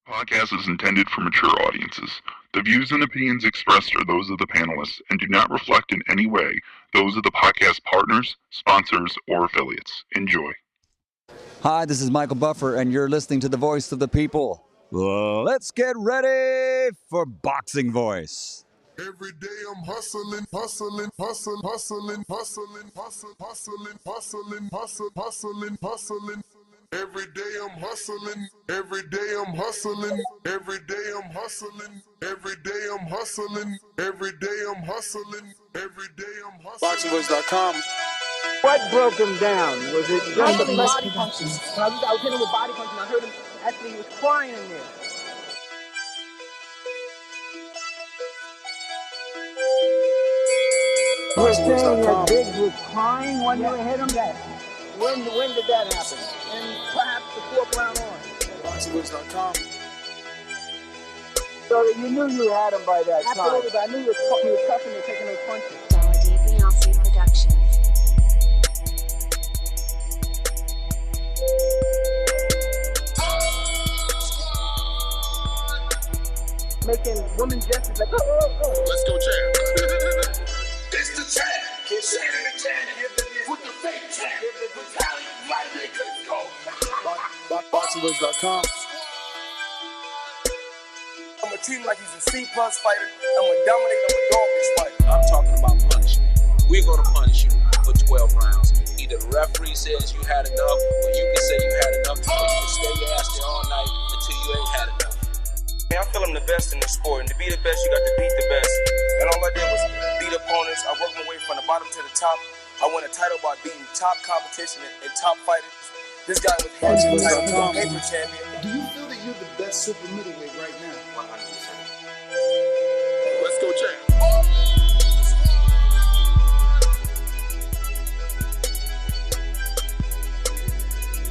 Podcast is intended for mature audiences. The views and opinions expressed are those of the panelists and do not reflect in any way those of the podcast partners, sponsors, or affiliates. Enjoy. Hi, this is Michael Buffer, and you're listening to the Voice of the People. Let's get ready for Boxing Voice. Every day I'm hustling, hustling, hustling, hustling, hustling, hustling, hustling, hustling, hustling, hustling, hustling. Every day I'm hustling, every day I'm hustling, every day I'm hustling, every day I'm hustling, every day I'm hustling, every day I'm hustling. BoxingVoice.com. What broke him down? Was it just Actually, body punches. When I was hitting him with body punches, and I heard him actually, he was crying in there. You were saying that BoxingVoice.com. Biggs was crying when you hit him? When did that happen? And perhaps the fourth round on. BoxingVoice.com. So that you knew you had him by that time. Absolutely, but I knew he was cussing and taking those punches. Roxy Productions. Making women gestures like, oh. Let's go, champ. It's the champ. Shannon the champ. With the fake champ. Vitaly Lightning Klitschko. BoxingVoice.com. I'm gonna treat him like he's a C-plus fighter. I'm gonna dominate, I'm gonna dog this fight. I'm talking about punishment. We're gonna punish you for 12 rounds. Either the referee says you had enough, or you can say you had enough, or you can stay your ass there all night until you ain't had enough. Man, I feel I'm the best in the sport, and to be the best, you got to beat the best. And all I did was beat opponents. I worked my way from the bottom to the top. I won a title by beating top competition and top fighters. This guy was hands on title, he's a paper champion. Do you feel that you're the best super middleweight right now? 100%. Let's go, champ.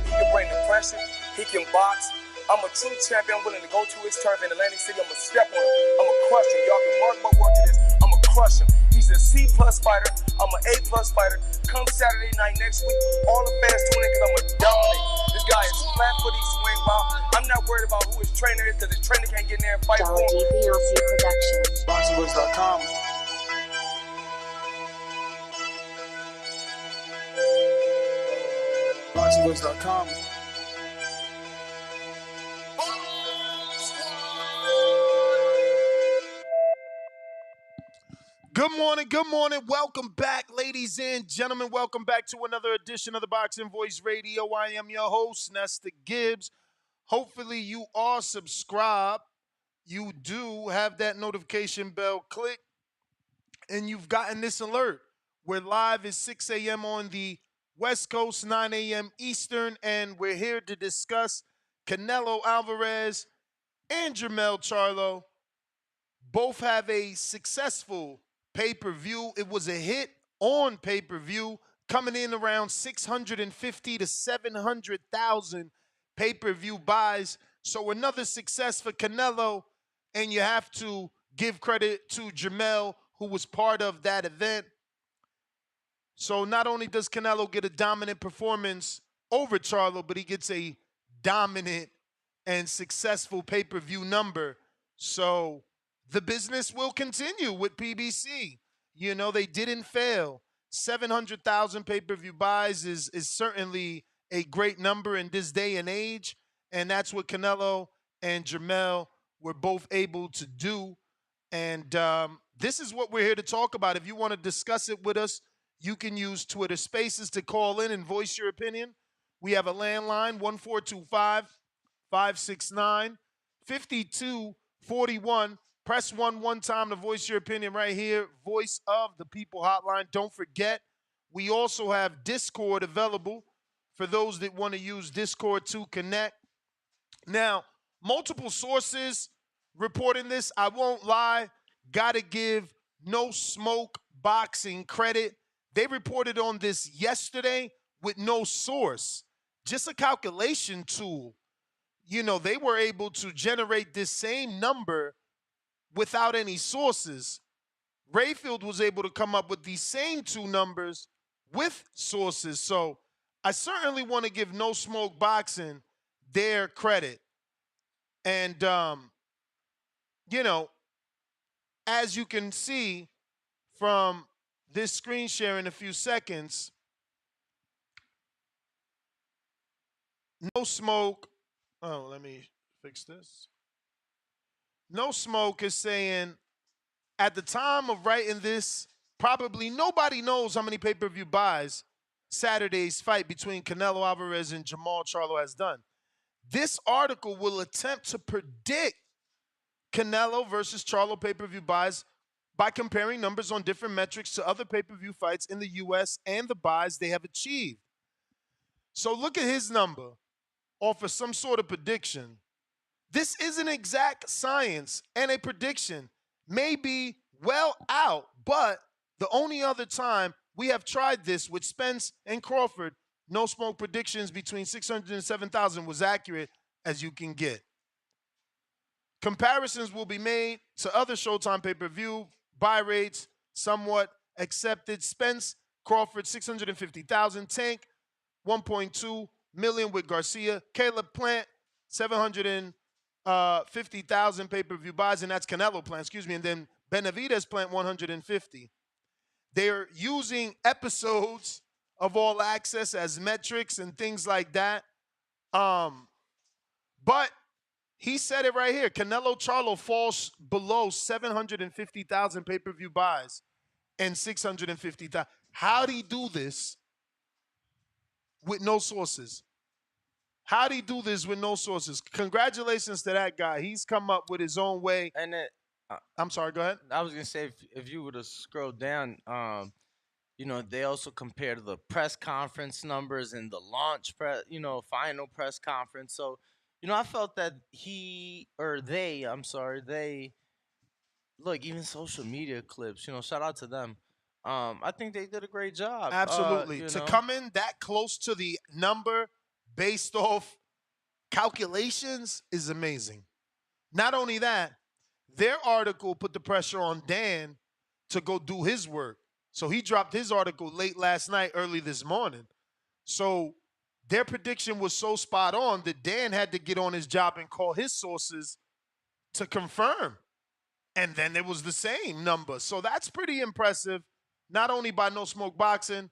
He can bring the pressure. He can box. I'm a true champion. I'm willing to go to his turf in Atlantic City. I'm going to step on him. I'm going to crush him. Y'all can mark my word to this. I'm going to crush him. He's a C-plus fighter. I'm an A-plus fighter. Come Saturday night next week, all the fans tune in because I'm going to dominate. This guy is flat-footed, swing ball. I'm not worried about who his trainer is because his trainer can't get in there and fight for him. Roxy Productions. BoxingVoice.com. BoxingVoice.com. Good morning. Welcome back, ladies and gentlemen. Welcome back to another edition of the Boxing Voice Radio. I am your host, Nesta Gibbs. Hopefully you are subscribed. You do have that notification bell click, and you've gotten this alert. We're live at 6 a.m. on the West Coast, 9 a.m. Eastern, and we're here to discuss Canelo Alvarez and Jermell Charlo. Both have a successful pay-per-view. It was a hit on pay-per-view, coming in around 650 to 700,000 pay-per-view buys. So another success for Canelo, and you have to give credit to Jermell, who was part of that event. So not only does Canelo get a dominant performance over Charlo, but he gets a dominant and successful pay-per-view number. So the business will continue with PBC. You know, they didn't fail. 700,000 pay-per-view buys is certainly a great number in this day and age, and that's what Canelo and Jermell were both able to do. And this is what we're here to talk about. If you want to discuss it with us, you can use Twitter Spaces to call in and voice your opinion. We have a landline, 1425-569-5241. Press 1 one time to voice your opinion right here. Voice of the People hotline. Don't forget, we also have Discord available for those that want to use Discord to connect. Now, multiple sources reporting this. I won't lie. Got to give No Smoke Boxing credit. They reported on this yesterday with no source. Just a calculation tool. You know, they were able to generate this same number without any sources. Rayfield was able to come up with these same two numbers with sources. So I certainly want to give No Smoke Boxing their credit. And, you know, as you can see from this screen share in a few seconds, No Smoke. Oh, let me fix this. No Smoke is saying at the time of writing this, probably nobody knows how many pay-per-view buys Saturday's fight between Canelo Alvarez and Jamal Charlo has done. This article will attempt to predict Canelo versus Charlo pay-per-view buys by comparing numbers on different metrics to other pay-per-view fights in the U.S. and the buys they have achieved. So look at his number, offer some sort of prediction. This is an exact science, and a prediction may be well out, but the only other time we have tried this with Spence and Crawford, No Smoke predictions between 600 and 7,000 was accurate as you can get. Comparisons will be made to other Showtime pay-per-view buy rates, somewhat accepted. Spence, Crawford, 650,000. Tank, 1.2 million with Garcia. Caleb Plant, 750,000 pay-per-view buys, and that's Canelo Plant, excuse me. And then Benavidez Plant, 150. They're using episodes of All Access as metrics and things like that. But he said it right here. Canelo Charlo falls below 750,000 pay-per-view buys and 650,000. How'd he do this with no sources? How'd he do this with no sources? Congratulations to that guy. He's come up with his own way. And I'm sorry, go ahead. I was gonna say if you were to scroll down, they also compared the press conference numbers and the launch final press conference. So, I felt that they look, even social media clips, shout out to them. I think they did a great job. Absolutely. To come in that close to the number based off calculations is amazing. Not only that, their article put the pressure on Dan to go do his work. So he dropped his article late last night, early this morning. So their prediction was so spot on that Dan had to get on his job and call his sources to confirm. And then it was the same number. So that's pretty impressive, not only by No Smoke Boxing,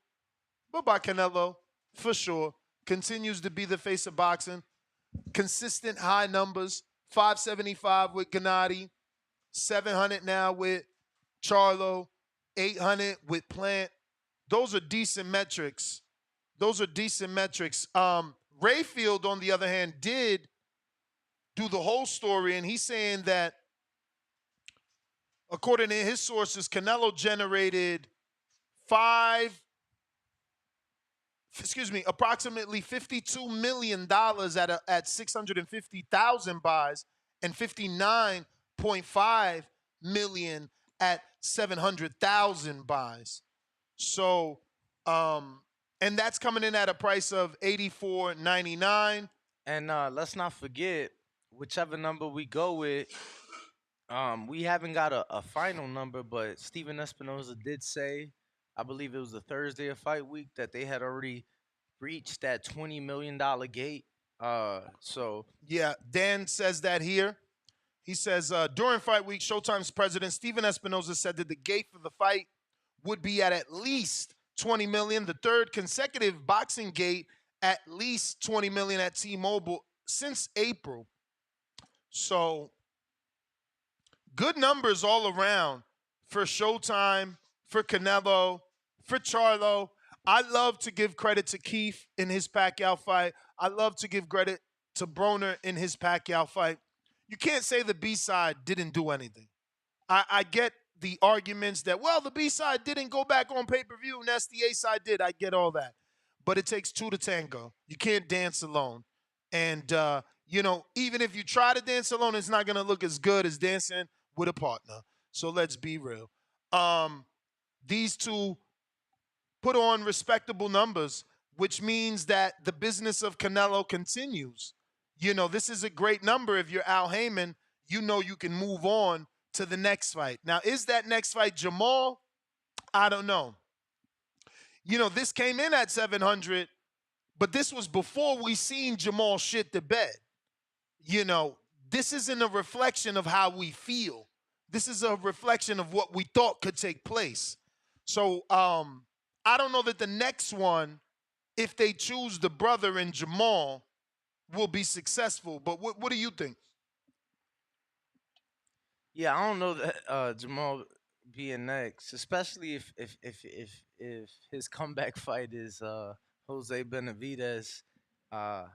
but by Canelo, for sure. Continues to be the face of boxing. Consistent high numbers, 575 with Gennady, 700 now with Charlo, 800 with Plant. Those are decent metrics. Rayfield, on the other hand, did do the whole story, and he's saying that, according to his sources, Canelo generated approximately $52 million at 650,000 buys and $59.5 million at 700,000 buys. So, and that's coming in at a price of $84.99. And let's not forget, whichever number we go with, we haven't got a final number, but Steven Espinoza did say, I believe it was the Thursday of fight week, that they had already reached that $20 million gate. Yeah, Dan says that here. He says, during fight week, Showtime's president, Steven Espinoza, said that the gate for the fight would be at least $20 million, the third consecutive boxing gate at least $20 million at T-Mobile since April. So, good numbers all around for Showtime, for Canelo, for Charlo. I love to give credit to Keith in his Pacquiao fight. I love to give credit to Broner in his Pacquiao fight. You can't say the B-side didn't do anything. I get the arguments that, well, the B-side didn't go back on pay-per-view and that's the A-side did. I get all that. But it takes two to tango. You can't dance alone. And, even if you try to dance alone, it's not going to look as good as dancing with a partner. So let's be real. These two put on respectable numbers, which means that the business of Canelo continues. This is a great number. If you're Al Heyman, you can move on to the next fight. Now, is that next fight Jamal? I don't know. This came in at 700, but this was before we seen Jamal shit the bed. this isn't a reflection of how we feel. This is a reflection of what we thought could take place. So I don't know that the next one, if they choose the brother in Jamal, will be successful. But what do you think? Yeah, I don't know that Jamal being next, especially if his comeback fight is Jose Benavidez. I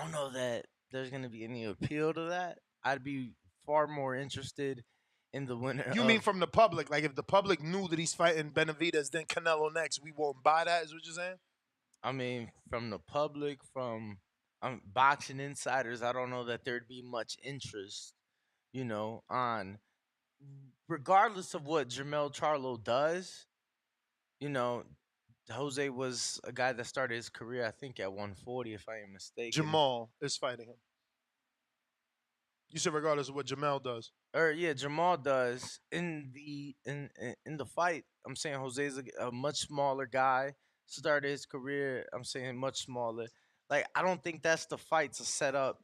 don't know that there's gonna be any appeal to that. I'd be far more interested in the winner. You mean from the public? Like if the public knew that he's fighting Benavidez, then Canelo next, we won't buy that, is what you're saying? I mean, from the public, from boxing insiders, I don't know that there'd be much interest, on regardless of what Jermell Charlo does, you know, Jose was a guy that started his career, I think, at 140, if I am mistaken. Jamal is fighting him. You said regardless of what Jamal does. Yeah, Jamal does in the fight. I'm saying Jose's a much smaller guy. Started his career. I'm saying much smaller. Like I don't think that's the fight to set up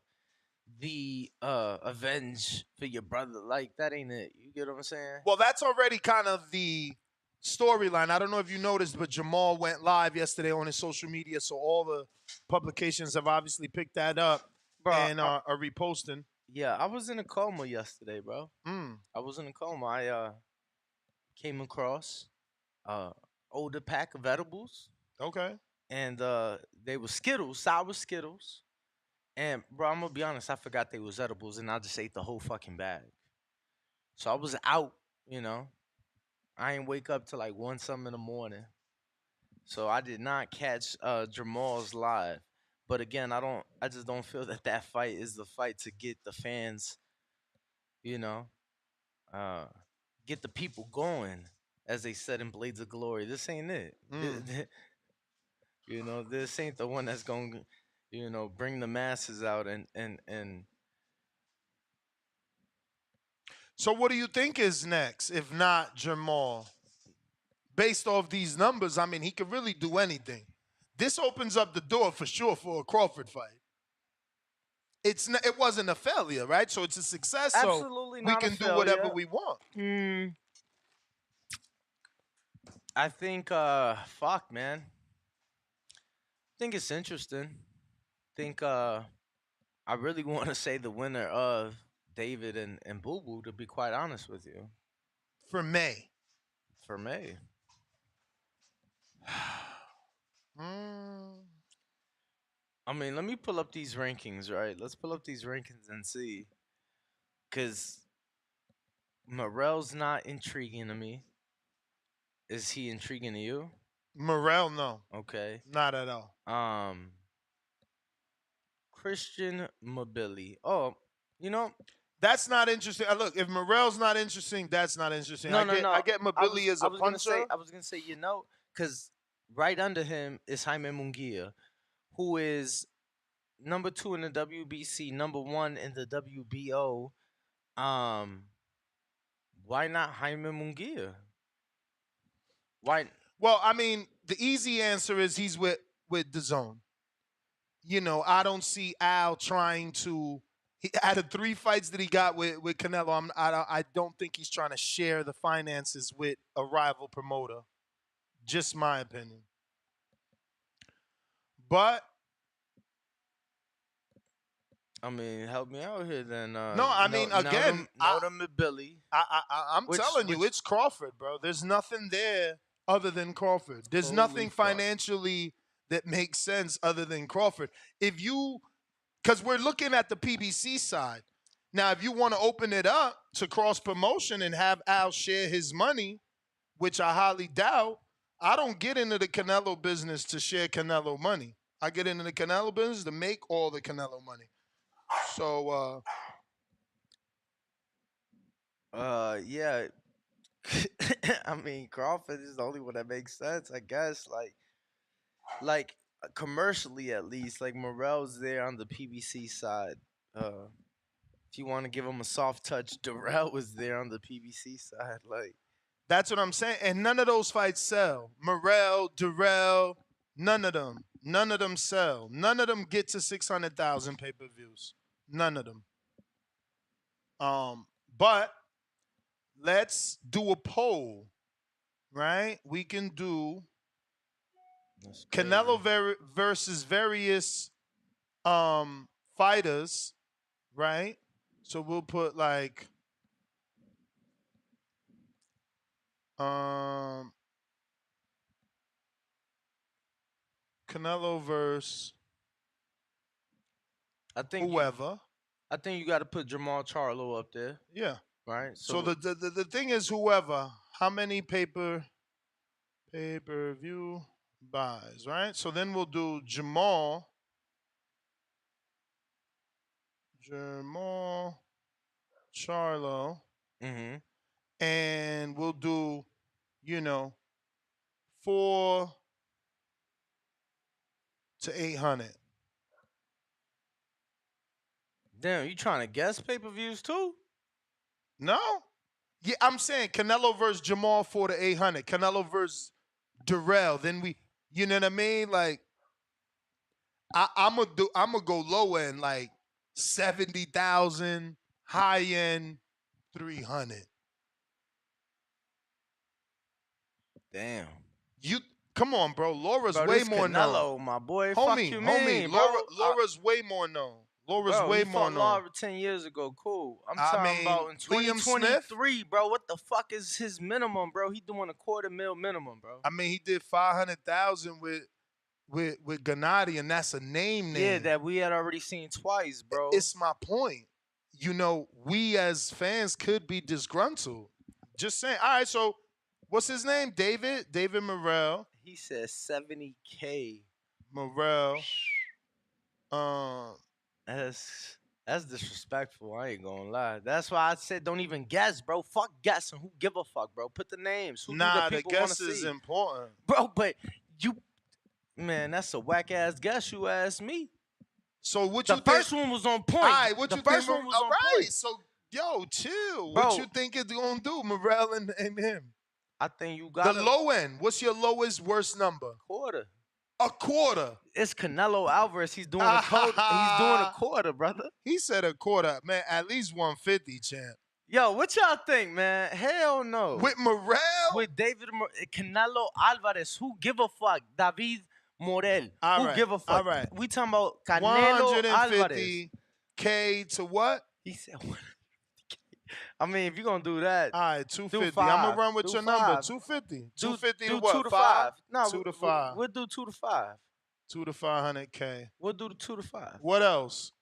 the avenge for your brother. Like that ain't it. You get what I'm saying? Well, that's already kind of the storyline. I don't know if you noticed, but Jamal went live yesterday on his social media, so all the publications have obviously picked that up and are reposting. Yeah, I was in a coma yesterday, bro. Mm. I was in a coma. I came across older pack of edibles. Okay. And they were Skittles, sour Skittles. And bro, I'm gonna be honest, I forgot they was edibles, and I just ate the whole fucking bag. So I was out, I ain't wake up till like 1 something in the morning. So I did not catch Jamal's live. But again, I just don't feel that fight is the fight to get the fans, get the people going, as they said in Blades of Glory. This ain't it. This ain't the one that's going to, bring the masses out and So what do you think is next, if not Jamal? Based off these numbers, I mean, he could really do anything. This opens up the door for sure for a Crawford fight. It wasn't a failure, right? So it's a success. Absolutely so we can do whatever we want. I think, fuck, man. I think it's interesting. I really want to say the winner of David and Boo Boo, to be quite honest with you. For May. For May. I mean, let me pull up these rankings, right? Let's pull up these rankings and see. Because Morrell's not intriguing to me. Is he intriguing to you? Morrell, no. Okay. Not at all. Christian Mobili. Oh, that's not interesting. Look, if Morrell's not interesting, that's not interesting. No. I get Mobili as a puncher. I was gonna say, because right under him is Jaime Munguia, who is number 2 in the WBC, number 1 in the WBO. Why not Jaime Munguia? Why? Well, I mean, the easy answer is he's with DAZN. I don't see Al trying to. Out of 3 fights that he got with Canelo, I don't think he's trying to share the finances with a rival promoter. Just my opinion. But I mean, help me out here then. No, I mean, again, Billy. I'm telling you, it's Crawford, bro. There's nothing there other than Crawford. There's nothing financially that makes sense other than Crawford. Because we're looking at the PBC side. Now, if you want to open it up to cross promotion and have Al share his money, which I highly doubt, I don't get into the Canelo business to share Canelo money. I get into the Canelo business to make all the Canelo money. So, yeah. I mean, Crawford is the only one that makes sense, I guess. Like commercially, at least. Like Morrell's there on the PBC side. If you want to give him a soft touch, Darrell was there on the PBC side. Like that's what I'm saying. And none of those fights sell. Morrell, Darrell, none of them. None of them sell. None of them get to 600,000 pay-per-views. None of them. But let's do a poll, right? We can do Canelo versus various fighters, right? So we'll put like Canelo versus whoever. I think you got to put Jamal Charlo up there. Yeah. Right. So the thing is, whoever, how many pay-per-view buys, right? So then we'll do Jamal, Charlo, and we'll do, 4 to 800. Damn, you trying to guess pay-per-views too? No. Yeah, I'm saying Canelo versus Jamal 4 to 800. Canelo versus Durrell. Then we, you know what I mean? Like, I'm gonna go low end, like 70,000, high end 300. Damn. You come on, bro. Laura's Bro, way this more Canelo, known. my boy. Homie, Fuck you, mean, bro. Laura's way more known. Laura's bro, way he more fought known. Laura 10 years ago. Cool. I'm talking about in Liam 2023, bro. What the fuck is his minimum, bro? He doing $250,000 minimum, bro. I mean, he did 500,000 with Gennady, and that's a name. Yeah, that we had already seen twice, bro. It's my point. We as fans could be disgruntled. Just saying. All right, so what's his name? David Morrell. He said 70K. Morrell. That's disrespectful. I ain't gonna lie. That's why I said don't even guess, bro. Fuck guessing. Who give a fuck, bro? Put the names. Who do the people guess wanna is see? important, bro. But man, that's a whack ass guess. You asked me. So what the you first think? one was on point. All right, what the you first think? one was all on right, point. so yo, chill. Bro, what you think it's gonna do, Morrell and him? I think you got the low end. What's your lowest worst number? Quarter. A quarter. It's Canelo Alvarez. He's doing a quarter. He's doing a quarter, brother. He said a quarter, man. At least 150, champ. Yo, what y'all think, man? Hell no. With Morrell? With Canelo Alvarez. Who give a fuck? David Morel. Who give a fuck? All right. We talking about Canelo Alvarez. K to what? He said 150K. I mean, if you're going to do that. All right, 250. I'm going to run with your number. 250. 250 to what? 2 to 5. No, 2 to 5. We'll do 2 to 5. 2 to 500K. We'll do the 2 to 5. What else?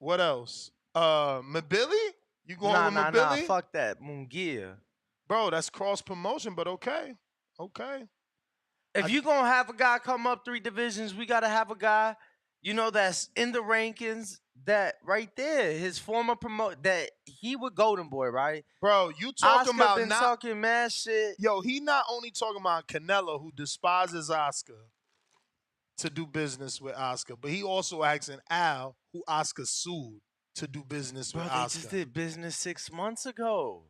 Mabili? You going with Mabili? Nah, fuck that. Munguia. Bro, that's cross promotion, but okay. Okay. If you're going to have a guy come up 3 divisions, we got to have a guy, that's in the rankings, that right there, his former that he with Golden Boy, right? Bro, you talking Oscar about been talking mad shit. Yo, he not only talking about Canelo, who despises Oscar, to do business with Oscar, but he also asking Al, who Oscar sued, to do business with Oscar. They just did business 6 months ago.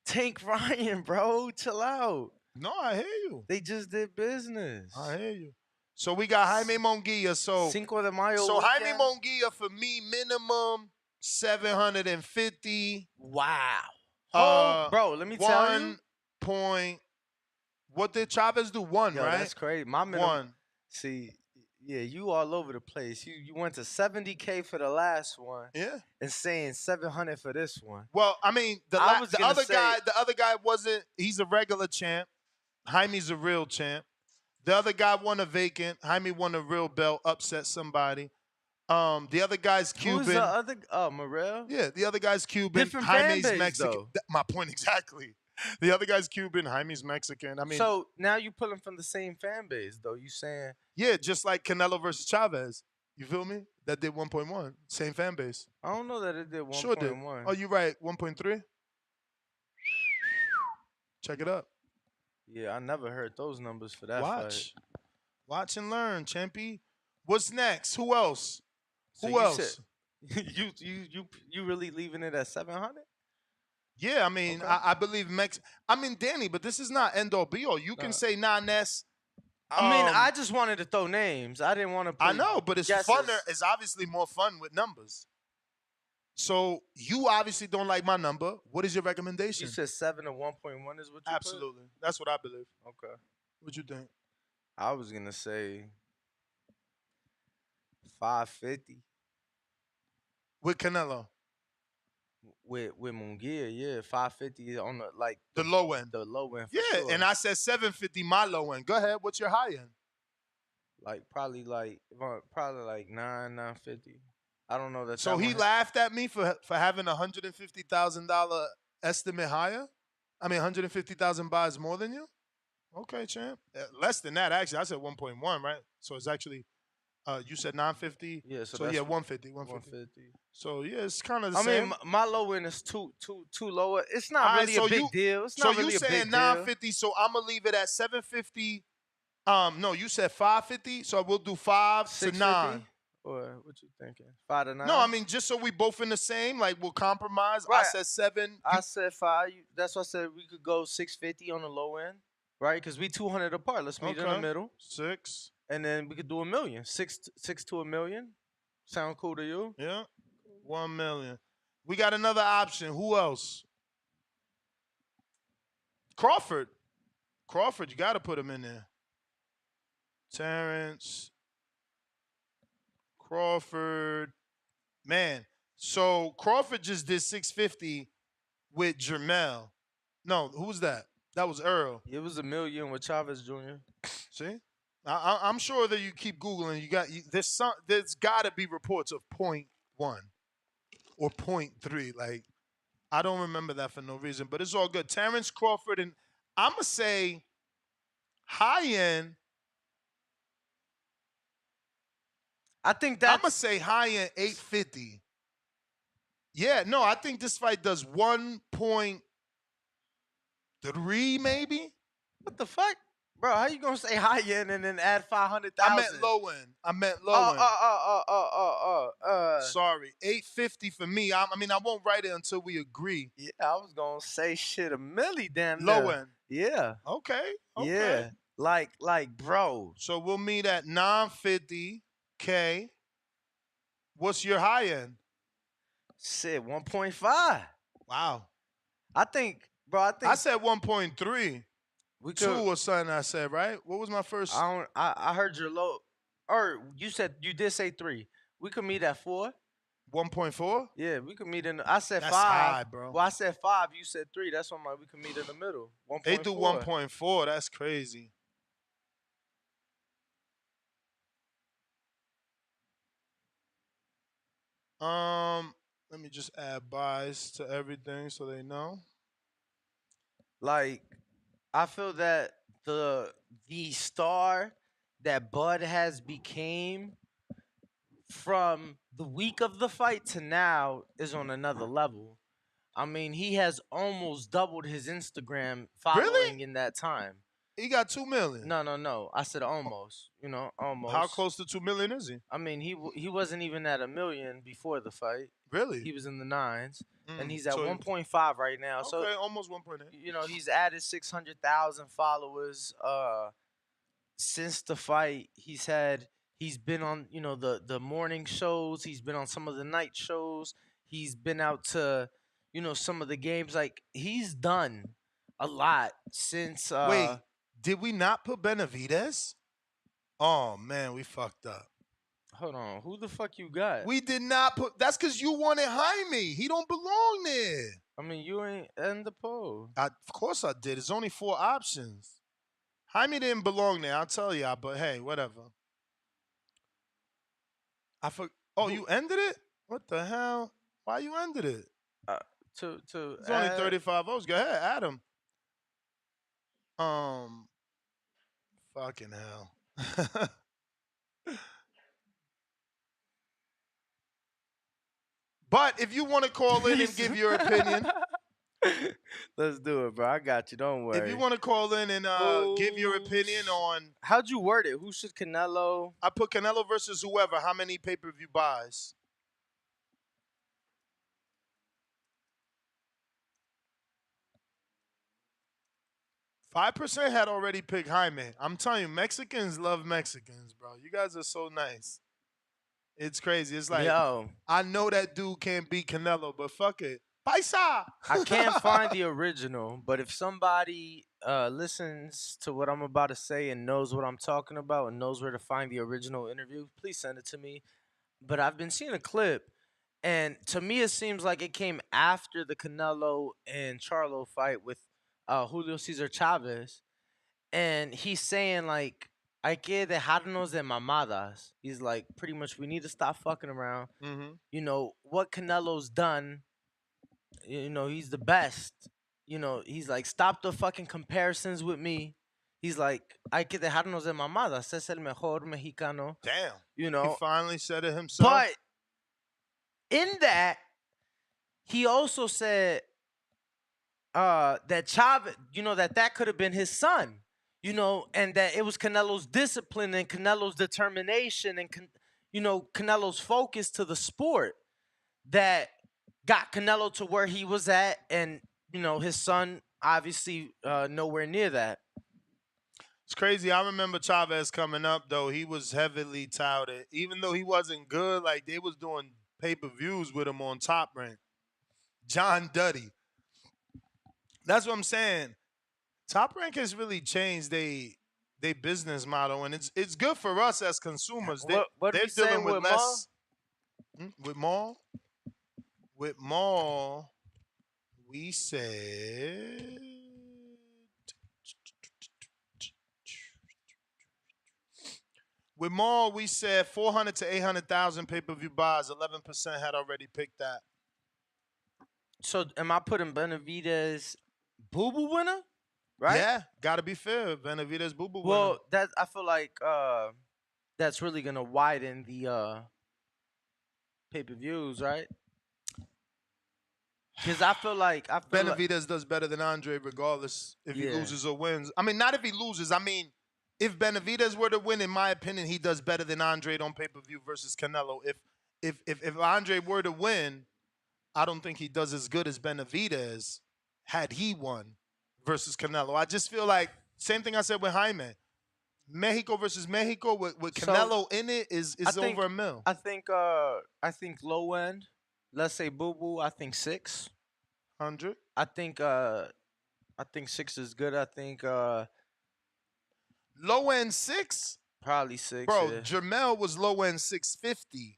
Tank Ryan, bro, chill out. No, I hear you. They just did business. I hear you. So we got Jaime Munguia. So Cinco de Mayo. So weekend? Jaime Munguia for me minimum 750. Wow. Bro, let me tell you. 1 point. What did Chavez do? 1, Yo, right? That's crazy. My minimum. 1. See, yeah, you all over the place. You went to 70K for the last one. Yeah. And saying 700 for this one. Well, I mean, the other guy wasn't. He's a regular champ. Jaime's a real champ. The other guy won a vacant. Jaime won a real belt, upset somebody. The other guy's Cuban. Who's the other? Oh, Morrell? Yeah, the other guy's Cuban. Different Jaime's fan base, Mexican. though. My point exactly. The other guy's Cuban. Jaime's Mexican. I mean, so now you pulling from the same fan base, though. You saying? Yeah, just like Canelo versus Chavez. You feel me? That did 1.1. Same fan base. I don't know that it did 1.1. Sure did. Oh, you're right. 1.3. Check it up. Yeah, I never heard those numbers for that fight. Watch and learn, Champy. What's next? Who else? So Who else? You really leaving it at 700? Yeah, I mean, okay. I believe Danny, but this is not end all be all. You can say Ness. I mean, I just wanted to throw names. I didn't want to. I know, but it's guesses. funner. It's obviously more fun with numbers. So you obviously don't like my number. What is your recommendation? You said 7 to 1.1 is what you Absolutely. That's what I believe. put? Okay. What you think? I was gonna say 550 With Canelo, with Munguia, yeah, 550 on the low end. the low end for Yeah, sure. and I said 750, my low end. Go ahead. What's your high end? probably like 950. I don't know that. So that he one hit. laughed at me for having $150,000 estimate higher. I mean, 150,000 buys more than you. Okay, champ. Less than that, actually. I said 1.1, right? So it's actually, you said 950. Yeah, so So that's yeah, 150. 150. So yeah, it's kind of the I same. mean, my low end is too lower. It's not All right, really so a big deal. It's So not you really a saying big deal. 950? So I'm gonna leave it at 750. No, you said 550. So we'll do 5 to 650? 9. Or what you thinking? 5 to 9? No, I mean just so we both in the same. Like we'll compromise. I Right. said 7. I said 5. That's why I said we could go 650 on the low end, right? Because we 200 apart. Let's meet in the Okay. middle, 6. and then we could do a million. Six to a million. Sound cool to you? Yeah. 1 million. We got another option. Who else? Crawford. Crawford, you got to put him in there. Terrence Crawford. Man. So Crawford just did 650 with Jermel. No, who's that? That was Earl. It was a million with Chavez Jr. See? I'm sure that you keep Googling. There's got to be reports of 0.1 or 0.3. Like, I don't remember that for no reason, but it's all good. Terrence Crawford, and I'm going to say high end. I think I'm that's. going to say high end 850. Yeah, no, I think this fight does 1.3 maybe. What the fuck? Bro, how you gonna say high end and then add 500,000? I meant low end. Sorry, 850 for me. I mean, I won't write it until we agree. Yeah, I was gonna say shit a milli damn Low near. end. Yeah. Okay. Yeah. Like, bro. So we'll meet at 950K. What's your high end? Shit, 1.5. Wow. I think I said 1.3. we 2 could. or something I said, right? What was my first? I heard your low. Or you did say 3. We could meet at 4. 1.4? Yeah, we could meet in. I said That's 5. high, bro. Well, I said 5. You said 3. That's why we could meet in the middle. 1.4. They do 1.4. That's crazy. Let me just add buys to everything so they know. Like, I feel that the star that Bud has became from the week of the fight to now is on another level. I mean, he has almost doubled his Instagram following in that time. He got 2 million. No. I said almost. Almost. How close to 2 million is he? I mean, he wasn't even at 1 million before the fight. Really? He was in the 9s, and he's at so 1.5 right now. Okay, So almost 1.8. he's added 600,000 followers since the fight. He's been on the morning shows. He's been on some of the night shows. He's been out to some of the games. Like, he's done a lot since. Wait, did we not put Benavidez? Oh man, we fucked up. Hold on, who the fuck you got? We did not put. That's because you wanted Jaime. He don't belong there. I mean, you ain't in the poll. Of course I did. It's only 4 options. Jaime didn't belong there. I'll tell y'all, but hey, whatever. Oh, you ended it? What the hell? Why you ended it? It's only 35 votes. Go ahead, Adam. Fucking hell. But if you want to call in and give your opinion, let's do it, bro. I got you. Don't worry. if you want to call in and give your opinion on, how'd you word it? Who should Canelo? I put Canelo versus whoever. How many pay-per-view buys? %5 had already picked Jaime. I'm telling you, Mexicans love Mexicans, bro. You guys are so nice. It's crazy. It's like, Yo, I know that dude can't beat Canelo, but fuck it. Paisa! I can't find the original, but if somebody listens to what I'm about to say and knows what I'm talking about and knows where to find the original interview, please send it to me. But I've been seeing a clip, and to me it seems like it came after the Canelo and Charlo fight with Julio Cesar Chavez, and he's saying like, "Hay que dejarnos de mamadas." He's like, pretty much, we need to stop fucking around. Mm-hmm. You know what Canelo's done. You know he's the best. You know he's like, stop the fucking comparisons with me. He's like, hay que dejarnos de mamadas. Es el mejor mexicano. Damn. You He know, finally said it himself. but in that, he also said that Chavez, you know, that could have been his son, you know, and that it was Canelo's discipline and Canelo's determination and, you know, Canelo's focus to the sport that got Canelo to where he was at, and, you know, his son obviously nowhere near that. It's crazy. I remember Chavez coming up, though. He was heavily touted. Even though he wasn't good, like, they was doing pay-per-views with him on Top Rank. John Duddy. That's what I'm saying. Top Rank has really changed their business model, and it's good for us as consumers. What They're we saying dealing with with less. With Maul? With Maul, we said... With Maul, we said 400 to 800,000 pay-per-view buys. 11% had already picked that. So am I putting Benavidez boo-boo winner? Right? Yeah, gotta be fair. Benavidez boo-boo winner. Well, that I feel like that's really gonna widen the pay-per-views, right? Because I feel like Benavidez does better than Andre regardless if he loses or wins. I mean, not if he loses. I mean, if Benavidez were to win, in my opinion, he does better than Andre on pay-per-view versus Canelo. If Andre were to win, I don't think he does as good as Benavidez had he won versus Canelo. I just feel like, same thing I said with Jaime. Mexico versus Mexico with Canelo in it is over a mil. I think low end, let's say boo-boo, I think 600. I think 6 is good. I think low end 6? probably 6. Bro, yeah. Jermel was low end 650.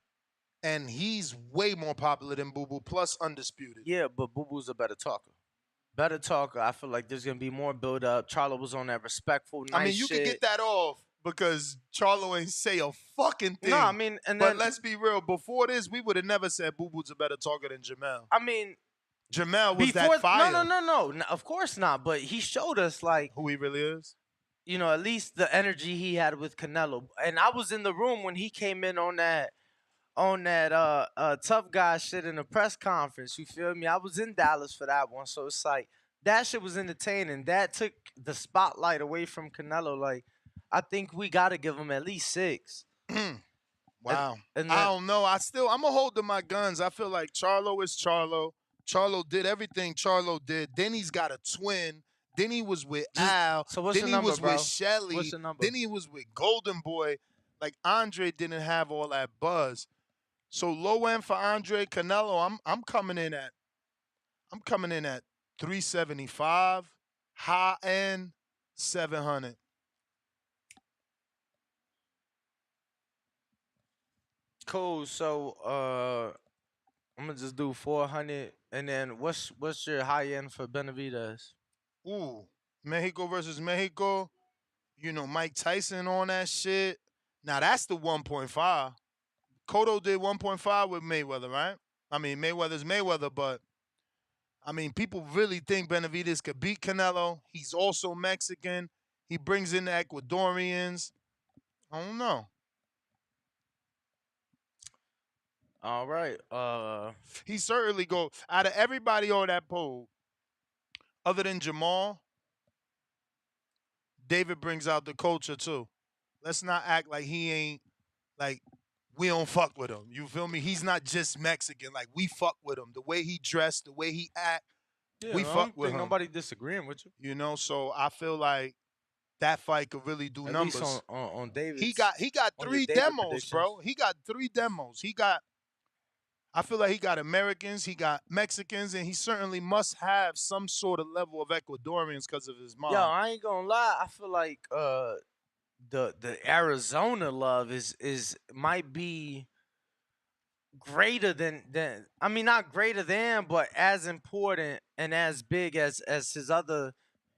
And he's way more popular than Boo Boo, plus undisputed. Yeah, but Boo Boo's a better talker. I feel like there's gonna be more build up. Charlo was on that respectful, nice I mean, you shit. can get that off because Charlo ain't say a fucking thing. No, I mean, but let's be real. Before this, we would have never said Boo Boo's a better talker than Jamel. I mean, Jamel was that fire. No, of course not. But he showed us like who he really is. You know, at least the energy he had with Canelo. And I was in the room when he came in on that tough guy shit in the press conference. You feel me? I was in Dallas for that one, so it's like that shit was entertaining. That took the spotlight away from Canelo. Like, I think we got to give him at least 6. Wow. And I don't know. I'm gonna hold to my guns. I feel like Charlo is Charlo. Charlo did everything Charlo did. Then he's got a twin. Then he was with Al. So what's then your number, he was bro? with Shelly. What's your number? Then he was with Golden Boy. Like, Andre didn't have all that buzz. So low end for Andre Canelo, I'm coming in at 375. High end 700. Cool. So I'm gonna just do 400, and then what's your high end for Benavidez? Ooh, Mexico versus Mexico. You know, Mike Tyson on that shit. Now that's the 1.5. Cotto did 1.5 with Mayweather, right? I mean, Mayweather's Mayweather, but I mean, people really think Benavidez could beat Canelo. He's also Mexican. He brings in the Ecuadorians. I don't know. All right. He certainly go out of everybody on that poll, other than Jamal. David brings out the culture too. Let's not act like he ain't like we don't fuck with him. You feel me? He's not just Mexican. Like, we fuck with him. The way he dressed, the way he act, Yeah, we I fuck don't with think him. nobody disagreeing with you. You know, so I feel like that fight could really do At numbers. least on David's. He got on your 3 David demos, predictions. bro. He got 3 demos. I feel like he got Americans, he got Mexicans, and he certainly must have some sort of level of Ecuadorians because of his mom. Yo, I ain't gonna lie. I feel like the Arizona love is might be greater than I mean, not greater than, but as important and as big as his other,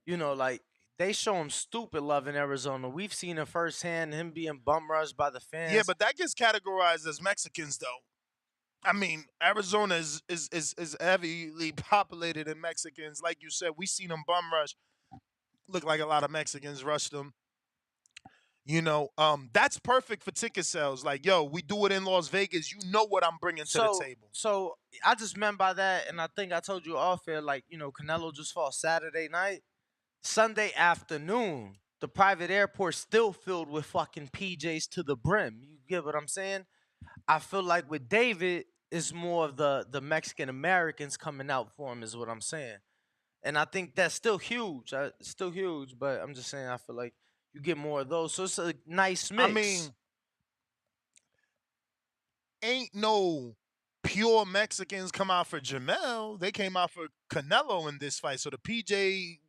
like they show him stupid love in Arizona. We've seen it firsthand, him being bum rushed by the fans. Yeah, but that gets categorized as Mexicans, though. I mean, Arizona is heavily populated in Mexicans. Like you said, we seen them bum rush. Look like a lot of Mexicans rushed them. That's perfect for ticket sales. Like, yo, we do it in Las Vegas. You know what I'm bringing to the table. So I just meant by that, and I think I told you off air, like, Canelo just fought Saturday night. Sunday afternoon, the private airport still filled with fucking PJs to the brim. You get what I'm saying? I feel like with David, it's more of the Mexican Americans coming out for him, is what I'm saying. And I think that's still huge. Still huge, but I'm just saying I feel like you get more of those. So it's a nice mix. I mean, ain't no pure Mexicans come out for Jamel. They came out for Canelo in this fight. So the PJ,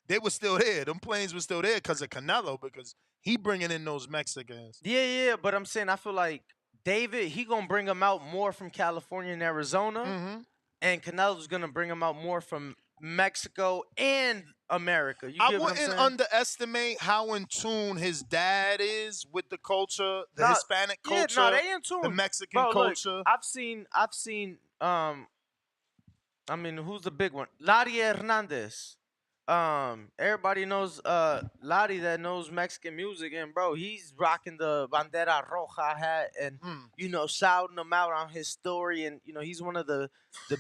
they were still there. Them planes were still there because of Canelo, because he bringing in those Mexicans. Yeah, but I'm saying I feel like David, he going to bring them out more from California and Arizona. Mm-hmm. And Canelo's going to bring them out more from Mexico and America. You get what I'm saying? I wouldn't underestimate how in tune his dad is with the culture, the Hispanic culture, they in tune. the Mexican culture. Look, I've seen I mean, who's the big one? Lari Hernandez. Everybody knows Lari that knows Mexican music, and bro, he's rocking the Bandera Roja hat and shouting them out on his story, and he's one of the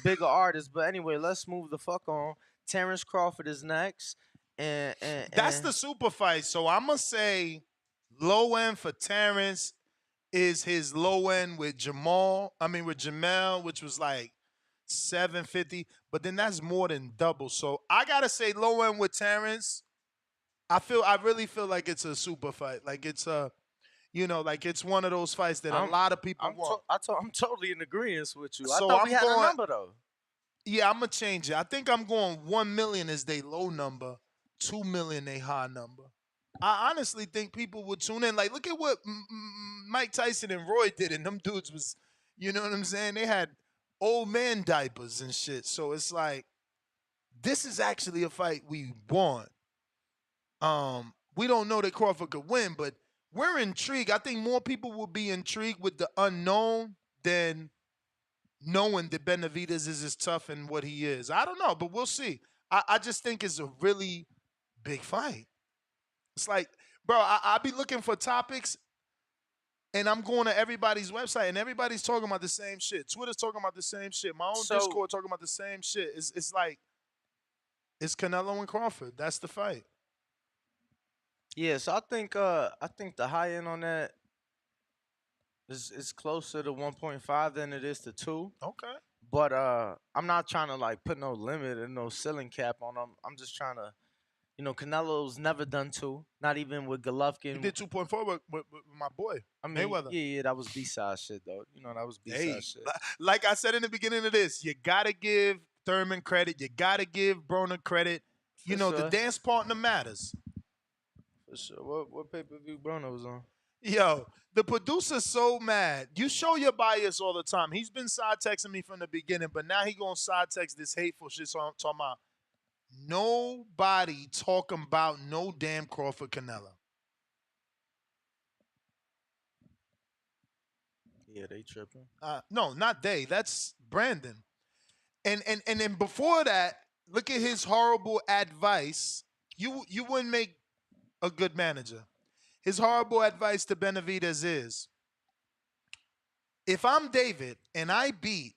bigger artists. But anyway, let's move the fuck on. Terrence Crawford is next, and that's the super fight. So I'm gonna say low end for Terrence is his low end with Jamel, which was like 750, but then that's more than double. So I gotta say low end with Terrence. I really feel like it's a super fight. Like it's it's one of those fights that a lot of people want. I'm totally in agreement with you. So I thought we had a number though. Yeah, I'm gonna change it. I think I'm going 1 million is their low number, 2 million they high number. I honestly think people would tune in. Like, look at what Mike Tyson and Roy did, and them dudes was, you know what I'm saying? They had old man diapers and shit. So it's like, this is actually a fight we want. We don't know that Crawford could win, but we're intrigued. I think more people will be intrigued with the unknown than knowing that Benavidez is as tough in what he is. I don't know, but we'll see. I just think it's a really big fight. It's like, bro, I be looking for topics, and I'm going to everybody's website, and everybody's talking about the same shit. Twitter's talking about the same shit. My own Discord talking about the same shit. It's like, it's Canelo and Crawford. That's the fight. Yeah, so I think the high end on that is closer to 1.5 than it is to 2. Okay. But I'm not trying to like put no limit and no ceiling cap on them. I'm just trying to, Canelo's never done 2, not even with Golovkin. He did 2.4 with my boy. Mayweather. Yeah, that was B-side shit though. That was B-side shit. Like I said in the beginning of this, you gotta give Thurman credit. You gotta give Broner credit. The dance partner matters. For sure. What pay-per-view Broner was on? Yo, the producer's so mad. You show your bias all the time. He's been side texting me from the beginning, but now he gonna side text this hateful shit. So I'm talking about nobody talking about no damn Crawford Canelo. Yeah, they tripping. No, not they. That's Brandon. And then before that, look at his horrible advice. You wouldn't make a good manager. His horrible advice to Benavidez is, if I'm David and I beat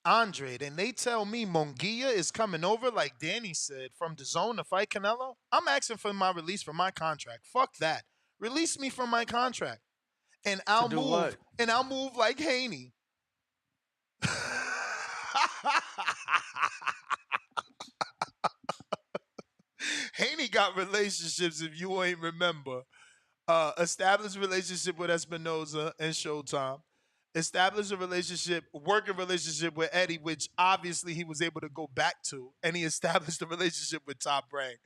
Andre and they tell me Munguia is coming over, like Danny said, from the zone to fight Canelo, I'm asking for my release from my contract. Fuck that. Release me from my contract. And I'll move. What? And I'll move like Haney. Haney got relationships if you ain't remember. Established relationship with Espinoza and Showtime. Established a relationship, working relationship with Eddie, which obviously he was able to go back to, and he established a relationship with Top Rank.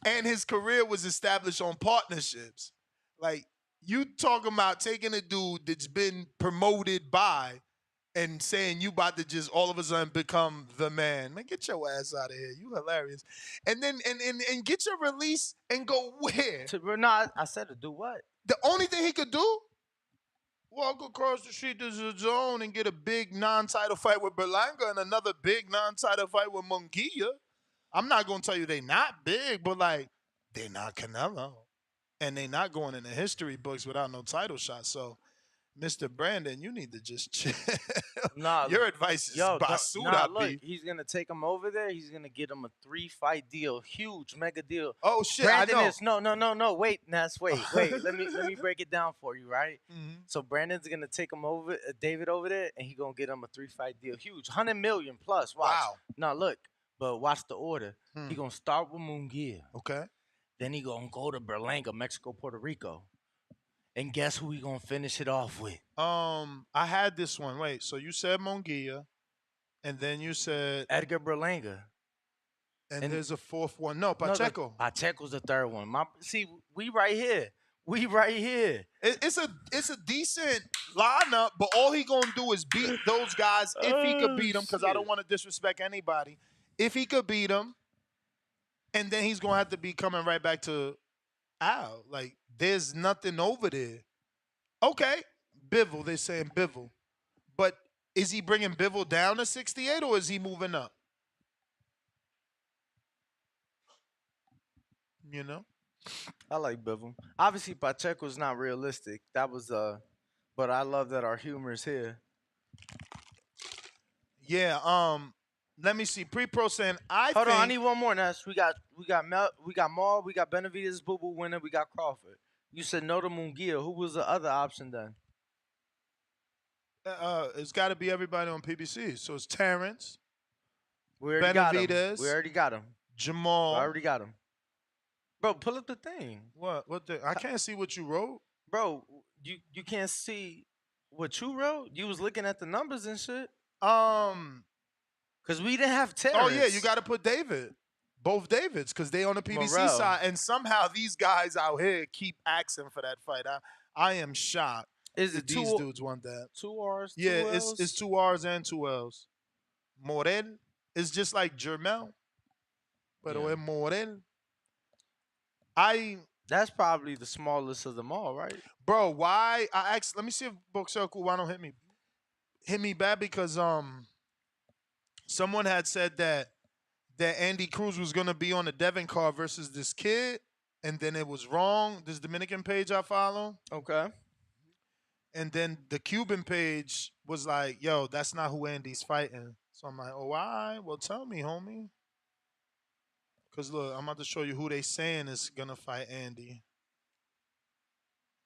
And his career was established on partnerships. Like, you talking about taking a dude that's been promoted by and saying you about to just all of a sudden become the man. Man, get your ass out of here. You hilarious. And then and get your release and go where? I said to do what? The only thing he could do, walk across the street to the zone and get a big non-title fight with Berlanga and another big non-title fight with Munguia. I'm not going to tell you they not big, but like, they not Canelo. And they not going in the history books without no title shot. So, Mr. Brandon, you need to just chill. Nah, your advice is basura, look, he's gonna take him over there. He's gonna get him a 3-fight deal, huge mega deal. Oh shit! Brandon I know. is no. Wait, Ness, wait. let me break it down for you, right? Mm-hmm. So Brandon's gonna take him over, David over there, and he gonna get him a 3-fight deal, huge, 100 million plus. Watch. Wow. Now look, but watch the order. He gonna start with Munguia. Okay. Then he gonna go to Berlanga, Mexico, Puerto Rico. And guess who we gonna finish it off with? I had this one. Wait, so you said Munguia, and then you said Edgar Berlanga. And there's a fourth one. No, Pacheco. No, Pacheco's the third one. See, we right here. We right here. It's a decent lineup, but all he gonna do is beat those guys if he could beat them. Because I don't want to disrespect anybody. If he could beat them, and then he's gonna have to be coming right back to Al. Like, there's nothing over there. Okay, Bivol. They're saying Bivol, but is he bringing Bivol down to 68 or is he moving up? You know, I like Bivol. Obviously, Pacheco's not realistic. That was but I love that our humor is here. Yeah. Let me see. Pre-pro saying Hold on, I need one more. Ness. We got Maul, we got Benavidez, Boo Boo winner, we got Crawford. You said no to Munguia. Who was the other option then? It's got to be everybody on PBC. So it's Terrence. We already got him. Benavidez. We already got him. Jamal. I already got him. Bro, pull up the thing. What? I can't see what you wrote. Bro, you can't see what you wrote? You was looking at the numbers and shit. Because we didn't have Terrence. Oh, yeah, you got to put David. Both Davids, because they on the PBC Morrell. side. And somehow these guys out here keep asking for that fight. I am shocked. Is it these dudes want that? 2 R's, 2 Yeah, L's? it's 2 R's and 2 L's. Morel is just like Jermel. Pero es Morel. That's probably the smallest of them all, right? Bro, why? I asked, let me see if Boxel Cubano hit me bad because someone had said that Andy Cruz was going to be on the Devin card versus this kid, and then it was wrong. This Dominican page I follow. Okay. And then the Cuban page was like, yo, that's not who Andy's fighting. So I'm like, oh, why? Well, tell me, homie. Because, look, I'm about to show you who they saying is going to fight Andy.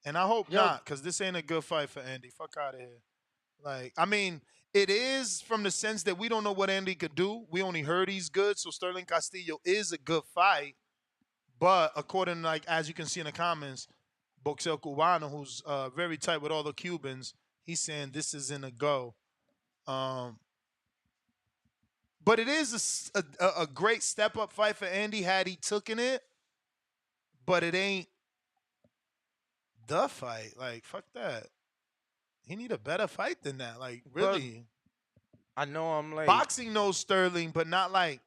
And I hope not, because this ain't a good fight for Andy. Fuck out of here. Like, I mean, it is from the sense that we don't know what Andy could do. We only heard he's good, so Sterling Castillo is a good fight. But according to, like, as you can see in the comments, Boxel Cubano, who's very tight with all the Cubans, he's saying this isn't a go. But it is a great step-up fight for Andy had he taken it. But it ain't the fight. Like, fuck that. He need a better fight than that. Like, really. But I know I'm late. Boxing knows Sterling, but not like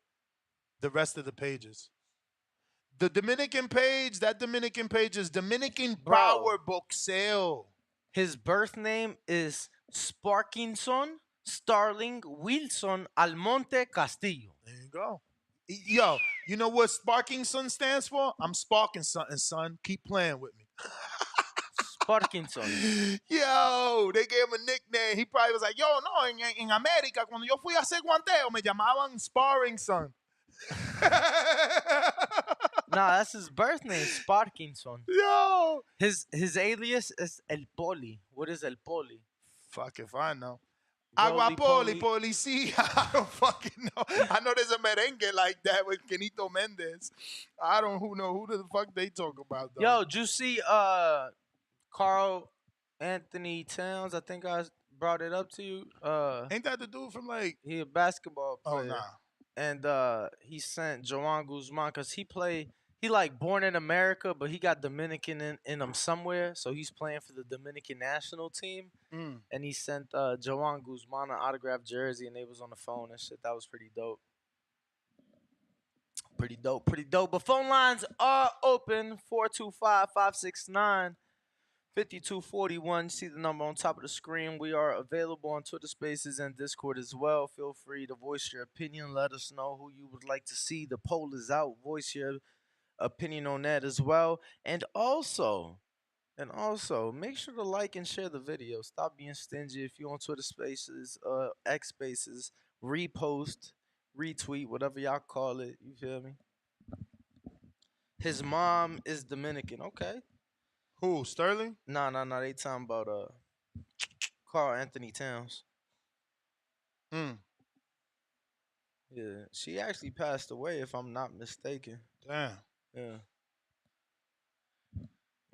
the rest of the pages. The Dominican page, that Dominican page is Dominican Power Boxeo. His birth name is Sparkinson Starling Wilson Almonte Castillo. There you go. Yo, you know what Sparkinson stands for? I'm sparking something, son. Keep playing with me. Parkinson. Yo, they gave him a nickname. He probably was like, yo, no, en América, cuando yo fui a hacer guanteo, me llamaban Sparring Son. Nah, that's his birth name, Sparkinson. Yo. His alias is El Poli. What is El Poli? Fuck if I know. Agua poli, Roly-poly. policia. I don't fucking know. I know there's a merengue like that with Kenito Mendez. I don't know who the fuck they talk about though. Yo, did you see Carl Anthony Towns? I think I brought it up to you. Ain't that the dude from like? He a basketball Oh player. nah. And he sent Joan Guzman because he like born in America, but he got Dominican in him somewhere. So he's playing for the Dominican national team. Mm. And he sent Joan Guzman an autographed jersey, and they was on the phone and shit. That was pretty dope. Pretty dope, pretty dope. But phone lines are open, 425-569-5241. See the number on top of the screen. We are available on Twitter Spaces and Discord as well. Feel free to voice your opinion. Let us know who you would like to see. The poll is out. Voice your opinion on that as well. And also, make sure to like and share the video. Stop being stingy. If you're on Twitter Spaces, X Spaces, repost, retweet, whatever y'all call it. You feel me? His mom is Dominican. Okay. Who? Sterling? Nah. They talking about Carl Anthony Towns. Mm. Yeah, she actually passed away, if I'm not mistaken. Damn. Yeah.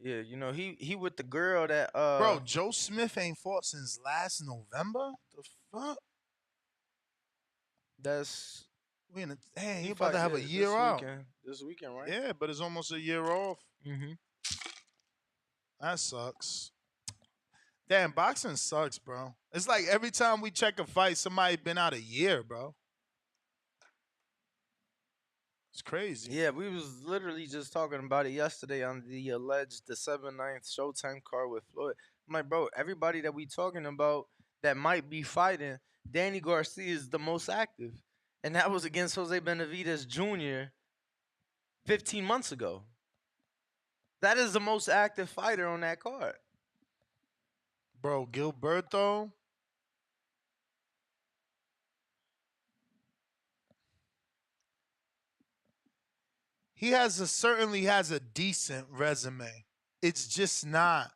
Yeah, you know he with the girl that Bro, Joe Smith ain't fought since last November. The fuck? That's He about to have a year out. This weekend, right? Yeah, but it's almost a year off. Mm-hmm. That sucks. Damn, boxing sucks, bro. It's like every time we check a fight, somebody been out a year, bro. It's crazy. Yeah, we was literally just talking about it yesterday on the alleged December 9th Showtime card with Floyd. I'm like, bro, everybody that we talking about that might be fighting, Danny Garcia is the most active. And that was against Jose Benavidez Jr. 15 months ago. That is the most active fighter on that card. Bro, Gilberto. He certainly has a decent resume. It's just not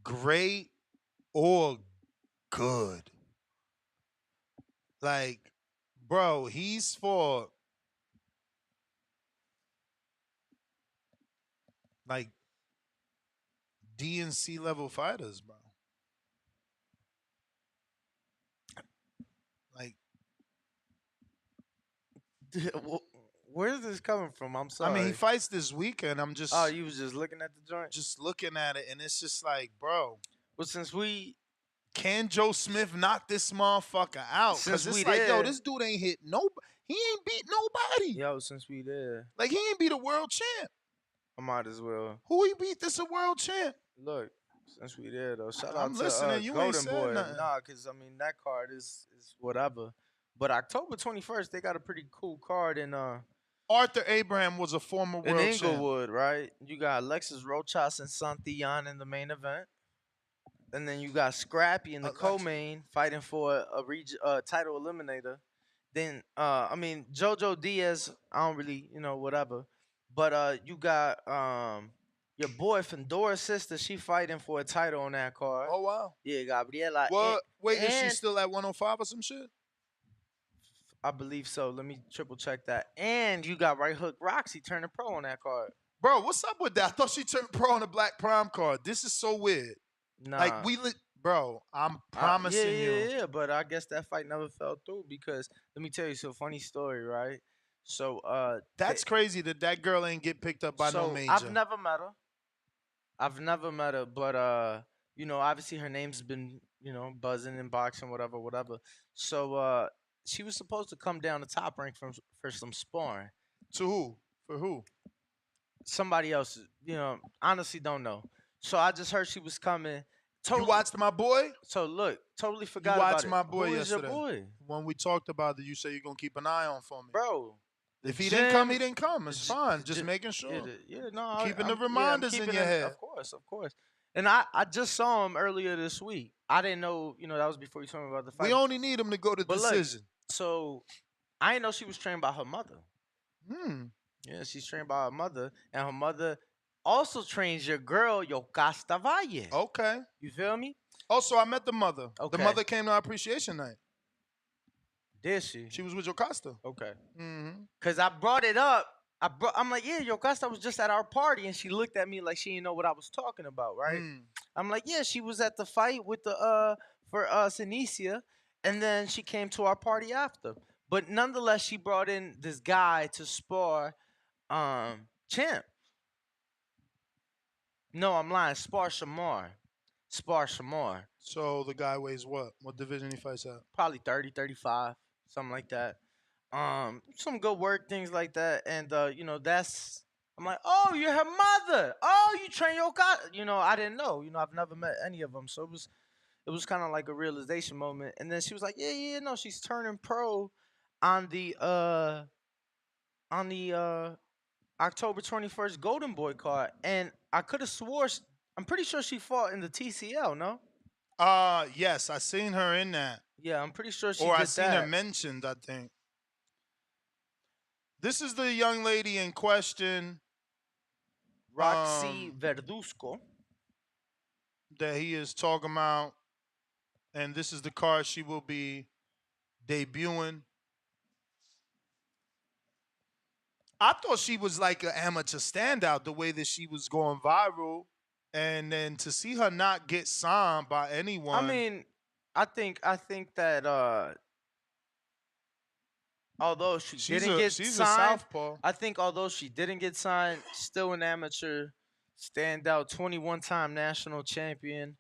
great or good. Like, bro, he's for like D and C level fighters, bro. Like, where is this coming from? I'm sorry. I mean, he fights this weekend. I'm just. Oh, you was just looking at the joint? Just looking at it, and it's just like, bro. Well, since we. Can Joe Smith knock this motherfucker out? Because it's like, yo, this dude ain't hit nobody. He ain't beat nobody. Yo, since we there. Like, he ain't beat a world champ. I might as well. Who he beat this a world champ? Look, since we there, though, shout I'm out to listening. You Golden ain't said Boy. nothing. Nah, because, I mean, that card is whatever. But October 21st, they got a pretty cool card in Arthur Abraham was a former world champ. In Inglewood, right? You got Alexis Rochas and Santillán in the main event. And then you got Scrappy in the co-main fighting for a title eliminator. Then, I mean, JoJo Diaz, I don't really, whatever. But you got your boy Fendora's sister. She fighting for a title on that card. Oh, wow. Yeah, Gabriela. What? Wait, is she still at 105 or some shit? I believe so. Let me triple check that. And you got Right Hook Roxy turning pro on that card. Bro, what's up with that? I thought she turned pro on the Black Prime card. This is so weird. Nah. Like, bro, I'm promising you. Yeah, but I guess that fight never fell through because, let me tell you, so funny story, right? So, that's crazy that girl ain't get picked up by no major. I've never met her, but, obviously her name's been, buzzing in boxing, whatever. So, she was supposed to come down to Top Rank for some sparring. To who? For who? Somebody else, honestly don't know. So I just heard she was coming. You watched my boy? So look, totally forgot about it. You watched my boy yesterday. Who is your boy? When we talked about it, you said you're going to keep an eye on for me. Bro. If he didn't come, he didn't come. It's fine. Just making sure. Keeping the reminders in your head. Of course. And I just saw him earlier this week. I didn't know, that was before you told me about the fight. We only need him to go to decision. So I didn't know she was trained by her mother. Yeah, she's trained by her mother. And her mother also trains your girl, Yocasta Valle. Okay. You feel me? Also, I met the mother. Okay. The mother came to our appreciation night. Did she? She was with Jocasta. Okay. Mm-hmm. Cause I brought it up. I'm like, yeah, Yocasta was just at our party, and she looked at me like she didn't know what I was talking about, right? I'm like, yeah, she was at the fight with the for Sinicia, and then she came to our party after. But nonetheless, she brought in this guy to spar Champ. No, I'm lying. Spar Shamar. Spar Shamar. So the guy weighs what? What division he fights at? Probably 30, 35, something like that. Some good work, things like that. And you know, that's I'm like, oh, you're her mother. Oh, you train your god. You know, I didn't know. You know, I've never met any of them, so it was kind of like a realization moment. And then she was like, yeah, no, she's turning pro on the October 21st Golden Boy card, and I could have swore I'm pretty sure she fought in the TCL. No. Yes, I seen her in that. Yeah, I'm pretty sure she Or did I seen that. her mentioned, I think. This is the young lady in question. Roxy Verduzco. That he is talking about. And this is the card she will be debuting. I thought she was like an amateur standout the way that she was going viral. And then to see her not get signed by anyone. I mean, I think that although she didn't get she's signed, a southpaw. I think although she didn't get signed, still an amateur standout, 21-time national champion.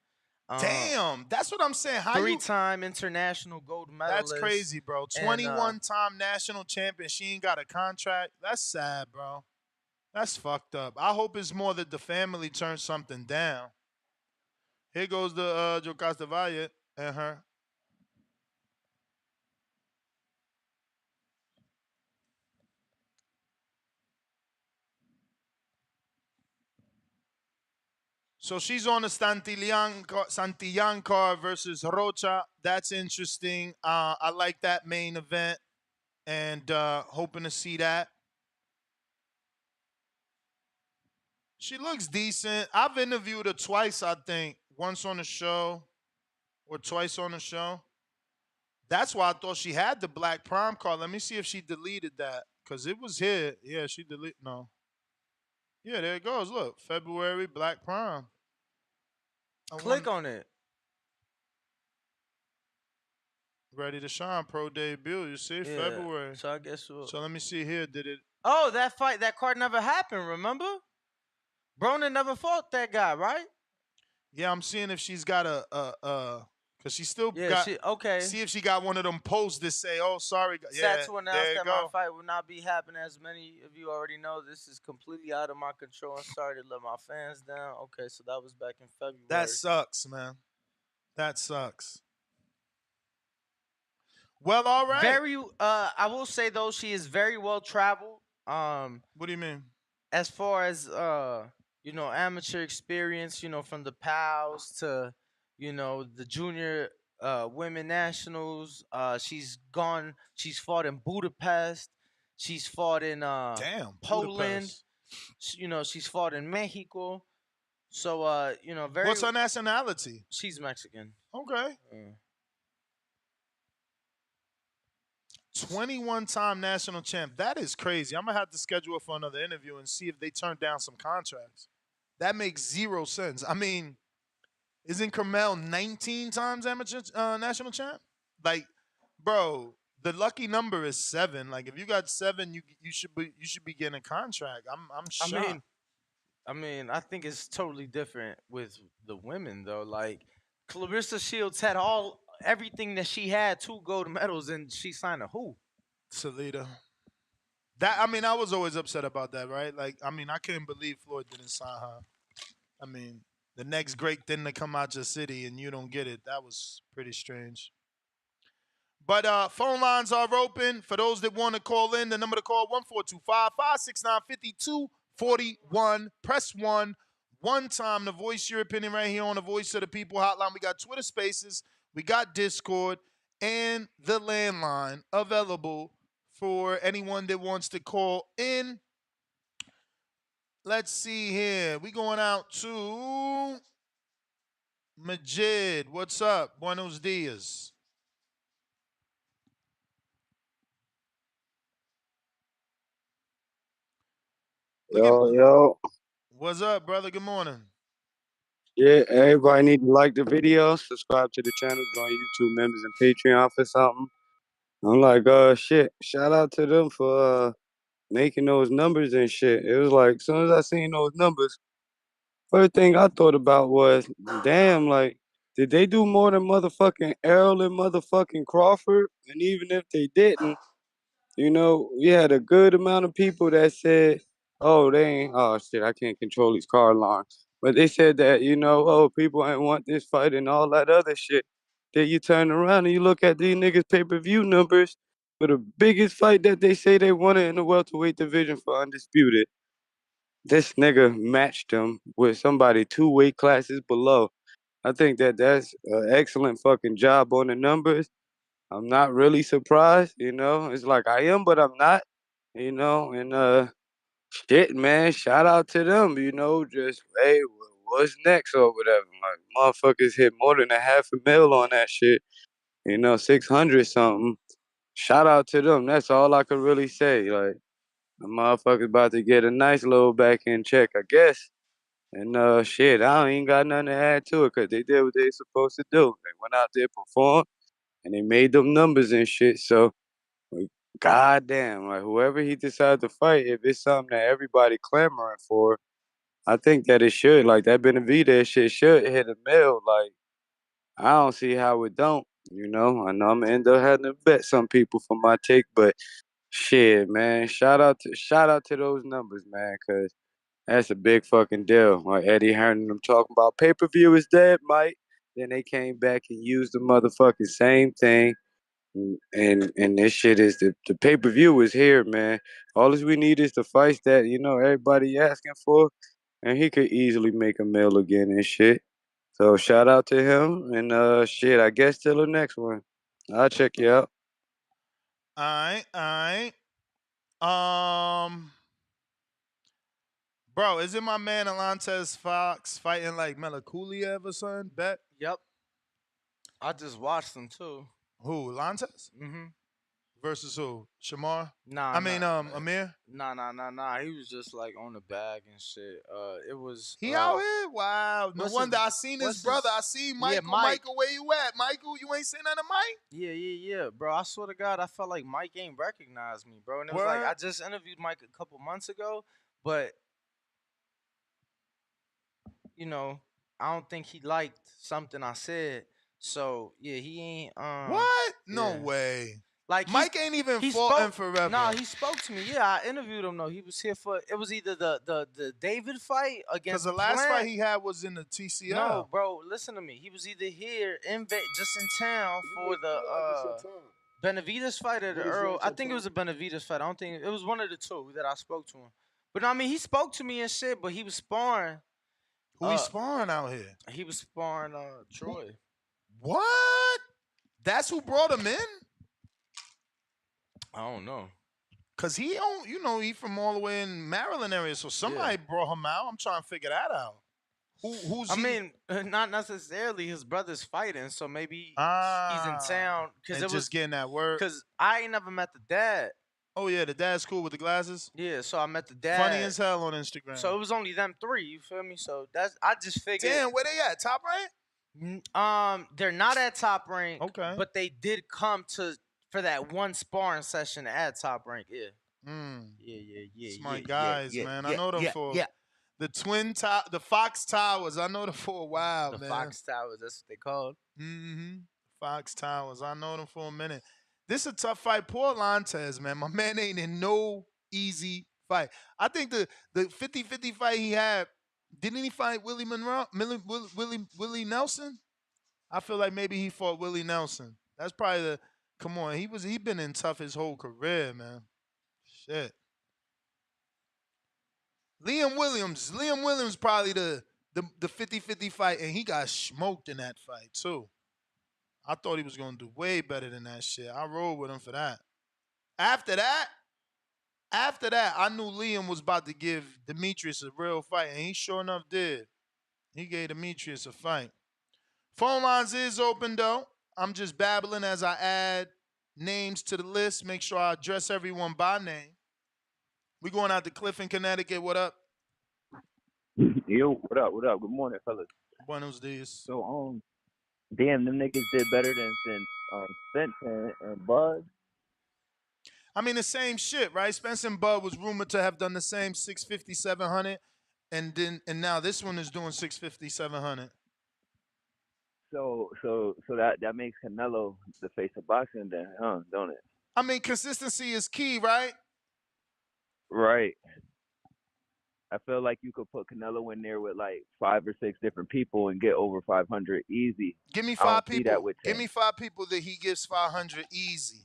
Damn, that's what I'm saying. How 3-time international gold medalist. That's crazy, bro. 21-time national champion. She ain't got a contract. That's sad, bro. That's fucked up. I hope it's more that the family turns something down. Here goes the Jocasta Valle and her. So she's on the Santillán card versus Rocha. That's interesting. I like that main event and hoping to see that. She looks decent. I've interviewed her twice, I think. Once on the show or twice on the show. That's why I thought she had the Black Prom card. Let me see if she deleted that. Because it was here. Yeah, she deleted. No. Yeah, there it goes. Look, February, Black Prom. Click on it. Ready to Shine Pro debut. You see, Yeah, February. So I guess we'll... So let me see here. Did it? Oh, that fight, that card never happened. Remember? Broner never fought that guy, right? Yeah, I'm seeing if she's got because she still got. Okay. See if she got one of them posts that say, "Oh, sorry." Sad to announce that my fight will not be happening. As many of you already know, this is completely out of my control. I'm sorry to let my fans down. Okay, so that was back in February. That sucks, man. That sucks. Well, all right. Very. I will say though, she is very well traveled. What do you mean? As far as you know, amateur experience, you know, from the PALs to, you know, the junior women nationals. She's fought in Budapest. She's fought in Poland. You know, she's fought in Mexico. So, you know, very. What's her nationality? She's Mexican. Okay. 21-time national champ. That is crazy. I'm going to have to schedule her for another interview and see if they turn down some contracts. That makes zero sense. I mean, isn't Carmel 19 times amateur national champ? Like, bro, the lucky number is 7. Like, if you got 7, you should be getting a contract. I'm shocked. I mean, I think it's totally different with the women though. Like, Clarissa Shields had everything that she had, 2 gold medals, and she signed a who? Salida. That, I mean, I was always upset about that, right? Like, I mean, I couldn't believe Floyd didn't sign her. I mean, the next great thing to come out your city and you don't get it. That was pretty strange. But phone lines are open. For those that want to call in, the number to call, 1-425-569-5241. Press 1. One time to voice your opinion right here on the Voice of the People hotline. We got Twitter Spaces. We got Discord and the landline available for anyone that wants to call in. Let's see here. We going out to Majid, what's up? Buenos dias. Look at Yo, what's up, brother. Good morning. yeah, everybody need to like the video, subscribe to the channel, join YouTube members and Patreon for something. I'm like, shit, shout out to them for making those numbers and shit. It was like, as soon as I seen those numbers, first thing I thought about was, damn, like, did they do more than motherfucking Errol and motherfucking Crawford? And even if they didn't, we had a good amount of people that said, oh, they ain't, oh shit, I can't control these car alarms. But they said that, oh, people ain't want this fight and all that other shit. Then you turn around and you look at these niggas' pay-per-view numbers for the biggest fight that they say they wanted in the welterweight division for Undisputed. This nigga matched them with somebody 2 weight classes below. I think that that's an excellent fucking job on the numbers. I'm not really surprised, It's like I am, but I'm not, and shit, man, shout out to them, just hey, what's next or whatever. Like motherfuckers hit more than $500,000 on that shit, 600 something. Shout out to them. That's all I could really say. Like the motherfuckers about to get a nice little back end check, I guess. And shit, I ain't got nothing to add to it because they did what they supposed to do. They went out there, performed, and they made them numbers and shit. So like, goddamn, like whoever he decides to fight, if it's something that everybody clamoring for, I think that it should. Like that Benavidez shit should hit a mill. Like I don't see how it don't. I know I'm gonna end up having to bet some people for my take, but shit, man, shout out to those numbers, man, cause that's a big fucking deal. Like Eddie Hearn and them talking about pay-per-view is dead, Mike. Then they came back and used the motherfucking same thing. And this shit is the pay-per-view is here, man. All we need is the fights that, everybody asking for. And he could easily make a meal again and shit. So shout out to him and shit, I guess till the next one. I'll check you out. All right. Bro, isn't my man Alantez Fox fighting like Melakulia or something? Bet. Yep. I just watched them too. Who? Alantez? Mm-hmm. Versus who? Shamar? Nah, I mean, Amir? Nah. He was just like on the bag and shit. It was. He out here? Wow. No what's wonder his- I seen his what's brother. his- I seen Yeah, Michael. Mike. Michael, where you at? Michael, you ain't seen nothing of Mike? Yeah, bro. I swear to God, I felt like Mike ain't recognized me, bro. And it was like Word? I just interviewed Mike a couple months ago, but I don't think he liked something I said. So yeah, he ain't. What? No yeah. way. Like Mike ain't even he fought in spoke. forever. Nah, he spoke to me. Yeah, I interviewed him though. He was here for. It was either the David fight Because against the last Plant. fight he had was in the TCL. No, bro, listen to me. He was either here just in town for the Benavidez fight or the Earl. I think it was a Benavidez fight. I don't think it was one of the two that I spoke to him. But I mean, he spoke to me and shit. But he was sparring. Who he sparring out here? He was sparring Troy. What? That's who brought him in? I don't know. Cause he don't, he from all the way in Maryland area, so somebody brought him out. I'm trying to figure that out. Who's I he? mean, not necessarily his brother's fighting, so maybe he's in town because and it was just getting that word. Because I ain't never met the dad. Oh yeah, the dad's cool with the glasses. Yeah, so I met the dad. Funny as hell on Instagram. So it was only them three. You feel me? So I just figured. Damn, where they at? Top rank? They're not at Top Rank. Okay. But they did come for that one sparring session at Top Rank. Yeah. Yeah. Smart guys, man. I know them for the Fox Towers. I know them for a while, man. The Fox Towers, that's what they called. Mm-hmm. Fox Towers. I know them for a minute. This is a tough fight. Poor Lantes, man. My man ain't in no easy fight. I think the 50-50 fight he had, didn't he fight Willie Monroe? Willie Nelson? I feel like maybe he fought Willie Nelson. That's probably come on. He been in tough his whole career, man. Shit. Liam Williams probably the 50-50 fight, and he got smoked in that fight too. I thought he was gonna do way better than that shit. I rolled with him for that. After that, I knew Liam was about to give Demetrius a real fight, and he sure enough did. He gave Demetrius a fight. Phone lines is open, though. I'm just babbling as I add names to the list. Make sure I address everyone by name. We going out to Cliff in Connecticut. What up? Yo, what up? What up? Good morning, fellas. Buenos dias. So, damn, them niggas did better than Spence and Bud. I mean, the same shit, right? Spence and Bud was rumored to have done the same 650, 700, and now this one is doing 650, 700. So that makes Canelo the face of boxing, then, huh? Don't it? I mean, consistency is key, right? Right. I feel like you could put Canelo in there with like 5 or 6 different people and get over 500 easy. Give me I don't 5 see that people. with Give Tank. me 5 people that he gives 500 easy.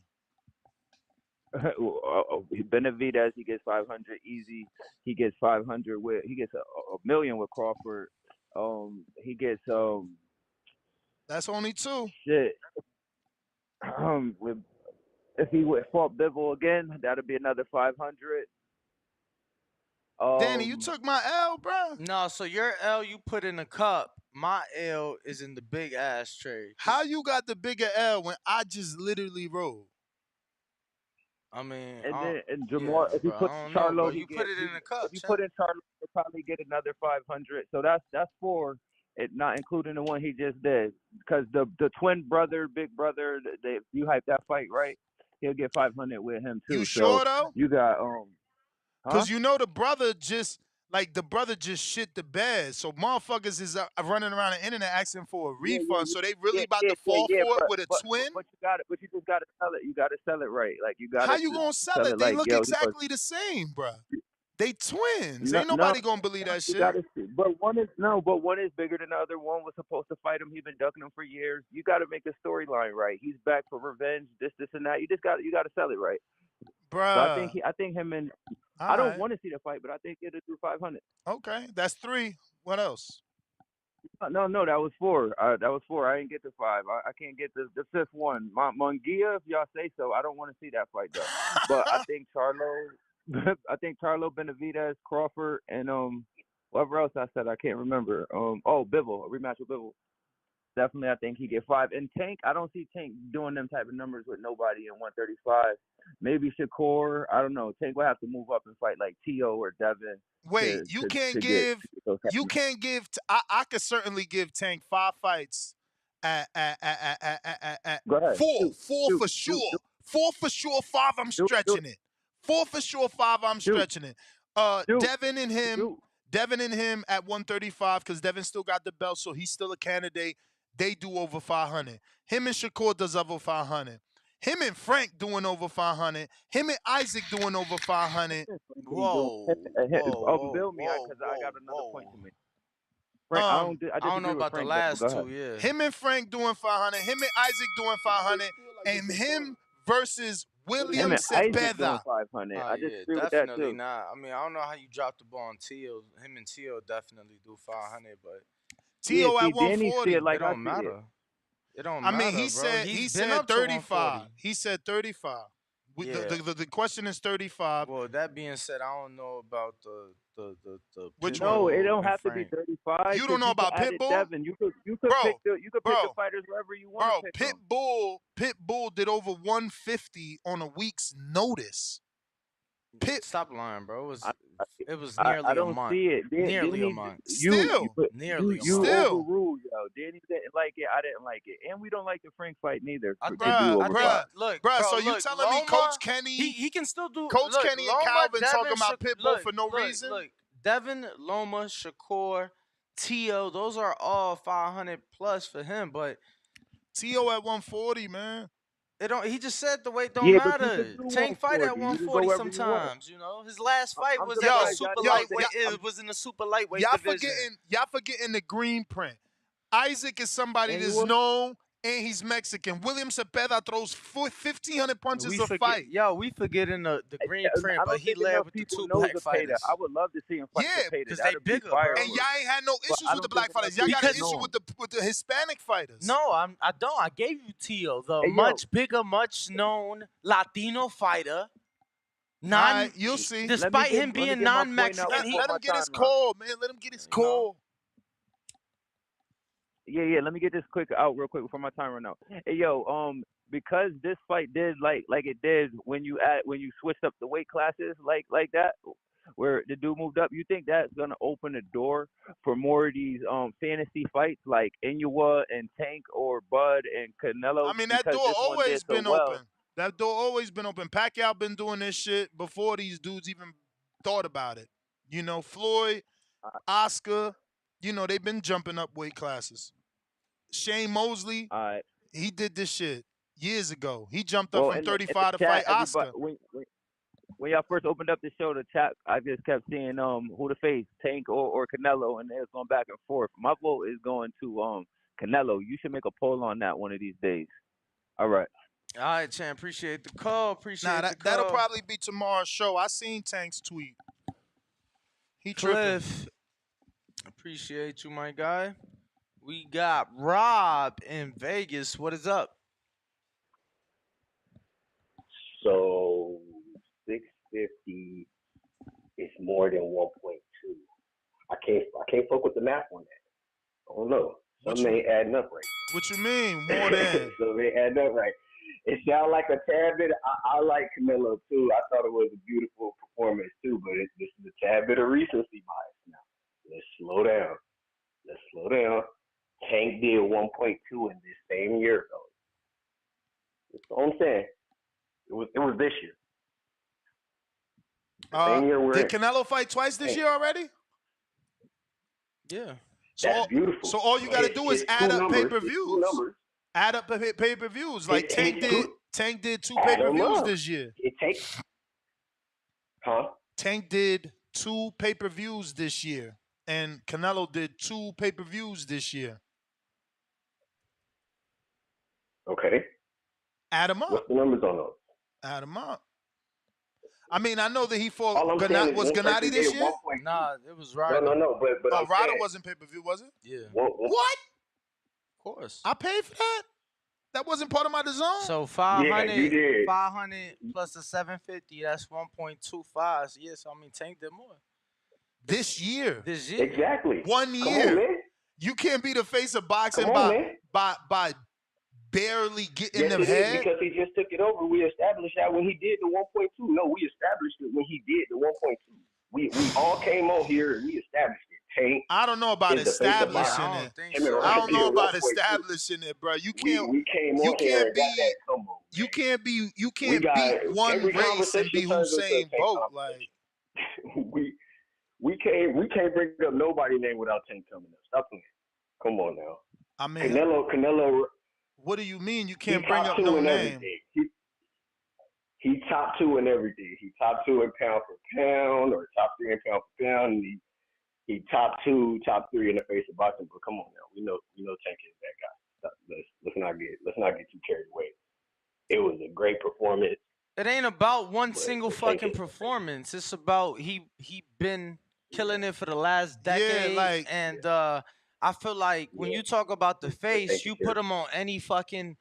Benavidez, he gets 500 easy. He gets 500 with. He gets a million with Crawford. He gets That's only 2. shit. With if he would fought Bivol again, that'd be another 500. Danny, you took my L, bro. No, so your L you put in a cup. My L is in the big ass tray. How you got the bigger L when I just literally rolled? I mean, And Jamal, yeah, if you bro, put I don't know, Charlo, bro. he You put it in a cup. If you put in Charlo, he'll probably get another 500. So that's 4, not including the one he just did. Because the twin brother, big brother, if you hype that fight right, he'll get 500 with him too. You sure though? You got Cause you know the brother just shit the bed. So motherfuckers is running around the internet asking for a refund. So they really about to fall for it with a twin. But you just gotta sell it. You gotta sell it right. Like you gotta. How you gonna sell it? They like, look yo, exactly the same, bro. They twins. No, Ain't nobody gonna believe that you shit. gotta see. But one is bigger than the other. One was supposed to fight him. He's been ducking him for years. You got to make the storyline right. He's back for revenge. This, and that. You got to sell it right. Bruh. So I think him and I don't want to see the fight, but I think it'll do 500. Okay, that's 3. What else? No, that was 4. That was 4. I didn't get the 5. I can't get the 5th one. Munguia, if y'all say so. I don't want to see that fight though. But I think Charlo, Benavidez, Crawford, and whoever else I said I can't remember. Bivol, a rematch with Bivol. Definitely, I think he get 5. And Tank, I don't see Tank doing them type of numbers with nobody in 135. Maybe Shakur. I don't know. Tank will have to move up and fight like T.O. or Devin. Wait, you can't give. I could certainly give Tank 5 fights at Go ahead. 4 Shoot, for sure. 4 for sure. 5 I'm stretching it. 4 for sure. 5 I'm stretching it. Devin and him at 135 because Devin still got the belt, so he's still a candidate. They do over 500. Him and Shakur does over 500. Him and Frank doing over 500. Him and Isaac doing over 500. Whoa. Bill me because I got another point to make. Frank, I don't know about Frank, the last 2. Yeah. Him and Frank doing 500. Him and Isaac doing 500. And him versus William Cepeda. 500. I just yeah, with that definitely too. not. I mean, I don't know how you dropped the ball on Tio. Him and Tio definitely do 500, but Tio at 140. It don't matter. It don't matter. I mean, he said 35. He said 35. Yeah. The question is 35. Well, that being said, I don't know about the Which no, one? it don't have Frank. to be 35. You don't know about Pitbull? Devin. You could pick the fighters wherever you want. Bro, Pitbull did over 150 on a week's notice. Stop lying, bro. It was I nearly don't a month. see it. Nearly a month. Still. Nearly a month. You Still. overruled, yo. Danny didn't like it. I didn't like it. And we don't like the Frank fight neither. So you telling me Coach Kenny... He can still do... Coach Kenny and Calvin talking about Pitbull for no reason? Look, Devin, Loma, Shakur, T.O., those are all 500 plus for him, but... T.O. at 140, man. It don't. He just said the weight don't matter. Tank fight at 140 sometimes. You know, his last fight was at a super lightweight. It was in a super lightweight division. Y'all forgetting the green print. Isaac is somebody that's known and he's Mexican. William Cepeda throws 1,500 punches a fight. Yo, we forgetting the green print, but he led with the 2 black fighters. I would love to see him fight because they bigger, bro. And y'all ain't had no issues with the black fighters. Y'all got an issue with the Hispanic fighters. No, I don't. I gave you Tio, the much bigger, much known Latino fighter. You'll see. Despite him being non-Mexican, let him get his call, man. Let him get his call. Yeah. Let me get this quick out real quick before my time run out. Hey, yo, because this fight did like it did when you switched up the weight classes like that, where the dude moved up. You think that's gonna open the door for more of these fantasy fights like Inoue and Tank or Bud and I Canelo mean, that because door this one did always so been well? open. That door always been open. Pacquiao been doing this shit before these dudes even thought about it. You know, Floyd, Oscar, you know, they've been jumping up weight classes. Shane Mosley, All right. he did this shit years ago. He jumped up Well, from in the 35 to chat, fight everybody, Oscar. when y'all first opened up the show, the chat, I just kept seeing who to face, Tank or Canelo, and it was going back and forth. My vote is going to Canelo. You should make a poll on that one of these days. All right. All right, Chan. Appreciate the call. Nah, Appreciate the that'll call. probably be tomorrow's show. I seen Tank's tweet. He tripping. Cliff. Appreciate you, my guy. We got Rob in Vegas. What is up? So 650 is more than 1.2. I can't fuck with the math on that. I don't know. Something ain't adding up right. What you mean, more than? Something ain't adding up right. It sounds like a tad bit. I like Canelo too. I thought it was a beautiful performance too, but this is a tad bit of recency bias now. Let's slow down. Tank did 1.2 in this same year though. That's all I'm saying. It was this year. Same year we're Did in. Canelo fight twice this year already? Yeah. That's beautiful. So all you got to do is add up pay-per-views. Add up pay-per-views. Like Tank did 2 pay-per-views this year. It takes. Huh? Tank did 2 pay-per-views this year, and Canelo did 2 pay-per-views this year. Okay. Add them up. What's the numbers on those? Add them up. I mean, I know that he fought. All I'm saying is was one Gennady person this did year? 1.2. Nah, it was Ryder. No. But I'm Ryder saying, wasn't pay-per-view, was it? Yeah. What? Of course. I paid for that? That wasn't part of my design? So 500, Yeah, you did. 500 plus the 750, that's 1.25. So yes, I mean Tank did more. This year. Exactly. 1 year. Come on, man. You can't be the face of boxing Come on, man. by barely getting Yes, them it head. is because he just took it over. We established that when he did the 1.2. No, we established it when he did the 1.2. We all came on here and we established it. Tank I don't know about is the face of establishing boxing. it. I don't know about establishing it, bro. You can't. We came You on here can't and got be. that combo. You can't be. You We can't got beat one every race and be conversation turns into a Hussein Tank Bolt. conversation. Like we can't bring up nobody's name without Tank coming up. Stop playing. Come on now. I mean, Canelo. What do you mean you can't he bring top up 2 no in name? everything. He top 2 in everything. He top 2 in pound for pound, or top 3 in pound for pound. And he top 2, top 3 in the face of boxing. But come on now, we know Tank is that guy. Let's not get too carried away. It was a great performance. It ain't about one single fucking performance. It's about he been killing it for the last decade. like- and I feel like when you talk about the face, you put him on any fucking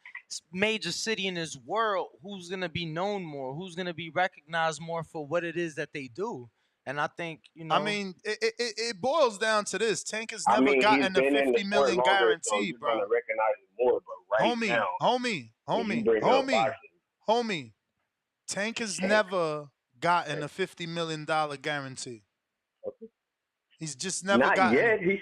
major city in this world, who's gonna be known more? Who's gonna be recognized more for what it is that they do? And I think, you know, I mean, it boils down to this: Tank has I never mean, gotten he's the been in the 50 sport million longer, so guarantee, you're bro. gonna recognize it more. But right now, when you bring up boxing, homie, Tank has never gotten a $50 million guarantee. He's just never not gotten yet. it.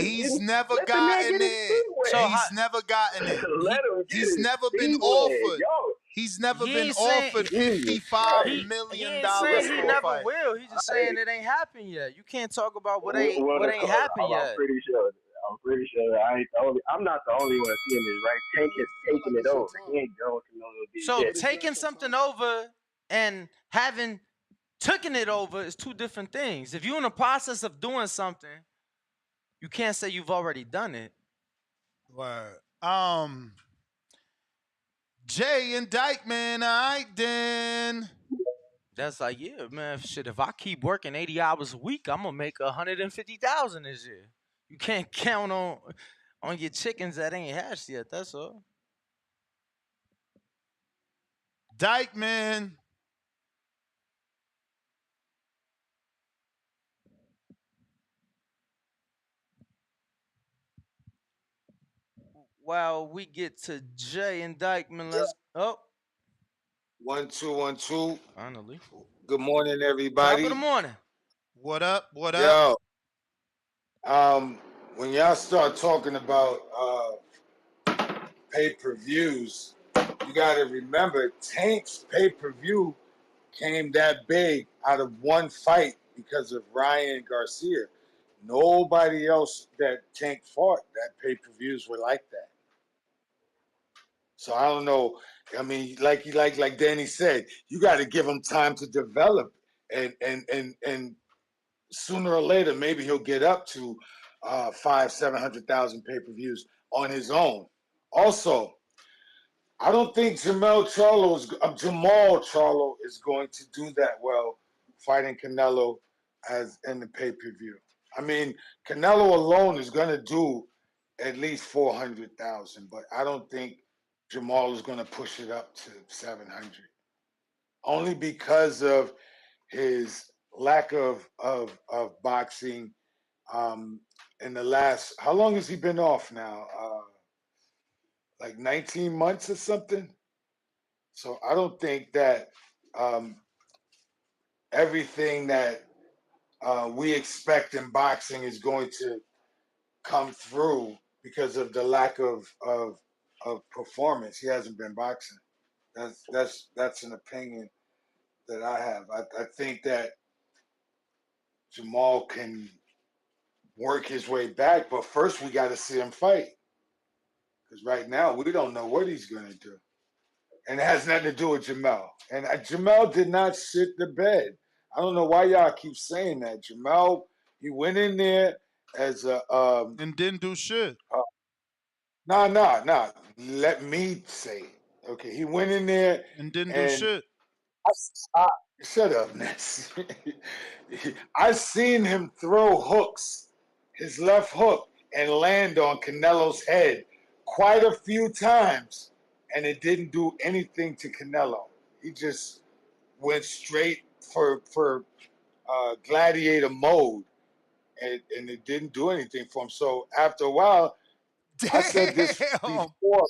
He's never let the man gotten get his it. feet wet. He's never gotten it. Let him get He's his never been feet wet. offered. Yo, He's never He been ain't saying- offered Jesus $55 Christ. million he ain't saying he for a never fight. will. He's just saying it ain't happened yet. You can't talk about what ain't happened yet. I'm pretty sure. I'm not the only one seeing this. Right? Tank is taking it over. He ain't going to know So taking something over and having taken it over is two different things. If you're in the process of doing something, you can't say you've already done it. Word. Jay and Dykeman, all right then. That's like, yeah, man, shit, if I keep working 80 hours a week, I'm gonna make 150,000 this year. You can't count on your chickens that ain't hatched yet, that's all. Dykeman. While we get to Jay and Dykeman, let's. Oh, 1 2 1 2. finally. Good morning, Top of the everybody. morning. What up? What up? Yo, when y'all start talking about pay-per-views, you got to remember Tank's pay-per-view came that big out of one fight because of Ryan Garcia. Nobody else that Tank fought that pay-per-views were like that. So I don't know. I mean, like Danny said, you got to give him time to develop, and sooner or later, maybe he'll get up to 700,000 pay-per-views on his own. Also, I don't think Jamal Charlo is going to do that well fighting Canelo as in the pay-per-view. I mean, Canelo alone is going to do at least 400,000, but I don't think Jamal is going to push it up to 700. Only because of his lack of boxing in the last. How long has he been off now? Like 19 months or something. So I don't think that everything that we expect in boxing is going to come through because of the lack of performance. He hasn't been boxing. That's an opinion that I have. I think that Jamal can work his way back, but first we got to see him fight. Because right now we don't know what he's going to do, and it has nothing to do with Jamal. And Jamal did not shit the bed. I don't know why y'all keep saying that. Jamal, he went in there as a And didn't do shit. nah. Let me say it. Okay, he went in there And didn't do and shit. I shut up, Ness. I seen him throw hooks, his left hook, and land on Canelo's head quite a few times, and it didn't do anything to Canelo. He just went straight for gladiator mode, and it didn't do anything for him. So after a while, I said this Damn. before.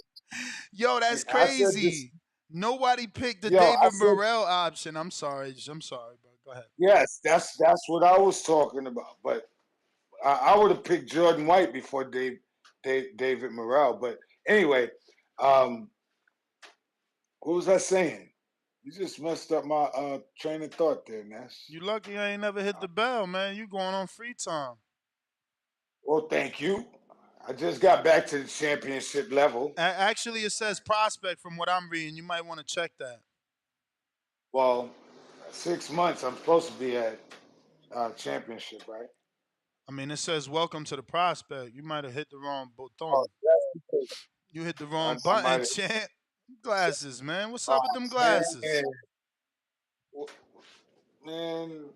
Yo, that's I said this. crazy. Nobody picked the Yo, I David said Morrell option. I'm sorry, bro. Go ahead. yes. That's what I was talking about. But I would have picked Jordan White before David Morrell. But anyway, what was I saying? You just messed up my train of thought there, Nash. You lucky I ain't never hit the bell, man. You going on free time. Well, thank you. I just got back to the championship level. Actually, it says prospect from what I'm reading. You might want to check that. Well, 6 months. I'm supposed to be at championship, right? I mean, it says welcome to the prospect. You might have hit the wrong Oh, button. that's because You hit the wrong I button, might have. champ. Glasses, man. What's Oh, up with them glasses? man.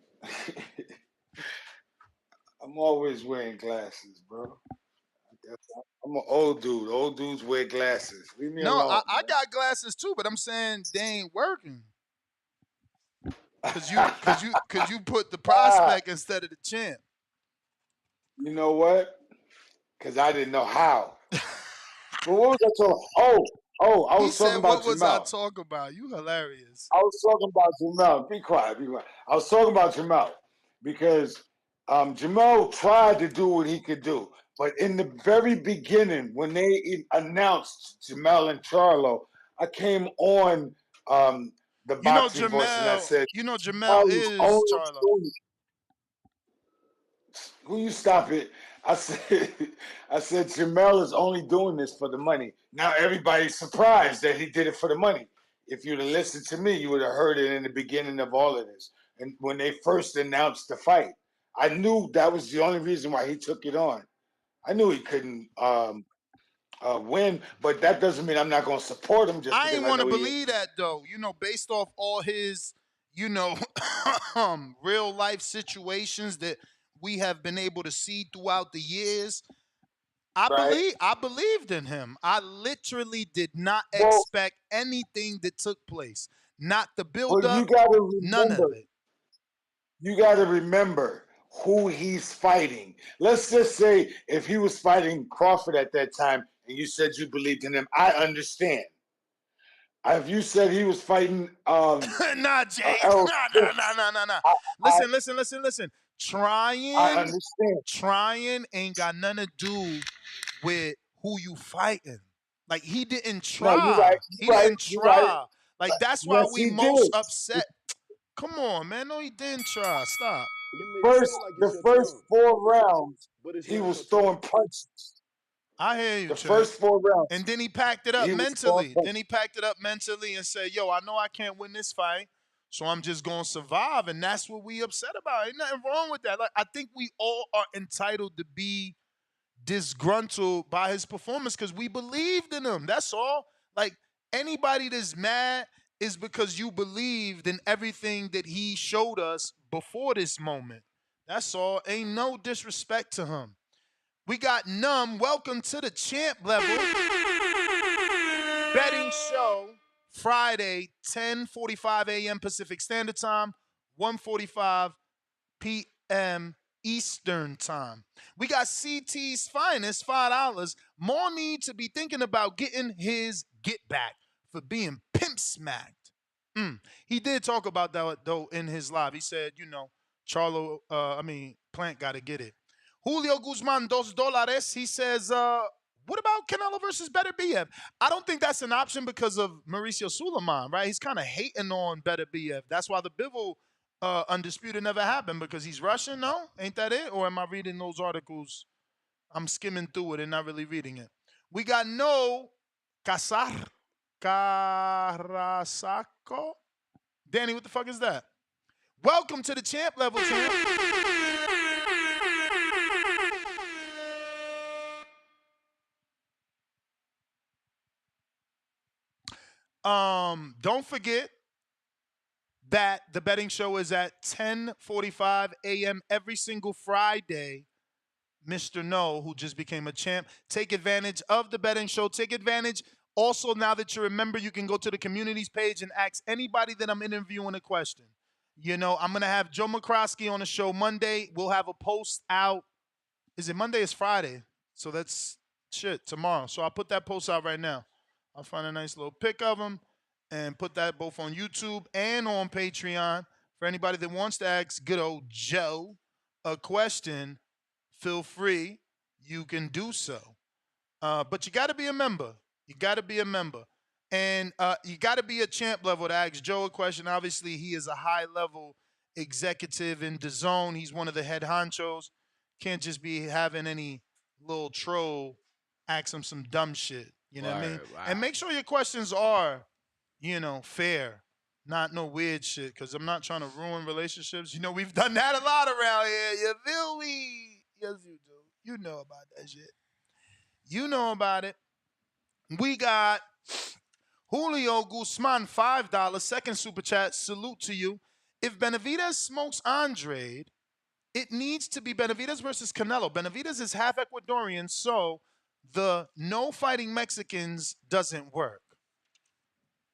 I'm always wearing glasses, bro. I'm an old dude. Old dudes wear glasses. Leave me No, alone, I man. got glasses too, but I'm saying they ain't working. Cause you put the Ah, prospect instead of the champ. you know what? Because I didn't know how. But what was I talking? I He was talking said, "What about was I Jamal. talking about? You hilarious." I was talking about Jamal. Be quiet, be quiet. I was talking about Jamal because Jamal tried to do what he could do. But in the very beginning, when they announced Jamal and Charlo, I came on the You know boxing voice and I Jamel. said, You know Jamel Jamal is is only Charlo. doing Will you stop it? I said, I said, Jamel is only doing this for the money. Now everybody's surprised that he did it for the money. If you'd have listened to me, you would have heard it in the beginning of all of this. And when they first announced the fight, I knew that was the only reason why he took it on. I knew he couldn't win, but that doesn't mean I'm not going to support him just I because ain't I want to know he. believe that though. You know, based off all his, you know, real life situations that we have been able to see throughout the years. Right. I believed in him. I literally did not Well, expect anything that took place. Not the build well, up, you got to none of remember. it. You got to remember who he's fighting. Let's just say if he was fighting Crawford at that time and you said you believed in him. I understand. If you said he was fighting, nah, Jay, Errol nah. I Listen. understand. Trying ain't got nothing to do with who you fighting. Like he didn't No, you're right. try. He didn't You're right. try. Like that's why Yes, we he most did. upset. Come on, man. No, he didn't try. Stop. The first 4 rounds, he was throwing punches. I hear you, The Champ. first 4 rounds, And then he packed it up he was throwing mentally. punches. And said, yo, I know I can't win this fight, so I'm just going to survive. And that's what we upset about. Ain't nothing wrong with that. Like, I think we all are entitled to be disgruntled by his performance because we believed in him. That's all. Like, anybody that's mad is because you believed in everything that he showed us before this moment. That's all. Ain't no disrespect to him. We got Numb. Welcome to the champ level. Betting show Friday, 10:45 a.m. Pacific Standard Time, 1:45 p.m. Eastern Time. We got CT's finest, $5. More need to be thinking about getting his get back for being pimp smacked. He did talk about that though in his live. He said, Charlo, Plant got to get it. Julio Guzman, $2. He says, what about Canelo versus Better BF? I don't think that's an option because of Mauricio Suleiman, right? He's kind of hating on Better BF. That's why the Bivol Undisputed never happened because he's Russian, no? Ain't that it? Or am I reading those articles? I'm skimming through it and not really reading it. We got No Carrasco. Danny, what the fuck is that? Welcome to the champ level, champ. Don't forget that the betting show is at 10:45 a.m. every single Friday. Mr. No, who just became a champ, take advantage of the betting show. Take advantage. Also, now that you remember, you can go to the communities page and ask anybody that I'm interviewing a question. I'm going to have Joe McCroskey on the show Monday. We'll have a post out. Is it Monday? It's Friday. So that's tomorrow. So I'll put that post out right now. I'll find a nice little pic of him and put that both on YouTube and on Patreon. For anybody that wants to ask good old Joe a question, feel free. You can do so. But you got to be a member. And you got to be a champ level to ask Joe a question. Obviously, he is a high-level executive in DAZN. He's one of the head honchos. Can't just be having any little troll ask him some dumb shit. You know what I mean? Wow. And make sure your questions are, fair. Not no weird shit, because I'm not trying to ruin relationships. We've done that a lot around here. You feel me? Yes, you do. You know about that shit. You know about it. We got Julio Guzman, $5, second super chat. Salute to you. If Benavidez smokes Andrade, it needs to be Benavidez versus Canelo. Benavidez is half Ecuadorian, so the no fighting Mexicans doesn't work.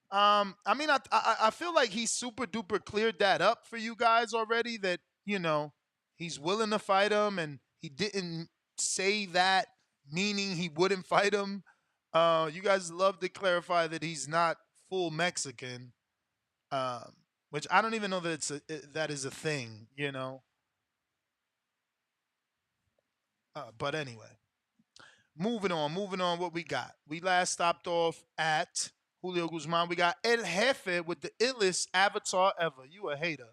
I feel like he super duper cleared that up for you guys already, that, he's willing to fight him, and he didn't say that meaning he wouldn't fight him. You guys love to clarify that he's not full Mexican, which I don't even know that that is a thing, But anyway, moving on. What we got? We last stopped off at Julio Guzman. We got El Jefe with the illest avatar ever. You a hater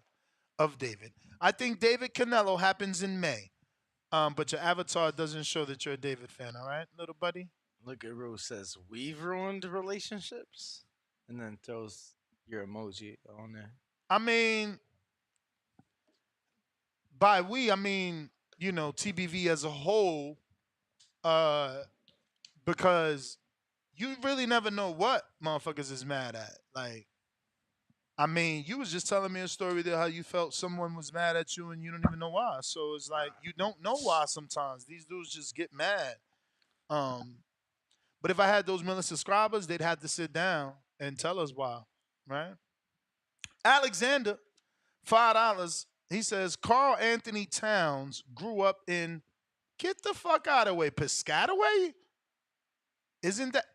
of David. I think David Canelo happens in May. But your avatar doesn't show that you're a David fan, all right, little buddy? Look at Rose says, we've ruined relationships? And then throws your emoji on there. I mean, by we, I mean, TBV as a whole, because you really never know what motherfuckers is mad at. Like, I mean, you was just telling me a story that how you felt someone was mad at you and you don't even know why. So it's like you don't know why sometimes. These dudes just get mad. But if I had those million subscribers, they'd have to sit down and tell us why, right? Alexander, $5. He says, Carl Anthony Towns grew up in, get the fuck out of the way, Piscataway? Isn't that?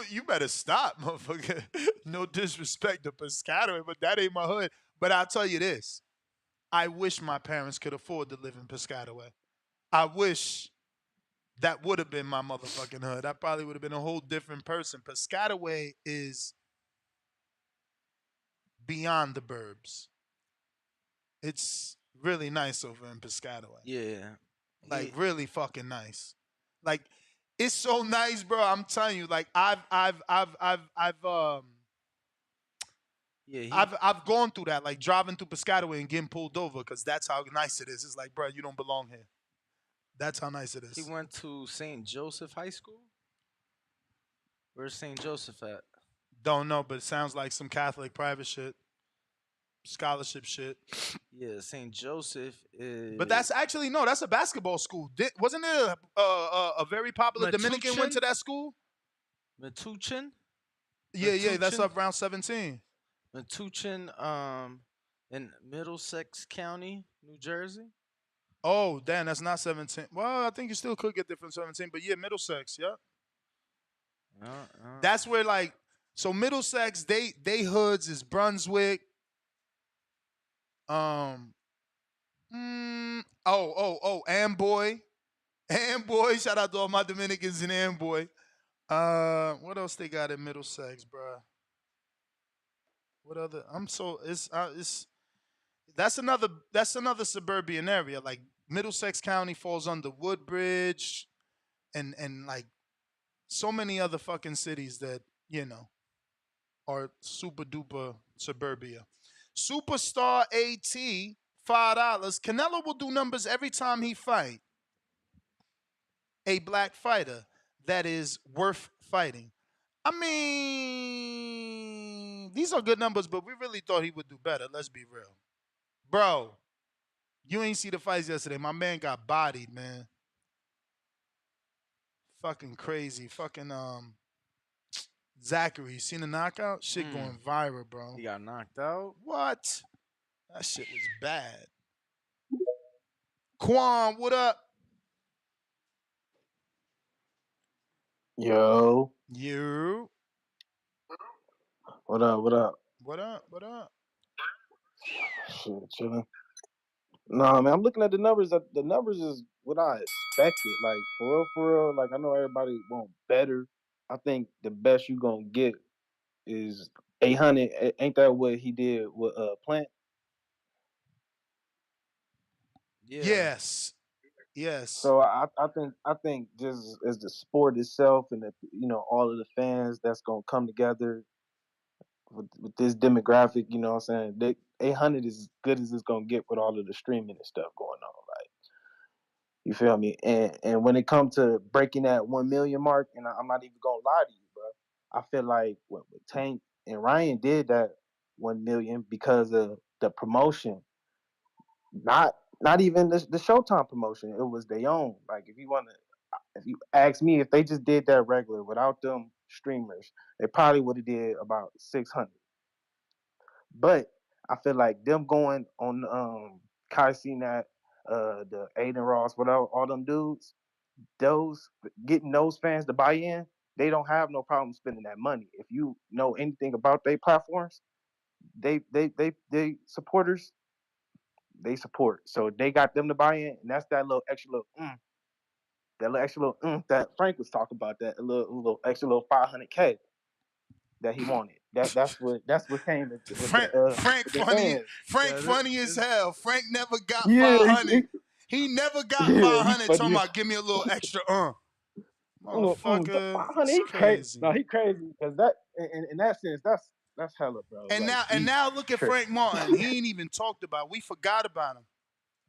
You better stop, motherfucker. No disrespect to Piscataway, but that ain't my hood. But I'll tell you this: I wish my parents could afford to live in Piscataway. I wish that would have been my motherfucking hood. I probably would have been a whole different person. Piscataway is beyond the burbs. It's really nice over in Piscataway. Yeah. Like really fucking nice. Like it's so nice, bro. I'm telling you. Like I've gone through that. Like driving through Piscataway and getting pulled over because that's how nice it is. It's like, bro, you don't belong here. That's how nice it is. He went to St. Joseph High School. Where's St. Joseph at? Don't know, but it sounds like some Catholic private shit, scholarship shit. Yeah, St. Joseph is. But that's actually no. That's a basketball school. Wasn't there a very popular Dominican went to that school? Metuchen? Yeah, that's up around 17. Metuchen, in Middlesex County, New Jersey. Oh, damn, that's not 17. Well, I think you still could get there from 17, but yeah, Middlesex, yeah. That's where like so Middlesex, they hoods is Brunswick. Amboy. Amboy, shout out to all my Dominicans in Amboy. What else they got in Middlesex, bruh? What other? That's another suburban area. Like Middlesex County falls under Woodbridge, and like so many other fucking cities that are super duper suburbia. Superstar AT $5. Canelo will do numbers every time he fight a black fighter that is worth fighting. I mean, these are good numbers, but we really thought he would do better. Let's be real. Bro, you ain't see the fights yesterday. My man got bodied, man. Fucking crazy. Fucking Zachary, you seen the knockout? Shit going viral, bro. He got knocked out? What? That shit was bad. Quan, what up? Yo. You. What up? What up? What up? What up? Shit, chilling. Nah, man, I'm looking at the numbers. The numbers is what I expected. Like for real. Like I know everybody want better. I think the best you gonna get is 800. Ain't that what he did with Plant? Yeah. Yes. So I think just as the sport itself and all of the fans that's gonna come together with this demographic, you know what I'm saying? 800 is as good as it's gonna get with all of the streaming and stuff going on. Like, you feel me? And when it comes to breaking that 1 million mark, and I'm not even gonna lie to you, bro, I feel like what Tank and Ryan did that 1 million because of the promotion, not even the Showtime promotion. It was their own. Like if you ask me, if they just did that regular without them streamers, they probably would have did about 600. But I feel like them going on Kai Cenat, the Aiden Ross, whatever, all them dudes, those getting those fans to buy in, they don't have no problem spending that money. If you know anything about their platforms, they supporters, they support. So they got them to buy in, and that's that little extra that Frank was talking about, that a little extra little 500K that he wanted. That's what came with Frank the funny. fans. Frank funny as hell. Frank never got Yeah, 500. He never got 500 talking about give me a little extra Motherfucker. 500, he crazy. No, he crazy because that in that sense, that's hella, bro. And like, now look at Frank Martin. He ain't even talked about. We forgot about him.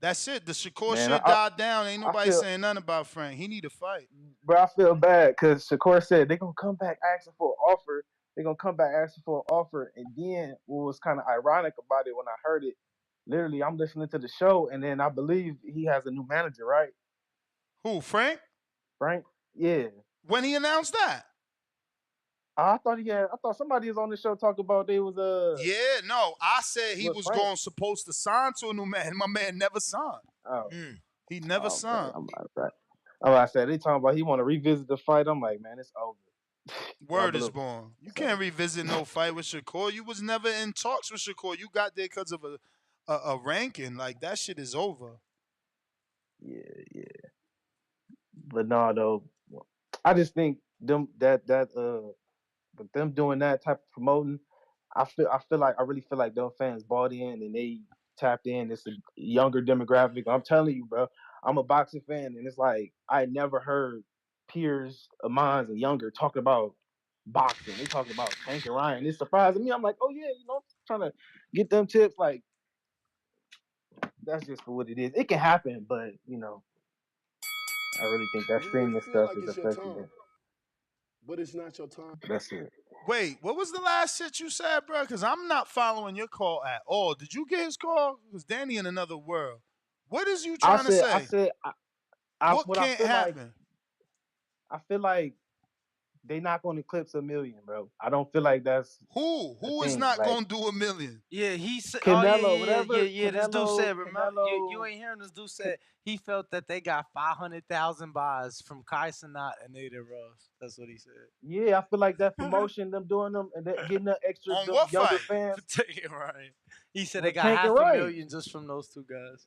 That's it. The Shakur shit died down. Ain't nobody saying nothing about Frank. He need to fight. Bro, I feel bad because Shakur said they're gonna come back asking for an offer. They're gonna come back asking for an offer. And then what was kind of ironic about it when I heard it, literally I'm listening to the show, and then I believe he has a new manager, right? Who, Frank? Frank? Yeah. When he announced that? I thought somebody was on the show talking about they was Yeah, no. I said he was supposed to sign to a new man. My man never signed. Oh. He never signed. I said they talking about he want to revisit the fight. I'm like, man, it's over. Word is born. You can't revisit no fight with Shakur. You was never in talks with Shakur. You got there because of a ranking. Like that shit is over. Yeah. But no, though, I just think them but them doing that type of promoting, I really feel like them fans bought in and they tapped in. It's a younger demographic. I'm telling you, bro. I'm a boxing fan, and it's like I never heard peers of mine and younger talking about boxing. They talking about Tank and Ryan. It's surprising me. I'm like, oh yeah, I'm trying to get them tips. Like that's just for what it is. It can happen, but I really think that You may streaming feel stuff like is it's your affecting time, it. but it's not your time. That's it. Wait, what was the last shit you said, bro? Because I'm not following your call at all. Did you get his call? Because Danny in another world. What is you I trying to said, I say? said, What what can't happen? I feel like they not going to eclipse 1 million, bro. I don't feel like that's Who a is thing. not Like gonna do 1 million? Yeah, he said. Oh Canelo, whatever. yeah. This dude said. Remember, you Canelo. ain't hearing this dude said he felt that they got 500,000 buys from Kai Cenat and Nathan Ross. That's what he said. Yeah, I feel like that promotion, them doing them and getting the extra On them what younger fight? fans. Take it right. He said they With got Tank and half a Ryan. million just from those two guys.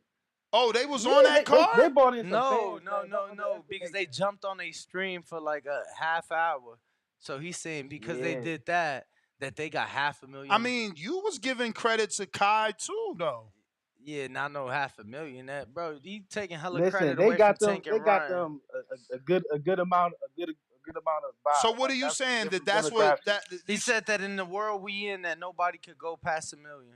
Oh, they was on Yeah, that they card? bought in some No, fans. Man. Don't no, because they jumped on a stream for like a half hour. So he's saying because they Yeah. did that they got 500,000. I mean, you was giving credit to Kai too, though. Yeah, not no 500,000. That bro, he taking hella Listen, credit they away from got them. Tank They and got Ryan. them a good amount of buys. So what Like, are you that's saying different that's what demographics. that He said that in the world we in that nobody could go past 1 million.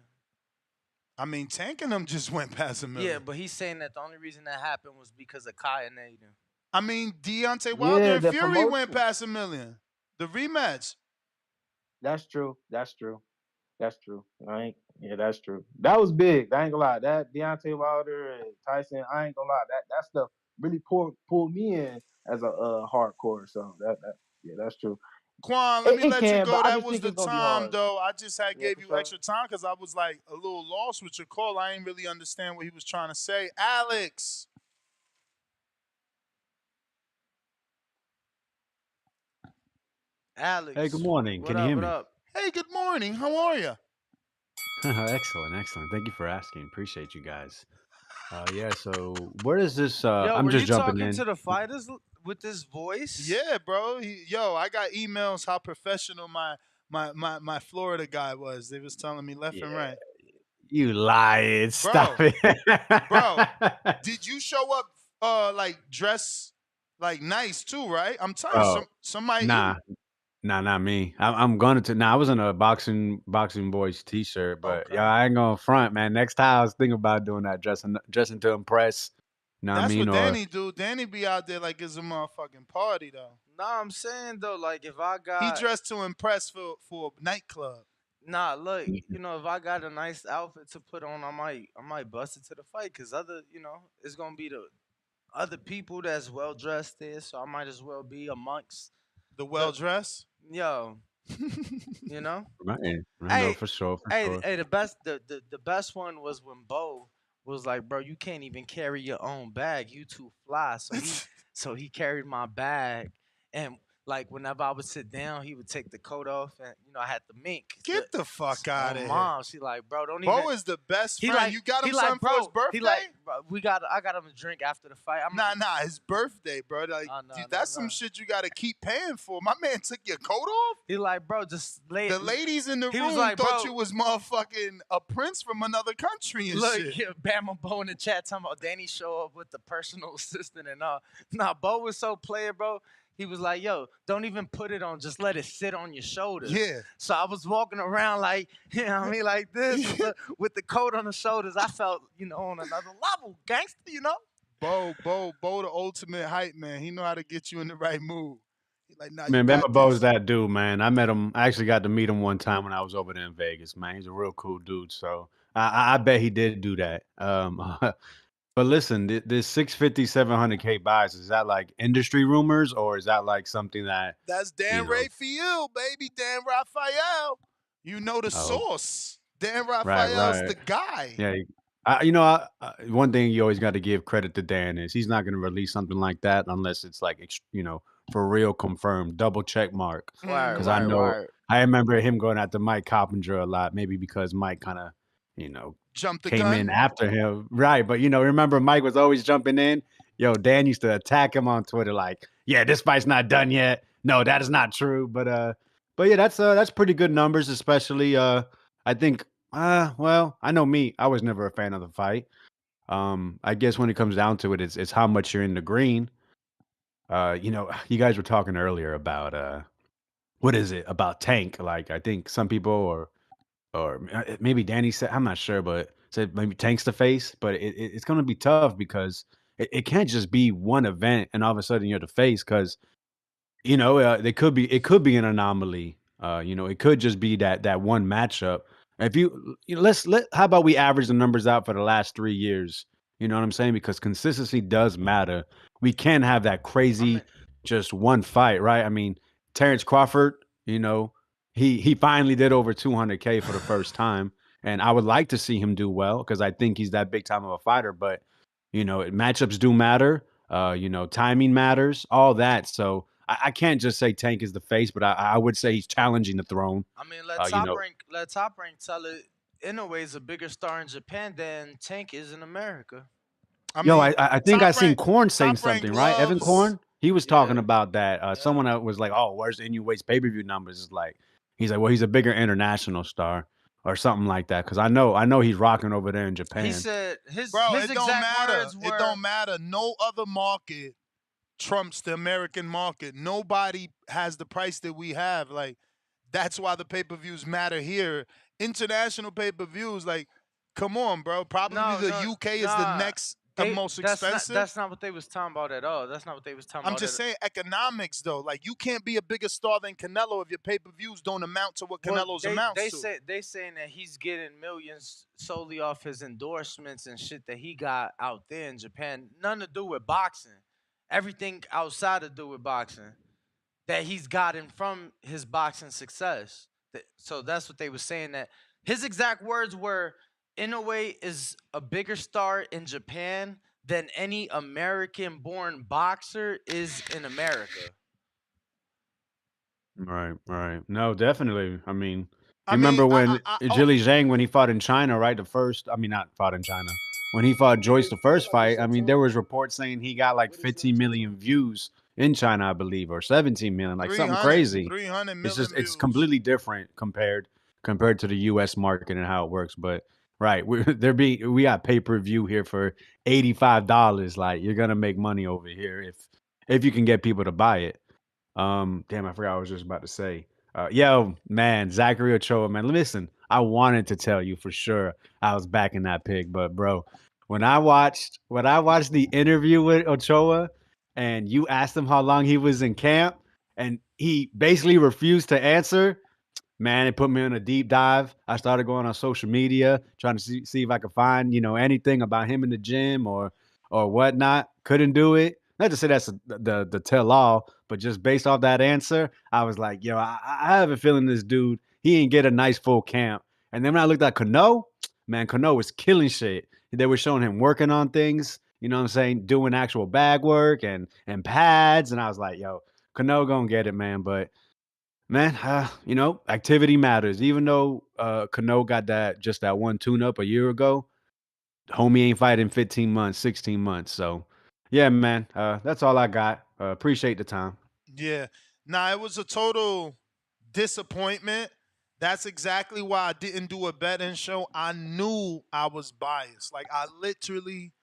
I mean, Tank and them just went past 1 million. Yeah, but he's saying that the only reason that happened was because of Kai and Nathan. I mean, Deontay Wilder Yeah, and the Fury went promotion. past 1 million. The rematch. That's true. That's true. That's true. That was big. I ain't gonna lie. That Deontay Wilder and Tyson, I ain't gonna lie. That stuff really pulled me in as a hardcore. So that's true. Quan, let me It let you can, go. but I That just was think the it's gonna be time, hard. though. I just had Yeah, gave for you sure. extra time because I was like a little lost with your call. I didn't really understand what he was trying to say. Alex. Alex. Hey, good morning. What Can you up? hear What me? up? Hey, good morning. How are you? Excellent, excellent. Thank you for asking. Appreciate you guys. Yeah, so where is this? Yo, I'm were just you jumping talking in. to the fighters with this voice? Yeah, bro. Yo, I got emails how professional my Florida guy was. They was telling me left and Yeah, right. you lying. Bro, Stop it. bro, did you show up like dress like nice too, right? I'm telling you, Oh, somebody nah, not me. I'm going to. Nah, I was in a boxing boys t-shirt, but Okay. yeah, I ain't gonna front, man. Next time I was thinking about doing that, dressing to impress. Know what I That's mean? what Or Danny do. Danny be out there like it's a motherfucking party though. Nah, I'm saying though, like if I He got dressed to impress for a nightclub. look, if I got a nice outfit to put on, I might bust it to the fight because it's gonna be the other people that's well dressed there, so I might as well be amongst The well dressed. yo, you know. right, right, no, Hey, for sure, for sure. hey, the best one was when Bo was like, bro, you can't even carry your own bag. You too fly. So he carried my bag, and like whenever I would sit down, he would take the coat off, and I had the mink. Get the fuck out My of here. mom, she like, bro, don't even. Bo is the best He friend. like You got him he like, something bro, for his birthday? he like, bro, I got him a drink after the fight. Nah, his birthday, bro. Like, dude, that's some shit you gotta keep paying for. My man took your coat off? He like, bro, just lay. The ladies in the He room was like, thought bro, you was motherfucking a prince from another country and look, shit. yeah, Bama Bo in the chat talking about Danny show up with the personal assistant and all. Nah, Bo was so player, bro. He was like, yo, don't even put it on. Just let it sit on your shoulders. Yeah. So I was walking around like, you know what I mean, like this with the coat on the shoulders. I felt, on another level, gangster, Bo, the ultimate hype man. He know how to get you in the right mood. He like, nah, you Man, Bama got Bo's this. that dude, man. I met him. I actually got to meet him one time when I was over there in Vegas, man. He's a real cool dude. So I bet he did do that. But listen, this 650, 700K buys, is that like industry rumors or is that like something that, That's Dan Raphael, baby. Dan Raphael. You know the Oh. source. Dan right, Raphael's right. the guy. Yeah. One thing you always got to give credit to Dan is he's not going to release something like that unless it's like, for real confirmed, double check mark. Word, Because I word, know word. I remember him going after Mike Coppinger a lot, maybe because Mike kind of, you know, Jumped the came in gun. after him. Right. But, remember Mike was always jumping in. Yo, Dan used to attack him on Twitter like, yeah, this fight's not done yet. No, that is not true. But yeah, that's pretty good numbers, especially I think well, I know me. I was never a fan of the fight. I guess when it comes down to it, it's how much you're in the green. You guys were talking earlier about what is it about Tank? Like I think some people or maybe Danny said, I'm not sure, but said maybe Tank's the face, but it's going to be tough because it can't just be one event and all of a sudden you're the face because it could be an anomaly. It could just be that one matchup. If how about we average the numbers out for the last 3 years? You know what I'm saying? Because consistency does matter. We can't have that crazy just one fight, right? I mean, Terrence Crawford, he finally did over 200K for the first time, and I would like to see him do well because I think he's that big time of a fighter. But matchups do matter. Timing matters, all that. So I can't just say Tank is the face, but I would say he's challenging the throne. I mean, let Top Rank tell it. Inoue is a bigger star in Japan than Tank is in America. I think I seen Korn saying Top Rank something, right? Evan loves- Korn, he was talking about that. Someone that was like, "Oh, where's Inoue's pay-per-view numbers?" It's like he's like, "Well, he's a bigger international star." Or something like that, because I know he's rocking over there in Japan. He said his it don't exact matter. words were, It don't matter. No other market trumps the American market. Nobody has the price that we have. Like that's why the pay-per-views matter here. International pay-per-views, like, come on, bro. Probably the UK is the next most expensive. That's not what they was talking about at all. That's not what they was talking about. I'm just saying economics, though. Like, you can't be a bigger star than Canelo if your pay-per-views don't amount to what Canelo's amounts to. They saying that he's getting millions solely off his endorsements and shit that he got out there in Japan. Nothing to do with boxing. Everything outside to do with boxing that he's gotten from his boxing success. So that's what they were saying. That his exact words were, Inoue is a bigger star in Japan than any American-born boxer is in America. Right. No, definitely. I mean, remember when Zhili Zhang, when he fought in China, right? Not fought in China. When he fought Joyce the first fight, I mean, there was reports saying he got like 15 million views in China, I believe, or 17 million, like something crazy. 300 million It's completely different compared to the U.S. market and how it works. But right, we got pay-per-view here for $85. Like you're gonna make money over here if you can get people to buy it. Damn, I forgot what I was just about to say. Yo, man, Zachary Ochoa, man. Listen, I wanted to tell you for sure I was backing that pick, but bro, when I watched the interview with Ochoa and you asked him how long he was in camp and he basically refused to answer, man, it put me on a deep dive. I started going on social media, trying to see if I could find, anything about him in the gym or whatnot. Couldn't do it. Not to say that's the tell all, but just based off that answer, I was like, yo, I have a feeling this dude, he ain't get a nice full camp. And then when I looked at Cano, man, Cano was killing shit. They were showing him working on things, you know what I'm saying, doing actual bag work and pads. And I was like, yo, Cano gonna get it, man. But man, activity matters. Even though Cano got that one tune-up a year ago, homie ain't fighting 15 months, 16 months. So yeah, man, that's all I got. Appreciate the time. Yeah. Nah, it was a total disappointment. That's exactly why I didn't do a betting show. I knew I was biased. Like, I literally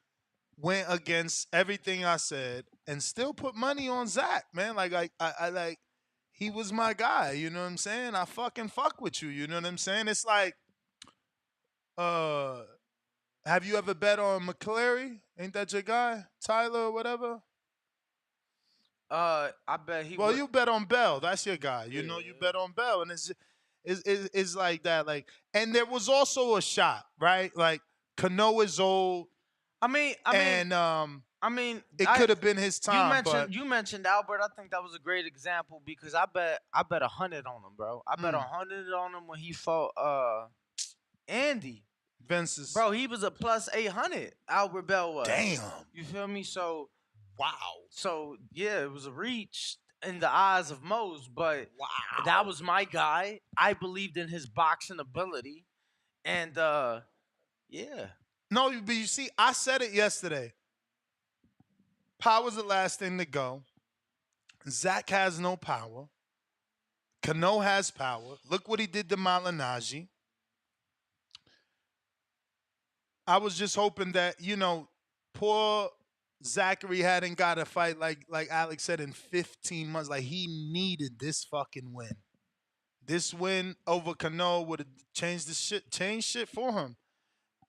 went against everything I said and still put money on Zach, man. I he was my guy, you know what I'm saying? I fucking fuck with you, you know what I'm saying? It's like, have you ever bet on McCleary? Ain't that your guy? Tyler or whatever? I bet he. Well, you bet on Bell. That's your guy. You know, you bet on Bell, and it's like that. Like, and there was also a shot, right? Like, Cano is old. I mean, it could have been his time. You mentioned Albert. I think that was a great example because I bet 100 on him, bro. I bet 100 on him when he fought Andy. Vince's. Bro, he was a plus 800. Albert Bell was. Damn. You feel me? So wow. So yeah, it was a reach. in the eyes of most, but that was my guy. I believed in his boxing ability, and yeah. No, but you see, I said it yesterday. Power's the last thing to go. Zach has no power. Cano has power. Look what he did to Malinaji. I was just hoping that, poor Zachary hadn't got a fight like Alex said in 15 months. Like he needed this fucking win. This win over Cano would have changed shit for him.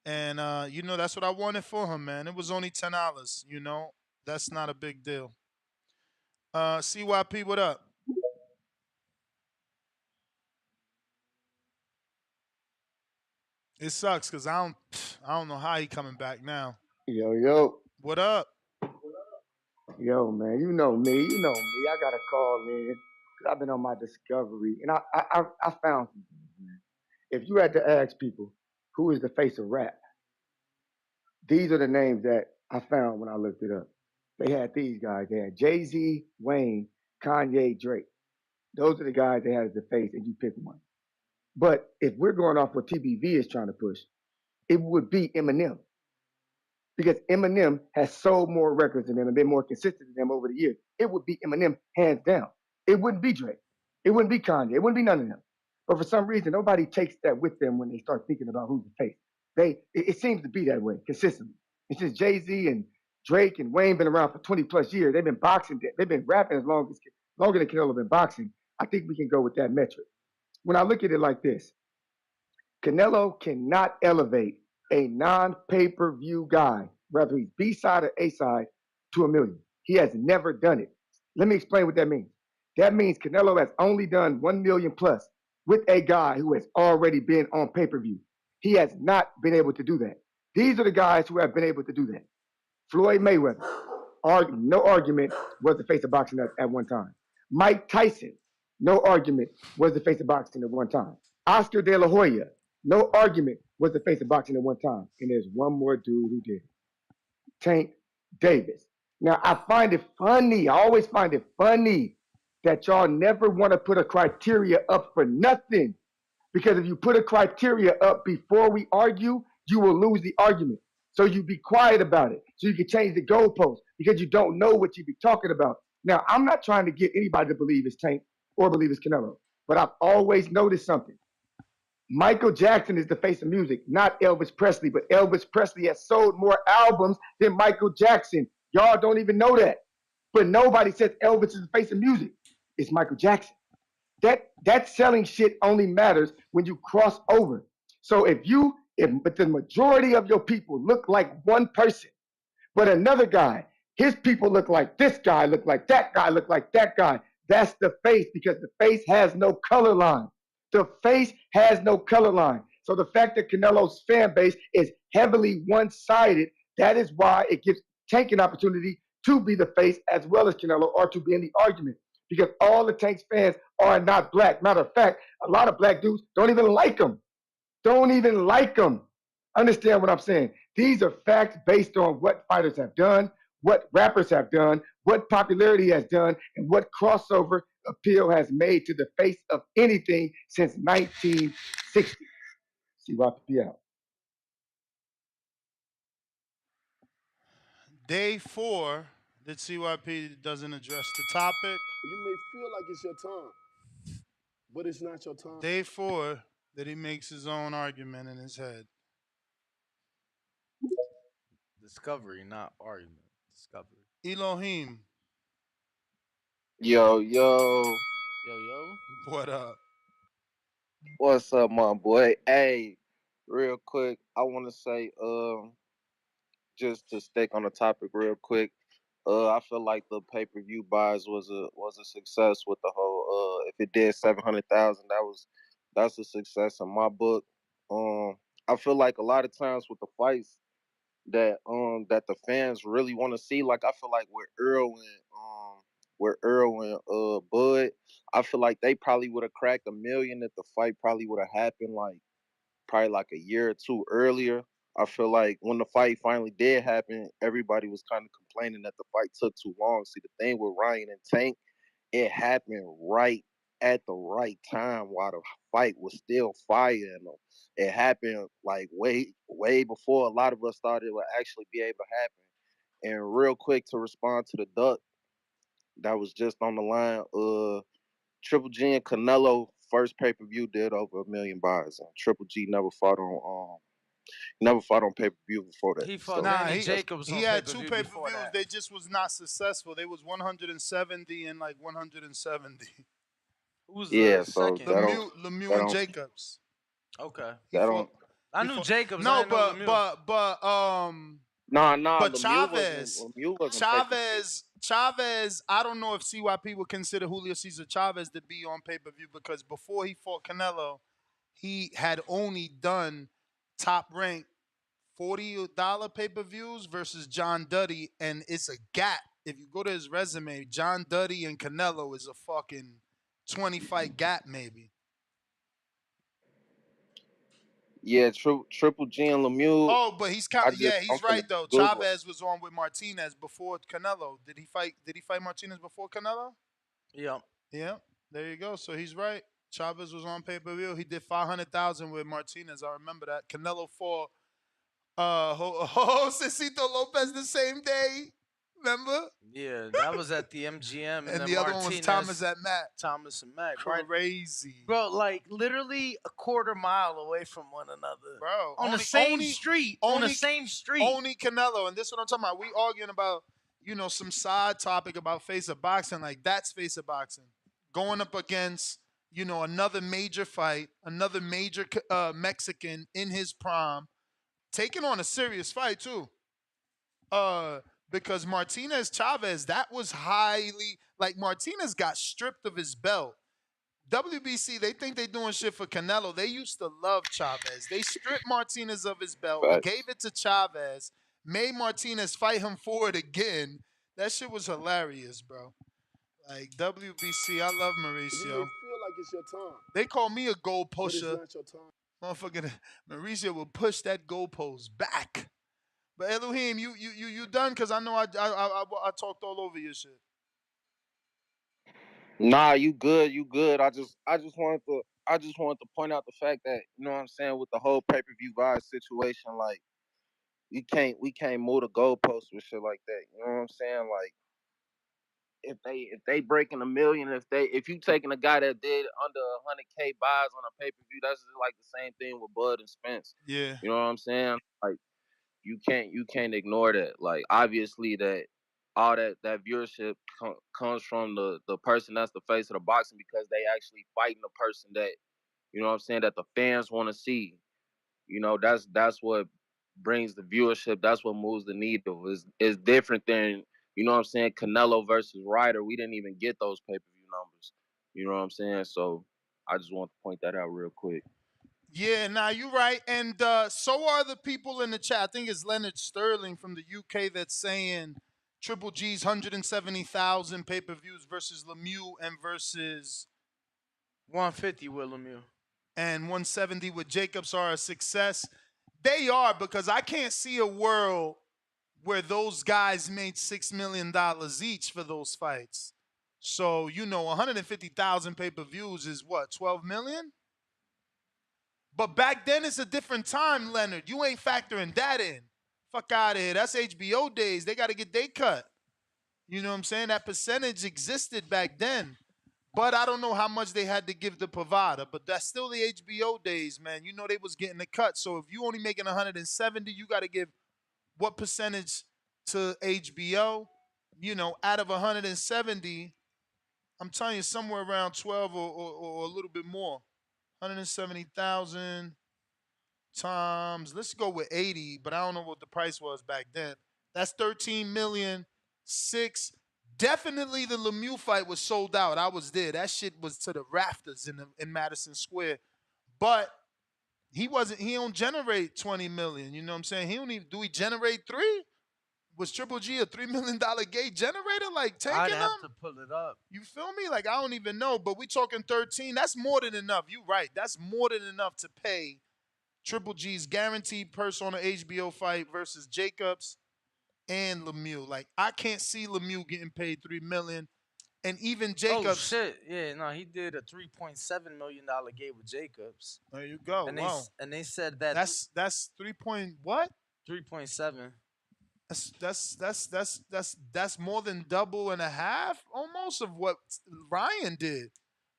And that's what I wanted for him, man. It was only $10, That's not a big deal. CYP, what up? It sucks because I don't know how he coming back now. Yo. What up? Yo, man, you know me. I got to call in because I've been on my discovery, and I found some things, man. If you had to ask people who is the face of rap, these are the names that I found when I looked it up. They had these guys. They had Jay-Z, Wayne, Kanye, Drake. Those are the guys they had as the face, and you pick one. But if we're going off what TBV is trying to push, it would be Eminem. Because Eminem has sold more records than them and been more consistent than them over the years. It would be Eminem hands down. It wouldn't be Drake. It wouldn't be Kanye. It wouldn't be none of them. But for some reason, nobody takes that with them when they start thinking about who's the face. It seems to be that way consistently. It's just Jay-Z and Drake and Wayne been around for 20 plus years. They've been boxing. They've been rapping longer than Canelo been boxing. I think we can go with that metric. When I look at it like this, Canelo cannot elevate a non-pay-per-view guy, whether he's B-side or A-side, to $1 million. He has never done it. Let me explain what that means. That means Canelo has only done 1 million plus with a guy who has already been on pay-per-view. He has not been able to do that. These are the guys who have been able to do that. Floyd Mayweather, no argument, was the face of boxing at one time. Mike Tyson, no argument, was the face of boxing at one time. Oscar De La Hoya, no argument, was the face of boxing at one time. And there's one more dude who did it. Tank Davis. Now, I find it funny. I always find it funny that y'all never want to put a criteria up for nothing. Because if you put a criteria up before we argue, you will lose the argument. So you be quiet about it. So you can change the goalpost because you don't know what you be talking about. Now, I'm not trying to get anybody to believe it's Tank or believe it's Canelo. But I've always noticed something. Michael Jackson is the face of music, not Elvis Presley. But Elvis Presley has sold more albums than Michael Jackson. Y'all don't even know that. But nobody says Elvis is the face of music. It's Michael Jackson. That selling shit only matters when you cross over. So but the majority of your people look like one person, but another guy, his people look like this guy, look like that guy, look like that guy. That's the face because the face has no color line. The face has no color line. So the fact that Canelo's fan base is heavily one-sided, that is why it gives Tank an opportunity to be the face as well as Canelo or to be in the argument. Because all the Tank's fans are not black. Matter of fact, a lot of black dudes don't even like him. Don't even like him. Understand what I'm saying? These are facts based on what fighters have done, what rappers have done, what popularity has done, and what crossover appeal has made to the face of anything since 1960. CYP out. Day 4 that CYP doesn't address the topic. You may feel like it's your time, but it's not your time. Day 4 that he makes his own argument in his head. Discovery, not argument. Discovery. Elohim. Yo. Yo. What up? What's up, my boy? Hey, real quick, I want to say, just to stick on the topic real quick, I feel like the pay-per-view buys was a success with the whole. If it did 700,000, that's a success in my book. I feel like a lot of times with the fights that the fans really want to see, like I feel like with Earl and Bud, I feel like they probably would have cracked 1 million if the fight probably would have happened probably like a year or two earlier. I feel like when the fight finally did happen, everybody was kind of complaining that the fight took too long. See, the thing with Ryan and Tank it happened right at the right time while the fight was still fire, and it happened like way before a lot of us thought it would actually be able to happen. And real quick to respond to the duck that was just on the line, Triple G and Canelo first pay per view did over 1 million buys, and Triple G never fought on pay per view before that. He fought So Nah, Danny he Jacobs he on pay had per two view pay per before views. that. They just was not successful. They was 170 and like 170. Who's the yeah, so second? Lemieux and Jacobs. Okay. He that fought. don't I He knew fought. Jacobs. I No, didn't know Lemieux. nah, but Lemieux wasn't pay per view. Chavez. I don't know if CYP would consider Julio Cesar Chavez to be on pay per view because before he fought Canelo, he had only done top rank $40 pay per views versus John Duddy, and it's a gap. If you go to his resume, John Duddy and Canelo is a fucking 20 fight gap, maybe. Yeah, Triple G and Lemieux. Oh, but I'm he's finna right though. Google. Chavez was on with Martinez before Canelo. Did he fight Martinez before Canelo? Yeah. Yeah. There you go. So he's right. Chavez was on pay per view. He did 500,000 with Martinez. I remember that. Canelo fought Cecito Lopez the same day. Remember? Yeah, that was at the MGM, and And then the other one was Thomas Martinez, at Matt. Thomas and Mac, right? Crazy. Bro, like literally a quarter mile away from one another. Bro. On the same street. On the same street. Only Canelo. And this is what I'm talking about. We arguing about, some side topic about face of boxing. Like, that's face of boxing. Going up against, another major fight, another major Mexican in his prime, taking on a serious fight, too. Because Martinez Chavez, that was highly, like, Martinez got stripped of his belt. WBC, they think they doing shit for Canelo. They used to love Chavez. They stripped Martinez of his belt, gave it to Chavez, made Martinez fight him for it again. That shit was hilarious, bro. Like, WBC, I love You may Mauricio. feel like it's your time, They call me a goal but it's pusher. not your time. Motherfucker, Mauricio will push that goalpost back. But Elohim, you done? Cause I know I talked all over your shit. Nah, you good, you good. I just wanted to point out the fact that, you know what I'm saying, with the whole pay per view vibe situation, like we can't move the goalposts with shit like that. You know what I'm saying? Like if they breaking 1 million, if you taking a guy that did under 100K buys on a pay per view, that's just like the same thing with Bud and Spence. Yeah. You know what I'm saying? Like you can't ignore that. Like obviously that all that viewership comes from the person that's the face of the boxing because they actually fighting the person that, you know what I'm saying, that the fans want to see. You know, that's what brings the viewership. That's what moves the needle. Is different than, you know what I'm saying, Canelo versus Ryder. We didn't even get those pay per view numbers. You know what I'm saying? So I just want to point that out real quick. Yeah, nah, you're right. And so are the people in the chat. I think it's Leonard Sterling from the UK that's saying Triple G's 170,000 pay per views versus Lemieux and versus 150 with Lemieux. And 170 with Jacobs are a success. They are, because I can't see a world where those guys made $6 million each for those fights. So, 150,000 pay per views is what, 12 million? But back then it's a different time, Leonard. You ain't factoring that in. Fuck out of here. That's HBO days. They got to get their cut. You know what I'm saying? That percentage existed back then. But I don't know how much they had to give the provider. But that's still the HBO days, man. They was getting the cut. So if you only making 170, you got to give what percentage to HBO? Out of 170, I'm telling you somewhere around 12 or a little bit more. 170,000 times, let's go with 80, but I don't know what the price was back then. That's 13 million. Definitely the Lemieux fight was sold out. I was there. That shit was to the rafters in Madison Square. But he don't generate 20 million. You know what I'm saying? Do he generate 3? Was Triple G a $3 million gate generator? Like taking I'd them? have to pull it up. You feel me? Like, I don't even know, but we talking 13. That's more than enough. You right. That's more than enough to pay Triple G's guaranteed purse on an HBO fight versus Jacobs and Lemieux. Like, I can't see Lemieux getting paid $3 million. And even Oh Jacobs. shit! Yeah, no, he did a $3.7 million gate with Jacobs, There you go. and Wow. they said that That's 3 what? 3.7. That's more than double and a half almost of what Ryan did.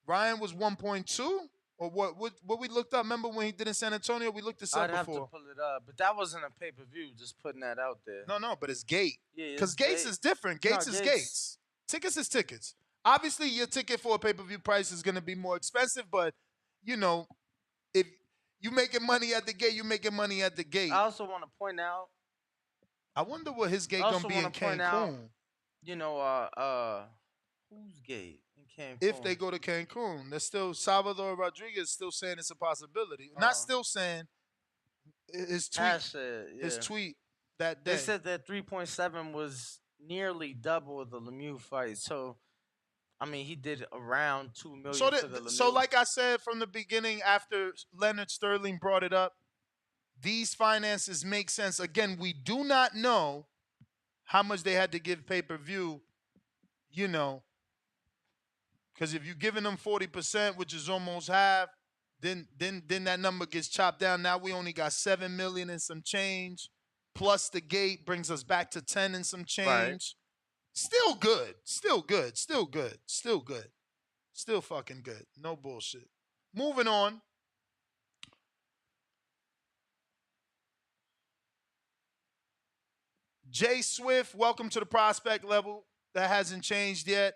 Ryan was 1.2 or what we looked up. Remember when he did in San Antonio? We looked this up I'd have to before. pull it up, but that wasn't a pay per view. Just putting that out there. No, but it's gate. Yeah, Because Gates is different. Gates is Gates. Tickets is tickets. Obviously, your ticket for a pay-per-view price is going to be more expensive, but, if you making money at the gate, you making money at the gate. I also want to point out. I wonder what his gate I going also to be in want to point out. Cancun. Whose gate in Cancun? If they go to Cancun. There's still Salvador Rodriguez still saying it's a possibility. Not still saying his tweet. Said, yeah. His tweet that day. They said that 3.7 was nearly double the Lemieux fight. So, I mean, he did around 2 million for the Lemieux. So, like I said from the beginning, after Leonard Sterling brought it up, these finances make sense. Again, we do not know how much they had to give pay-per-view, because if you're giving them 40%, which is almost half, then that number gets chopped down. Now we only got 7 million and some change, plus the gate brings us back to 10 and some change. Right. Still good. Still good. Still good. Still good. Still fucking good. No bullshit. Moving on. Jay Swift, welcome to the prospect level. That hasn't changed yet.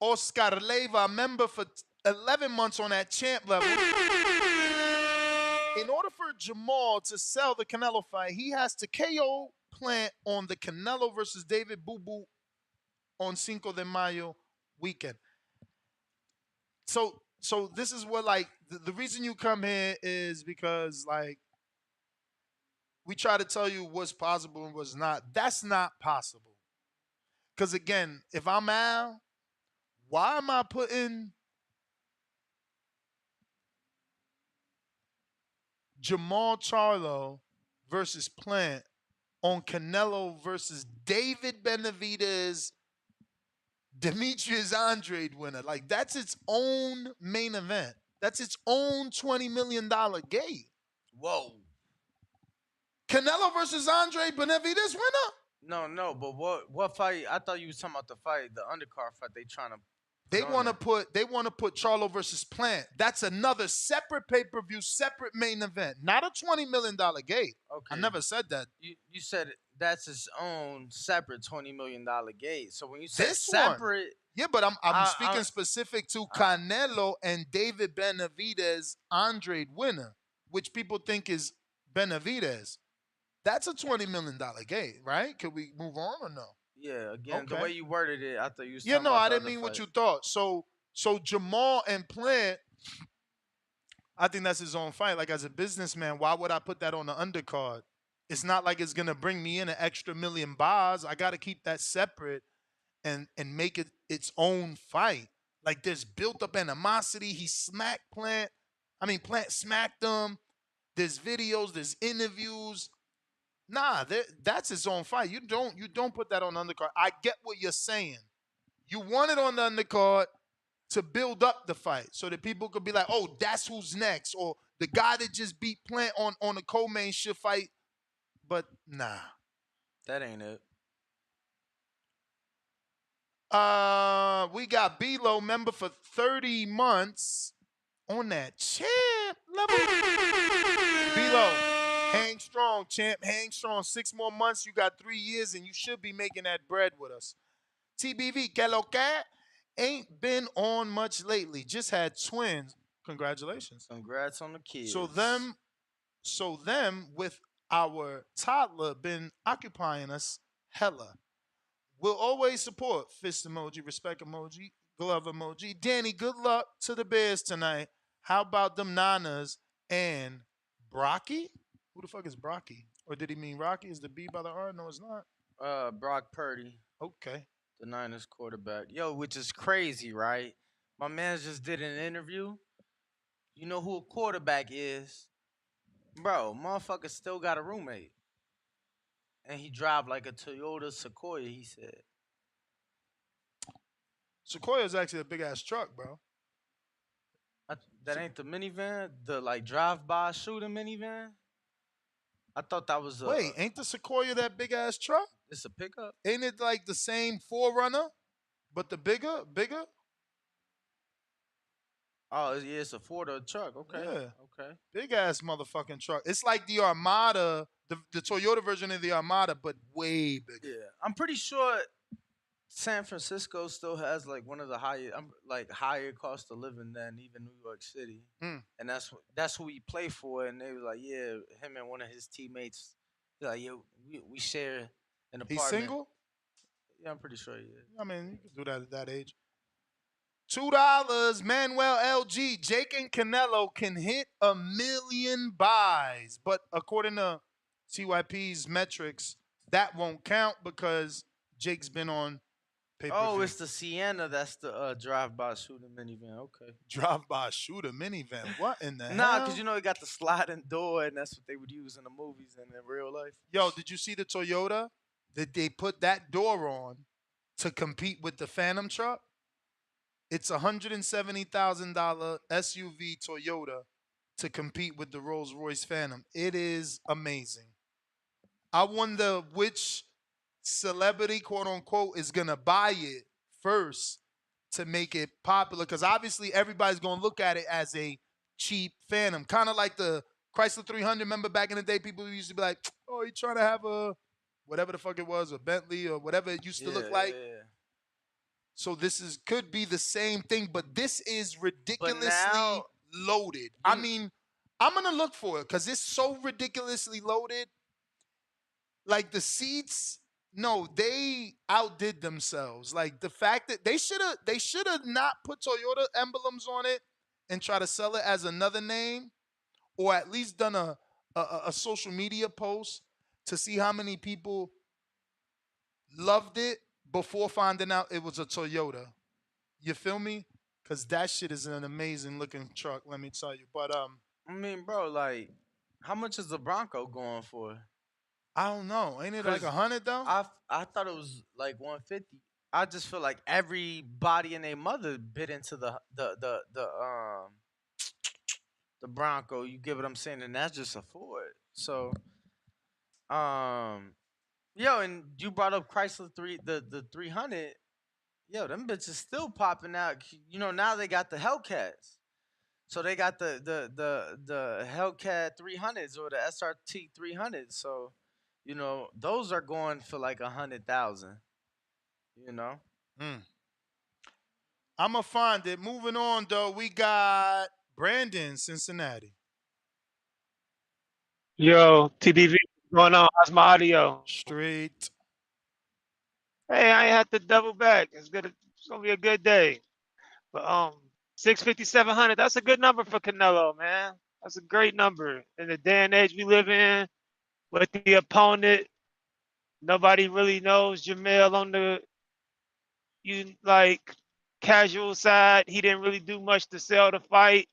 Oscar Leyva, member for 11 months on that champ level. In order for Jamal to sell the Canelo fight, he has to KO Plant on the Canelo versus David Boo Boo on Cinco de Mayo weekend. So this is what, like, the reason you come here is because, like, we try to tell you what's possible and what's not. That's not possible. Because, again, if I'm Al, why am I putting Jamal Charlo versus Plant on Canelo versus David Benavidez, Demetrius Andrade winner? Like, that's its own main event. That's its own $20 million gate. Whoa. Canelo versus Andrade Benavidez winner? No, but what fight? I thought you was talking about the fight, the undercard fight. They trying to. They want to put Charlo versus Plant. That's another separate pay-per-view, separate main event. Not a $20 million gate. Okay. I never said that. You said that's its own separate $20 million gate. So when you say This separate, one. Yeah, but I'm speaking specific to Canelo and David Benavidez Andrade winner, which people think is Benavidez. That's a $20 million gate, right? Could we move on or no? Yeah, again, the way you worded it, I thought you was talking Yeah, no, about I the didn't other mean what fight. you thought. So Jamal and Plant, I think that's his own fight. Like, as a businessman, why would I put that on the undercard? It's not like it's gonna bring me in an extra million bars. I gotta keep that separate and make it its own fight. Like, there's built up animosity. He smacked Plant. I mean, Plant smacked him. There's videos, there's interviews. Nah, that's his own fight. You don't put that on the undercard. I get what you're saying. You want it on the undercard to build up the fight so that people could be like, oh, that's who's next. Or the guy that just beat Plant on the co-main should fight. But nah. That ain't it. We got B-Lo, member for 30 months on that champ level. B-Lo, hang strong, champ. Hang strong. 6 more months. You got 3 years, and you should be making that bread with us. TBV, que lo que? Ain't been on much lately. Just had twins. Congratulations. Congrats on the kids. So them with our toddler been occupying us hella. We'll always support. Fist emoji, respect emoji, glove emoji. Danny, good luck to the Bears tonight. How about them Nanas and Brocky? Who the fuck is Brocky? Or did he mean Rocky? Is the B by the R? No, it's not. Brock Purdy. Okay. The Niners quarterback. Yo, which is crazy, right? My man just did an interview. You know who a quarterback is? Bro, motherfucker still got a roommate. And he drive like a Toyota Sequoia, he said. Sequoia is actually a big ass truck, bro. That ain't the minivan, the like drive-by shooting minivan. I thought that was Wait, ain't the Sequoia that big ass truck? it's a pickup. Ain't it like the same Forerunner, but the bigger? Oh yeah, it's a Ford truck. Okay, Yeah, okay. big ass motherfucking truck. It's like the Armada, the Toyota version of the Armada, but way bigger. Yeah, I'm pretty sure San Francisco still has like one of the higher, like higher cost of living than even New York City, Hmm. and that's who he played for. And they were like, yeah, him and one of his teammates, they're like, yeah, we share an He's apartment. single. Yeah, I'm pretty sure he is. I mean, you can do that at that age. $2, Manuel LG. Jake and Canelo can hit 1,000,000 buys, but according to CYP's metrics, that won't count because Jake's been on pay per Oh, view. it's the Sienna. That's the drive-by shooting minivan. Okay. Drive-by shooter minivan. What in the Nah, hell? because you know it got the sliding door, and that's what they would use in the movies and in real life. Yo, did you see the Toyota that they put that door on to compete with the Phantom truck? It's a $170,000 SUV Toyota to compete with the Rolls Royce Phantom. It is amazing. I wonder which celebrity, quote unquote, is going to buy it first to make it popular. Because obviously everybody's going to look at it as a cheap Phantom. Kind of like the Chrysler 300. Remember back in the day, people used to be like, oh, you trying to have a whatever the fuck it was, a Bentley or whatever it used to look like. Yeah. So this could be the same thing, but this is ridiculously now- loaded. I mean, I'm gonna look for it because it's so ridiculously loaded. Like the seats, no, they outdid themselves. Like the fact that they should have not put Toyota emblems on it and try to sell it as another name, or at least done a social media post to see how many people loved it before finding out it was a Toyota. You feel me? Cause that shit is an amazing looking truck, let me tell you. But I mean, bro, like, how much is the Bronco going for? I don't know. Ain't it like 100 though? I thought it was like 150. I just feel like everybody and their mother bit into the Bronco. You get what I'm saying, and that's just a Ford. So, yo, and you brought up Chrysler the 300. Yo, them bitches still popping out. You know, now they got the Hellcats. So they got the Hellcat 300s or the SRT 300s. So, you know, those are going for like 100,000. You know. I'ma find it. Moving on though, we got Brandon, Cincinnati. Yo, TDV, what's going on? How's my audio? Straight. Hey, I ain't have to double back. It's good. It's gonna be a good day. But 650, 700. That's a good number for Canelo, man. That's a great number in the day and age we live in. With the opponent, nobody really knows Jamel on the casual side. He didn't really do much to sell the fight.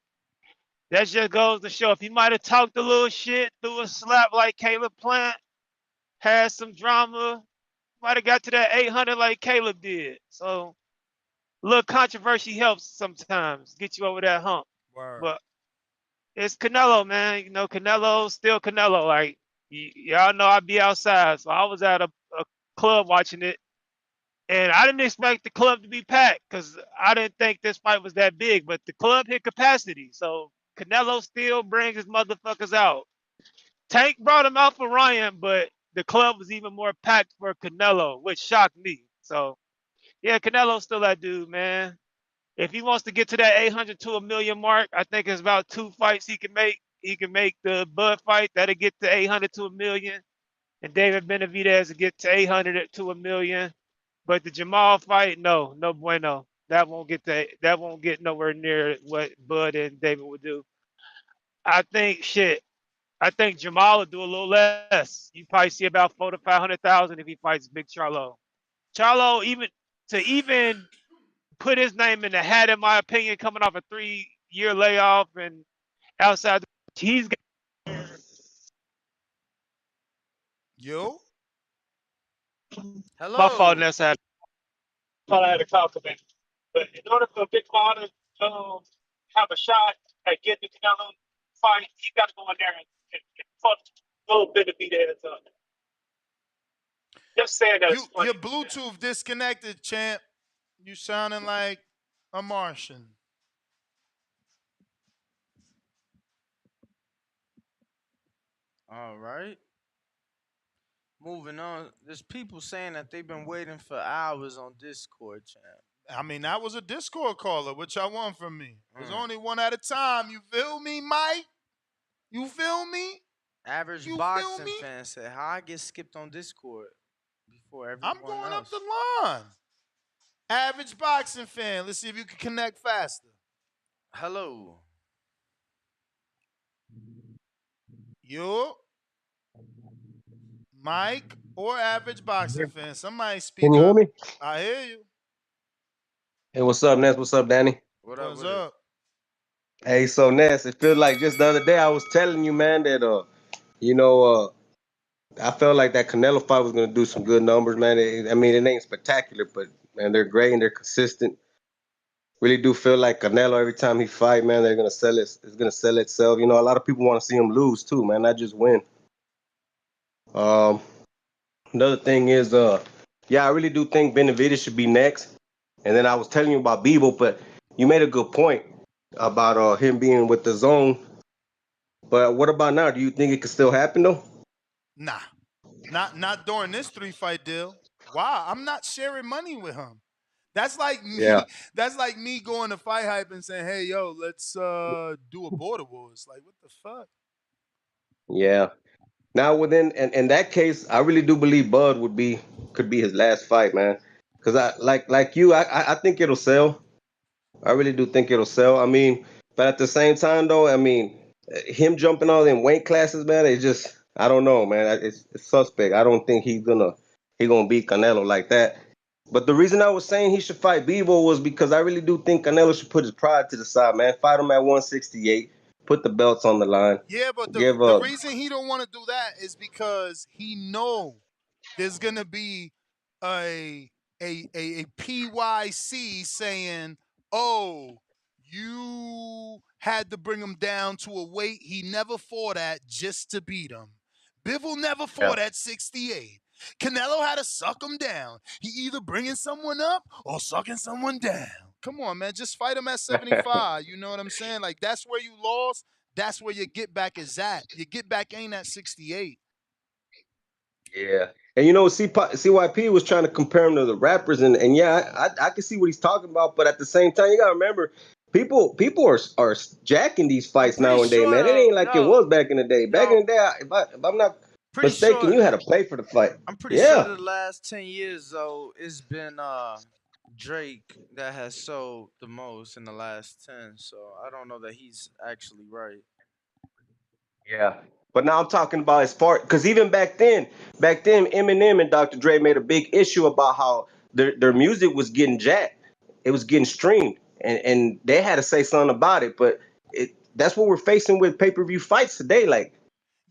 That just goes to show if he might have talked a little shit, threw a slap like Caleb Plant, had some drama, might have got to that 800 like Caleb did. So, a little controversy helps sometimes get you over that hump. Word. But it's Canelo, man. You know, Canelo still Canelo. Like, y'all know I be outside. So, I was at a club watching it. And I didn't expect the club to be packed because I didn't think this fight was that big. But the club hit capacity. So, Canelo still brings his motherfuckers out. Tank brought him out for Ryan, but the club was even more packed for Canelo, which shocked me. So, yeah, Canelo's still that dude, man. If he wants to get to that 800 to a million mark, I think it's about 2 fights he can make. He can make the Bud fight that'll get to 800 to a million, and David Benavidez will get to 800 to a million. But the Jamal fight, no bueno. That won't get nowhere near what Bud and David would do. I think Jamal will do a little less. You probably see about 400 to 500,000 if he fights Big Charlo. Charlo even put his name in the hat, in my opinion, coming off a 3-year layoff and outside, he's got. Yo. Hello. My fault, Ness. I had to call him. But in order for Big Father to have a shot at getting the Canelo fight, he got to go in there and fuck a little bit of beat ass up. Just saying that it's funny. Your Bluetooth disconnected, champ. You sounding like a Martian. All right. Moving on. There's people saying that they've been waiting for hours on Discord, champ. I mean, that was a Discord caller. What y'all want from me? There's only one at a time. You feel me, Mike? You feel me? Average You feel boxing me? fan said, "How I get skipped on Discord before everyone I'm going else?" up the line. Average boxing fan. Let's see if you can connect faster. Hello. You, Mike, or average boxing fan. Somebody Can speak you hear up. me? I hear you. Hey, what's up, Ness? What's up, Danny? What up What's with it? up? Hey, so Ness, it feels like just the other day I was telling you, man, that you know, I felt like that Canelo fight was gonna do some good numbers, man. I mean, it ain't spectacular, but man, they're great and they're consistent. Really do feel like Canelo every time he fight, man, they're gonna sell it. It's gonna sell itself. You know, a lot of people want to see him lose too, man, not just win. Um, Another thing is, yeah, I really do think Benavidez should be next. And then I was telling you about Bebo, but you made a good point about him being with the zone. But what about now? Do you think it could still happen though? Nah. Not during this 3-fight deal. Why? I'm not sharing money with him. That's like Yeah, me. That's like me going to Fight Hype and saying, "Hey, yo, let's do a border wars." Like, what the fuck? yeah. Now within in that case, I really do believe Bud could be his last fight, man. Cause I like you, I think it'll sell. I really do think it'll sell. I mean, but at the same time, though, I mean, him jumping all in weight classes, man, it just I don't know, man. It's suspect. I don't think he gonna beat Canelo like that. But the reason I was saying he should fight Bebo was because I really do think Canelo should put his pride to the side, man. Fight him at 168, put the belts on the line, Yeah, but the give the a reason he don't want to do that is because he know there's gonna be a a PYC saying, "Oh, you had to bring him down to a weight he never fought at just to beat him. Bivol never yeah. fought at 68. Canelo had to suck him down. He either bringing someone up or sucking someone down. Come on, man, just fight him at 75. You know what I'm saying? Like that's where you lost. That's where your get back is at. Your get back ain't at 68. Yeah. And CYP was trying to compare him to the rappers, and yeah, I can see what he's talking about, but at the same time, you gotta remember, people are jacking these I'm fights pretty nowadays, sure man. It though, ain't like it was back in the day. Back in yo, the day, if I'm not pretty mistaken, sure you had to pay for the fight. I'm pretty sure Yeah, the last 10 years though, it's been Drake that has sold the most in the last 10. So I don't know that he's actually right. yeah. But now I'm talking about as far because even back then, Eminem and Dr. Dre made a big issue about how their music was getting jacked. It was getting streamed, and they had to say something about it. But that's what we're facing with pay-per-view fights today. Like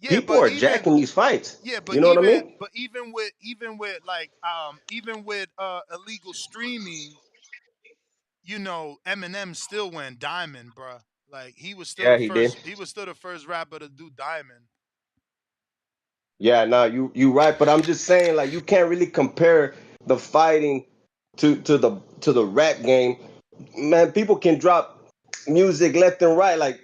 Yeah, people but are even jacking these fights. yeah, but You know what I mean? even with illegal streaming, Eminem still went diamond, bruh. Like Yeah, he did. he was still the first rapper to do diamond. Yeah, no, you right, but I'm just saying like you can't really compare the fighting to the rap game. Man, people can drop music left and right like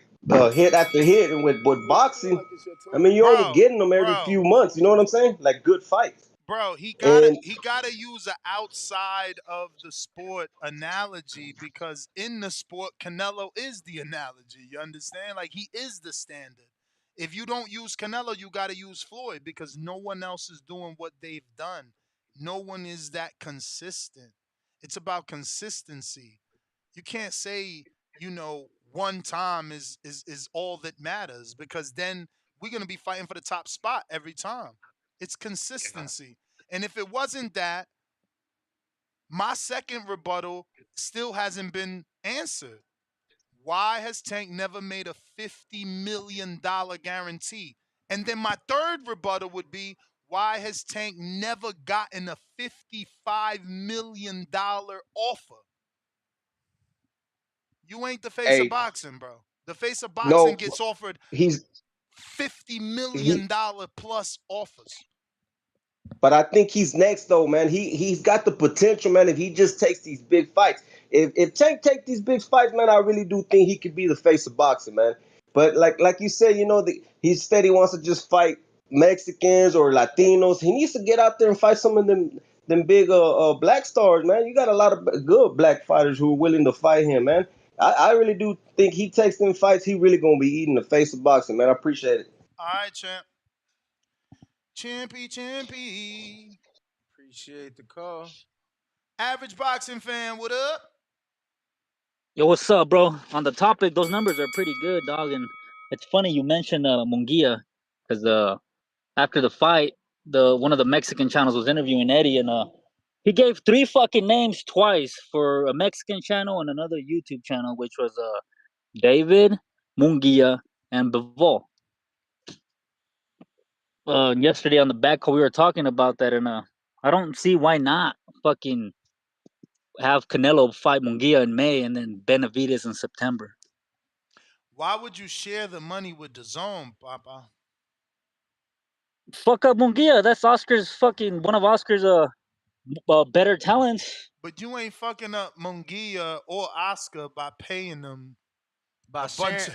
hit after hit, and with It seems boxing, like it's your I mean turn. you're only Bro, getting them every bro, few months. You know what I'm saying? Like good fights. bro, And he gotta use an outside of the sport analogy because in the sport, Canelo is the analogy. You understand? Like he is the standard. If you don't use Canelo, you gotta use Floyd because no one else is doing what they've done. No one is that consistent. It's about consistency. You can't say, one time is all that matters because then we're gonna be fighting for the top spot every time. It's consistency. And if it wasn't that, my second rebuttal still hasn't been answered. Why has Tank never made a $50 million guarantee? And then my third rebuttal would be, why has Tank never gotten a $55 million offer? You ain't the face Hey, of boxing, bro. The face of boxing no, gets offered he's $50 he. million plus offers. But I think he's next though, man. He's got the potential, man. If he just takes these big fights, if Tank take these big fights, man, I really do think he could be the face of boxing, man. But like you said, he said he wants to just fight Mexicans or Latinos. He needs to get out there and fight some of them big black stars, man. You got a lot of good black fighters who are willing to fight him, man. I really do think he takes them fights. He really gonna be eating the face of boxing, man. I appreciate it. All right, champ. Champy. Appreciate the call. Average boxing fan, what up? Yo, what's up, bro? On the topic, those numbers are pretty good, dog. And it's funny you mentioned Munguia, because after the fight, one of the Mexican channels was interviewing Eddie, and he gave 3 fucking names twice for a Mexican channel and another YouTube channel, which was David, Munguia, and Bivol. Yesterday on the back call, we were talking about that, and I don't see why not fucking have Canelo fight Munguia in May and then Benavides in September. Why would you share the money with DAZN, Papa? Fuck up Munguia. That's Oscar's fucking one of Oscar's better talents. But you ain't fucking up Munguia or Oscar by paying them By a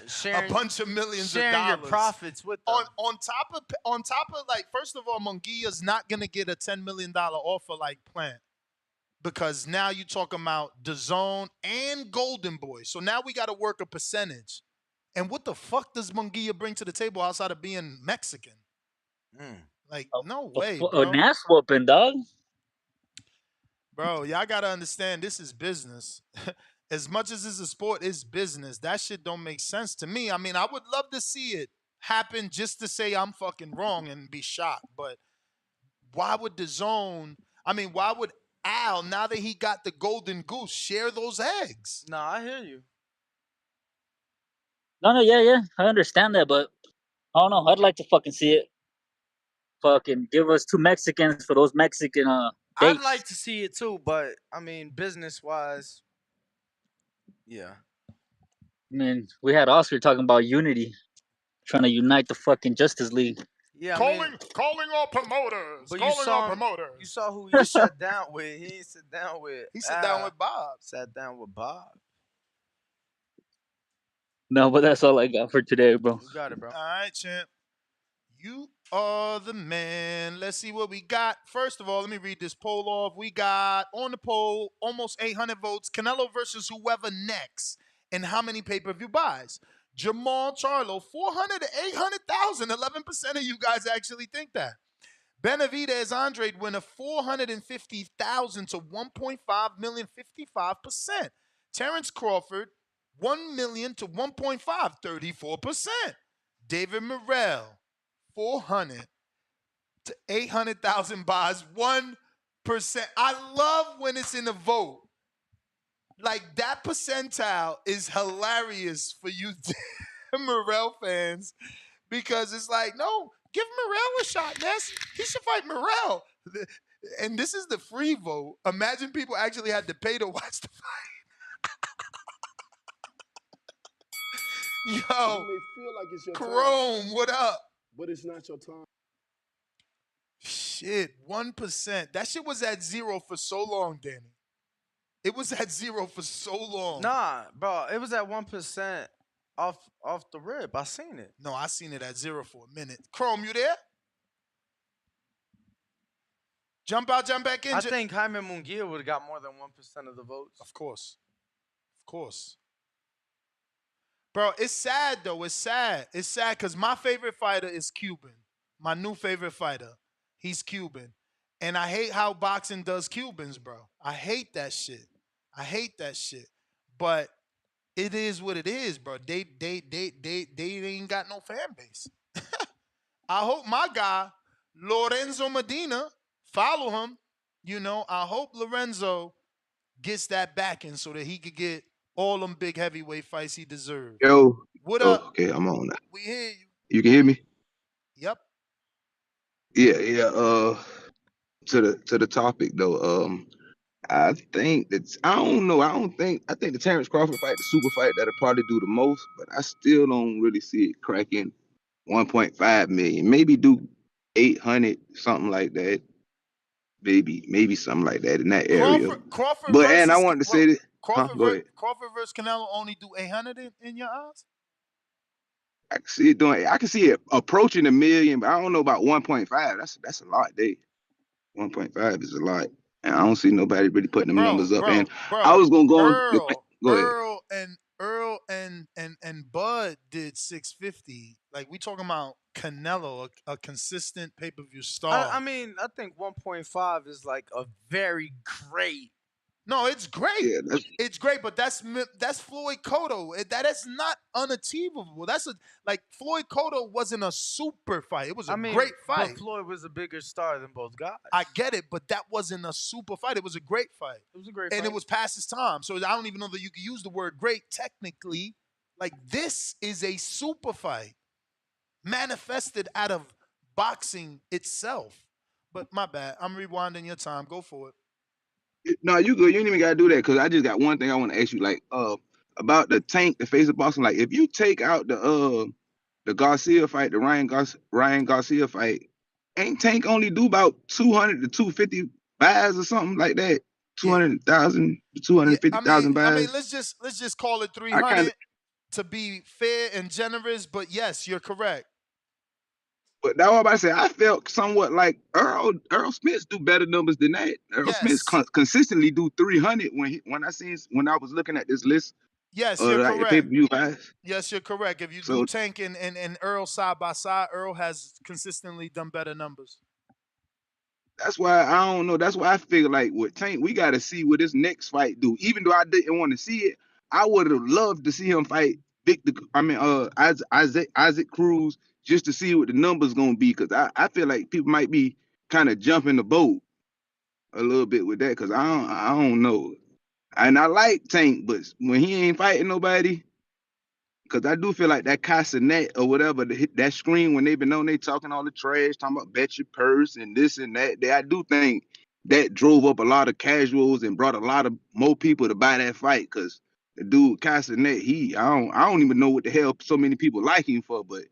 sharing bunch of millions of sharing your dollars. profits with them. On top of like, first of all, Munguia's not gonna get a $10 million offer like Plant, because now you talking about DAZN and Golden Boy. So now we got to work a percentage. And what the fuck does Munguia bring to the table outside of being Mexican? Like, no way, bro. An ass whooping, dog. Bro, y'all gotta understand, this is business. As much as it's a sport, it's business. That shit don't make sense to me. I mean, I would love to see it happen just to say I'm fucking wrong and be shocked. But why would why would Al, now that he got the golden goose, share those eggs? No, I hear you. No, yeah, I understand that, but I don't know. I'd like to fucking see it. Fucking give us 2 Mexicans for those Mexican dates. I'd like to see it too, but I mean, business wise, yeah. I mean, we had Oscar talking about unity, trying to unite the fucking Justice League. Yeah, calling all promoters. But calling all promoters. You saw who he sat down with. He ain't sit down with. He sat down with Bob. Sat down with Bob. No, but that's all I got for today, bro. You got it, bro. All right, champ. You are the man. Let's see what we got. First of all, let me read this poll off. We got on the poll almost 800 votes. Canelo versus whoever next. And how many pay-per-view buys? Jamal Charlo, 400 to 800,000. 11% of you guys actually think that. Benavidez Andre winner, 450,000 to 1.5 million, 55%. Terrence Crawford, 1 million to 1.5, 34%. David Morrell, 400 to 800,000 buys, 1%. I love when it's in a vote. Like, that percentile is hilarious for you Morrell fans, because it's like, no, give Morrell a shot, Ness. He should fight Morrell. And this is the free vote. Imagine people actually had to pay to watch the fight. Yo, You may feel like it's your Chrome, time, what up? but it's not your time. Shit, 1%. That shit was at 0 for so long, Danny. It was at 0 for so long. Nah, bro, it was at 1% off the rip. I seen it. No, I seen it at 0 for a minute. Chrome, you there? Jump out, jump back in. I think Jaime Munguia would have got more than 1% of the votes. Of course. Of course. Bro, it's sad, though. It's sad. It's sad because my favorite fighter is Cuban. My new favorite fighter. He's Cuban. And I hate how boxing does Cubans, bro. I hate that shit. I hate that shit. But it is what it is, bro. They ain't got no fan base. I hope my guy, Lorenzo Medina, follow him. You know, I hope Lorenzo gets that backing so that he could get all them big heavyweight fights he deserves. Yo. What up? Okay, I'm on now. We hear you. You can hear me? Yep. Yeah. To the topic though. I think that's. I don't know. I think the Terrence Crawford fight, the super fight, that'll probably do the most. But I still don't really see it cracking 1.5 million. Maybe do 800, something like that. Maybe something like that in that area. Crawford But and I versus wanted to say that. Huh? Crawford Go ahead. Crawford versus Canelo only do 800 in your eyes? I can see it doing. I can see it approaching a million, but I don't know about 1.5. That's a lot, Dave. 1.5 is a lot, and I don't see nobody really putting them numbers up. And I was gonna go on. Go ahead. Earl and Bud did 650. Like we talking about Canelo, a consistent pay-per-view star. I mean, I think 1.5 is like a very great. No, it's great. Yeah, It's great, but that's Floyd Cotto. That is not unachievable. That's like Floyd Cotto wasn't a super fight. It was a great fight. But Floyd was a bigger star than both guys. I get it, but that wasn't a super fight. It was a great fight. It was a great fight. And it was past his time. So I don't even know that you could use the word great technically. Like this is a super fight manifested out of boxing itself. But my bad. I'm rewinding your time. Go for it. No, you good. You ain't even gotta do that because I just got one thing I want to ask you, like about the Tank, the face of Boston. Like, if you take out the Garcia fight, the Ryan Garcia fight, ain't Tank only do about 200 to 250 buys or something like that? 200,000 to 250,000 buys. I mean, let's just call it 300 to be fair and generous. But yes, you're correct. But now I'm about to say, I felt somewhat like Earl Smith do better numbers than that. Earl Smith consistently do 300 when I was looking at this list. Yes, you're like correct. pay-per-view buys. Yes, you're correct. If you do Tank and Earl side by side, Earl has consistently done better numbers. That's why I don't know. That's why I figure like with Tank, we got to see what this next fight do. Even though I didn't want to see it, I would have loved to see him fight Isaac Cruz, just to see what the numbers gonna be. Because I feel like people might be kind of jumping the boat a little bit with that. Because I don't know. And I like Tank, but when he ain't fighting nobody, because I do feel like that Castanet or whatever, that screen when they been on, they talking all the trash, talking about bet your purse and this and that. I do think that drove up a lot of casuals and brought a lot of more people to buy that fight. Because the dude Castanet, I don't even know what the hell so many people like him for, but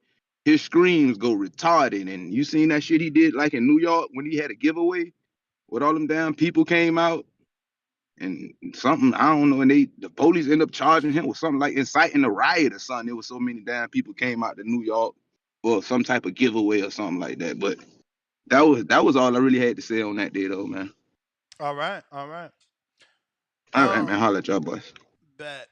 his screams go retarded. And you seen that shit he did like in New York when he had a giveaway with all them damn people came out. And something, I don't know, and the police end up charging him with something like inciting a riot or something. There was so many damn people came out to New York for some type of giveaway or something like that. But that was all I really had to say on that day, though, man. All right. All right, man. Holla at y'all boys. Bet.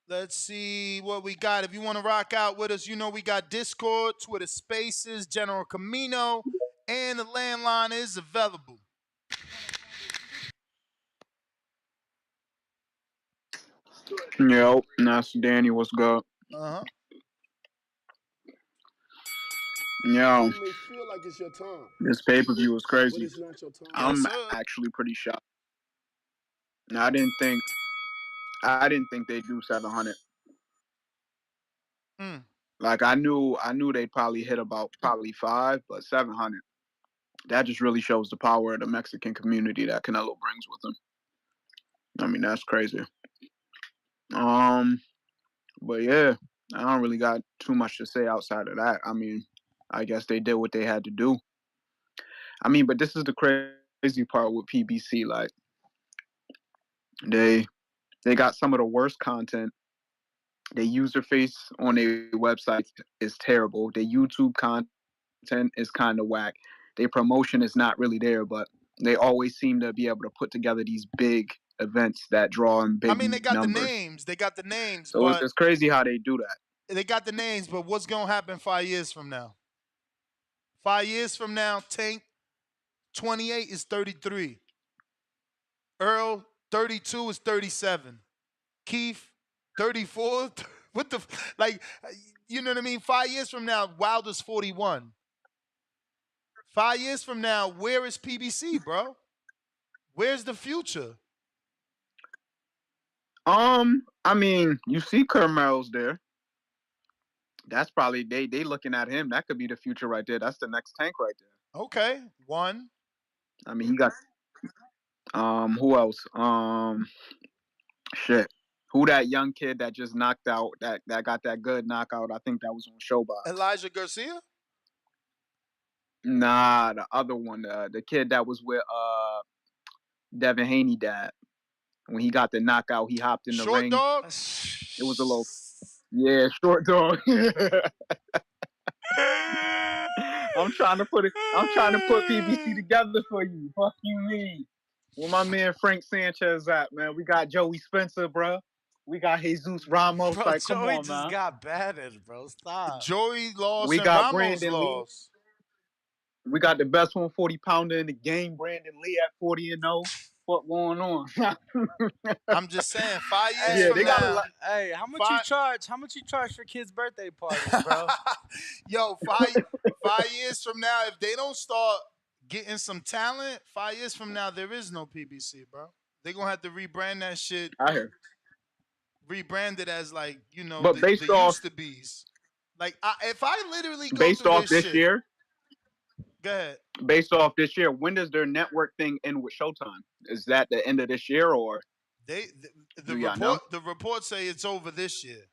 Let's see what we got. If you want to rock out with us, you know we got Discord, Twitter Spaces, General Camino, and the landline is available. Yo, that's Danny. What's good? Uh-huh. Yo, It may feel like it's your time, this pay-per-view was but crazy. it's not your time. I'm actually pretty shocked. I didn't think they'd do 700. Like I knew they'd probably hit about 5, but 700. That just really shows the power of the Mexican community that Canelo brings with him. I mean, that's crazy. But yeah, I don't really got too much to say outside of that. I mean, I guess they did what they had to do. I mean, but this is the crazy part with PBC. Like, they got some of the worst content. Their user face on their website is terrible. Their YouTube content is kind of whack. Their promotion is not really there, but they always seem to be able to put together these big events that draw in big numbers. I mean, they got the names. They got the names. So it's just crazy how they do that. They got the names, but what's going to happen 5 years from now? 5 years from now, Tank, 28 is 33. Earl, 32 is 37. Keith, 34. What the, like, you know what I mean? 5 years from now, Wilder's 41. 5 years from now, where is PBC, bro? Where's the future? I mean, you see Kermel's there. That's probably they looking at him. That could be the future right there. That's the next Tank right there. Okay, one. I mean, he got Who else? Shit. Who that young kid that just knocked out that got that good knockout? I think that was on Showbox. Elijah Garcia? Nah, the other one, the kid that was with Devin Haney dad. When he got the knockout, he hopped in the Short ring. dog? It was a little, yeah, short dog. I'm trying to put PBC together for you. Fuck you, mean? Where my man Frank Sanchez at, man? We got Joey Spencer, bro. We got Jesus Ramos. Bro, Like, come Joey on, just man. got battered, bro. Stop. Joey lost We and got Ramos Brandon Lee. lost. We got the best 140 pounder in the game, Brandon Lee at 40-0. What going on? I'm just saying, 5 years Yeah, from they got a now. lot. Hey, how much you charge? How much you charge for kids' birthday parties, bro? Yo, 5 years from now, if they don't start getting some talent, 5 years from now, there is no PBC, bro. They're going to have to rebrand that shit. I hear. Rebrand it as, like, you know, But the based off used to be's. Like, if I literally go based through off this shit, year, go ahead. based off this year, when does their network thing end with Showtime? Is that the end of this year, or The y'all know? reports say it's over this year.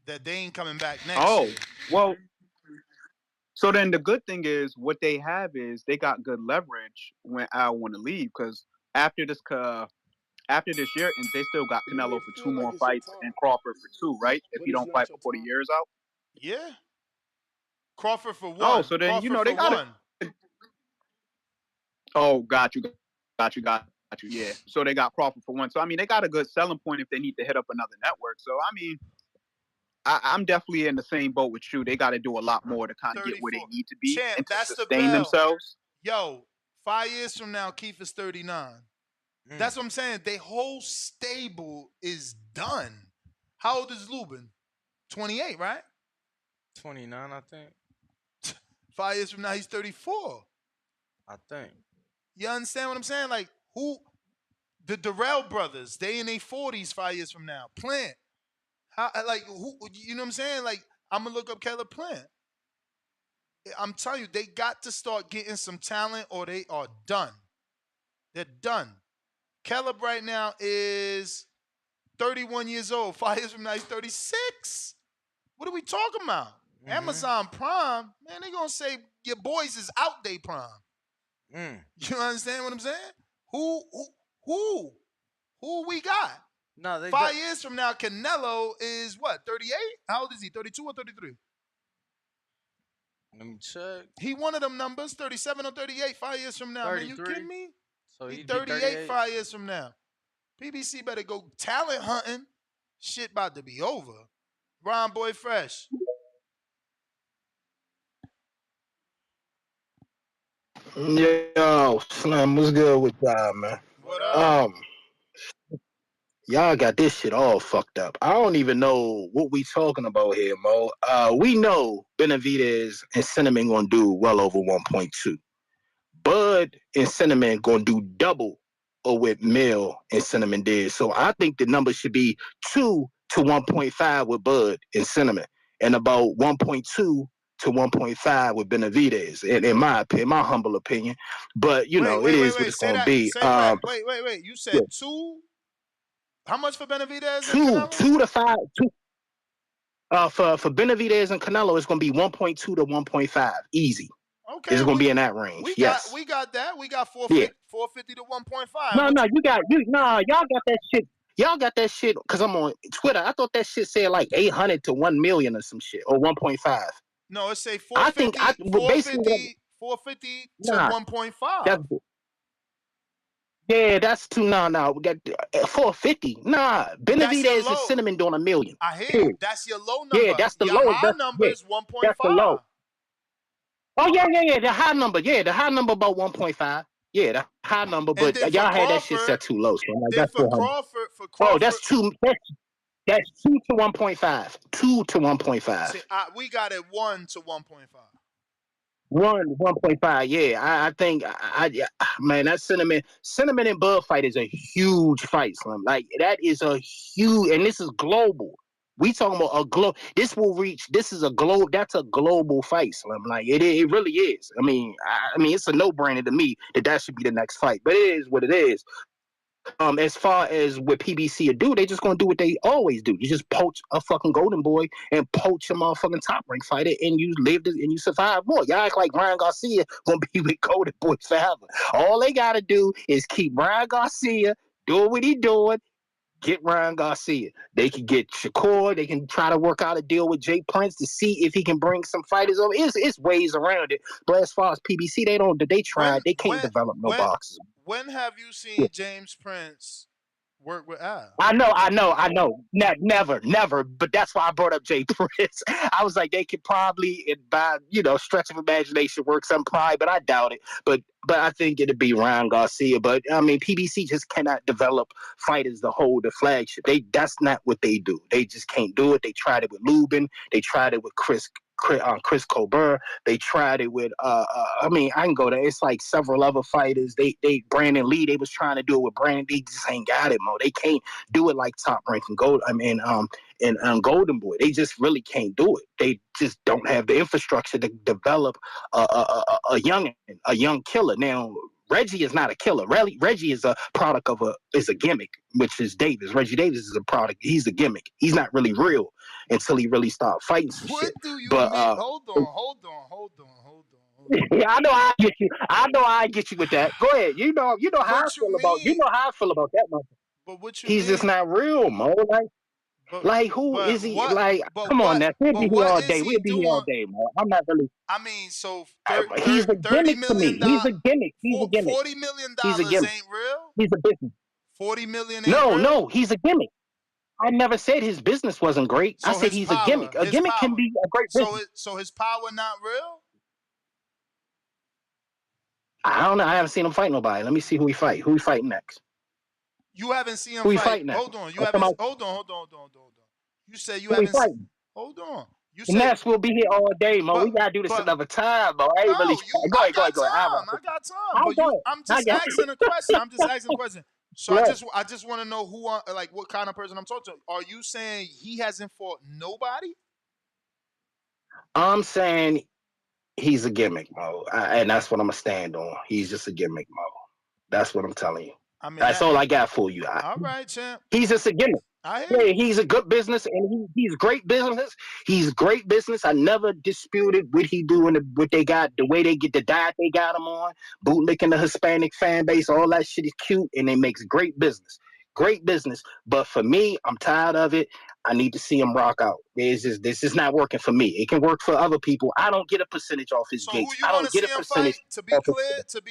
That they ain't coming back next year. Well, so then the good thing is what they have is they got good leverage when I want to leave, because after this year ends, they still got You may Canelo for feel 2 like more it's your fights time, and Crawford for 2, right? If but he it's don't fight not your before the time. year's out. Yeah. Crawford for one. Oh, so then Crawford they for got one. Oh, got you. Yeah. So they got Crawford for 1. So I mean, they got a good selling point if they need to hit up another network. So I mean, I'm definitely in the same boat with you. They got to do a lot more to kind of get where they need to be Champ, and to that's the sustain bell. themselves. Yo, 5 years from now, Keith is 39. That's what I'm saying. Their whole stable is done. How old is Lubin? 28, right? 29, I think. 5 years from now, he's 34. I think. You understand what I'm saying? Like, who? The Durrell brothers, they in their 40s 5 years from now. Plant. How? Like, who? You know what I'm saying? Like, I'm going to look up Caleb Plant. I'm telling you, they got to start getting some talent or they are done. They're done. Caleb right now is 31 years old. 5 years from now, he's 36. What are we talking about? Amazon Prime, man, they going to say your boys is out they prime. You understand what I'm saying? Who we got? No, they 5 years from now, Canelo is what, 38? How old is he, 32 or 33? Let me check. He one of them numbers, 37 or 38, 5 years from now. 33. Man, you kidding me? So He's he'd be 38 5 years from now. PBC better go talent hunting. Shit about to be over. Ron Boy Fresh. Yo, Slim, what's good with y'all, man? What up? Y'all got this shit all fucked up. I don't even know what we talking about here, Mo. We know Benavidez and Cinnamon gonna do well over 1.2. Bud and Cinnamon gonna do double or what Mill and Cinnamon did. So I think the number should be 2 to 1.5 with Bud and Cinnamon, and about 1.2 to 1.5 with Benavidez, in my humble opinion. But you know, it is what it's Say gonna that. be. Say that. Wait. You said 2? How much for Benavidez and Canelo? 2 to 5. For Benavidez and Canelo, it's gonna be 1.2 to 1.5, easy. Okay, It's gonna be in that range. Yes. We got that. We got 450 to 1.5. No, y'all got that shit. Y'all got that shit because I'm on Twitter. I thought that shit said like 800 to 1 million or some shit, or 1.5. No, it say 450. I think 450 to 1.5. That's too. No. We got 450. Nah, Benavidez and Cinnamon doing 1 million. I hear you. That's your low number. Yeah, that's the your lowest. High number is 1.5. That's the low. Oh yeah. The high number. Yeah, the high number about 1.5. Yeah, the high number, but y'all had that shit set too low. So like, then that's for Crawford, oh, that's 2. That's 2 to 1.5. 2 to 1.5. See, we got it 1 to 1.5. 1.5. Yeah, I think man, that cinnamon and Bud fight is a huge fight, Slim. Like that is a huge, and this is global. We talking about a globe. This will reach. This is a globe. That's a global fight, Slim. Like it really is. I mean, it's a no-brainer to me that should be the next fight. But it is what it is. As far as what PBC would do, they just gonna do what they always do. You just poach a fucking Golden Boy and poach a motherfucking top rank fighter, and you and you survive more. Y'all act like Ryan Garcia gonna be with Golden Boy forever. All they gotta do is keep Ryan Garcia doing what he doing. Get Ryan Garcia. They can get Shakur. They can try to work out a deal with Jay Prince to see if he can bring some fighters over. It's ways around it. But as far as PBC, they tried. They can't develop no boxes. When have you seen James Prince work with Al? I know. Never. But that's why I brought up Jay Prince. I was like, they could probably, by stretch of imagination, work some pride, but I doubt it. But I think it'd be Ryan Garcia. But I mean, PBC just cannot develop fighters to hold the flagship. That's not what they do. They just can't do it. They tried it with Lubin. They tried it with Chris Colbert. They tried it with I can go there. It's like several other fighters. They Brandon Lee, they was trying to do it with Brandon. They just ain't got it, Mo. They can't do it like Top Rank and Golden Boy. They just really can't do it. They just don't have the infrastructure to develop a young killer. Now Reggie is not a killer. Reggie is a product of a gimmick, which is Davis. Reggie Davis is a product. He's a gimmick. He's not really real until he really start fighting some what shit. Do you but, mean? Hold on. Yeah, I know I get you. I get you with that. Go ahead. You know how I feel about. You know how I feel about that, man. But what you He's mean? just not real, Mo. Like who is he? Come on, now. We'll be here all day. We'll be here all day, Mo. I'm not really. I mean, so he's a gimmick to me. He's a gimmick. He's a gimmick. $40 million ain't real. He's a business. 40 million ain't real? No, he's a gimmick. I never said his business wasn't great. So I said he's a gimmick. A gimmick can be a great business. So his power not real? I don't know. I haven't seen him fight nobody. Let me see who he fight. Who he fighting next? You haven't seen him who fight. Next? Hold on. Hold on. You said you haven't seen. Hold on. You said Ness will be here all day, Mo. We gotta do this another time, Mo. I ain't really. Go ahead. I got time. But I'm just asking a question. So I just want to know what kind of person I'm talking to. Are you saying he hasn't fought nobody? I'm saying he's a gimmick, Mo, and that's what I'm gonna stand on. He's just a gimmick, Mo. That's what I'm telling you. I mean, that's all I got for you. All right, champ. He's just a gimmick. Yeah, he's a good business, and he's great business. He's great business. I never disputed what he do and what they got, the way they get the diet they got him on, bootlicking the Hispanic fan base. All that shit is cute, and it makes great business. Great business. But for me, I'm tired of it. I need to see him rock out. This is not working for me. It can work for other people. I don't get a percentage off his gates. I don't get a percentage. To be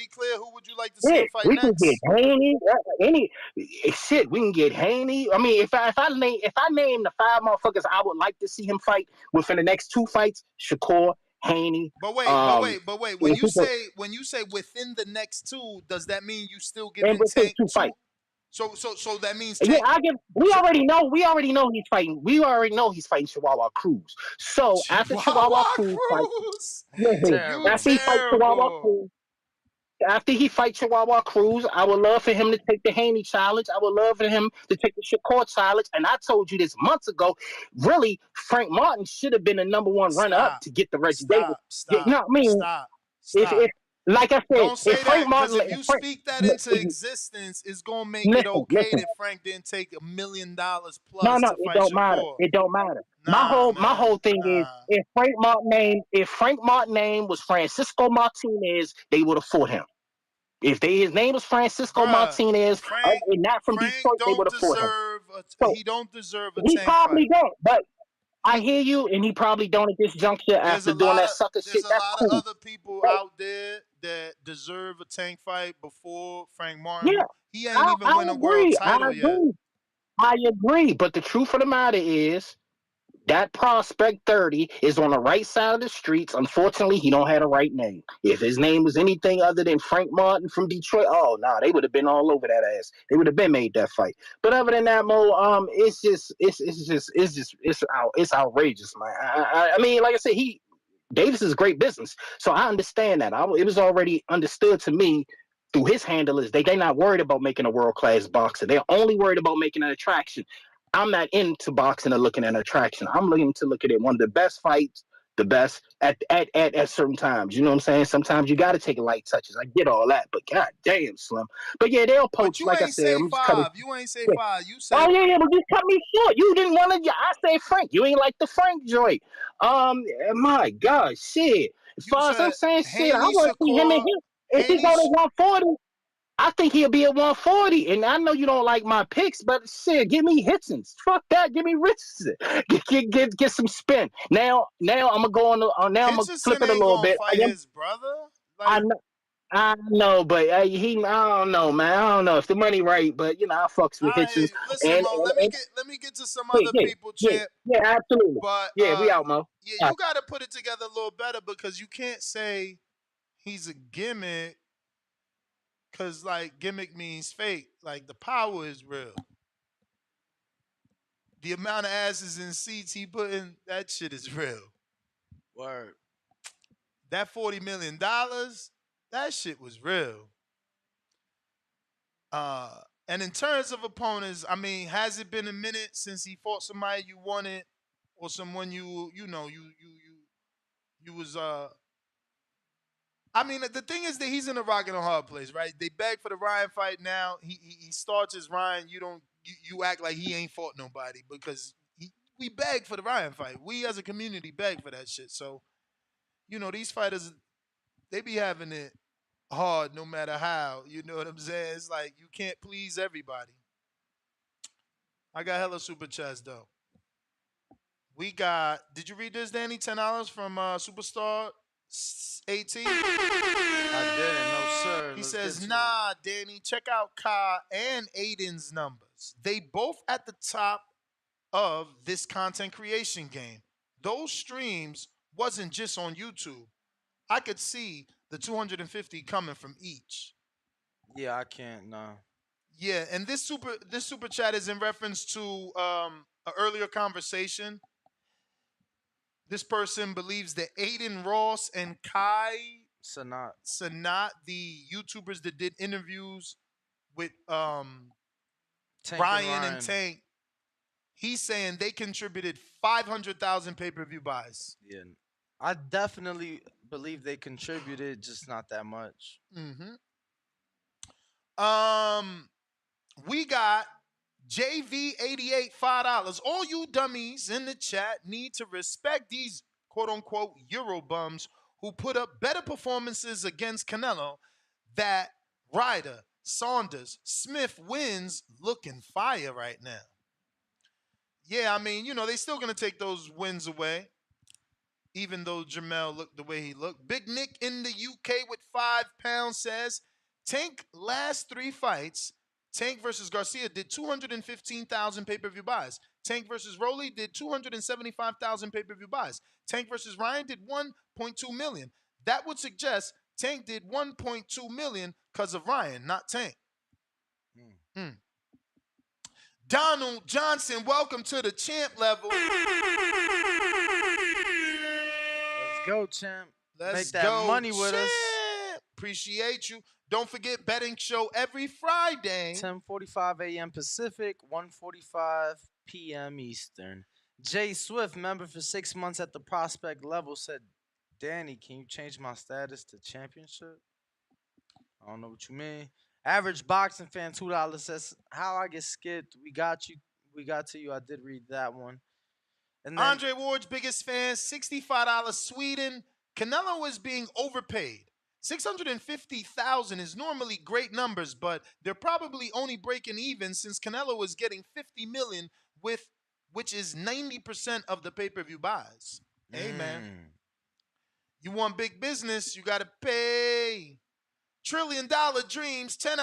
clear, who would you like to see him fight we next? Can get Haney. We can get Haney. I mean, if I name the 5 motherfuckers I would like to see him fight within the next 2 fights, Shakur, Haney. But wait. When you say within the next 2, does that mean you still giving Tank 2 fights? So that means Tank. Yeah, we already know he's fighting. We already know he's fighting Chihuahua Cruz. So after Chihuahua Cruz after he fights Chihuahua Cruz, I would love for him to take the Haney challenge. I would love for him to take the Shakur challenge. And I told you this months ago. Really, Frank Martin should have been the number 1 runner-up to get the Reggie Davis. Stop. If like I said, don't say that, because if you speak that into existence, it's gonna make it okay that Frank didn't take $1 million plus. No, it don't matter. It don't matter. My whole thing is if Frank Martin's name was Francisco Martinez, they would have fought him. If his name was Francisco Martinez, and not from Detroit, they would have fought him. He don't deserve a He tank probably fight. don't, but I hear you, and he probably don't at this juncture after doing that sucker shit. There's a lot of other people out there that deserve a tank fight before Frank Martin. Yeah, he ain't even win a world title yet. I agree, but the truth of the matter is that prospect 30 is on the right side of the streets. Unfortunately, he don't have the right name. If his name was anything other than Frank Martin from Detroit, they would have been all over that ass. They would have been made that fight. But other than that, Mo, it's outrageous, man. I mean, like I said, Davis is great business, so I understand that. It was already understood to me through his handlers. They're not worried about making a world class boxer. They're only worried about making an attraction. I'm not into boxing or looking at attraction. I'm looking to look at it one of the best fights, the best at certain times. You know what I'm saying? Sometimes you got to take light touches. I get all that, but god damn, Slim. But yeah, they'll But poach. you Like I ain't said, say I'm just cutting. 5. You ain't say Yeah. 5. You Oh said yeah, but you cut me short. You didn't want to. I say Frank. You ain't like the Frank joint. My God, shit. As you far as I'm said saying, shit, I Haney want to see him and Shakur. him. If he Haney. go to 140, I think he'll be at 140. And I know you don't like my picks, but shit, give me Hitsons. Fuck that. Give me Richardson. Get some spin. Now I'm gonna go on. Now I'm gonna flip Hitchison it a ain't little gonna bit. fight his brother. I Like, know. I know, but I don't know, man. I don't know if the money right, but I fucks with Hitchens listen, and, Mo. and, and Let me get to some yeah, other yeah, people, yeah, champ. yeah, absolutely. But Yeah, we out, Mo. yeah, Yeah. you got to put it together a little better because you can't say he's a gimmick because like gimmick means fake. Like the power is real. The amount of asses in seats he put in, that shit is real. Word. That $40 million, that shit was real. And in terms of opponents, I mean, has it been a minute since he fought somebody you wanted, or someone you was I mean, the thing is that he's in a rock and a hard place, right? They beg for the Ryan fight now. He starts as Ryan. You act like he ain't fought nobody because we beg for the Ryan fight. We as a community beg for that shit. So these fighters, they be having it hard no matter how. You know what I'm saying? It's like you can't please everybody. I got hella super chats though. We got. Did you read this, Danny? $10 from Superstar 18. I didn't. No, sir. He Let's get says, to it. "Nah, Danny. Check out Ka and Aiden's numbers. They both at the top of this content creation game. Those streams wasn't just on YouTube. I could see the 250 coming from each." Yeah, I can't. Nah. Yeah, and this super chat is in reference to an earlier conversation. This person believes that Aiden Ross and Kai Sanat, the YouTubers that did interviews with Tank Ryan and Tank, he's saying they contributed 500,000 pay-per-view buys. Yeah. I definitely believe they contributed, just not that much. Mm-hmm. We got JV88 $5. All you dummies in the chat need to respect these quote unquote Euro bums who put up better performances against Canelo. That Ryder, Saunders, Smith wins looking fire right now. Yeah, I mean, they still gonna take those wins away, even though Jamel looked the way he looked. Big Nick in the UK with £5 says, Tank last 3 fights, Tank versus Garcia did 215,000 pay-per-view buys. Tank versus Rolly did 275,000 pay-per-view buys. Tank versus Ryan did 1.2 million. That would suggest Tank did 1.2 million because of Ryan, not Tank. Donald Johnson, welcome to the champ level. Let's go, champ. Let's Make that go, money with champ. us. Appreciate you. Don't forget betting show every Friday. 10:45 a.m. Pacific, 1:45 p.m. Eastern. Jay Swift, member for 6 months at the prospect level, said, Danny, can you change my status to championship? I don't know what you mean. Average boxing fan, $2 says, how I get skipped. We got you. We got to you. I did read that one. And then, Andre Ward's biggest fan, $65 Sweden. Canelo is being overpaid. 650,000 is normally great numbers, but they're probably only breaking even since Canelo is getting 50 million which is 90% of the pay-per-view buys. Hey man. You want big business, you gotta pay. $1 trillion dreams, $10.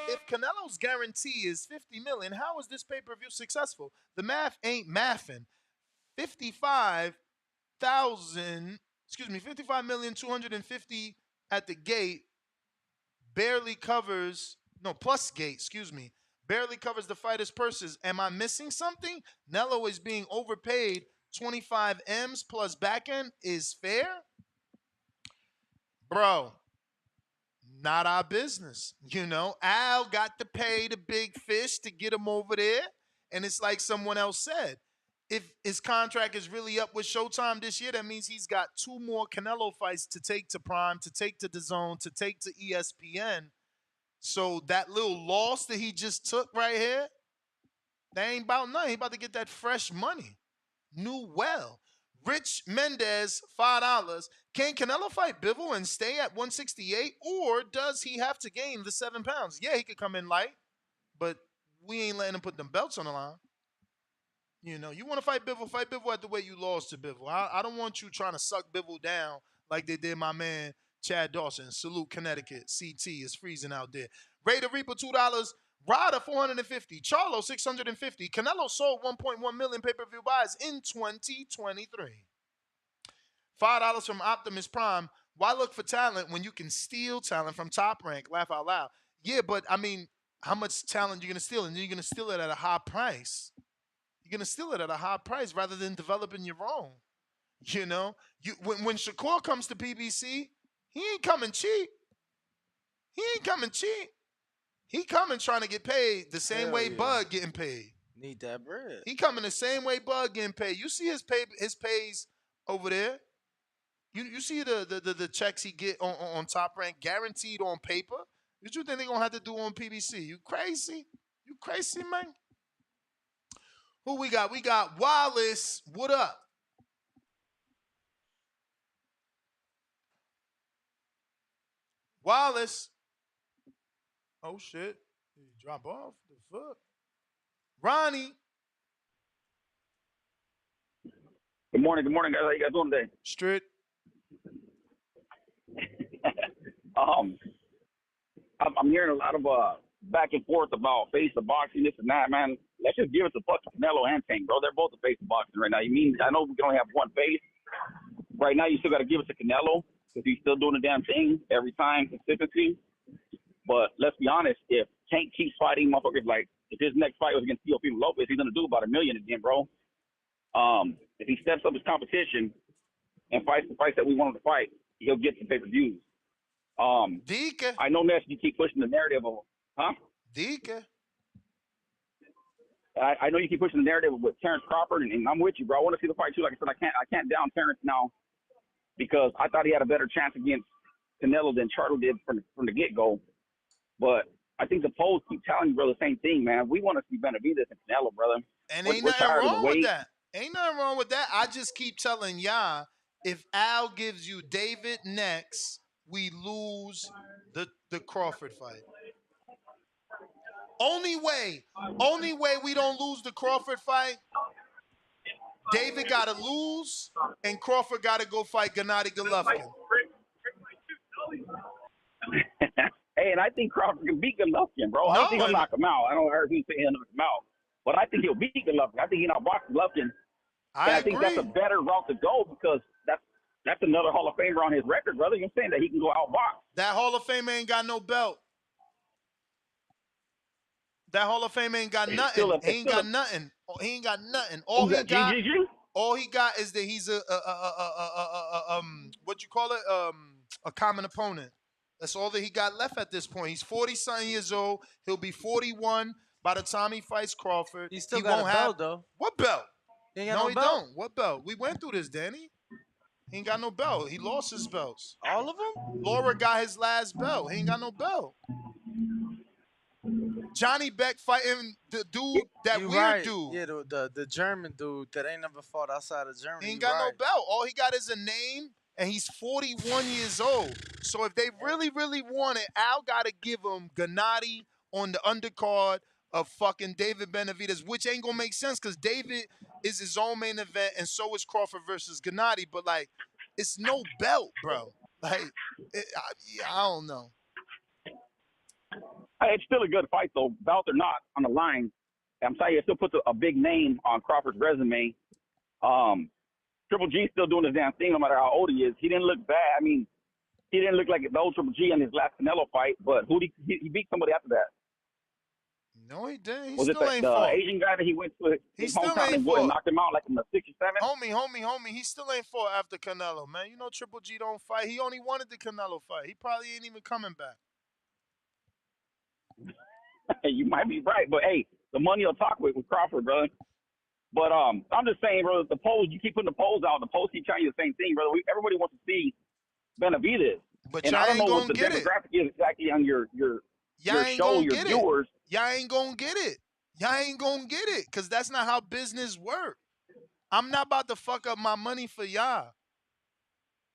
If Canelo's guarantee is 50 million, how is this pay-per-view successful? The math ain't mathing. 55,250 at the gate barely covers, no, plus gate, barely covers the fighters' purses. Am I missing something? Nello is being overpaid. 25 M's plus back end is fair? Bro, not our business. You know, Al got to pay the big fish to get him over there. And it's like someone else said, if his contract is really up with Showtime this year, that means he's got 2 more Canelo fights to take to Prime, to take to DAZN, to take to ESPN. So that little loss that he just took right here, that ain't about nothing. He about to get that fresh money. New well. Rich Mendez, $5. Can Canelo fight Bivol and stay at 168, or does he have to gain the 7 pounds? Yeah, he could come in light, but we ain't letting him put them belts on the line. You know, you want to fight Bivol at the way you lost to Bivol. I don't want you trying to suck Bivol down like they did my man Chad Dawson. Salute, Connecticut. CT is freezing out there. Raider Reaper, $2. Ryder, $450. Charlo, $650. Canelo sold 1.1 million pay-per-view buys in 2023. $5 from Optimus Prime. Why look for talent when you can steal talent from Top Rank? Laugh out loud. Yeah, but I mean, how much talent you're going to steal? And you're going to steal it at a high price. You're going to steal it at a high price rather than developing your own. You know, when Shakur comes to PBC, he ain't coming cheap. He ain't coming cheap. He coming trying to get paid the same way Bud getting paid. Need that bread. He coming the same way Bud getting paid. You see his pays over there. You see the checks he get on Top Rank, guaranteed on paper. What you think they gonna have to do on PBC? You crazy? You crazy, man? Who we got? We got Wallace. What up? Wallace. Oh shit. Did he drop off? The fuck? Ronnie. Good morning, guys. How you guys doing today? Straight. I'm hearing a lot of back and forth about face of boxing, this and that, man. Let's just give it to fucking Canelo and Tank, bro. They're both the face of boxing right now. You mean, I know we can only have one face. Right now, you still got to give it to Canelo because he's still doing the damn thing every time, consistency. But let's be honest, if Tank keeps fighting motherfuckers, like if his next fight was against Teofimo Lopez, he's going to do about $1 million again, bro. If he steps up his competition and fights the fights that we want him to fight, he'll get some pay-per-views. I know, Ness, you keep pushing the narrative of, huh? Dika. I know you keep pushing the narrative with Terrence Crawford, and I'm with you, bro. I want to see the fight too. Like I said, I can't down Terrence now because I thought he had a better chance against Canelo than Charlo did from the get-go. But I think the polls keep telling you, brother, the same thing, man. We want to see Benavidez and Canelo, brother. And ain't nothing wrong with that. Ain't nothing wrong with that. I just keep telling y'all, if Al gives you David next, we lose the Crawford fight. Only way we don't lose the Crawford fight, David got to lose, and Crawford got to go fight Gennady Golovkin. Hey, and I think Crawford can beat Golovkin, bro. I don't think he'll knock him out. I don't heard him say he'll knock him out. But I think he'll beat Golovkin. I think he'll outbox Golovkin. I think that's a better route to go because that's another Hall of Famer on his record, brother. You're saying that he can go outbox. That Hall of Fame ain't got no belt. That Hall of Fame ain't got nothing. He ain't got nothing. He ain't got nothing. All he got is that he's a what you call it? A common opponent. That's all that he got left at this point. He's 40-something years old. He'll be 41 by the time he fights Crawford. He still got a belt, though. What belt? He ain't got no belt? Don't. What belt? We went through this, Danny. He ain't got no belt. He lost his belts. All of them? Laura got his last belt. He ain't got no belt. Johnny Beck fighting the dude, that weird dude. Yeah, the German dude that ain't never fought outside of Germany. He ain't got no belt. All he got is a name, and he's 41 years old. So if they really, really want it, Al got to give him Gennady on the undercard of fucking David Benavidez, which ain't going to make sense because David is his own main event, and so is Crawford versus Gennady. But, like, it's no belt, bro. Like, I don't know. It's still a good fight, though, belt or not, on the line. I'm telling you, it still puts a big name on Crawford's resume. Triple G's still doing his damn thing no matter how old he is. He didn't look bad. I mean, he didn't look like the old Triple G in his last Canelo fight, but he beat somebody after that. No, he didn't. He was still it ain't the fought. Asian guy that he went to his hometown and knocked him out like in the 6 or 7? Homie, he still ain't fought after Canelo, man. You know Triple G don't fight. He only wanted the Canelo fight. He probably ain't even coming back. You might be right, but hey, the money will talk with Crawford, brother. But I'm just saying, bro, the polls, you keep putting the polls out. The polls keep telling you the same thing, brother. Everybody wants to see Benavidez. But And y'all I don't ain't know what gonna the get it. demographic is exactly on your Y'all ain't show, gonna your get it. viewers. Y'all ain't gonna get it. Y'all ain't gonna get it, because that's not how business work. I'm not about to fuck up my money for y'all.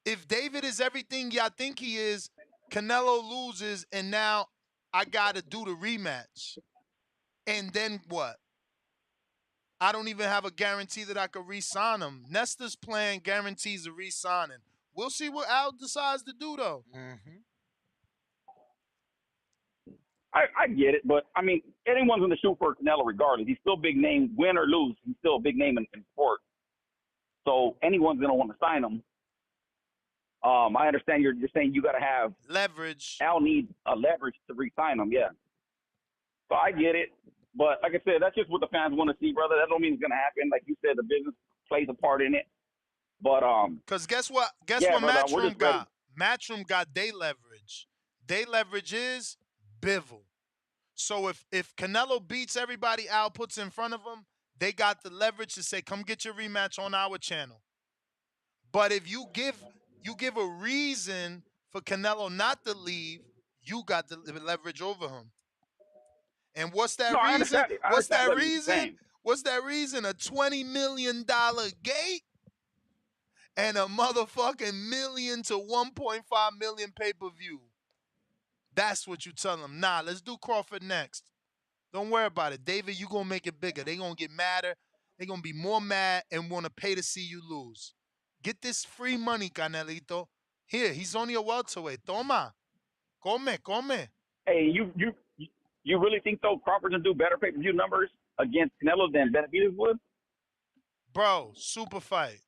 If David is everything y'all think he is, Canelo loses, and now I gotta do the rematch. And then what? I don't even have a guarantee that I could re-sign him. Nestor's plan guarantees a re-signing. We'll see what Al decides to do, though. Mm-hmm. I get it, but I mean, anyone's in the shoot for Canelo regardless. He's still a big name, win or lose. He's still a big name in sport. So anyone's gonna want to sign him. I understand you're saying you got to have leverage. Al needs a leverage to re-sign him. Yeah. So I get it, but like I said, that's just what the fans want to see, brother. That don't mean it's gonna happen. Like you said, the business plays a part in it. But Cause guess what? Guess yeah, what brother, we're Matchroom just ready. got? Matchroom got day leverage. Day leverage is Bivol. So if Canelo beats everybody Al puts in front of him, they got the leverage to say, "Come get your rematch on our channel." But if you give a reason for Canelo not to leave, you got the leverage over him. And what's No, that I reason? understand it. I What's understand that exactly what you're reason? saying. What's that reason? A $20 million gate and a motherfucking $1 million to 1.5 million pay-per-view. That's what you tell them. Nah, let's do Crawford next. Don't worry about it. David, you going to make it bigger. They going to get madder. They going to be more mad and want to pay to see you lose. Get this free money, Canelito. Here, he's only a welterweight. Toma. Come. Hey, you really think though Crawford's gonna do better pay-per-view numbers against Canelo than Benavidez would? Bro, super fight.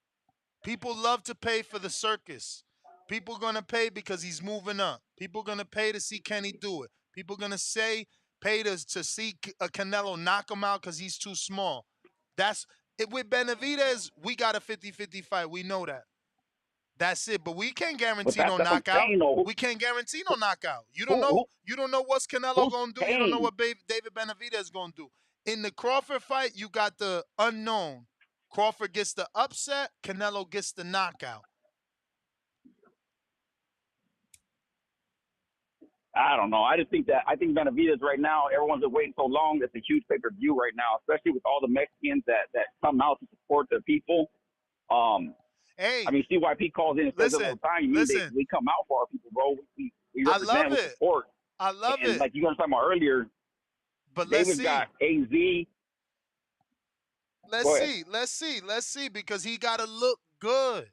People love to pay for the circus. People gonna pay because he's moving up. People gonna pay to see Kenny do it. People gonna pay to see a Canelo knock him out because he's too small. That's it. With Benavidez, we got a 50-50 fight. We know that. That's it. But we can't But guarantee that's no what I'm knockout. saying though. We can't guarantee no knockout. You don't Who, know. who You don't know what's Canelo who's gonna do. You don't know paying? what David Benavidez gonna do. In the Crawford fight, you got the unknown. Crawford gets the upset. Canelo gets the knockout. I don't know. I just think I think Benavidez right now, everyone's been waiting so long. It's a huge pay-per-view right now, especially with all the Mexicans that come out to support their people. Hey, I mean, CYP calls in and says it all listen, the time. You mean listen. we come out for our people, bro. We I represent, love we it. support. I love And it. like you guys talking about earlier, But let's David's see. got AZ. Let's Go ahead. see. Let's see. Let's see. Because he gotta look good.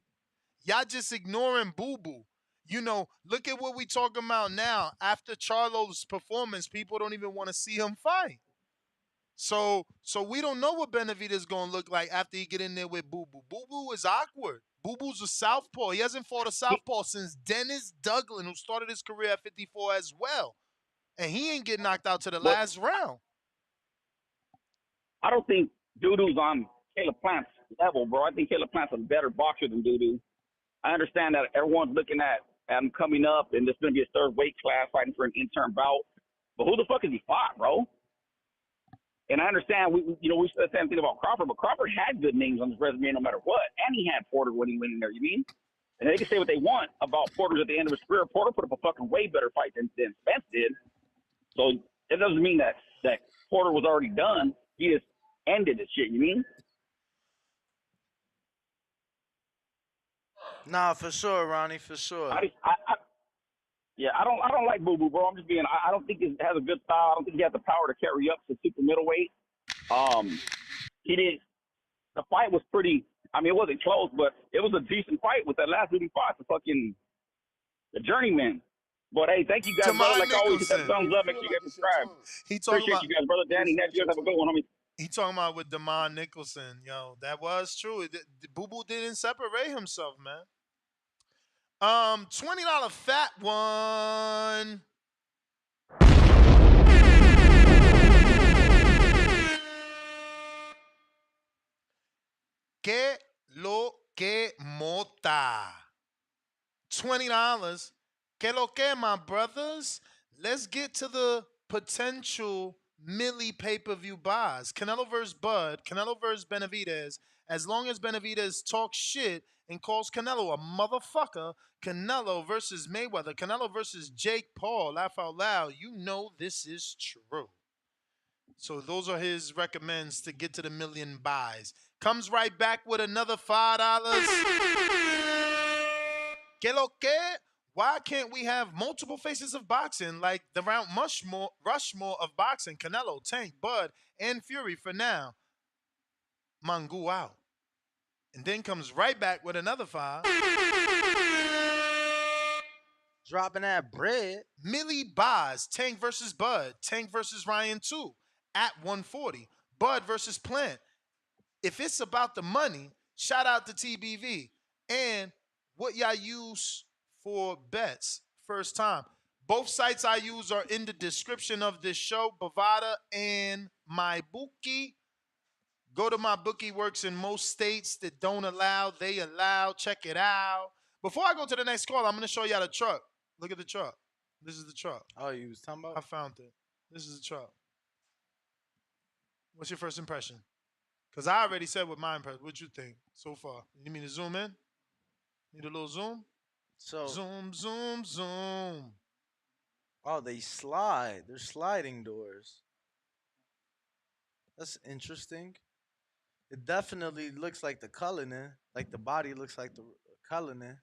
Y'all just ignoring Boo Boo. You know, look at what we talking about now. After Charlo's performance, people don't even want to see him fight. So we don't know what Benavidez is gonna look like after he get in there with Boo Boo. Boo Boo is awkward. Boo Boo's a southpaw. He hasn't fought a southpaw since Dennis Douglas, who started his career at 54 as well, and he ain't get knocked out to the But last round. I don't think Dudu's on Caleb Plant's level, bro. I think Caleb Plant's a better boxer than Dudu. I understand that everyone's looking at him coming up, and this is going to be his third weight class fighting for an interim bout. But who the fuck has he fought, bro? And I understand we said the same thing about Crawford, but Crawford had good names on his resume no matter what, and he had Porter when he went in there. You mean? And they can say what they want about Porter's at the end of his career. Porter put up a fucking way better fight than Spence did. So it doesn't mean that Porter was already done. He just ended the shit. You mean? Nah, for sure, Ronnie, for sure. I don't like Boo Boo, bro. I'm just being. I don't think he has a good style. I don't think he has the power to carry up to super middleweight. He did. The fight was pretty. I mean, it wasn't close, but it was a decent fight with that last dude he fought, the journeyman. But hey, thank you guys, brother. Tamar Like always, hit that Nicholson. thumbs up. Make sure you guys subscribe. He talking Appreciate about. you guys, brother. Danny, next you guys have a good one, homie. He talking about with Damar Nicholson. Yo, that was true. Boo Boo didn't separate himself, man. $20 fat one. Que lo que mota. $20. Que lo que, my brothers. Let's get to the potential milli pay-per-view buys. Canelo versus Bud, Canelo versus Benavidez. As long as Benavidez talks shit and calls Canelo a motherfucker, Canelo versus Mayweather, Canelo versus Jake Paul, laugh out loud, you know this is true. So those are his recommends to get to the million buys. Comes right back with another $5. Que lo que? Why can't we have multiple faces of boxing like the Mount Rushmore of boxing? Canelo, Tank, Bud, and Fury for now. Mangu out. And then comes right back with another 5. Dropping that bread. Millie buys Tank versus Bud. Tank versus Ryan 2 at 140. Bud versus Plant. If it's about the money, shout out to TBV. And what y'all use for bets first time. Both sites I use are in the description of this show, Bovada and MyBookie. Go to MyBookie, works in most states that don't allow, they allow. Check it out. Before I go to the next call, I'm going to show y'all the truck. Look at the truck. This is the truck. Oh, you was talking about? I found it. This is the truck. What's your first impression? Because I already said what my impression. What you think so far? You need me to zoom in? Need a little zoom? So zoom, zoom, zoom. Oh, they slide. They're sliding doors. That's interesting. It definitely looks like the Cullinan. Like the body looks like the Cullinan.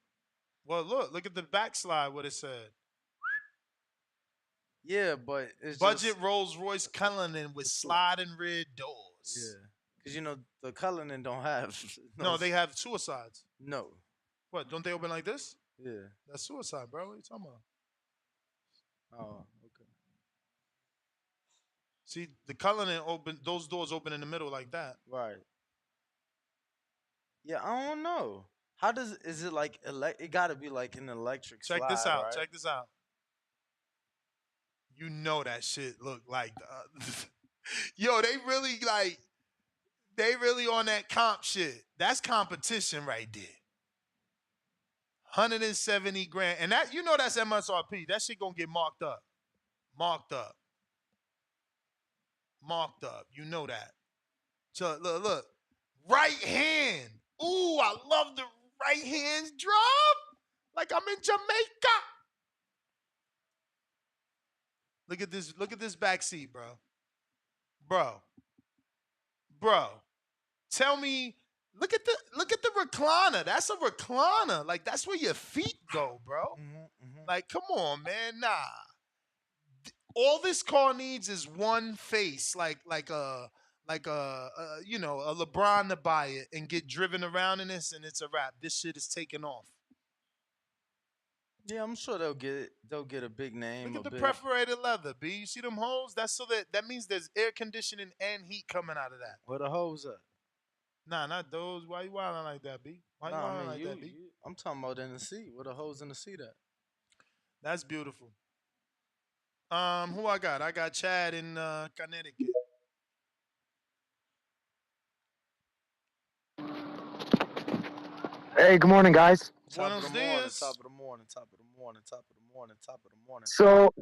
Well, look at the backslide. What it said. Yeah, but it's budget just, Rolls Royce Cullinan with sliding rear doors. Yeah, because you know the Cullinan don't have. No, they have suicides. No. What? Don't they open like this? Yeah. That's suicide, bro. What are you talking about? Oh, okay. See, the Cullinan open. Those doors open in the middle like that. Right. Yeah, I don't know. How does is it like it got to be like an electric Check slide, this out. right? Check this out. You know that shit look like yo, they really on that comp shit. That's competition right there. 170 grand. And that, you know, that's MSRP. That shit gonna get marked up. Marked up. Marked up. You know that. So look. Right hand. Ooh, I love the right hand drop. Like I'm in Jamaica. Look at this back seat, bro. Bro. Tell me, look at the recliner. That's a recliner. Like that's where your feet go, bro. Like, come on, man. Nah. All this car needs is one face, like a you know, a LeBron to buy it and get driven around in this, and it's a wrap. This shit is taking off. Yeah, I'm sure they'll get a big name. Look at the perforated leather, B. You see them holes? That's so that means there's air conditioning and heat coming out of that. Where the holes at? Nah, not those. Why you wilding like that, B? Why you wilding like that, B? I'm talking about in the seat. Where the holes in the seat at? That's beautiful. Who I got? I got Chad in Connecticut. Hey, good morning, guys. Buenos dias. Top of the morning. So,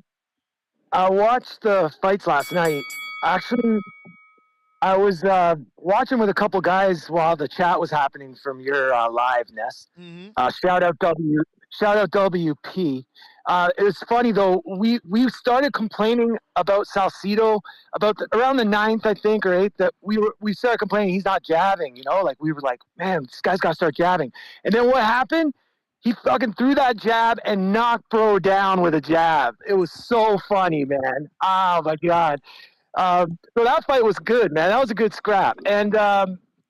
I watched the fights last night. Actually, I was watching with a couple guys while the chat was happening from your live, Ness. Shout out WP. It was funny though. We started complaining about Salcido around the 9th, I think, or 8th, that we started complaining he's not jabbing. You know, like we were like, man, this guy's got to start jabbing. And then what happened? He fucking threw that jab and knocked bro down with a jab. It was so funny, man. Oh my god. So that fight was good, man. That was a good scrap.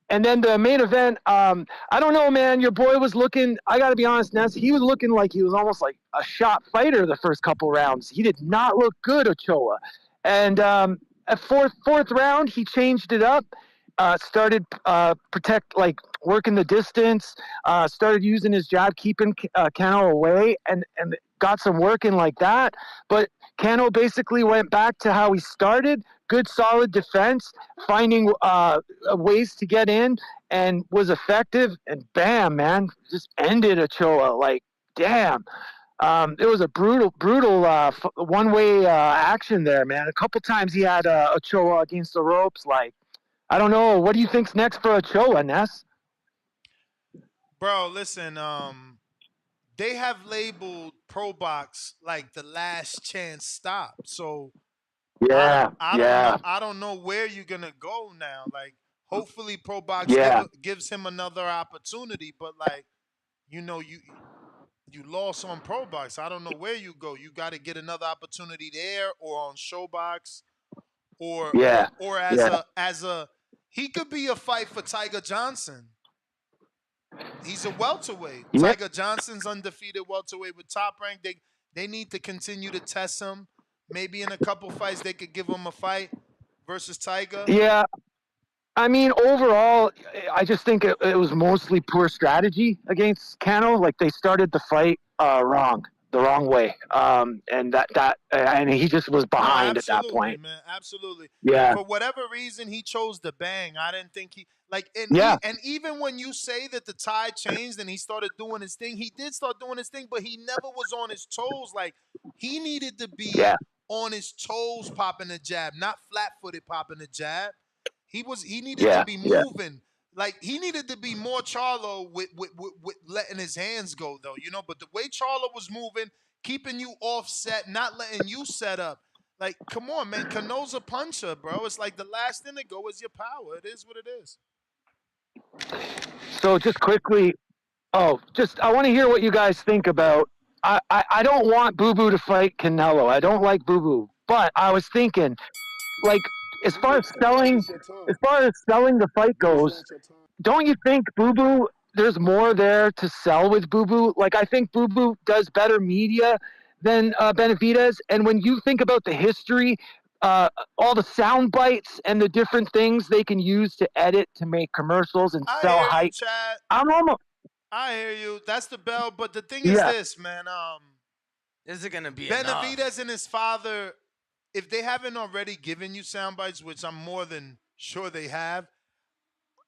And then the main event, I don't know, man. Your boy was looking, I got to be honest, Ness, he was looking like he was almost like a shot fighter the first couple rounds. He did not look good, Ochoa. And at fourth round, he changed it up, started working the distance, started using his jab, keeping Cano away, and got some work in like that. But Cano basically went back to how he started. Good, solid defense, finding ways to get in, and was effective. And bam, man, just ended Ochoa. Like, damn. It was a brutal one-way action there, man. A couple times he had Ochoa against the ropes. Like, I don't know. What do you think's next for Ochoa, Ness? Bro, listen, they have labeled Pro Box like the last chance stop. So Yeah, I don't know. yeah, I don't know where you're gonna go now. Like, hopefully, Pro Box yeah, gives him another opportunity. But like, you lost on Pro Box. I don't know where you go. You got to get another opportunity there, or on Showbox, yeah, or yeah. as a he could be a fight for Tiger Johnson. He's a welterweight. Yeah, Tiger Johnson's undefeated welterweight with Top Rank. They need to continue to test him. Maybe in a couple fights they could give him a fight versus Tiger. yeah. I mean, overall, I just think it was mostly poor strategy against Cano. Like they started the fight the wrong way, and he just was No, behind at that absolutely, point. man, absolutely. Yeah, For whatever reason, he chose to bang. I didn't think he like, yeah, and even when you say that the tide changed and he started doing his thing, he did start doing his thing, but he never was on his toes. Like he needed to yeah, be on his toes, popping the jab, not flat-footed popping the jab. He needed to yeah, be yeah. moving. Like he needed to be more Charlo with letting his hands go though, But the way Charlo was moving, keeping you offset, not letting you set up. Like, come on, man. Cano's a puncher, bro. It's like the last thing to go is your power. It is what it is. So just quickly, I want to hear what you guys think about. I don't want Boo Boo to fight Canelo. I don't like Boo Boo, but I was thinking, like, as You far as wasting selling, your as time. far as selling the fight You wasting goes, your time. don't you think Boo Boo? There's more there to sell with Boo Boo. Like I think Boo Boo does better media than Benavidez. And when you think about the history, uh, all the sound bites and the different things they can use to edit to make commercials and I sell hear you, hype, Chad. I'm almost I hear you. That's the bell. But the thing is yeah, this, man. Is it gonna be Benavidez enough? and his father, if they haven't already given you sound bites, which I'm more than sure they have,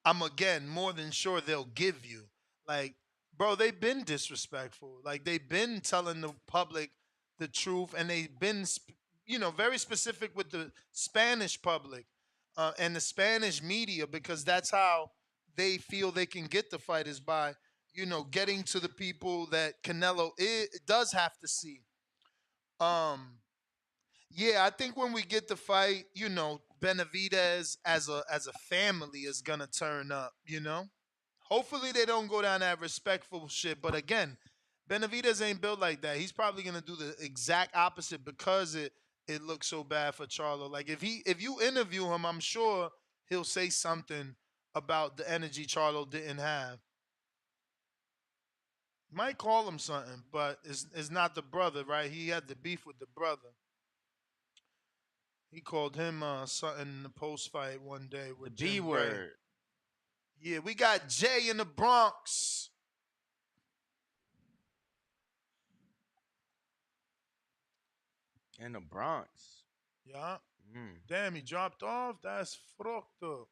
I'm again more than sure they'll give you. Like, bro, they've been disrespectful. Like they've been telling the public the truth, and they've been, very specific with the Spanish public and the Spanish media because that's how they feel they can get the fight is by, getting to the people that Canelo does have to see. Um, yeah, I think when we get the fight, Benavidez as a family is gonna turn up. Hopefully they don't go down that respectful shit. But again, Benavidez ain't built like that. He's probably gonna do the exact opposite because it looks so bad for Charlo. Like if you interview him, I'm sure he'll say something about the energy Charlo didn't have. Might call him something, but it's not the brother, right? He had the beef with the brother. He called him something in the post fight one day The with B Jim Gray. word Yeah, we got Jay in the Bronx. in the Bronx. Yeah. Mm. Damn, he dropped off. That's fucked up.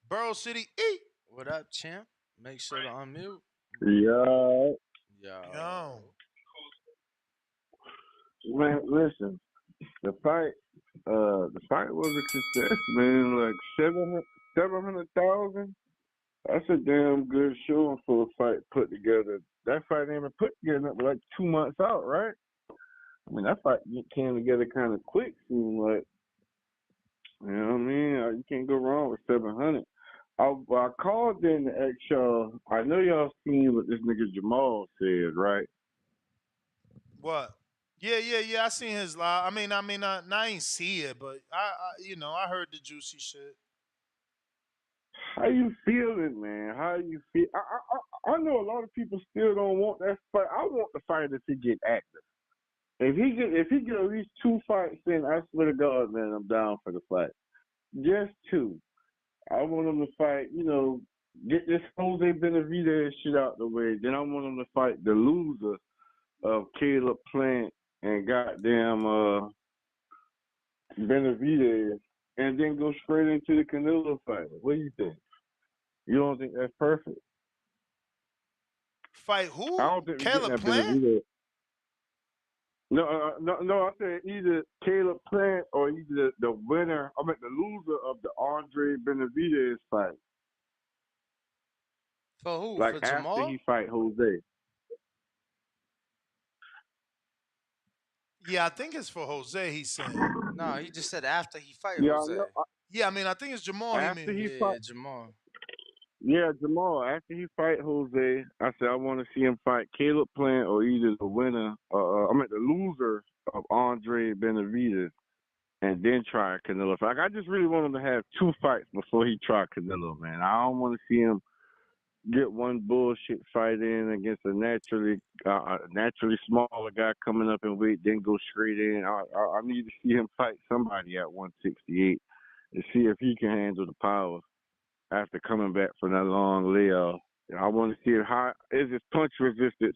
Borough City E. What up, champ? Make sure to unmute. Yeah, Yo. Yo. man. Listen, the fight was a success, man. Like 700,000. That's a damn good showing for a fight put together. That fight ain't been put together like 2 months out, right? I mean, that fight came together kind of quick. Seemed like, you know what I mean? You can't go wrong with 700. I called in to ask y'all. I know y'all seen what this nigga Jamal said, right? What? Yeah. I seen his live. I ain't see it, but I heard the juicy shit. How you feeling, man? How you feel? I know a lot of people still don't want that fight. I want the fighter to get active. If he get at least 2 fights in, I swear to God, man, I'm down for the fight. Just 2. I want him to fight. Get this Jose Benavidez shit out the way. Then I want him to fight the loser of Caleb Plant and goddamn Benavidez, and then go straight into the Canelo fight. What do you think? You don't think that's perfect? Fight I who? don't think we're getting Caleb that Plant? Benavidez. No. I said either Caleb Plant or either the winner. I mean, the loser of the Andre Benavidez fight. For who? Like For after he Jamal? fight Jose. Yeah, I think it's for Jose. He's saying. No, he just said after he fight Yeah, I Jose. know. Yeah, I mean, I think it's Jamal. He After mean. he Yeah, fight. Jamal. Yeah, Jamal. After he fight Jose, I said I want to see him fight Caleb Plant or either the winner. The loser of Andre Benavidez, and then try Canelo. Like I just really want him to have two fights before he try Canelo, man. I don't want to see him get one bullshit fight in against a naturally smaller guy coming up in weight, then go straight in. I need to see him fight somebody at 168 and see if he can handle the power after coming back from that long layoff. I want to see how is his punch resistance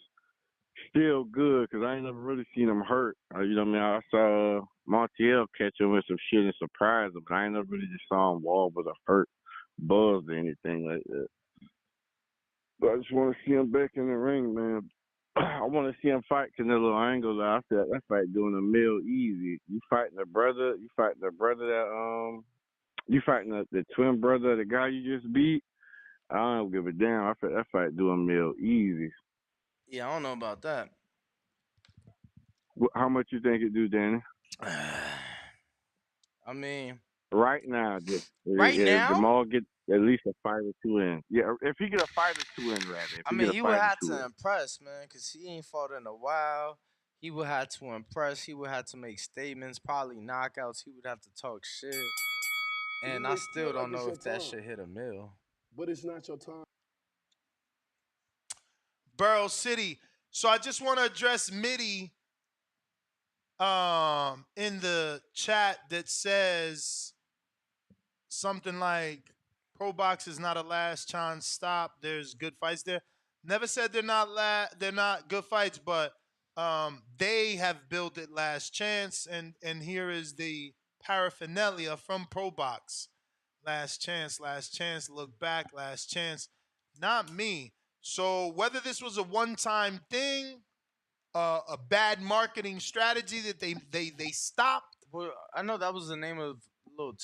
still good, because I ain't never really seen him hurt. You know what I mean? I saw Montiel catch him with some shit and surprise him, but I ain't never really just saw him wobble or hurt, buzz or anything like that. But I just want to see him back in the ring, man. I want to see him fight Canelo. I ain't gonna lie. I said that fight doing a meal easy. You fighting the brother you fighting the twin brother of the guy you just beat. I don't give a damn. I feel that fight doing meal easy. Yeah, I don't know about that. How much you think it do, Danny? I mean, Right now, right if now, Jamal get at least a fight or two in. Yeah, if he get a fight or two in, rather. If I he get mean, a he would fight or have two to in. impress, man, because he ain't fought in a while. He would have to impress. He would have to make statements, probably knockouts. He would have to talk shit. You And I may still feel like don't it's know your if that time, should hit a mill. but it's not your time. Burrow City. So I just want to address Mitty in the chat that says something like pro box is not a last chance stop. There's good fights there. Never said they're not good fights, but they have built it last chance, and here is the paraphernalia from pro box. Last chance, look back, last chance. Not me. So whether this was a one-time thing, a bad marketing strategy that they stopped. Well, I know that was the name of little.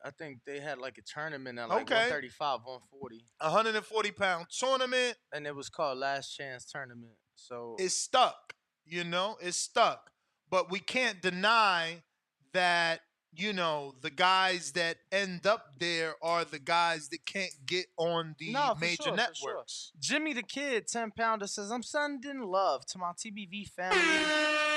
I think they had like a tournament at like Okay, 135, 140, 140-pound tournament. and it was called Last Chance Tournament. So It's stuck. It's stuck. But we can't deny that the guys that end up there are the guys that can't get on the no, for major sure, for sure. networks. Jimmy the Kid, 10-pounder, says, I'm sending love to my TBV family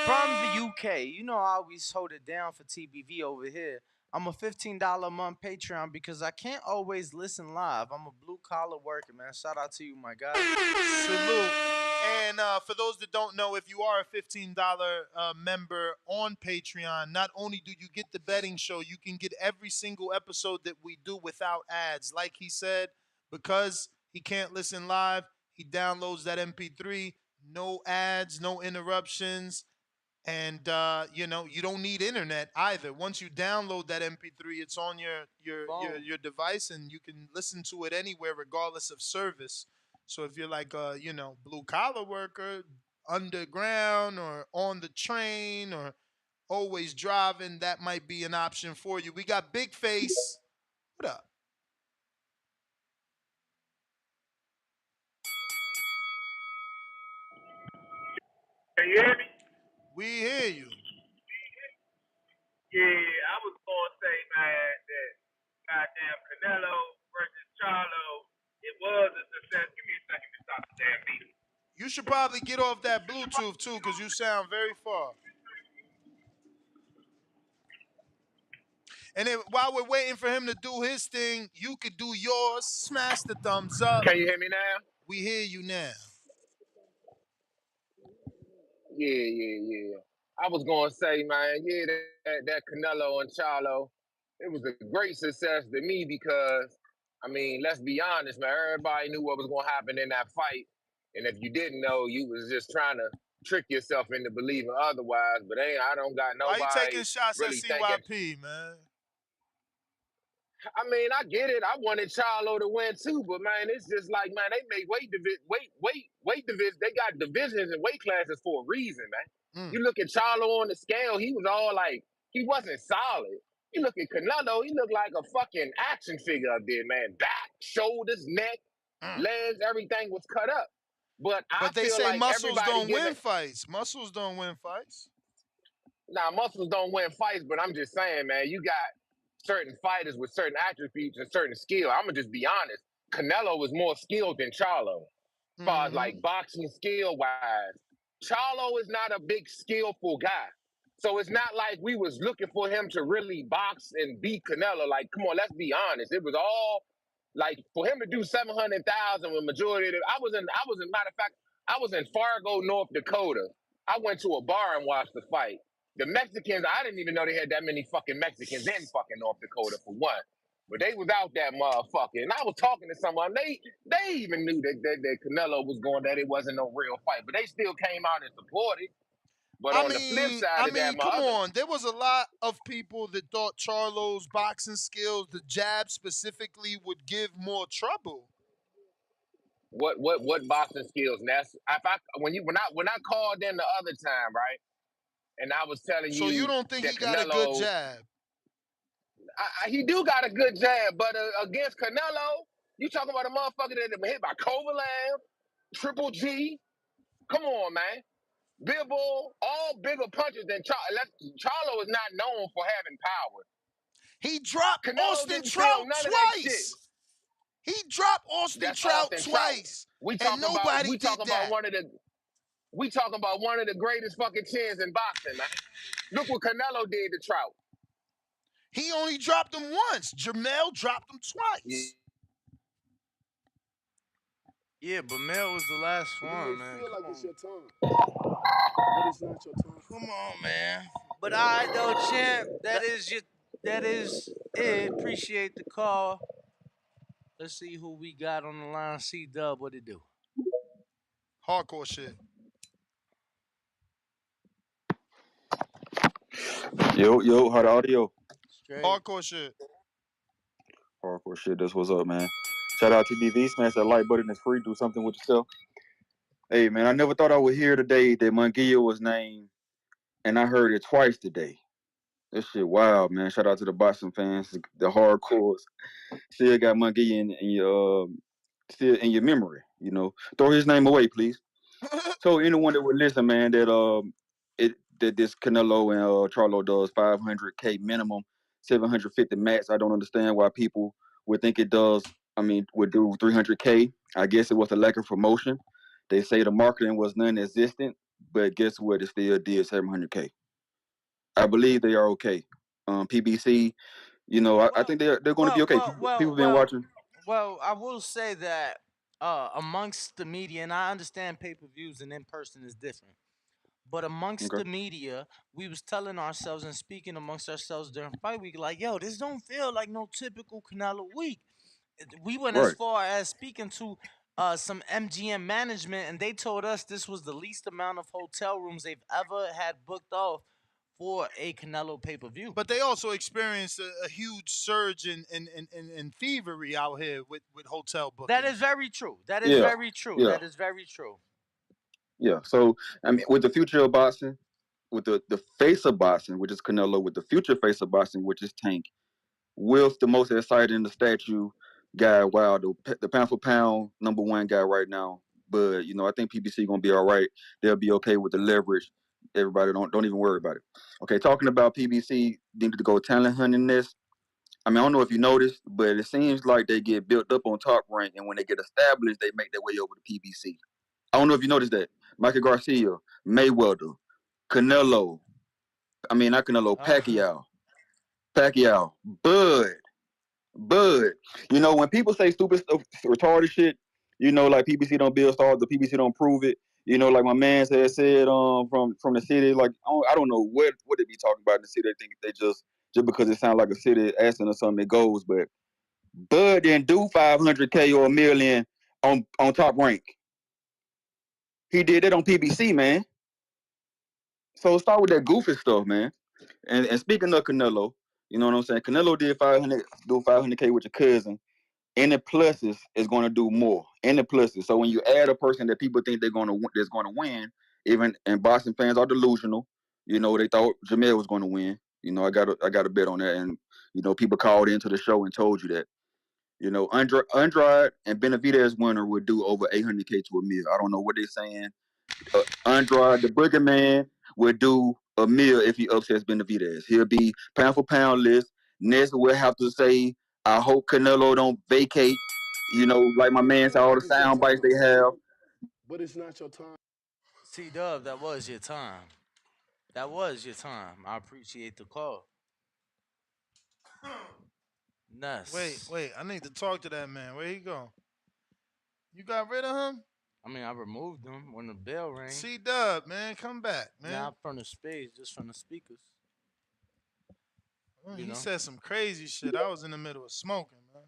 from the UK. You know, I always hold it down for TBV over here. I'm a $15 a month Patreon because I can't always listen live. I'm a blue collar worker, man. Shout out to you, my guy. Salute. And for those that don't know, if you are a $15 member on Patreon, not only do you get the betting show, you can get every single episode that we do without ads. Like he said, because he can't listen live, he downloads that MP3, no ads, no interruptions. And you don't need internet either. Once you download that MP3, it's on your device, and you can listen to it anywhere, regardless of service. So if you're like a blue collar worker, underground or on the train or always driving, that might be an option for you. We got Big Face. What up? Can you hear me? We hear you. Yeah, I was gonna say, man, that goddamn Canelo versus Charlo, it was a success. Give me a second to stop the damn meeting. You should probably get off that Bluetooth too, because you sound very far. And then while we're waiting for him to do his thing, you could do yours. Smash the thumbs up. Can you hear me now? We hear you now. Yeah. I was gonna say, man, yeah, that Canelo and Charlo, it was a great success to me because, I mean, let's be honest, man. Everybody knew what was gonna happen in that fight, and if you didn't know, you was just trying to trick yourself into believing otherwise. But I don't got Why you taking nobody shots at really thinking. CYP, man? I mean, I get it. I wanted Charlo to win too, but man, it's just like, man, they make weight division. They got divisions and weight classes for a reason, man. Mm. You look at Charlo on the scale, he was all like, he wasn't solid. You look at Canelo, he looked like a fucking action figure up there, man. Back, shoulders, neck, legs, everything was cut up. But I But they feel say like muscles everybody don't giving. win fights. Muscles don't win fights. Now, muscles don't win fights, but I'm just saying, man, you got certain fighters with certain attributes and certain skill. I'm gonna just be honest. Canelo was more skilled than Charlo, as far as like boxing skill wise. Charlo is not a big skillful guy, so it's not like we was looking for him to really box and beat Canelo. Like, come on, let's be honest. It was all like for him to do 700,000 with majority of it. I was in matter of fact, I was in Fargo, North Dakota. I went to a bar and watched the fight. The Mexicans, I didn't even know they had that many fucking Mexicans in fucking North Dakota for one. But they was out that motherfucker. And I was talking to someone, they even knew that Canelo was going, that it wasn't no real fight. But they still came out and supported. But on the flip side of that, Come on. There was a lot of people that thought Charlo's boxing skills, the jab specifically, would give more trouble. What boxing skills, Ness? When I called in the other time, right? And I was telling So you you don't think that he got a good Canelo, jab? he do got a good jab, but against Canelo, you talking about a motherfucker that been hit by Kovalev, Triple G. Come on, man. Bill Bull, all bigger punches than Charlo. Charlo is not known for having power. He dropped Canelo Austin didn't feel Trout none of that shit. twice. He dropped Austin That's Trout Austin Trout. twice. And nobody We did talking about that. one of the greatest fucking chins in boxing, man. Look what Canelo did to Trout. He only dropped him once. Jamel dropped him twice. Yeah, but Mel was the last You one, may man. feel Come like it's on. your time, but it's not your time. Come on, man. But all right, though, champ. That is it. Appreciate the call. Let's see who we got on the line. C Dub, what it do? Hardcore shit. Yo, how the audio? Straight. Hardcore shit. Hardcore shit. That's what's up, man. Shout out to TBV. Smash that like button. It's free. Do something with yourself. Hey, man, I never thought I would hear today that Munguia was named, and I heard it twice today. This shit wild, man. Shout out to the boxing fans, the hardcores. Still got Munguia in your still in your memory. You know, throw his name away, please. So anyone that would listen, man, that this Canelo and Charlo does 500K minimum, 750 max. I don't understand why people would think it does. I mean, would do 300K. I guess it was a lack of promotion. They say the marketing was non-existent, but guess what? It still did 700K. I believe they are okay. PBC, you know, I think they're going to be okay. People been watching. Well, I will say that amongst the media, and I understand pay-per-views and in person is different. But amongst Okay. the media, we was telling ourselves and speaking amongst ourselves during fight week, like, yo, this don't feel like no typical Canelo week. We went as Right. far as speaking to some MGM management, and they told us this was the least amount of hotel rooms they've ever had booked off for a Canelo pay-per-view. But they also experienced a huge surge in thievery out here with hotel bookings. That is very true. That is Yeah. very true. Yeah. That is very true. Yeah. So I mean, with the future of boxing, with the face of boxing, which is Canelo, with the future face of boxing, which is Tank, Will's the most exciting, the statue guy. Wow, the pound for pound #1 guy right now. But you know, I think PBC gonna be all right. They'll be okay with the leverage. Everybody don't even worry about it. Okay, talking about PBC need to go talent hunting this. I mean, I don't know if you noticed, but it seems like they get built up on Top Rank, and when they get established, they make their way over to PBC. I don't know if you noticed that. Michael Garcia, Mayweather, Canelo. I mean, not Canelo, Pacquiao, Bud. You know, when people say stupid stuff, retarded shit, you know, like PBC don't build stars, the PBC don't prove it. You know, like my man said from the city, like I don't know what they be talking about in the city. They think they just because it sounds like a city accent or something, it goes. But Bud didn't do 500K or $1 million on Top Rank. He did it on PBC, man. So start with that goofy stuff, man. And speaking of Canelo, You know what I'm saying? Canelo did 500K with your cousin. Any pluses is going to do more. Any pluses. So when you add a person that people think that's going to win, even and boxing fans are delusional. You know, they thought Jamel was going to win. You know, I got a bet on that, and you know, people called into the show and told you that. You know, Andrade and Benavidez winner would do over 800K to a mil. I don't know what they're saying. Andrade, the Booger Man, would do a mil if he upsets Benavidez. He'll be pound for pound list. Next, we'll have to say, I hope Canelo don't vacate. You know, like my man said, Damn, all but the it's your sound bites they time. have. But it's not your time. C-Dub, that was your time. That was your time. I appreciate the call. Wait, Ness. wait. I need to talk to that man. Where he go? You got rid of him? I mean, I removed him when the bell rang. C-Dub, man, come back, man. Not from the space, just from the speakers. Well, You he know? said some crazy shit. I was in the middle of smoking, man.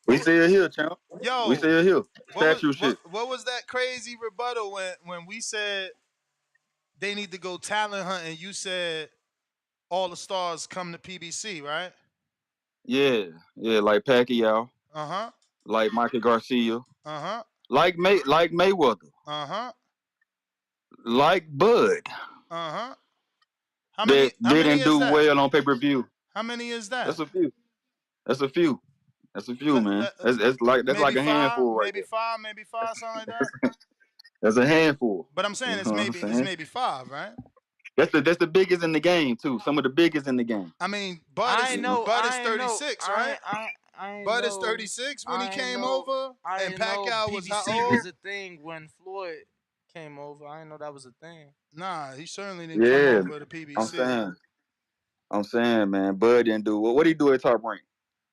We still here, champ. We Yo, still here. Statue shit. what was that crazy rebuttal when we said they need to go talent hunting? You said all the stars come to PBC, right? Yeah, like Pacquiao, Uh-huh. like Michael Garcia, Uh-huh. like Mayweather, Uh-huh. like Bud. Uh-huh. That How many didn't is do that? well on pay-per-view. How many is that? That's a few. That's a few. That's a few, Let, man. let, That's like a handful right there. maybe five, something like that. That's a handful. But I'm saying You know what I'm it's saying? maybe five, right? That's the biggest in the game too. Some of the biggest in the game. I mean, I ain't know, Bud is I ain't know, 36, right? I ain't Bud is know, 36 when he I ain't came know, over, I and ain't know Pacquiao was how PBC old? was a thing when Floyd came over. I didn't know that was a thing. Nah, he certainly didn't come Yeah, over to I'm PBC. saying. I'm saying, man. Bud didn't do what did he do at top rank?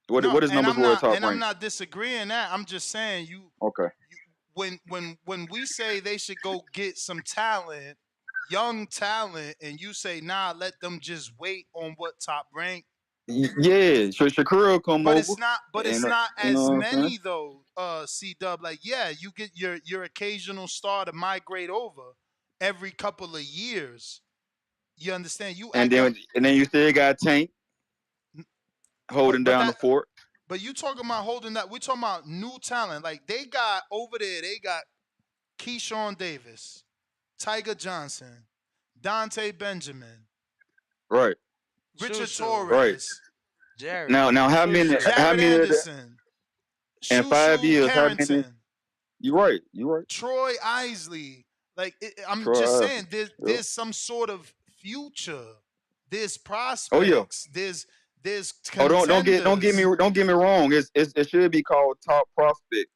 No, What his numbers were at top I'm rank? not disagreeing that. I'm just saying Okay. when we say they should go get some talent, young talent, and you say nah, let them just wait on what top rank. Yeah, Shakur will come But over, it's not. But and it's not you know as what I'm saying. many though. C Dub, like yeah, you get your occasional star to migrate over every couple of years. You understand? You And act like, then you still got Tank holding but down the that. fort. But you talking about holding that? We talking about new talent. Like they got over there. They got Keyshawn Davis, Tiger Johnson, Dante Benjamin, Right. Richard Shushu, Right. Torres, Jared, Now Shushu. how Jared many of the, Anderson, in 5 years, how many? Carrington, You right. You right. Troy Isley. Like I'm just Troy. saying, Yep. there's some sort of future. There's Oh yeah. prospects. There's Oh contenders. don't get me wrong. It should be called top prospect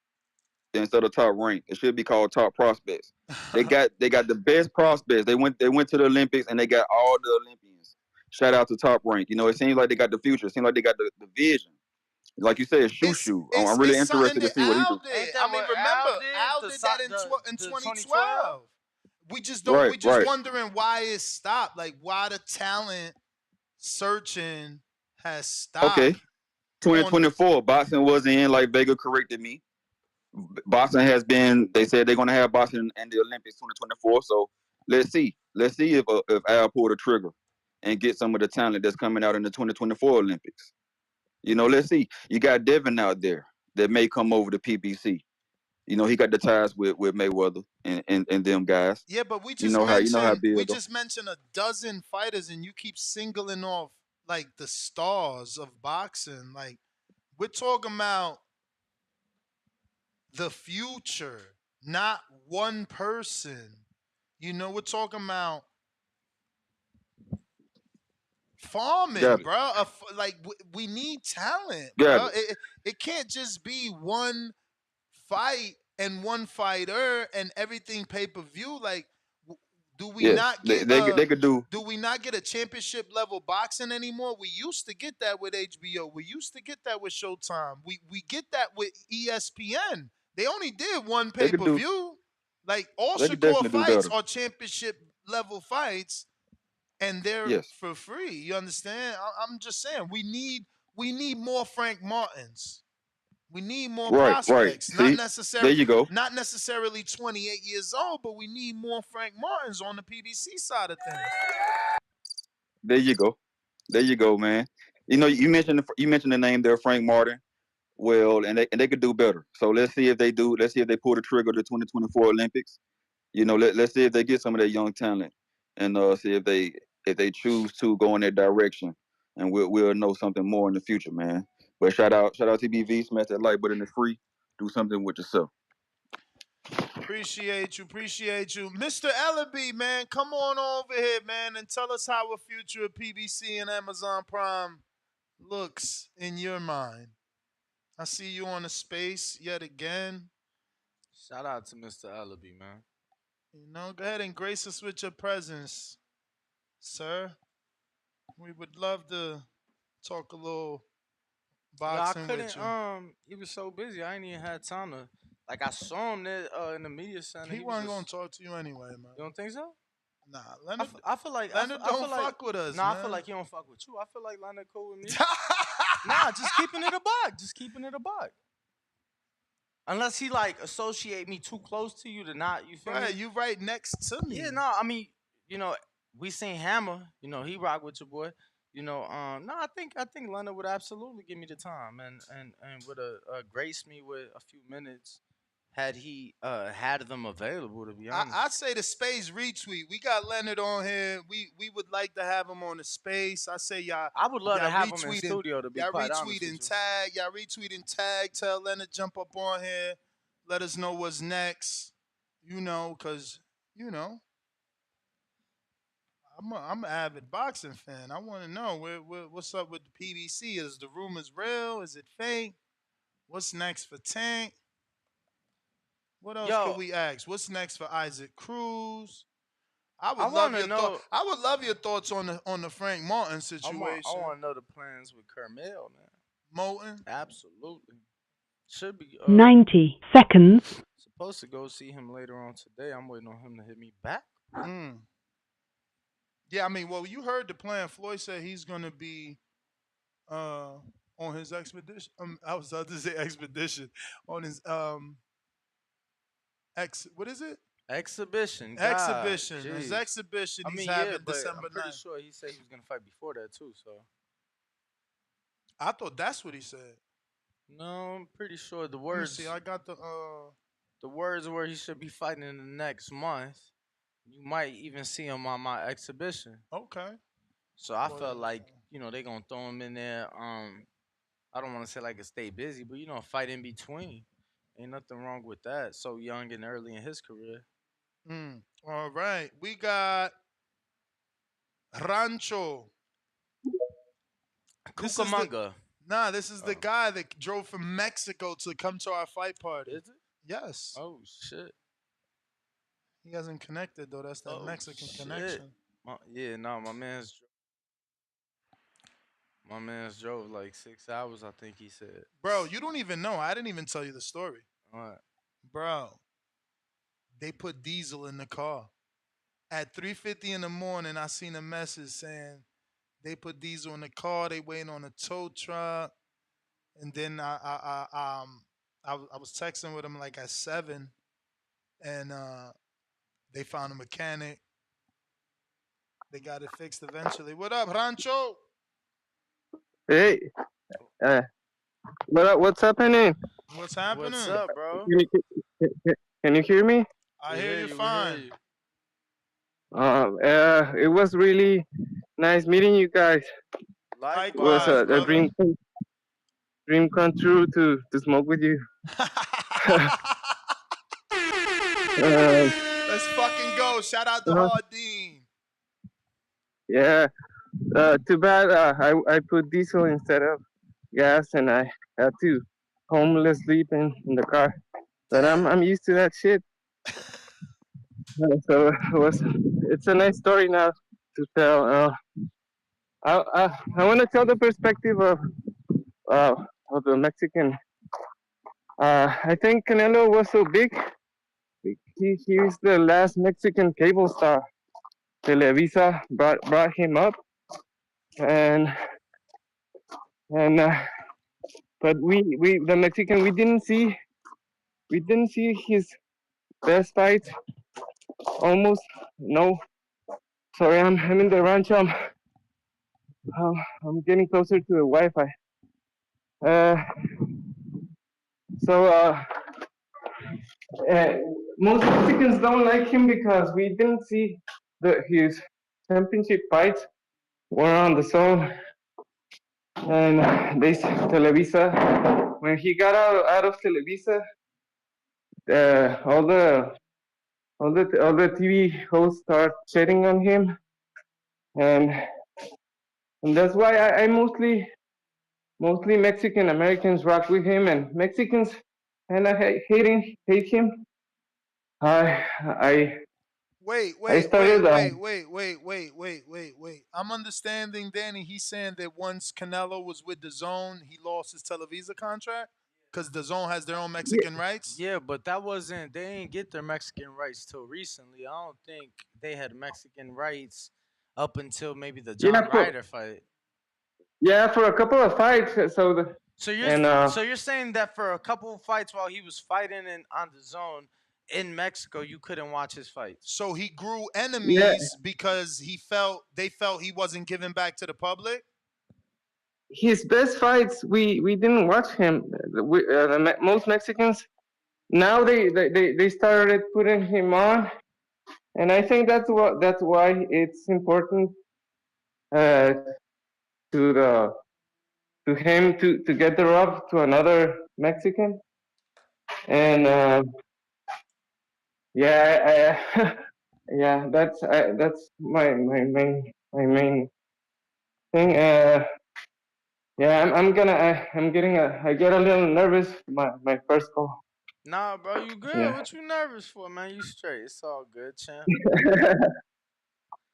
instead of top rank. It should be called top prospects. They got the best prospects. They went to the Olympics and they got all the Olympians. Shout out to Top Rank. You know, it seems like they got the future. It seems like they got the vision. Like you said, Shushu. I'm really It's something interested to that see what he Al do. did. Ain't that I mean, what remember Al did? Al did that in The 2012? 2012. We just don't. Right, We just right. wondering why it stopped. Like why the talent searching has Okay. stopped on. 2024, boxing was in, like Vega corrected me. Boxing has been, they said they're going to have boxing in the Olympics 2024. So let's see. Let's see if Al pulled the trigger and get some of the talent that's coming out in the 2024 Olympics. You know, let's see. You got Devin out there that may come over to PBC. You know, he got the ties with Mayweather and them guys. Yeah, but we You just know how mentioned Bill go. a dozen fighters, and you keep singling off like the stars of boxing. Like we're talking about the future, not one person. You know, we're talking about farming, Got it. bro. Like we need talent, Got bro. it. It can't just be one fight and one fighter and everything pay per view. Like, do we Yes. not They, get they, they could do. do we not get a championship level boxing anymore? We used to get that with HBO. We used to get that with Showtime. We get that with ESPN. They only did one They pay could per do. view. Like all They could Shakur definitely do fights better. are championship level fights, and they're Yes. for free. You understand? I'm just saying we need more Frank Martins. We need more Right. prospects. See, there you go. Not necessarily 28 years old, but we need more Frank Martins on the PBC side of things. There you go. There you go, man. You know, you mentioned the name there, Frank Martin. Well, and they could do better. So let's see if they do. Let's see if they pull the trigger to 2024 Olympics. You know, let's see if they get some of that young talent, and see if they choose to go in that direction, and we'll know something more in the future, man. But shout out TBV, smash that like button, it's free. Do something with yourself. Appreciate you, Mr. Ellaby, man. Come on over here, man, and tell us how a future of PBC and Amazon Prime looks in your mind. I see you on the space yet again. Shout out to Mr. Ellaby, man. You know, go ahead and grace us with your presence, sir. We would love to talk a little No, I boxing with couldn't. you. He was so busy. I ain't even had time to. Like, I saw him there in the media center. He He was wasn't gonna just. talk to you anyway, man. You don't think so? Nah, I, Leonard. I feel like Leonard I don't feel like fuck with us, no, man. I feel like he don't fuck with you. I feel like Leonard cool with me. Nah, just keeping it a buck. Just keeping it a buck. Unless he like associate me too close to you to not, you feel Right, me? you right next to me. Yeah, no, I mean, you know, we seen Hammer, you know, he rock with your boy. You know, no, I think Leonard would absolutely give me the time and would grace me with a few minutes had he had them available, to be honest. I say the space retweet. We got Leonard on here. We would like to have him on the space. I say y'all. I would love to y'all have him in retweet and studio, to be y'all quite honest retweet with and you. tag. Y'all retweet and tag. Tell Leonard jump up on here. Let us know what's next. You know, cause you know. I'm an avid boxing fan. I want to know what's up with the PBC. Is the rumors real? Is it fake? What's next for Tank? What else could Yo, we ask? What's next for Isaac Cruz? I I would love want to your thought. know. I would love your thoughts on the Frank Martin I want situation. to know the plans with Carmel, man. Moulton. Absolutely. Should be 90 seconds. supposed to go see him later on today. I'm waiting on him to hit me back. Yeah, I mean, well, you heard the plan. Floyd said he's gonna be on his expedition. I was about to say expedition on his what is it? Exhibition. God, Exhibition. His jeez. exhibition I he's mean, yeah, having but December I'm pretty 9th. sure he said he was gonna fight before that too. So I thought that's what he said. no, I'm pretty sure the Let me words. see. I got The words where he should be fighting in the next month. You might even see him on my exhibition. Okay. So I felt like they gonna throw him in there. I don't want to say like a stay busy, but fight in between. Ain't nothing wrong with that. So young and early in his career. All right. We got Rancho. Cucamonga. This is the guy that drove from Mexico to come to our fight party. Is it? Yes. Oh shit. He hasn't connected though. That's that Mexican connection. My man's drove like 6 hours, I think he said. Bro, you don't even know. I didn't even tell you the story. What? Bro, they put diesel in the car. At 3:50 in the morning, I seen a message saying they put diesel in the car. They waiting on a tow truck, and then I was texting with him like at 7, and they found a mechanic. They got it fixed eventually. What up, Rancho? Hey, what's happening? What's happening? What's up, bro? Can you hear me? I hear you fine. It was really nice meeting you guys. Likewise, it was a dream come true to smoke with you. Let's fucking go. Shout out to Hardin. Yeah. Too bad I put diesel instead of gas, and I had to homeless sleep in the car. But I'm used to that shit. So it's a nice story now to tell. I want to tell the perspective of the Mexican. I think Canelo was so big. He's the last Mexican cable star. Televisa brought him up, and but we the Mexican we didn't see his best fight. Almost no. Sorry, I'm in the ranch. I'm getting closer to the Wi-Fi. So most Mexicans don't like him because we didn't see his championship fights were on the zone, and Televisa. When he got out of Televisa, all the TV hosts start shitting on him, and that's why I mostly Mexican Americans rock with him, and Mexicans kind of hate him. I Wait. started. I'm understanding, Danny. He's saying that once Canelo was with the Zone, he lost his Televisa contract because the Zone has their own Mexican rights. Yeah, but that wasn't. They didn't get their Mexican rights till recently. I don't think they had Mexican rights up until maybe the Yeah, John Ryder fight. for a couple of fights. So you're saying that for a couple of fights while he was fighting on the Zone in Mexico, you couldn't watch his fights. So he grew Yeah, enemies because they felt he wasn't giving back to the public. his best fights, we didn't watch him. Most Mexicans now they started putting him on, and I think that's why it's important uh, to the to him to get the rub to another Mexican, and yeah, that's my main thing. Yeah, I get a little nervous. My first call. Nah, bro, you good? Yeah. What you nervous for, man? You straight? It's all good, champ.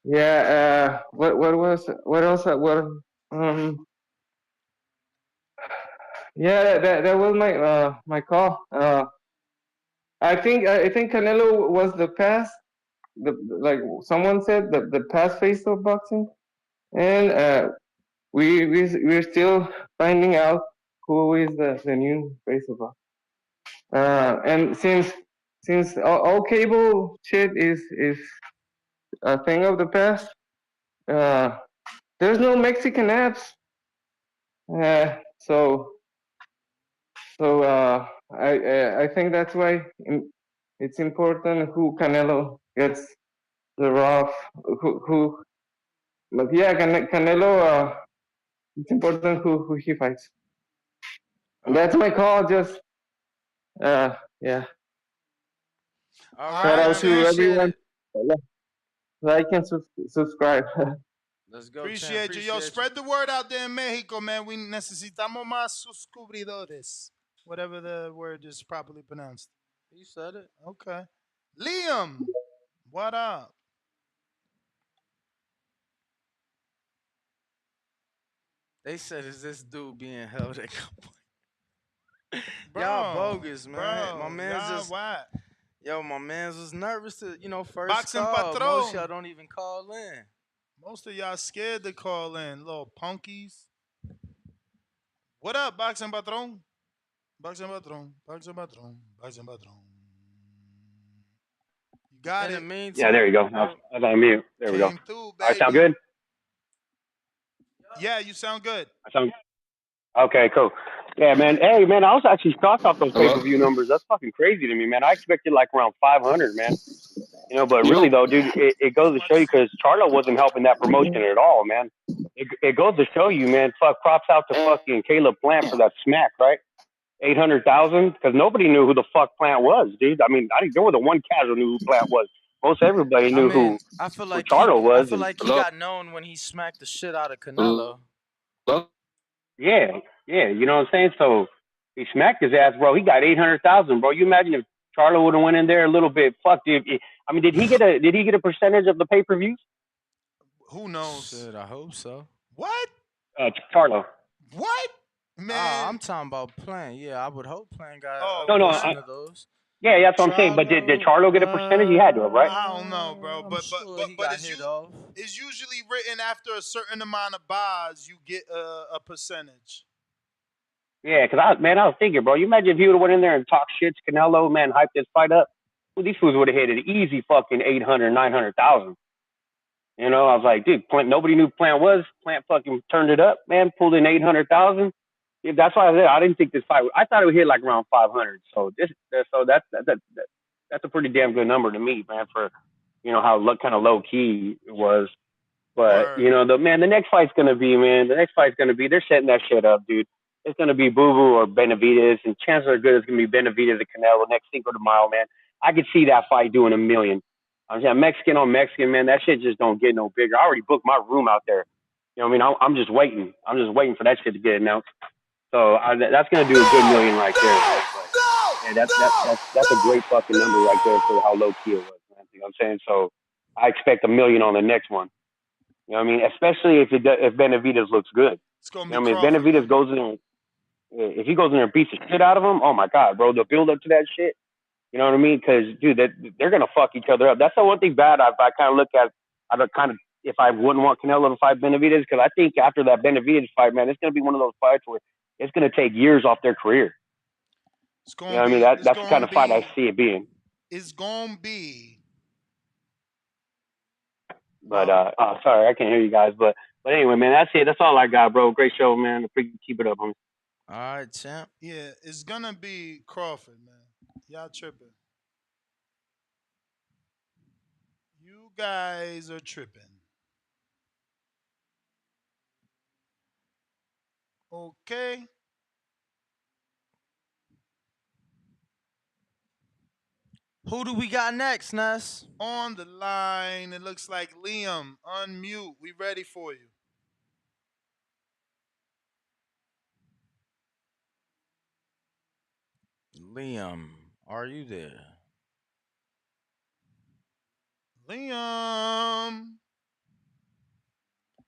Yeah. What else? Um. Yeah. That was my call. I think Canelo was the past. Like someone said, the past face of boxing, and we're still finding out who is the new face of boxing. And since all cable shit is a thing of the past, uh, there's no Mexican apps. So I think that's why it's important who Canelo gets the rough. But yeah, Canelo. It's important who he fights. That's my call. Just yeah. All Shout right, out man. to Appreciate everyone. it. Like and subscribe. Let's go, champ. Appreciate you. Yo, Appreciate you. spread the word out there in Mexico, man. We necesitamos más suscriptores. Whatever the word is properly pronounced. You said it. Okay. Liam, what up? They said, "Is this dude being held at Bro, y'all bogus, man? My bro, man's y'all just what? yo. My man's was nervous to first Boxing call. Most y'all patron. don't even call in. Most of y'all scared to call in, little punkies. What up, boxing patron? Boxing patron, boxing patron, boxing patron. You got In the it. Yeah, meantime, there you go. I was on mute. There we go. Came through, I sound baby. good? Yeah, you sound good. I sound okay, cool. Yeah, man. Hey, man, I was actually shocked off those Hello? pay-per-view numbers. That's fucking crazy to me, man. I expected like around 500, man. But You really know, though, dude, it goes to show you because Charlo wasn't helping that promotion at all, man. It goes to show you, man. Fuck, props out to fucking Caleb Plant for that smack, right? 800,000 because nobody knew who the fuck Plant was, dude. I mean, there was the one cat who knew who Plant was. Most everybody I knew mean, who Charlo I was, feel and like he hello? got known when he smacked the shit out of Canelo. Hello? yeah, you know what I'm saying. So he smacked his ass, bro. He got 800,000, bro. You imagine if Charlo would have went in there a little bit. Fuck, dude. I mean, did he get a percentage of the pay per views? Who knows? Shit, I hope so. What? Charlo. What? Man. I'm talking about Plant. Yeah, I would hope Plant got Oh, a No, portion of those. yeah, that's what I'm saying. But did Charlo get a percentage? He had to have, right? I don't know, bro. I'm But sure he got hit off. it's usually written after a certain amount of buys, you get a percentage. Yeah, because I was thinking, bro. You imagine if he would have went in there and talked shit to Canelo, man, hyped this fight up. Well, these fools would have hit it easy, fucking 800, 900,000. You know, I was like, dude, Plant. Nobody knew Plant was. Plant fucking turned it up, man. Pulled in 800,000. Yeah, that's why I said I didn't think this fight. I thought it would hit like around 500. So that's a pretty damn good number to me, man. For how kind of low key it was. But Word. the next fight's gonna be, man. The next fight's gonna be. They're setting that shit up, dude. It's gonna be Boo Boo or Benavidez, and chances are good it's gonna be Benavidez and Canelo next Cinco de Mayo, man. I could see that fight doing a million. I'm saying Mexican on Mexican, man. That shit just don't get no bigger. I already booked my room out there. You know what I mean? I'm just waiting. I'm just waiting for that shit to get announced. So that's gonna do a good million right there, man. But, yeah, that's a great fucking number right there for how low key it was, man. You know what I'm saying? So I expect a million on the next one. You know what I mean? Especially if Benavidez looks good. It's gonna You be know what I mean? If Crawford, Benavidez man. goes in there, if he goes in there and beats the shit out of him, oh my god, bro, the build up to that shit. You know what I mean? Because dude, they're gonna fuck each other up. That's the one thing bad. I kind of look at. I kind of if I wouldn't want Canelo to fight Benavidez because I think after that Benavidez fight, man, it's gonna be one of those fights where it's gonna take years off their career. It's You know gonna what I mean? be. It's That's the kind gonna of fight I be. see it being. It's gonna be. But sorry, I can't hear you guys. But anyway, man, that's it. That's all I got, bro. Great show, man. Keep it up, homie. All right, champ. Yeah, it's gonna be Crawford, man. Y'all tripping. You guys are tripping. Okay. Who do we got next, Ness? On the line, it looks like Liam. Unmute. We ready for you. Liam, are you there? Liam.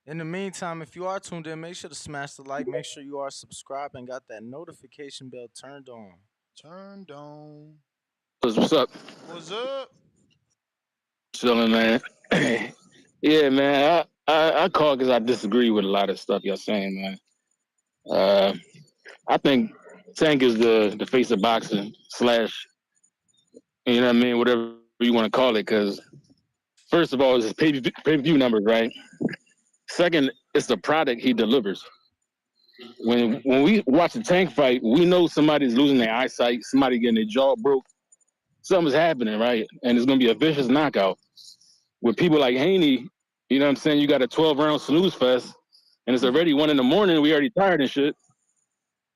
In the meantime, if you are tuned in, make sure to smash the like. Make sure you are subscribed and got that notification bell turned on. Turned on. What's up? What's up? Chilling, man. Yeah, man. I called because I disagree with a lot of stuff y'all saying, man. I think Tank is the face of boxing slash, you know what I mean, whatever you want to call it. Because first of all, it's his pay-per-view numbers, right? Second, it's the product he delivers. When we watch the Tank fight, we know somebody's losing their eyesight, somebody getting their jaw broke, something's happening, right? And it's gonna be a vicious knockout. With people like Haney, you know what I'm saying? You got a 12-round snooze fest, and it's already 1 a.m. We already tired and shit.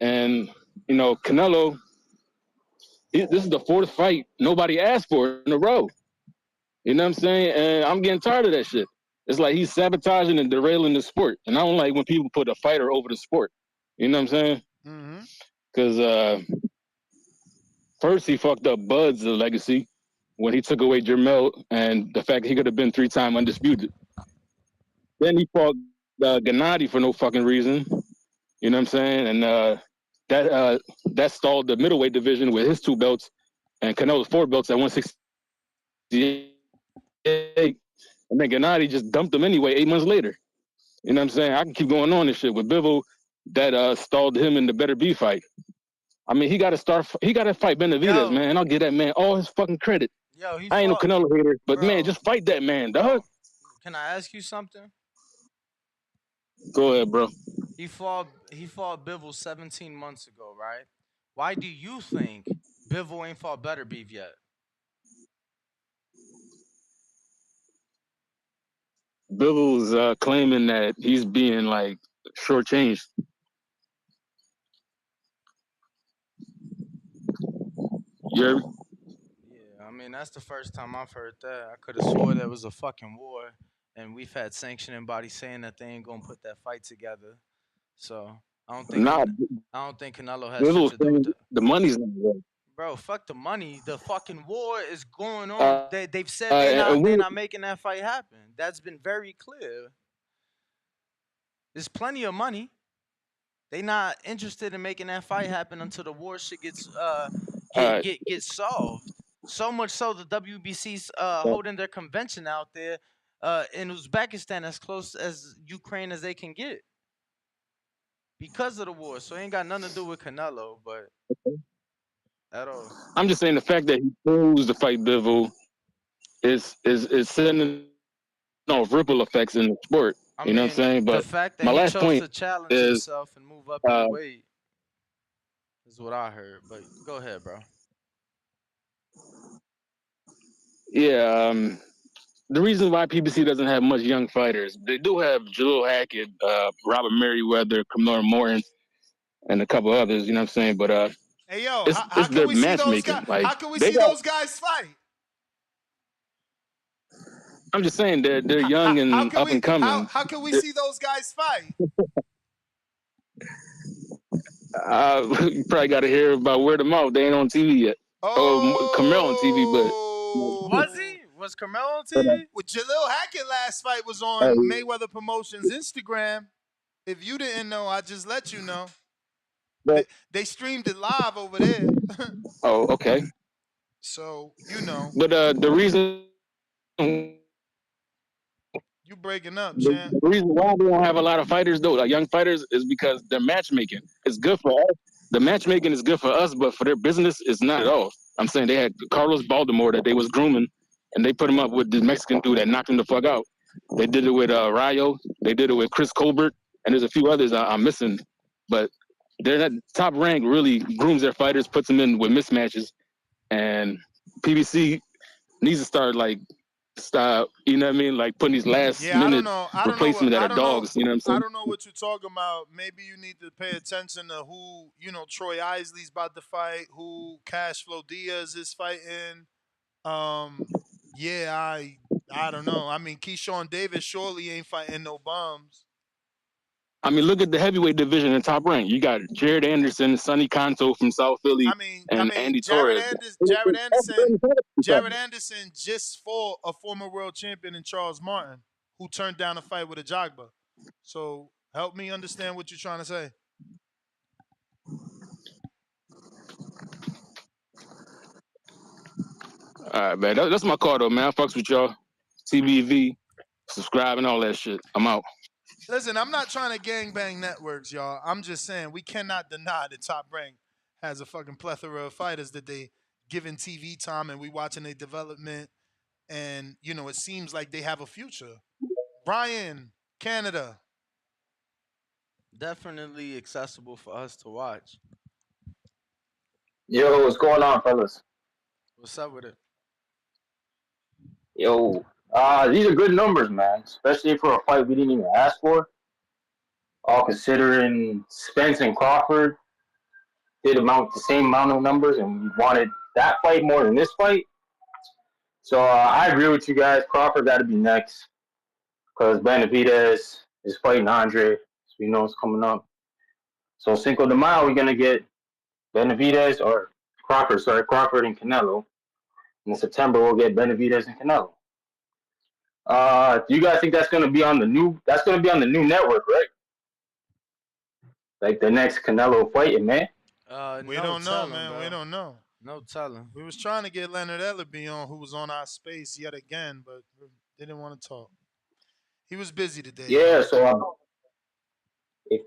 And Canelo, this is the 4th fight nobody asked for in a row. You know what I'm saying? And I'm getting tired of that shit. It's like he's sabotaging and derailing the sport. And I don't like when people put a fighter over the sport. You know what I'm saying? Mm-hmm. Because first he fucked up Bud's legacy when he took away Jermel and the fact he could have been 3-time undisputed. Then he fought Gennady for no fucking reason. You know what I'm saying? And that stalled the middleweight division with his 2 belts and Canelo's 4 belts at 168. And then Gennady just dumped him anyway 8 months later. You know what I'm saying? I can keep going on this shit with Bivol that stalled him in the Better B fight. I mean, he got to fight Benavidez, man. I'll give that man all his fucking credit. I ain't no Canelo hater, but bro, man, just fight that man, dog. Can I ask you something? Go ahead, bro. He fought Bivol 17 months ago, right? Why do you think Bivol ain't fought Better Beef yet? Bivol's claiming that he's being like shortchanged. Yeah, I mean that's the first time I've heard that. I could have swore there was a fucking war, and we've had sanctioning bodies saying that they ain't gonna put that fight together. So I don't think Canelo has shit Bivol's to do with saying that. the money's not right. Bro, fuck the money. The fucking war is going on. They've said they're not making that fight happen. That's been very clear. There's plenty of money. They not interested in making that fight happen until the war shit gets solved. So much so the WBC's holding their convention out there in Uzbekistan as close as Ukraine as they can get because of the war. So it ain't got nothing to do with Canelo, but at all. I'm just saying the fact that he chose to fight Bivol is sending no ripple effects in the sport. I You know what I'm mean, saying? the But fact that my he last chose point to challenge is, himself and move up uh, in weight is what I heard. But go ahead, bro. yeah, the reason why PBC doesn't have much young fighters, they do have Jalil Hackett, Robert Merriweather, Kamar Morton, and a couple others. You know what I'm saying? But Hey yo, how it's can their we see those matchmaking. guys? Like How can we they see got. those guys fight? I'm just saying they're young How and can up we and coming. see those guys fight? You probably got to hear about word of mouth. They ain't on TV yet. Oh, Camille on TV, but Was he? Was Carmelo on but, TV? Well, Jalil Hackett last fight was uh, on Mayweather Promotions Instagram. If you didn't know, I just let you know. but They streamed it live over there. oh, okay. So, you know. But the reason You breaking up, champ. the reason why we don't have a lot of fighters though, like young fighters, is because their matchmaking is good for us. The matchmaking is good for us, but for their business, it's not at all. I'm saying they had Carlos Baltimore that they was grooming, and they put him up with the Mexican dude that knocked him the fuck out. They did it with Rayo. They did it with Chris Colbert, and there's a few others I'm missing. But they're not top rank. Really grooms their fighters, puts them in with mismatches, and PBC needs to stop, you know what I mean? Like putting these last Yeah, I don't minute know. replacement that I are don't know. dogs, you know what I'm I saying? don't know what you're talking about. Maybe you need to pay attention to who, Troy Isley's about to fight, who Cashflow Diaz is fighting. Yeah, I don't know. I mean, Keyshawn Davis surely ain't fighting no bums. I mean, look at the heavyweight division in Top Rank. You got Jared Anderson, Sonny Conto from South Philly, I and mean, Andy Torres. Jared Anderson just fought a former world champion in Charles Martin, who turned down a fight with a Jogba. So help me understand what you're trying to say. All right, man. That's my call, though, man. I fucks with y'all. TBV, subscribe, and all that shit. I'm out. Listen, I'm not trying to gangbang networks, y'all. I'm just saying we cannot deny that Top Rank has a fucking plethora of fighters that they giving TV time and we watching their development, and it seems like they have a future. Brian, Canada. Definitely accessible for us to watch. Yo, what's going on, fellas? What's up with it? Yo, these are good numbers, man. Especially for a fight we didn't even ask for. All considering Spence and Crawford did the same amount of numbers, and we wanted that fight more than this fight. So I agree with you guys. Crawford got to be next because Benavidez is fighting Andre, so we know it's coming up. So Cinco de Mayo, we're gonna get Benavidez or Crawford and Canelo. In September, we'll get Benavidez and Canelo. Do you guys think that's gonna be on the new? That's gonna be on the new network, right? Like the next Canelo fighting, man. We No don't know, telling, man. We bro. don't know. No telling. We was trying to get Leonard Ellerby on, who was on our space yet again, but they didn't want to talk. He was busy today, Yeah. y'all. So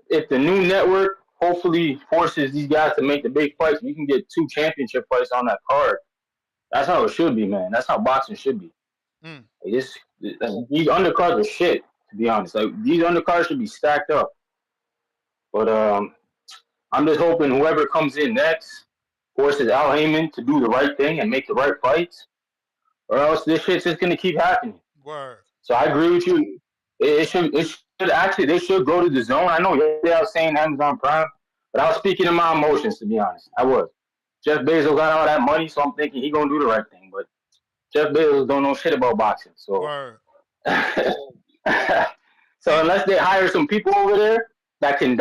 if the new network hopefully forces these guys to make the big fights, we can get 2 championship fights on that card. That's how it should be, man. That's how boxing should be. Mm. Like these undercards are shit, to be honest. Like these undercards should be stacked up. But I'm just hoping whoever comes in next forces Al Heyman to do the right thing and make the right fights, or else this shit's just gonna keep happening. Word. So I agree with you. It should actually they should go to the zone. I know yesterday I was saying Amazon Prime, but I was speaking to my emotions, to be honest. I was. Jeff Bezos got all that money, so I'm thinking he gonna do the right thing. But Jeff Bezos don't know shit about boxing, so. Word. So unless they hire some people over there that can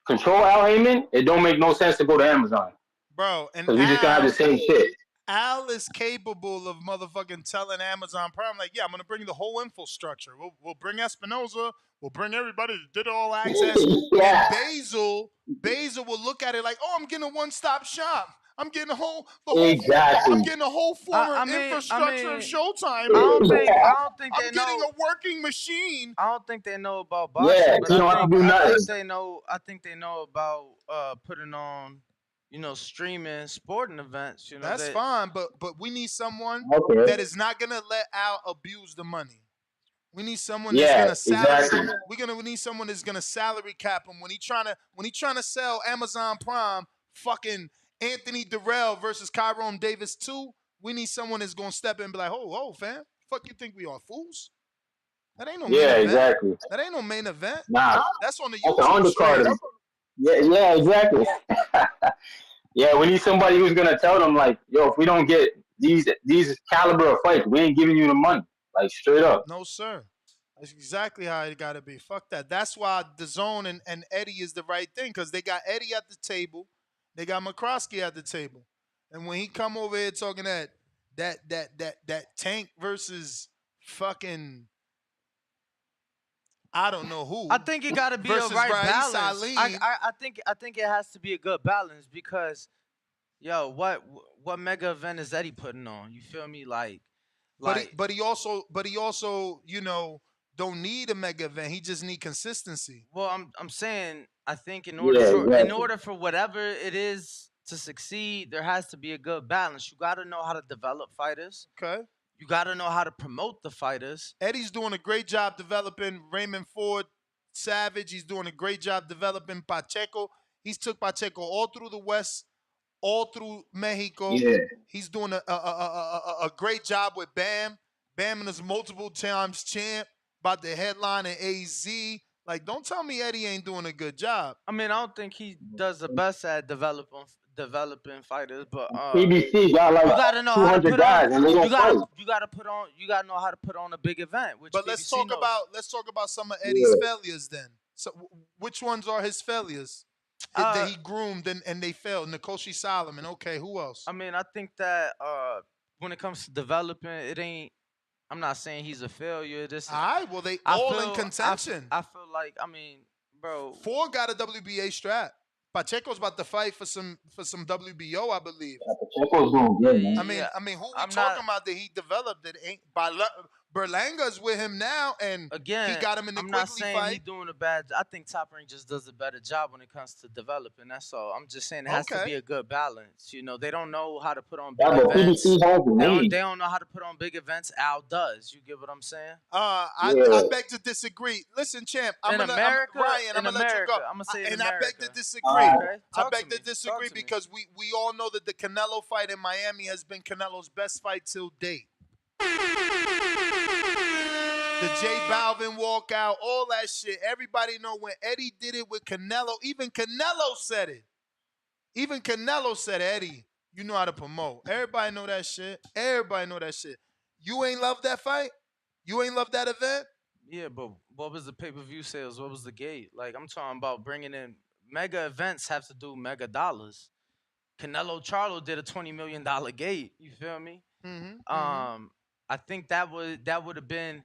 control Al Heyman, it don't make no sense to go to Amazon. Bro, and Because we just gonna have the same shit. Al is capable of motherfucking telling Amazon Prime, like, yeah, I'm gonna bring the whole infrastructure. We'll bring Espinoza, we'll bring everybody to digital access, Yeah. and Basil will look at it like, oh, I'm getting a one-stop shop. I'm getting Exactly. I'm getting a whole former infrastructure of Showtime. I don't think I'm they getting know. a working machine. I don't think they know about Yeah, boxing, but you don't have to do I nothing. think they know. I think they know about putting on, streaming sporting events. That's fine, but we need someone Okay. that is not gonna let Al abuse the money. We need someone that's Yeah, gonna salary. exactly. We need someone that's gonna salary cap him when he trying to sell Amazon Prime. Fucking Anthony Durrell versus Kyron Davis 2. We need someone that's gonna step in and be like, oh, fam, fuck you think we are fools? That ain't no main Yeah, event. exactly. That ain't no main event. Nah, That's on the that's the YouTube undercard. stream. Yeah, exactly. Yeah, we need somebody who's gonna tell them like, yo, if we don't get these caliber of fights, we ain't giving you the money. Like straight up. No, sir. That's exactly how it got to be. Fuck that. That's why the zone and Eddie is the right thing because they got Eddie at the table, they got McCroskey at the table, and when he come over here talking that Tank versus fucking I don't know who I think it got to be a versus right Raís balance. Ali. I think it has to be a good balance because, yo, what mega event is Eddie putting on? You feel me? But he also don't need a mega event. He just need consistency. Well, I'm saying I think in Yeah, exactly. order for whatever it is to succeed, there has to be a good balance. You got to know how to develop fighters. Okay. You got to know how to promote the fighters. Eddie's doing a great job developing Raymond Ford Savage. He's doing a great job developing Pacheco. He's took Pacheco all through the West, all through Mexico. Yeah. He's doing a great job with Bam. Bam is multiple times champ, about the headline in AZ. Like, don't tell me Eddie ain't doing a good job. I mean, I don't think he does the best at developing fighters, but PBC got like you gotta know how to 200 put guys, on. and they don't fight. You gotta know how to put on a big event. Which But PBC let's talk knows. about some of Eddie's Yeah. failures then. So which ones are his failures that he groomed and they failed? Nikoshi Solomon. Okay, who else? I mean, I think that when it comes to developing, it ain't. I'm not saying he's a failure. This. All right. Well, they all in contention. I feel like bro. Ford got a WBA strap. Pacheco's about to fight for some WBO, I believe. Pacheco's doing good, man. I mean, who we talking about that he developed that ain't Berlanga's with him now, and Again, he got him in the I'm Quigley not saying fight. he's doing a bad. I think Top Rank just does a better job when it comes to developing. That's all. I'm just saying it has to be a good balance. You know, they don't know how to put on big Yeah, but events. PBC has the name. They don't know how to put on big events. Al does. You get what I'm saying? I beg to disagree. Listen, champ, In America, Ryan, I'm gonna let you go. I'm gonna say And I beg to disagree. Okay, I beg to disagree because we all know that the Canelo fight in Miami has been Canelo's best fight till date. The J Balvin walkout, all that shit. Everybody know when Eddie did it with Canelo. Even Canelo said it. Even Canelo said, Eddie, you know how to promote. Everybody know that shit. Everybody know that shit. You ain't love that fight? You ain't love that event? Yeah, but what was the pay-per-view sales? What was the gate? Like, I'm talking about bringing in mega events have to do mega dollars. Canelo Charlo did a $20 million gate. You feel me? I think that would have been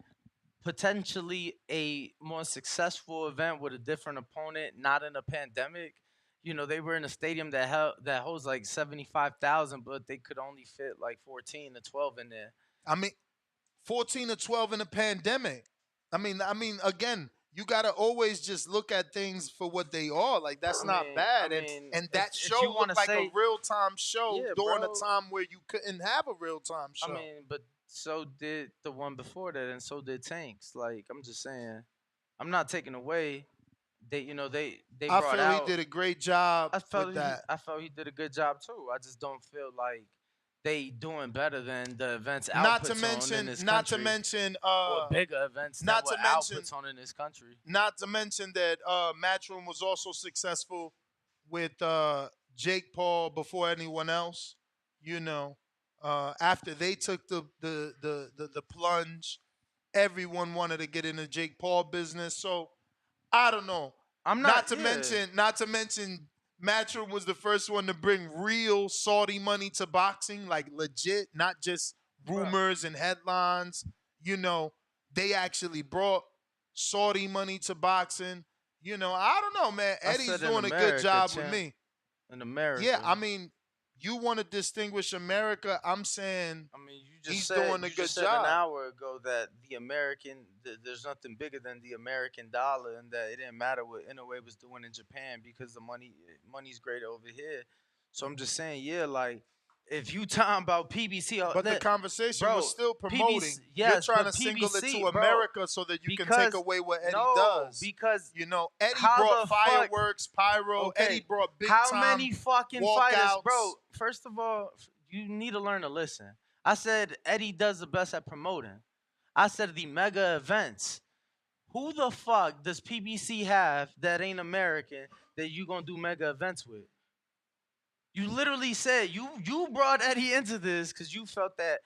potentially a more successful event with a different opponent, not in a pandemic. You know, they were in a stadium that holds like 75,000, but they could only fit like 14 to 12 in there. I mean, 14 to 12 in a pandemic. I mean, again, you gotta always just look at things for what they are. Like that's not bad. And that show looked like a real time show during a time where you couldn't have a real time show. I mean, but so did the one before that, and so did Tanks. Like I'm just saying, I'm not taking away. They I brought feel out. he did a great job with that. I felt he did a good job too. I just don't feel like they doing better than the events Al puts on in this country. Not to mention or bigger events not that to Al mention puts on in this country. Not to mention that Matchroom was also successful with Jake Paul before anyone else. You know, after they took the plunge, everyone wanted to get in the Jake Paul business. So I don't know. Not to mention Matchroom was the first one to bring real Saudi money to boxing, like legit, not just rumors and headlines. You know, they actually brought Saudi money to boxing. You know, I don't know, man. Eddie's doing a good job with me. In America. Yeah, I mean, you want to distinguish America. I'm saying he's doing a good job. An hour ago that there's nothing bigger than the American dollar, and that it didn't matter what Inoue was doing in Japan because the money's greater over here. So I'm just saying, yeah, like if you talking about PBC, But the conversation was bro, still promoting. PBC, You're yes, trying but to single it PBC, to bro, America so that you can take because away what Eddie no, does. because You know, Eddie how brought the fuck? fireworks, pyro. Okay, Eddie brought big how time many fucking fighters, bro? walkouts. First of all, you need to learn to listen. I said Eddie does the best at promoting. I said the mega events. Who the fuck does PBC have that ain't American that you gonna do mega events with? You literally said you brought Eddie into this because you felt that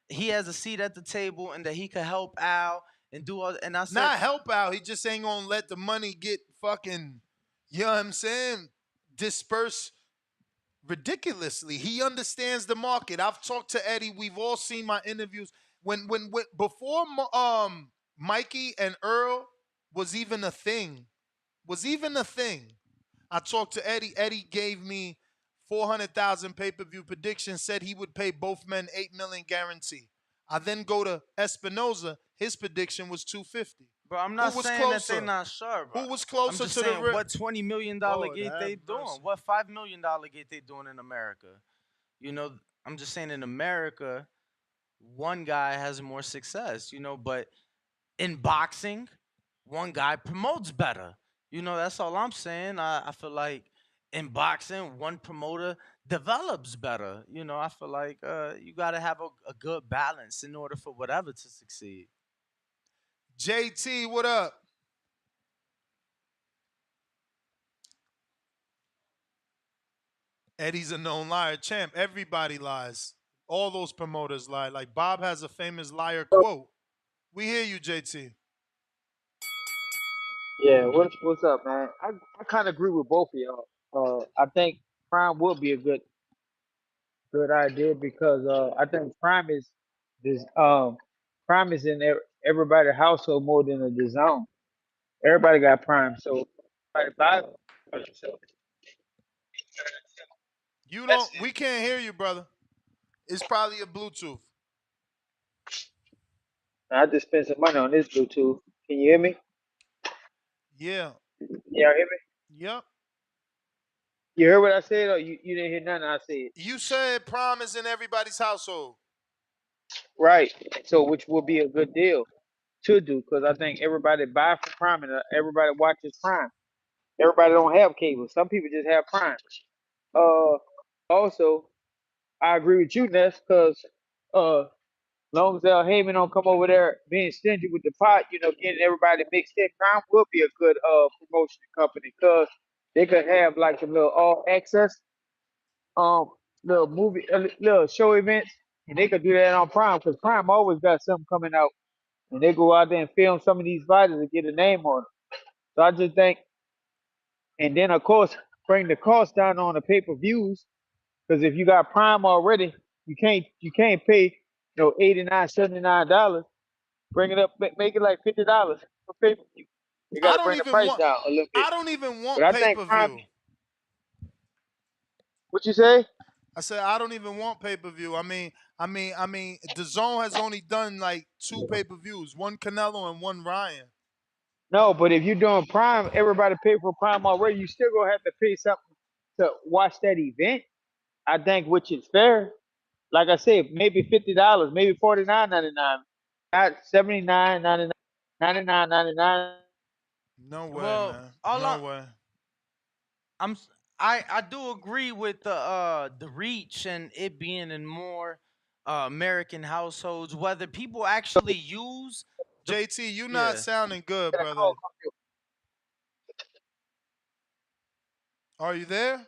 he has a seat at the table and that he could help Al and do all. And I said, Not help out. He just ain't gonna let the money get fucking, you know what I'm saying, disperse ridiculously. He understands the market. I've talked to Eddie. We've all seen my interviews. When before Mikey and Earl was even a thing, I talked to Eddie. Eddie gave me 400,000 pay-per-view prediction. Said he would pay both men 8 million guarantee. I then go to Espinoza. His prediction was 250. bro, I'm Who not was saying that closer? they're not sure, bro. Who was I'm closer just to the saying rim? what $20 million Lord gate they have doing, mercy. what $5 million gate they doing in America. You know, I'm just saying in America, one guy has more success. You know, but in boxing, one guy promotes better. You know, that's all I'm saying. I feel like in boxing, one promoter develops better. You know, I feel like you got to have a good balance in order for whatever to succeed. JT, what up? Eddie's a known liar champ. Everybody lies. All those promoters lie. Like Bob has a famous liar quote. We hear you, JT. Yeah, what's up, man? I kind of agree with both of y'all. I think Prime would be a good idea because I think this Prime is in everybody's household more than the zone. Everybody got Prime, so everybody buy it. So You that's don't. We can't hear you, brother. It's probably a Bluetooth. it. I just spent some money on this Bluetooth. Can you hear me? Yeah. Y'all hear me? Yep. You heard what I said, or you didn't hear nothing I said? You said prom is in everybody's household. Right. So which will be a good deal to do because I think everybody buy from Prime and everybody watches Prime. Everybody don't have cable. Some people just have Prime. Uh, Also, I agree with you, Ness, because long as El Heyman don't come over there being stingy with the pot, getting everybody mixed in, Prime will be a good promotion company because they could have like some little all access um little movie little show events, and they could do that on Prime because Prime always got something coming out, and they go out there and film some of these fighters and get a name on them. So I just think, and then of course bring the cost down on the pay per views. Because if you got Prime already, you can't pay $89, $79. Bring it up, make it like $50 for pay per view. You got I to don't bring the even price want. down a little bit. I don't even But want I pay think per Prime. view. What you say? I said I don't even want pay per view. I mean, the Zone has only done like 2 pay per views, one Canelo and one Ryan. No, but if you're doing Prime, everybody pay for Prime already. You still gonna have to pay something to watch that event. I think, which is fair. Like I said, maybe $50, maybe $49.99, not $79.99, $99.99. No way, Well, man. all No way. I'm s- I do agree with the reach and it being in more American households. Whether people actually use the JT, you not yeah. sounding good, brother. Are you there?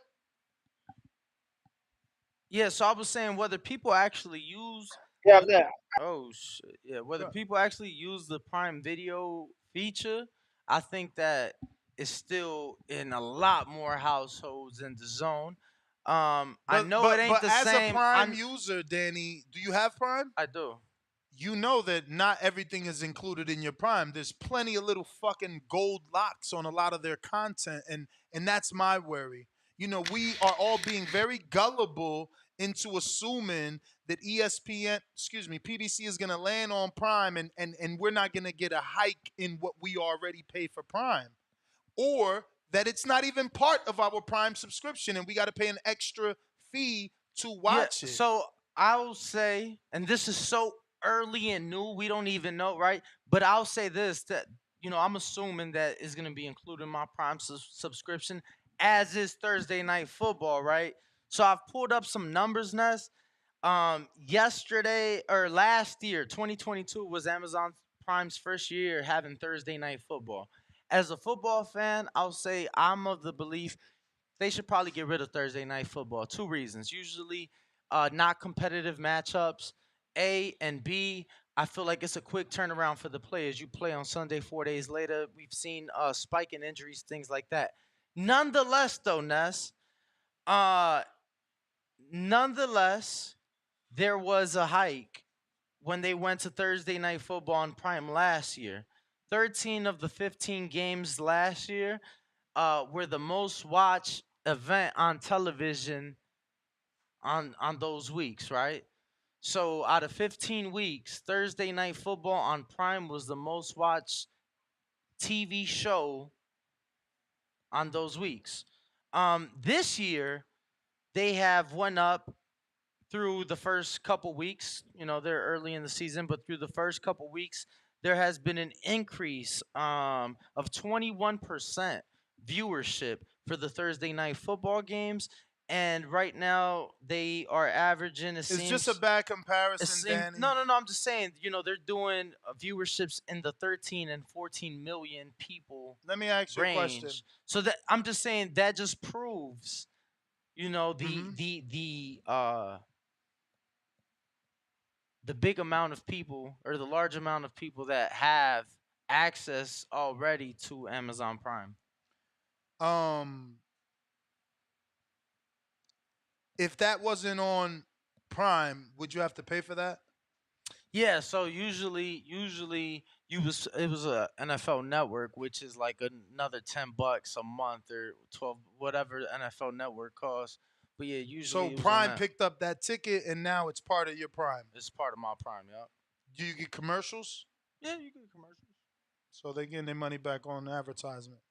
Yeah, so I was saying whether people actually use Yeah, I'm the there. oh shit, yeah, whether Go- people actually use the Prime Video feature, I think that is still in a lot more households than the Zone. I But know it but ain't but the as a same. Prime user, Danny, do you have Prime? I do. You know that not everything is included in your Prime. There's plenty of little fucking gold locks on a lot of their content, and that's my worry. You know, we are all being very gullible into assuming that ESPN, excuse me, PBC is going to land on Prime, and we're not going to get a hike in what we already pay for Prime, or that it's not even part of our Prime subscription and we got to pay an extra fee to Yeah, watch it. so I'll say, and this is so early and new, we don't even know, right? But I'll say this that I'm assuming that is going to be included in my Prime subscription, as is Thursday Night Football, right? So I've pulled up some numbers, Ness. Yesterday or last year, 2022 was Amazon Prime's first year having Thursday Night Football. As a football fan, I'll say I'm of the belief they should probably get rid of Thursday Night Football. Two reasons. Usually, not competitive matchups. A and B. I feel like it's a quick turnaround for the players. You play on Sunday, 4 days later. We've seen spike in injuries, things like that. Nonetheless, though, Ness, uh, nonetheless, there was a hike when they went to Thursday Night Football on Prime last year. 13 of the 15 games last year were the most watched event on television on those weeks, right? So out of 15 weeks, Thursday Night Football on Prime was the most watched TV show on those weeks. This year they have went up through the first couple weeks. They're early in the season, but through the first couple weeks, there has been an increase of 21% viewership for the Thursday Night Football games. And right now, they are averaging. It's just a bad comparison, Danny. No. I'm just saying. They're doing viewerships in the 13 and 14 million people. Let me ask you a question. So that I'm just saying that just proves, the big amount of people or the large amount of people that have access already to Amazon Prime. If that wasn't on Prime, would you have to pay for that? Yeah, so usually it was a NFL Network, which is like another $10 a month or 12, whatever the NFL Network costs. But yeah, usually so Prime picked up that ticket and now it's part of your Prime. It's part of my Prime, yeah. Do you get commercials? Yeah, you get commercials. So they're getting their money back on advertisement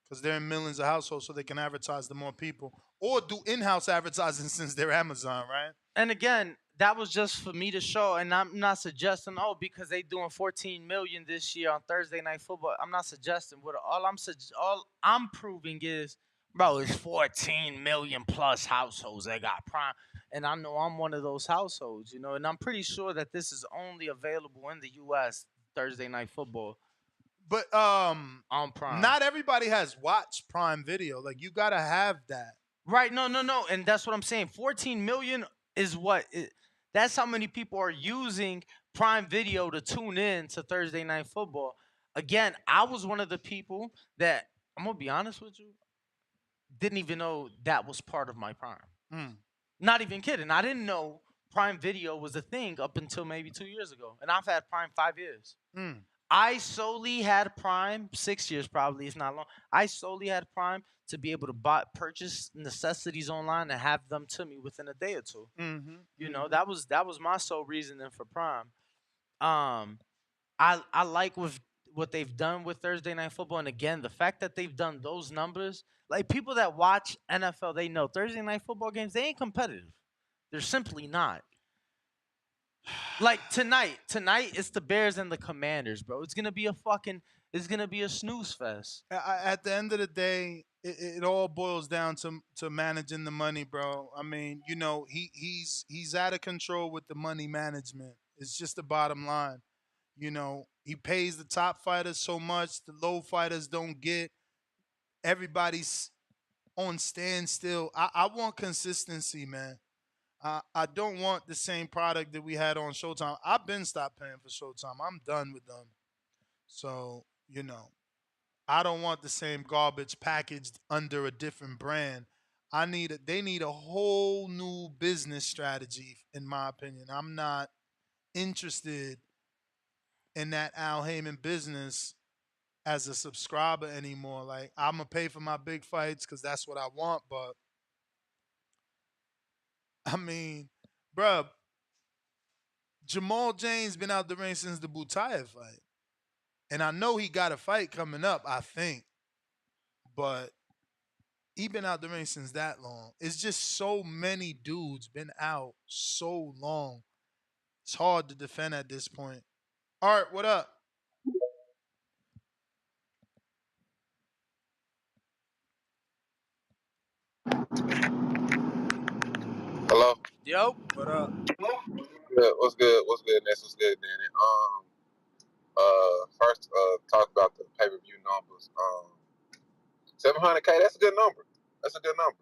because they're in millions of households, so they can advertise to more people or do in-house advertising since they're Amazon, right? And again, that was just for me to show, and I'm not suggesting because they doing 14 million this year on Thursday Night Football. I'm not suggesting what all I'm proving is, bro, it's 14 million plus households that got Prime, and I know I'm one of those households, and I'm pretty sure that this is only available in the U.S. Thursday Night Football. But on Prime, not everybody has watched Prime Video. Like you gotta have that, right? No, and that's what I'm saying. 14 million is what. That's how many people are using Prime Video to tune in to Thursday Night Football. Again, I was one of the people that, I'm going to be honest with you, didn't even know that was part of my Prime. Not even kidding. I didn't know Prime Video was a thing up until maybe 2 years ago. And I've had Prime 5 years. I solely had Prime, 6 years probably, if not long. I solely had Prime to be able to purchase necessities online and have them to me within a day or two. That was my sole reasoning for Prime. I like what they've done with Thursday Night Football, and again, the fact that they've done those numbers, like people that watch NFL, they know Thursday Night Football games, they ain't competitive. They're simply not. Like tonight it's the Bears and the Commanders, bro. It's gonna be a snooze fest. At the end of the day, it all boils down to managing the money, bro. I mean, he's out of control with the money management. It's just the bottom line. He pays the top fighters so much, the low fighters don't get. Everybody's on standstill. I want consistency, man. I don't want the same product that we had on Showtime. I've been stopped paying for Showtime. I'm done with them. So, I don't want the same garbage packaged under a different brand. They need a whole new business strategy, in my opinion. I'm not interested in that Al Heyman business as a subscriber anymore. Like, I'm going to pay for my big fights because that's what I want, but I mean, bruh, Jamal James been out the ring since the Butaya fight. And I know he got a fight coming up, I think. But He been out the ring since that long. It's just so many dudes been out so long. It's hard to defend at this point. Art, what up? Hello. Yo. What up? Good. What's good? What's good? Next. What's good, Danny? First, talk about the pay per view numbers. 700K. That's a good number. That's a good number.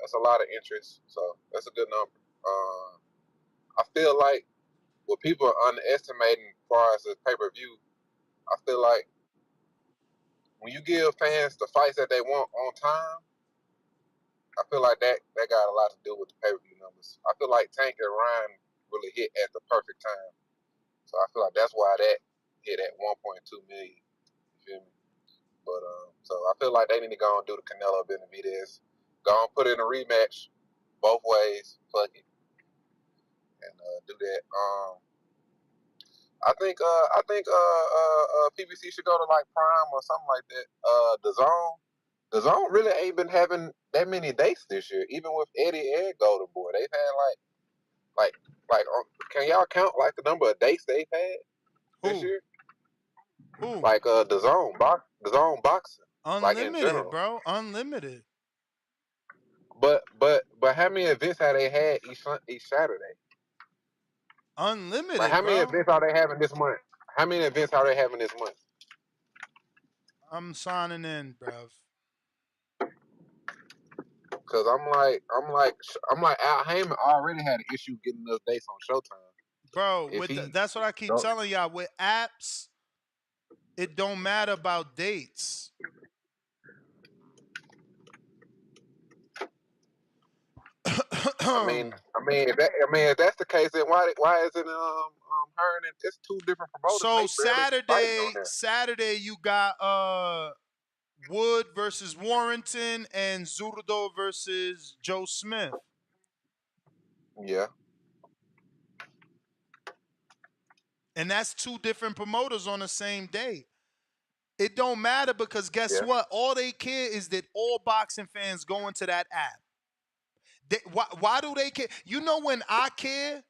That's a lot of interest. So that's a good number. I feel like what people are underestimating as far as the pay per view, I feel like when you give fans the fights that they want on time, I feel like that got a lot to do with the pay per view numbers. I feel like Tank and Ryan really hit at the perfect time. So I feel like that's why that hit at 1.2 million. You feel me? But so I feel like they need to go and do the Canelo Benavidez. Go and put in a rematch, both ways. Fuck it, and do that. I think PBC should go to like Prime or something like that. The Zone really ain't been having that many dates this year. Even with Eddie and Golden Boy, they've had like. Can y'all count like the number of dates they've had this Who? year? Who? Like the Zone boxing, like in Unlimited, general. bro. Unlimited. But how many events have they had each Saturday? Like Unlimited, how many bro. events are they having this month? How many events are they having this month? I'm signing in, bruv. Cause I'm like Al Heyman already had an issue getting those dates on Showtime. Bro, If he that's what I keep don't, telling y'all. With apps, it don't matter about dates. if that's the case, then why is it her and it's two different promoters and So they barely fighting on there? Saturday you got Wood versus Warrington and Zurdo versus Joe Smith. Yeah. And that's two different promoters on the same day. It don't matter because guess Yeah. what? All they care is that all boxing fans go into that app. Why do they care? You know when I care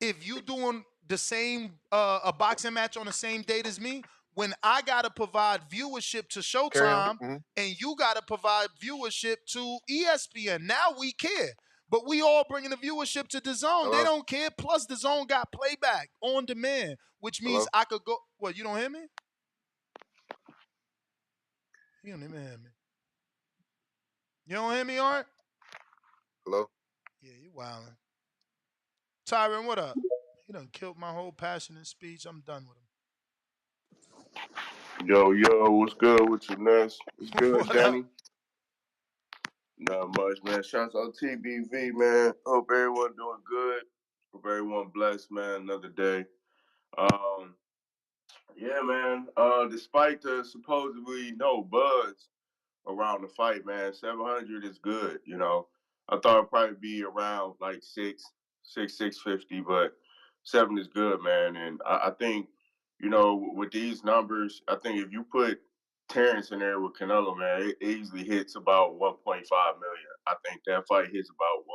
if you doing the same a boxing match on the same date as me, when I gotta provide viewership to Carry on. Showtime Mm-hmm. and you gotta provide viewership to ESPN. Now we care. But we all bringing the viewership to the zone. They Hello. don't care. Plus the zone got playback on demand, which means Hello. I could go. What, you don't hear me? You don't even hear me. You don't hear me, Art? Hello. Yeah, you wildin'. Tyron, what up? He done killed my whole passionate speech. I'm done with Yo, what's good with you, Ness? What's him. good, What up? Danny? Not much, man. Shouts out TBV, man. Hope everyone doing good. Hope everyone blessed, man. Another day. Um, yeah, man. Despite the supposedly no buzz around the fight, man, 700 is good. You know, I thought it'd probably be around like 650, but 7 is good, man. And I think, you know, with these numbers, I think if you put Terrence in there with Canelo, man, it easily hits about 1.5 million. I think that fight hits about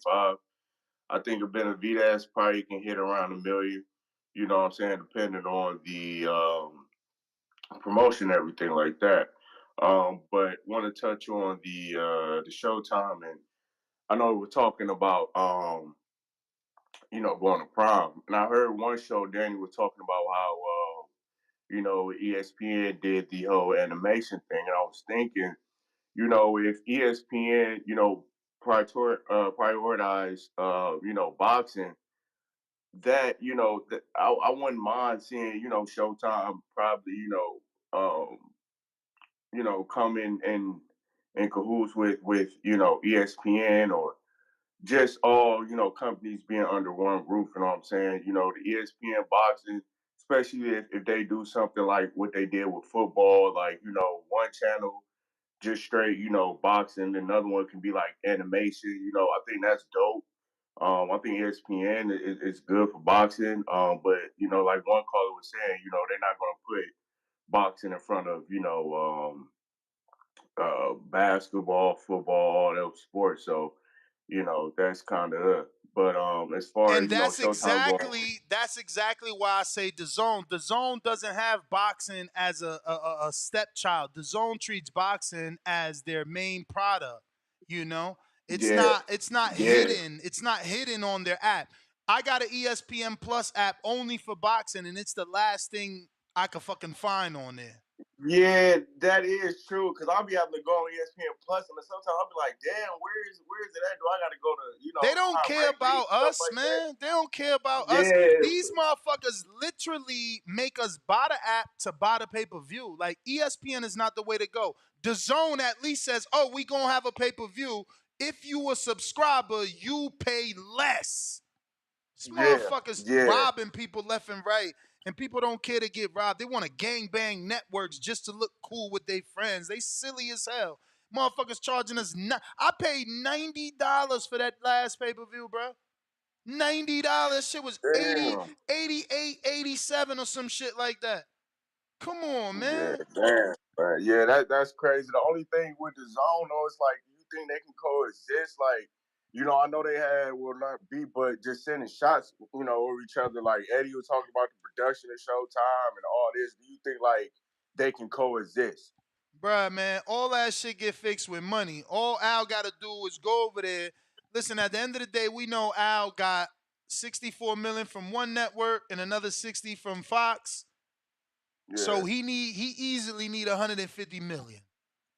1.5. I think a Benavidez probably can hit around a million. You know what I'm saying? Depending on the promotion, everything like that. But want to touch on the Showtime, and I know we're talking about you know, going to prom, and I heard one show Danny was talking about how you know, ESPN did the whole animation thing, and I was thinking, you know, if ESPN, you know, prioritize you know, boxing, that you know, that I wouldn't mind seeing, you know, Showtime probably, you know, come in cahoots with you know, ESPN, or just all, you know, companies being under one roof. You know what I'm saying? You know, the ESPN boxing, especially if they do something like what they did with football, like, you know, one channel just straight, you know, boxing, another one can be like animation. You know, I think that's dope. I think ESPN is good for boxing. But you know, like one caller was saying, you know, they're not going to put boxing in front of, you know, basketball, football, all those sports. So, that's kind of it. But as far And as Showtime going, that's exactly why I say the zone. The zone doesn't have boxing as a stepchild. The zone treats boxing as their main product. You know, yeah, it's not yeah. hidden. It's not hidden on their app. I got an ESPN Plus app only for boxing, and it's the last thing I could fucking find on there. Yeah, that is true. Cause I'll be having to go on ESPN Plus, and sometimes I'll be like, "Damn, where is it at? Do I got to go to They don't care directly about and stuff us, like that?" man. They don't care about us. Yeah, These motherfuckers literally make us buy the app to buy the pay-per-view. Like ESPN is not the way to go. The Zone at least says, "Oh, we gonna have a pay-per-view. If you a subscriber, you pay less." This yeah, motherfuckers yeah, robbing people left and right, and people don't care to get robbed. They want to gangbang networks just to look cool with their friends. They silly as hell. Motherfuckers charging us. I paid $90 for that last pay per view, bro. $90. Shit was 80, damn, 88, 87 or some shit like that. Come on, yeah, man. damn. Yeah, that's crazy. The only thing with the zone though, it's like, do you think they can coexist? Like, I know they had will not be, but just sending shots, over each other. Like Eddie was talking about the production of Showtime and all this. Do you think like they can coexist? Bruh, man, all that shit get fixed with money. All Al got to do is go over there. Listen, at the end of the day, we know Al got 64 million from one network and another 60 from Fox. Yeah, So he easily need 150 million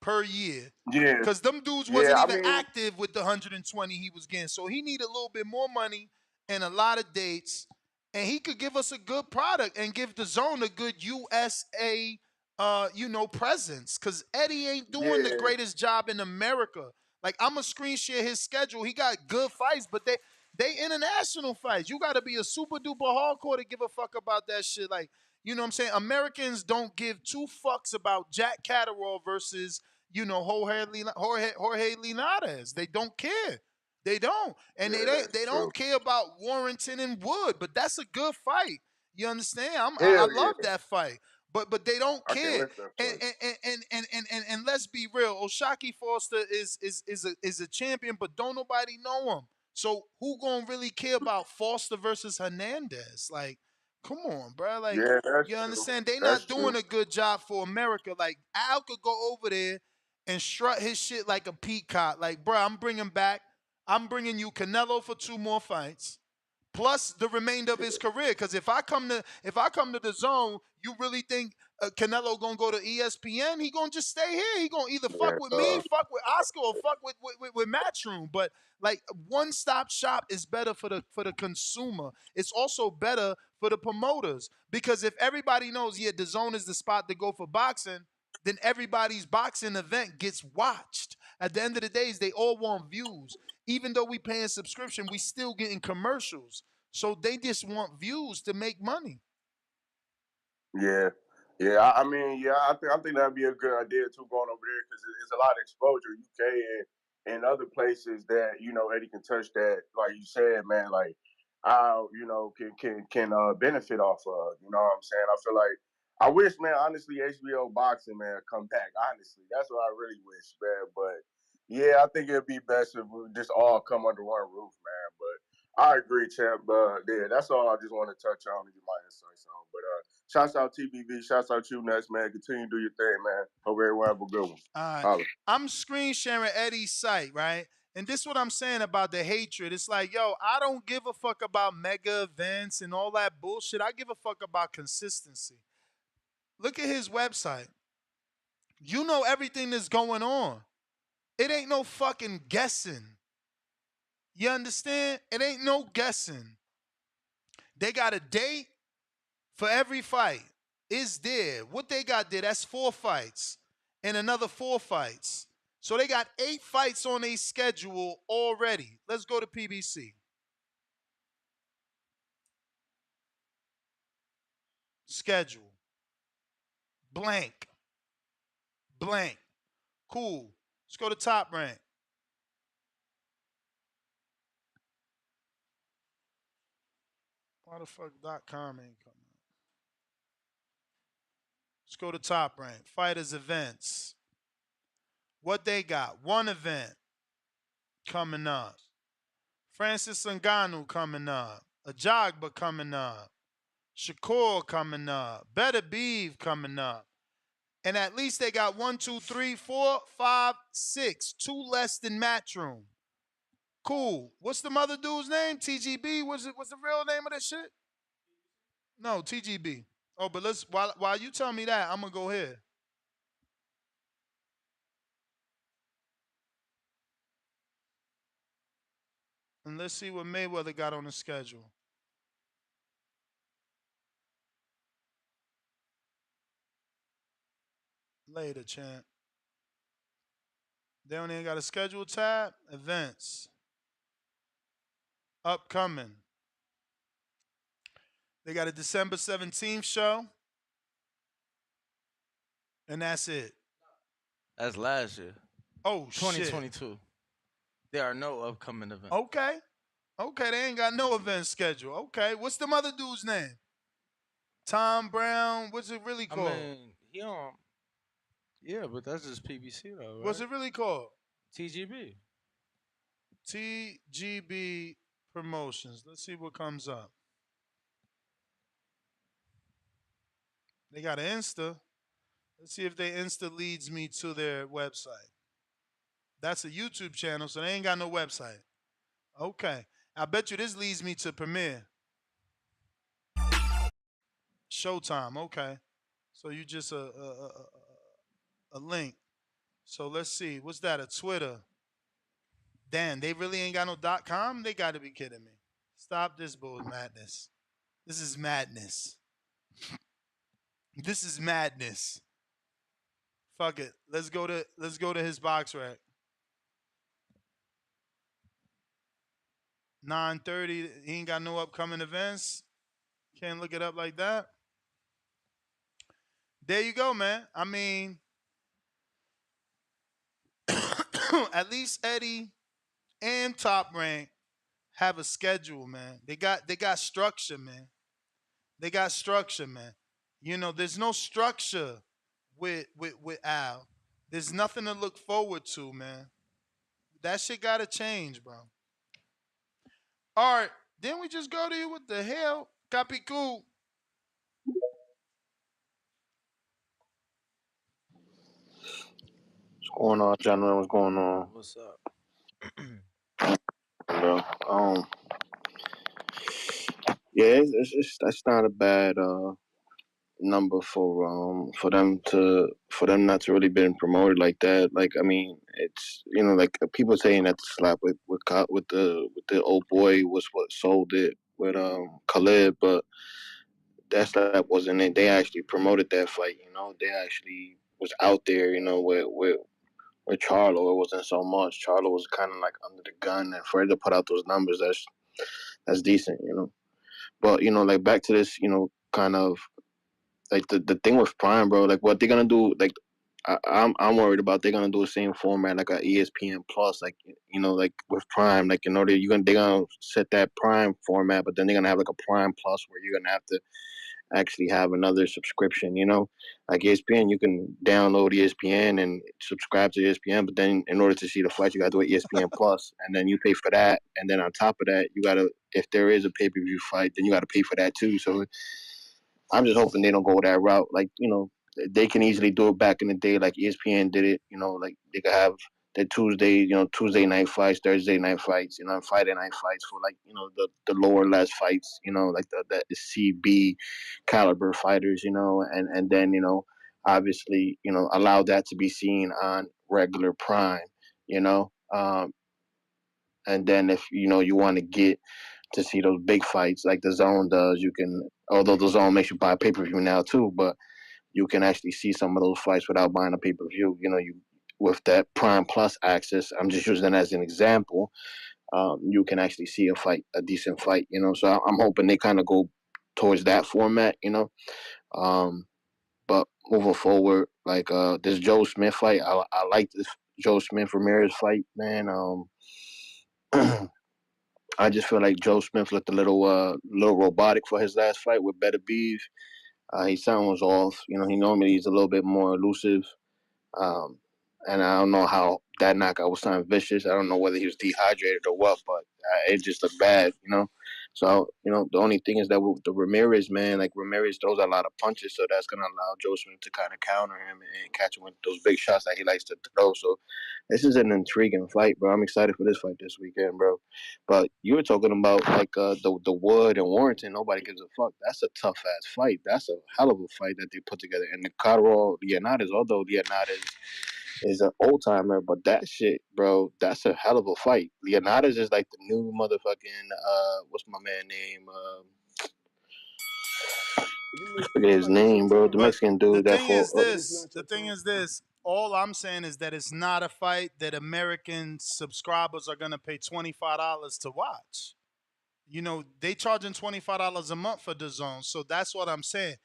per year. yeah, Cause them dudes yeah. wasn't I even mean, active with the 120 he was getting. So he need a little bit more money and a lot of dates. And he could give us a good product and give the zone a good USA presence. Cause Eddie ain't doing the yeah, greatest job in America. Like I'ma screen share his schedule. He got good fights, but they international fights. You gotta be a super duper hardcore to give a fuck about that shit. Like, you know what I'm saying? Americans don't give two fucks about Jack Catterall versus Jorge Linares. They don't care. They don't, and yeah. they That's true. don't care about Warrington and Wood. But that's a good fight. You understand? I Hell love yeah, that fight. But they don't I can care. lift that And fight. and let's be real. Oshaki Foster is a champion, but don't nobody know him. So who gonna really care about Foster versus Hernandez? Like, come on, bro. Like, Yeah, that's you true. understand? They That's not true. doing a good job for America. Like Al could go over there and strut his shit like a peacock. Like, bro, I'm bringing you Canelo for 2 more fights, plus the remainder of his career. Because if I come to the zone, you really think Canelo gonna go to ESPN? He gonna just stay here. He gonna either fuck Yeah, with me, fuck with Oscar, or fuck with Matchroom. But like one stop shop is better for the consumer. It's also better for the promoters because if everybody knows, yeah, the zone is the spot to go for boxing, then everybody's boxing event gets watched. At the end of the day, they all want views. Even though we paying subscription, we still getting commercials. So they just want views to make money. yeah, yeah. I mean, yeah. I think that'd be a good idea too, going over there because it's a lot of exposure. UK and other places that Eddie can touch that, like you said, man. Like I can benefit off of. You know what I'm saying? I feel like I wish, man. Honestly, HBO boxing, man, come back. Honestly, that's what I really wish, man. But yeah, I think it'd be best if we just all come under one roof, man. But I agree, champ. Yeah, that's all I just want to touch on and get my insights on. But shouts out TBV, shouts out you, Ness, man. Continue to do your thing, man. Hope everyone have a good one. All right. Holla. I'm screen sharing Eddie's site, right? And this is what I'm saying about the hatred. It's like, yo, I don't give a fuck about mega events and all that bullshit. I give a fuck about consistency. Look at his website. You know everything that's going on. It ain't no fucking guessing. You understand? It ain't no guessing. They got a date for every fight. Is there. What they got there, that's 4 fights and another 4 fights. So they got 8 fights on their schedule already. Let's go to PBC. Schedule. Blank. Blank. Cool. Let's go to Top Rank. Why the fuck .com ain't coming? Let's go to Top Rank. Fighters events. What they got? One event coming up. Francis Ngannou coming up. Ajagba coming up. Shakur coming up. Better Beeve coming up. And at least they got 1, 2, 3, 4, 5, 6. 2 less than Matchroom. Cool. What's the mother dude's name? TGB? What's the real name of that shit? No, TGB. Oh, but let's while you tell me that, I'm gonna go here. And let's see what Mayweather got on the schedule. Later, champ. They only got a schedule tab. Events. Upcoming. They got a December 17th show. And that's it. That's last year. Oh, shit. 2022. There are no upcoming events. Okay. Okay, they ain't got no event schedule. Okay. What's the mother dude's name? Tom Brown. What's it really called? I mean, he on. Yeah, but that's just PBC though, right? What's it really called? TGB. TGB Promotions. Let's see what comes up. They got an Insta. Let's see if they Insta leads me to their website. That's a YouTube channel, so they ain't got no website. Okay. I bet you this leads me to Premiere. Showtime. Okay. So you just a link. So let's see. What's that? A Twitter. Damn, they really ain't got no .com? They got to be kidding me. Stop this bull madness. This is madness. This is madness. Fuck it. Let's go to his box rack. 9:30. He ain't got no upcoming events. Can't look it up like that. There you go, man. I mean, at least Eddie and Top Rank have a schedule, man. They got structure, man. They got structure, man. You know, there's no structure with Al. There's nothing to look forward to, man. That shit gotta change, bro. All right, then we just go to you. What the hell? Copy cool. What's going on, gentlemen? What's going on? What's up? Bro, yeah, it's that's not a bad number for them not to really been promoted like that. Like, I mean, it's, you know, like people saying that the slap with the old boy was what sold it with Khalid, but that wasn't it. They actually promoted that fight. You know, they actually was out there. You know, with Charlo, it wasn't so much. Charlo was kind of like under the gun, and for it to put out those numbers, that's decent. You know, but you know, like back to this, you know, kind of like the thing with Prime, bro. Like what they're gonna do, like I'm worried about they're gonna do the same format like a ESPN Plus, like, you know, like with Prime, like, you know, they're gonna set that Prime format, but then they're gonna have like a Prime Plus where you're gonna have to actually have another subscription, you know, like ESPN. You can download ESPN and subscribe to ESPN, but then in order to see the fight, you got to do an ESPN Plus, and then you pay for that, and then on top of that, you gotta, if there is a pay-per-view fight, then you got to pay for that too. So I'm just hoping they don't go that route. Like, you know, they can easily do it back in the day, like ESPN did it. You know, like they could have the Tuesday night fights, Thursday night fights, you know, Friday night fights for, like, you know, the lower less fights, you know, like the CB caliber fighters, you know, and then, you know, obviously, you know, allow that to be seen on regular Prime, you know. And then if, you know, you want to get to see those big fights like the Zone does, you can, although the Zone makes you buy pay-per-view now too, but you can actually see some of those fights without buying a pay-per-view. You know, you, with that Prime Plus access, I'm just using that as an example, you can actually see a decent fight, you know. So I'm hoping they kind of go towards that format, you know. But moving forward, like this Joe Smith fight, I like this Joe Smith Ramirez fight, man. I just feel like Joe Smith looked a little robotic for his last fight with Better Beef. His sound was off. You know, he normally is a little bit more elusive. Um, and I don't know how that knockout was something vicious. I don't know whether he was dehydrated or what, but it just looked bad, you know. So the only thing is that with the Ramirez man, like Ramirez throws a lot of punches, so that's gonna allow Joe Smith to kind of counter him and catch him with those big shots that he likes to throw. So this is an intriguing fight, bro. I'm excited for this fight this weekend, bro. But you were talking about like the Wood and Warrington. Nobody gives a fuck. That's a tough ass fight. That's a hell of a fight that they put together. And the Carl Leonidas, although Leonidas is an old timer, but that shit, bro, that's a hell of a fight. Leonidas is like the new motherfucking what's my man name? I forget his name, bro. The But Mexican the dude that thing fought. is this. The thing is this. All I'm saying is that it's not a fight that American subscribers are gonna pay $25 to watch. They charging $25 a month for the zone, so that's what I'm saying.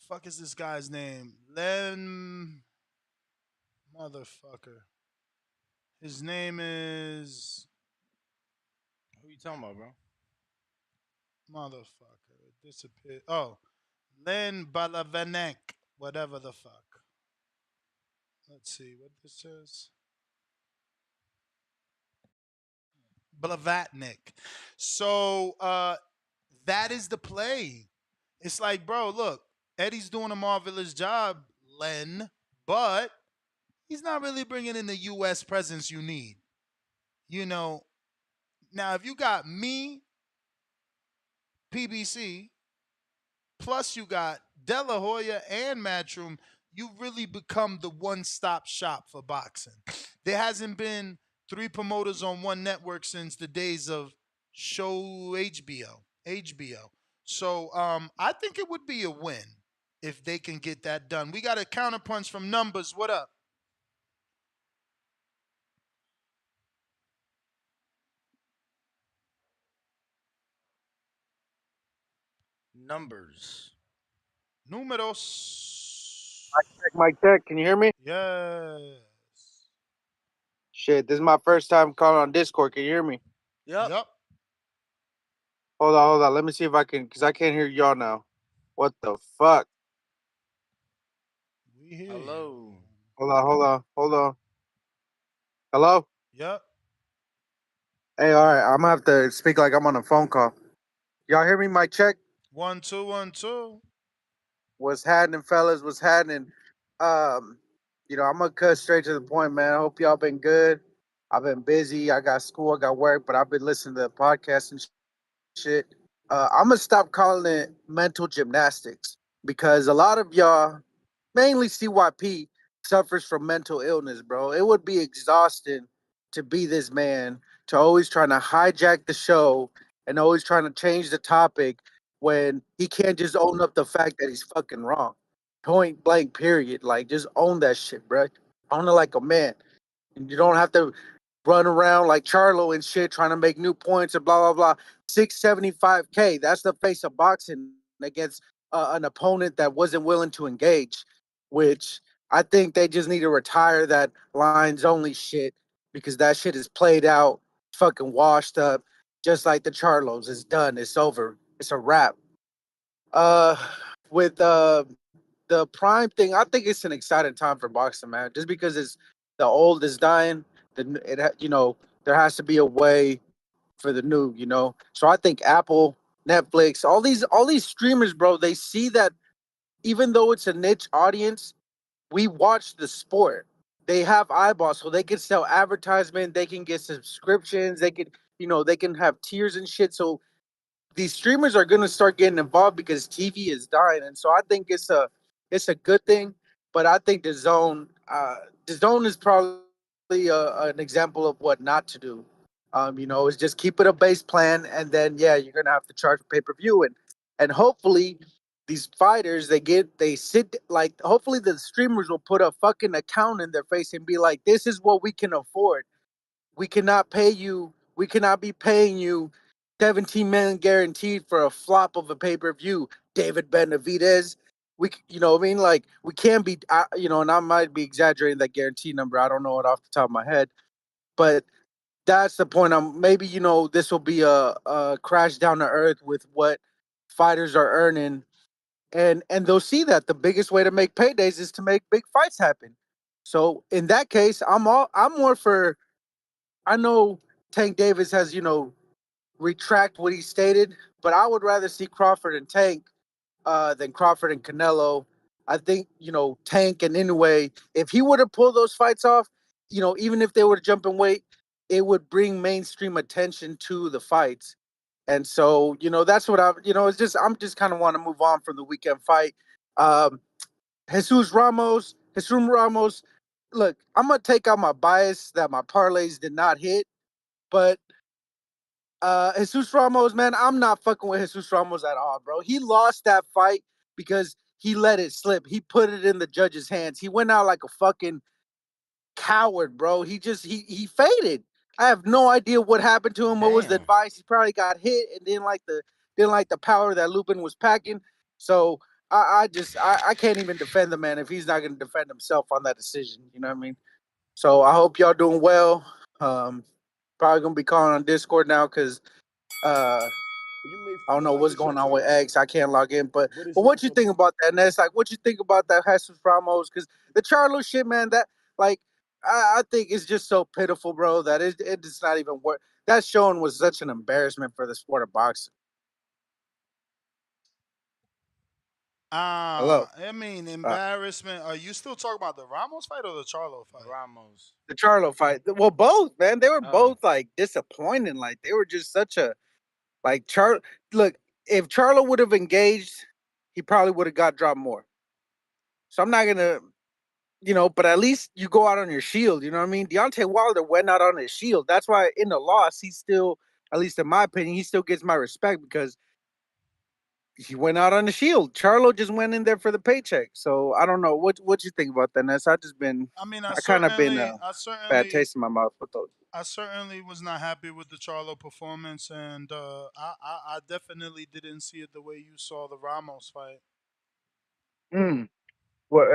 Fuck is this guy's name? Len motherfucker. His name is Who you talking about, bro? motherfucker. It disappeared. Oh, Len Balavenek. Whatever the fuck. Let's see what this says. Blavatnik. So that is the play. It's like, bro, look, Eddie's doing a marvelous job, Len, but he's not really bringing in the U.S. presence you need. You know, now if you got me, PBC, plus you got De La Hoya and Matchroom, you really become the one-stop shop for boxing. There hasn't been three promoters on one network since the days of Show HBO. HBO. So I think it would be a win if they can get that done. We got a counterpunch from Numbers. What up? Numbers. Números. Mic check. Can you hear me? Yes. Shit, this is my first time calling on Discord. Can you hear me? Yep. Hold on. Let me see if I can, because I can't hear y'all now. What the fuck? We hear Hello. Hold on. Hello? Yep. Hey, all right. I'm going to have to speak like I'm on a phone call. Y'all hear me? Mic check? 1 2 1 2. What's happening, fellas? What's happening? I'm going to cut straight to the point, man. I hope y'all been good. I've been busy. I got school, I got work, but I've been listening to the podcast and shit. I'm gonna stop calling it mental gymnastics because a lot of y'all, mainly CYP, suffers from mental illness, bro. It would be exhausting to be this man, to always trying to hijack the show and always trying to change the topic when he can't just own up the fact that he's fucking wrong. Point blank, period. Like, just own that shit, bro. Own it like a man. And you don't have to run around like Charlo and shit trying to make new points and blah, blah, blah. 675K. That's the face of boxing against an opponent that wasn't willing to engage, which I think they just need to retire that lines only shit because that shit is played out, fucking washed up, just like the Charlos. It's done. It's over. It's a wrap. Uh, with the prime thing, I think it's an exciting time for boxing, man. Just because it's the old is dying, there has to be a way for the new, So I think Apple, Netflix, all these streamers, bro, they see that even though it's a niche audience, we watch the sport. They have eyeballs, so they can sell advertisement, they can get subscriptions, they can have tiers and shit. So these streamers are going to start getting involved because TV is dying, and so I think it's a good thing. But I think the zone is probably an example of what not to do. Is just keep it a base plan, and then yeah, you're gonna have to charge pay per view, and hopefully these fighters they sit like hopefully the streamers will put a fucking account in their face and be like, this is what we can afford. We cannot be paying you 17 million guaranteed for a flop of a pay-per-view. David Benavidez. What I mean? Like, we can't be, and I might be exaggerating that guarantee number. I don't know it off the top of my head, but that's the point. Maybe, this will be a crash down to earth with what fighters are earning and they'll see that the biggest way to make paydays is to make big fights happen. So in that case, I'm more for. I know Tank Davis has retract what he stated, but I would rather see Crawford and Tank than Crawford and Canelo. I think Tank and Inoue, if he were to pull those fights off, even if they were to jump in weight, it would bring mainstream attention to the fights. And so, that's what it's just, I'm just kind of want to move on from the weekend fight. Um, Jesus Ramos, look, I'm going to take out my bias that my parlays did not hit, but Jesus Ramos, man, I'm not fucking with Jesus Ramos at all, bro. He lost that fight because he let it slip. He put it in the judge's hands. He went out like a fucking coward, bro. He faded. I have no idea what happened to him. What was the Damn. advice? He probably got hit and didn't like the power that Lupin was packing. So I can't even defend the man if he's not going to defend himself on that decision. You know what I mean? So I hope y'all doing well. Probably gonna be calling on Discord now because You may I don't know what's finish your going on with turn. X. I can't log in, but What is what you so? think about that? And that's like, what you think about that Jesus Ramos? Because the Charlo shit, man, that like I think it's just so pitiful, bro. That it's not even worth. That showing was such an embarrassment for the sport of boxing. Hello, I mean, uh, embarrassment. Are you still talking about the Ramos fight or the Charlo fight? Ramos. the Charlo fight. Well, both, man. They were Oh. both like disappointing. Like they were just such a like Char. Look, if Charlo would have engaged, he probably would have got dropped more. So I'm not gonna but at least you go out on your shield. You know what I mean? Deontay Wilder went out on his shield. That's why in the loss, he still, at least in my opinion, he still gets my respect because he went out on the shield. Charlo just went in there for the paycheck. So I don't know what you think about that, Ness. I mean, I kind of been bad taste in my mouth with those. I certainly was not happy with the Charlo performance, and I definitely didn't see it the way you saw the Ramos fight. Mm. What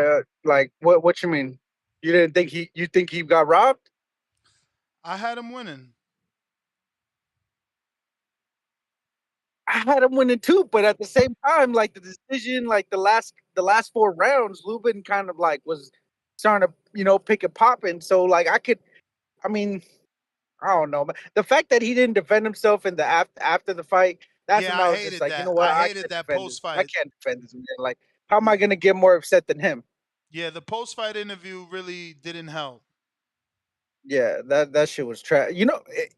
like what you mean? You didn't think you think he got robbed? I had him winning. I had him winning too, but at the same time, like the decision, like the last 4 rounds, Lubin kind of like was starting to pick it popping. So like I mean, I don't know, but the fact that he didn't defend himself in the after the fight, that's Yeah, when I I was just hated like, you that. know what, I I hated can't that defend post this. I fight. can't defend this man. Like, how am I gonna get more upset than him? Yeah, the post fight interview really didn't help. Yeah, that shit was trash.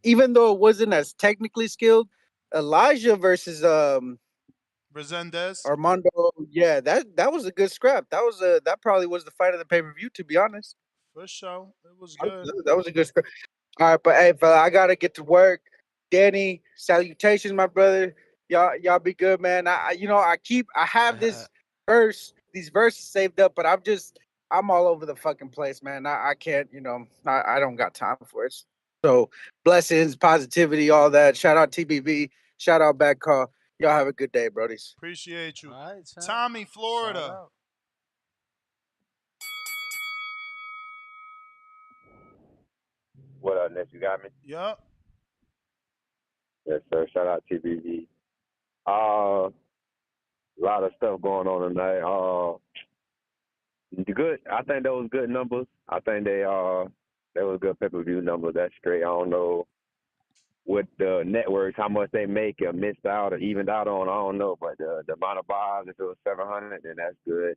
Even though it wasn't as technically skilled, Elijah versus Resendez, Armando, yeah, that was a good scrap. That probably was the fight of the pay-per-view, to be honest. for sure, it was good. That was a good scrap. All right, but hey, fella, I gotta get to work. Danny, salutations, my brother. Y'all be good, man. I have these verses saved up, but I'm all over the fucking place, man. I can't, I don't got time for it. So blessings, positivity, all that. Shout out TBV. Shout out Bad Call. Y'all have a good day, brodies. Appreciate you, All right, Tommy, shout Florida. out. What up, Ness? You got me? Yup. Yes, sir. Shout out TBV. A lot of stuff going on tonight. Good. I think those good numbers. I think they was good pay-per-view numbers. That's straight. I don't know what the networks, how much they make or missed out or evened out on. I don't know, but the amount of buys, if it was 700, then that's good.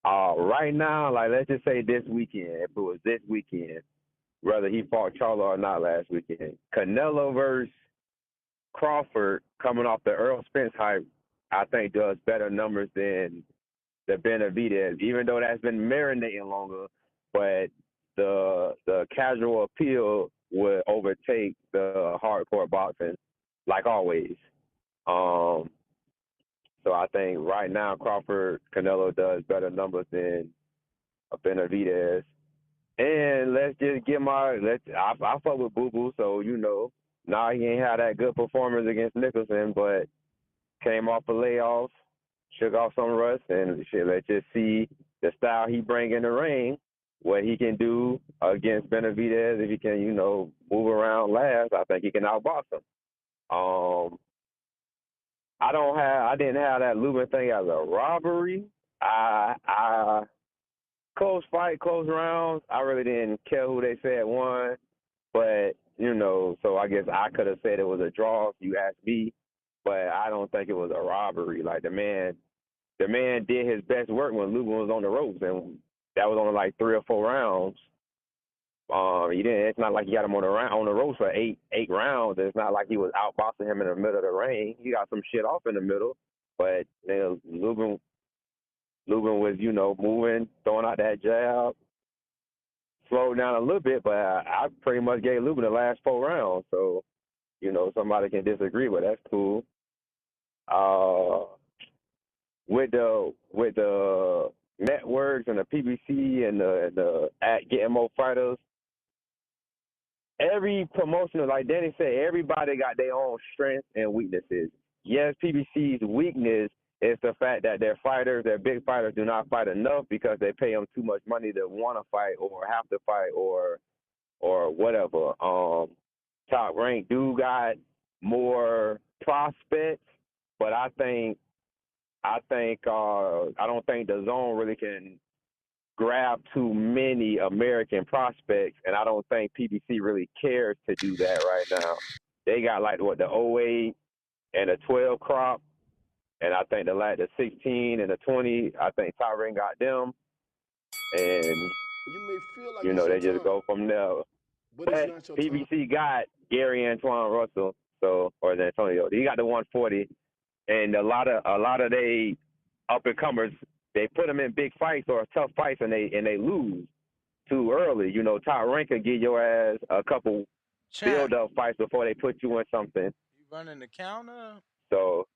Right now, like let's just say this weekend, if it was this weekend, whether he fought Charlo or not last weekend, Canelo versus Crawford coming off the Earl Spence hype, I think does better numbers than the Benavidez, even though that's been marinating longer. But the casual appeal would overtake the hardcore boxing, like always. So I think right now Crawford Canelo does better numbers than a Benavidez. And let's just get I fuck with Boo Boo, so now he ain't had that good performance against Nicholson, but came off the layoffs, shook off some rust, and shit, let's just see the style he bring in the ring, what he can do against Benavidez. If he can, move around last, I think he can outbox him. I didn't have that Lubin thing as a robbery. I close fight, close rounds. I really didn't care who they said won, but so I guess I could have said it was a draw if you asked me, but I don't think it was a robbery. Like the man did his best work when Lubin was on the ropes, and that was only like 3 or 4 rounds. He didn't. It's not like he got him on the ropes for eight rounds. It's not like he was outboxing him in the middle of the ring. He got some shit off in the middle, but Lubin was moving, throwing out that jab, slowed down a little bit, but I pretty much gave Lubin the last 4 rounds. So somebody can disagree, but that's cool. With the networks and the PBC and the at getting more fighters, every promotion, like Danny said, everybody got their own strengths and weaknesses. Yes, PBC's weakness is the fact that their big fighters, do not fight enough because they pay them too much money to want to fight or have to fight or whatever. Top Rank do got more prospects, but I don't think the zone really can grab too many American prospects, and I don't think PBC really cares to do that right now. They got like the 08 and the 12 crop, and I think the 16 and the 20. I think Top Rank got them, and You may feel like it's your they just time, go from there. but it's But not your time. PBC got Gary Antoine Russell, or Antonio. He got the 140, and a lot of they up and comers, they put them in big fights or tough fights, and they lose too early. Top Rank could give your ass a couple Champ, build up fights before they put you in something. you running the counter? So,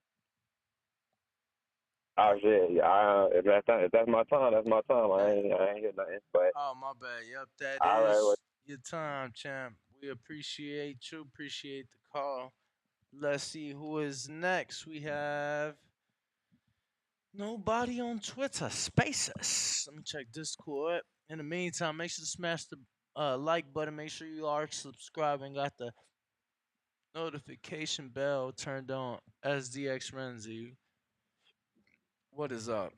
shit, if that's my time, that's my time. I ain't hear nothing. But Oh, my bad. Yep, that all right, well, is your time, champ. We appreciate you. Appreciate the call. Let's see who is next. We have nobody on Twitter. Spaces. Let me check Discord. In the meantime, make sure to smash the like button. Make sure you are subscribing. Got the notification bell turned on. SDX Renzi. What is up?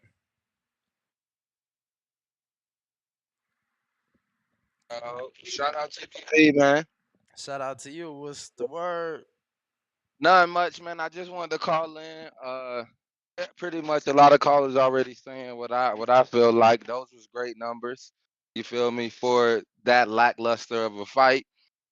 Shout out to PV, man. Shout out to you. What's the word? Not much, man. I just wanted to call in. Pretty much a lot of callers already saying what I feel like. Those was great numbers. You feel me, for that lackluster of a fight,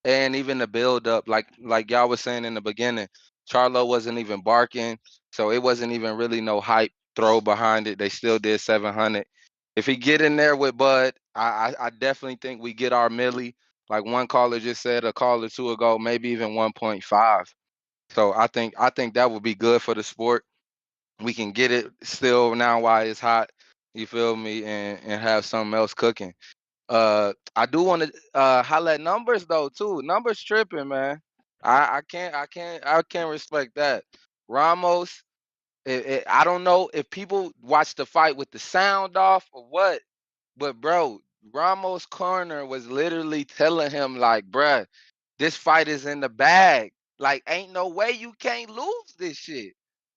and even the build up, like y'all was saying in the beginning, Charlo wasn't even barking, so it wasn't even really no hype throw behind it. They still did 700. If he get in there with Bud, I definitely think we get our millie. Like one caller just said a call or two ago, maybe even 1.5. So I think that would be good for the sport. We can get it still now while it's hot. You feel me? And have something else cooking. I do want to highlight numbers though too. Numbers tripping, man. I can't respect that. Ramos. I don't know if people watch the fight with the sound off or what, but bro, Ramos' corner was literally telling him like, bruh, this fight is in the bag. Like, ain't no way you can't lose this shit.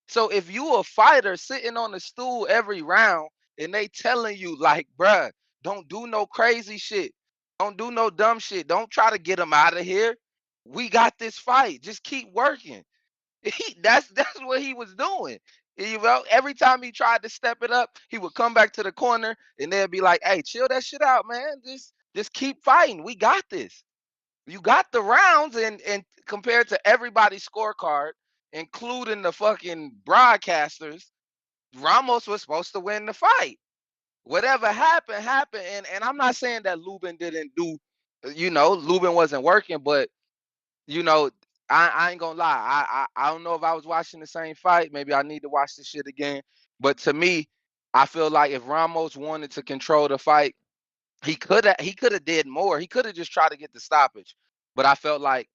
So if you a fighter sitting on the stool every round and they telling you like, bruh, don't do no crazy shit. Don't do no dumb shit. Don't try to get him out of here. We got this fight. Just keep working. That's what he was doing. Every time he tried to step it up, he would come back to the corner and they'd be like, "Hey, chill that shit out, man. Just keep fighting. We got this. You got the rounds." And compared to everybody's scorecard, including the fucking broadcasters, Ramos was supposed to win the fight. Whatever happened, happened. And I'm not saying that Lubin didn't do, Lubin wasn't working, but you know, I ain't gonna lie. I don't know if I was watching the same fight. Maybe I need to watch this shit again. But to me, I feel like if Ramos wanted to control the fight, he could have did more. He could have just tried to get the stoppage. But I felt like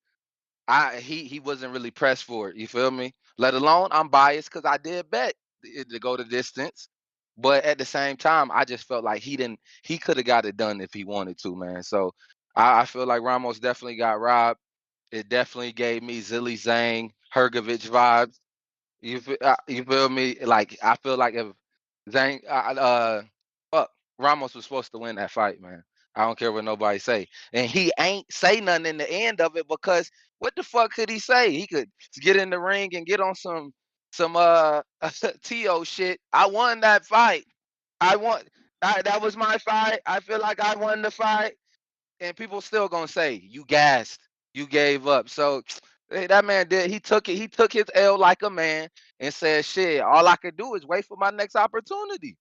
he wasn't really pressed for it. You feel me? Let alone I'm biased because I did bet it to go the distance. But at the same time, I just felt like he could have got it done if he wanted to, man. So I feel like Ramos definitely got robbed. It definitely gave me Zilly Zhang, Hergovich vibes. You feel me? Like I feel like if Zane, fuck, Ramos was supposed to win that fight, man. I don't care what nobody say, and he ain't say nothing in the end of it because what the fuck could he say? He could get in the ring and get on some to shit. I won that fight. I won. That was my fight. I feel like I won the fight, and people still gonna say you gassed, you gave up. So hey, that man did. He took it. He took his L like a man and said, "Shit, all I could do is wait for my next opportunity,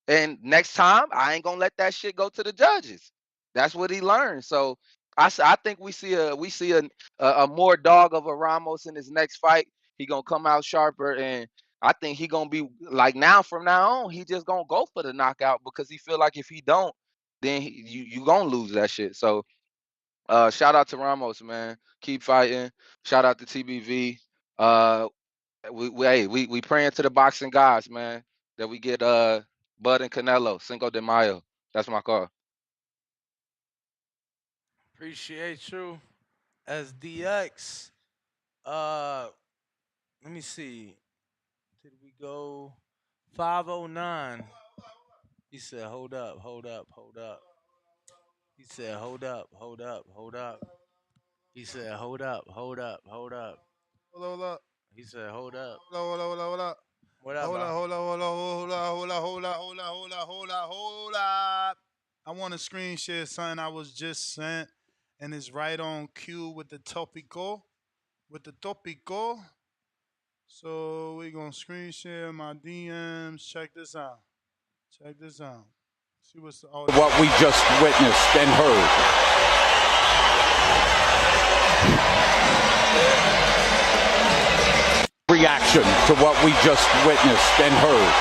and next time I ain't gonna let that shit go to the judges." That's what he learned. So I think we see a more dog of a Ramos in his next fight. He gonna come out sharper, and I think he gonna be like now from now on. He just gonna go for the knockout because he feel like if he don't, then you gonna lose that shit. So shout out to Ramos, man. Keep fighting. Shout out to TBV. Uh, we praying to the boxing gods, man, that we get Bud and Canelo, Cinco de Mayo. That's my call. Appreciate you. SDX. Uh, let me see. Did we go 509? He said, hold up, hold up, hold up. He said, hold up, hold up, hold up. He said, hold up, hold up, hold up. Hold up. He said, hold up. Hold up. What up, Hold bro? up, hold up, hold up, hold up, hold up, hold up, hold up, hold up, hold up, hold up. I want to screen share something I was just sent, and it's right on cue with the topico. So we're going to screen share my DMs. Check this out. See what's the audio. What we just witnessed and heard. Reaction to what we just witnessed and heard.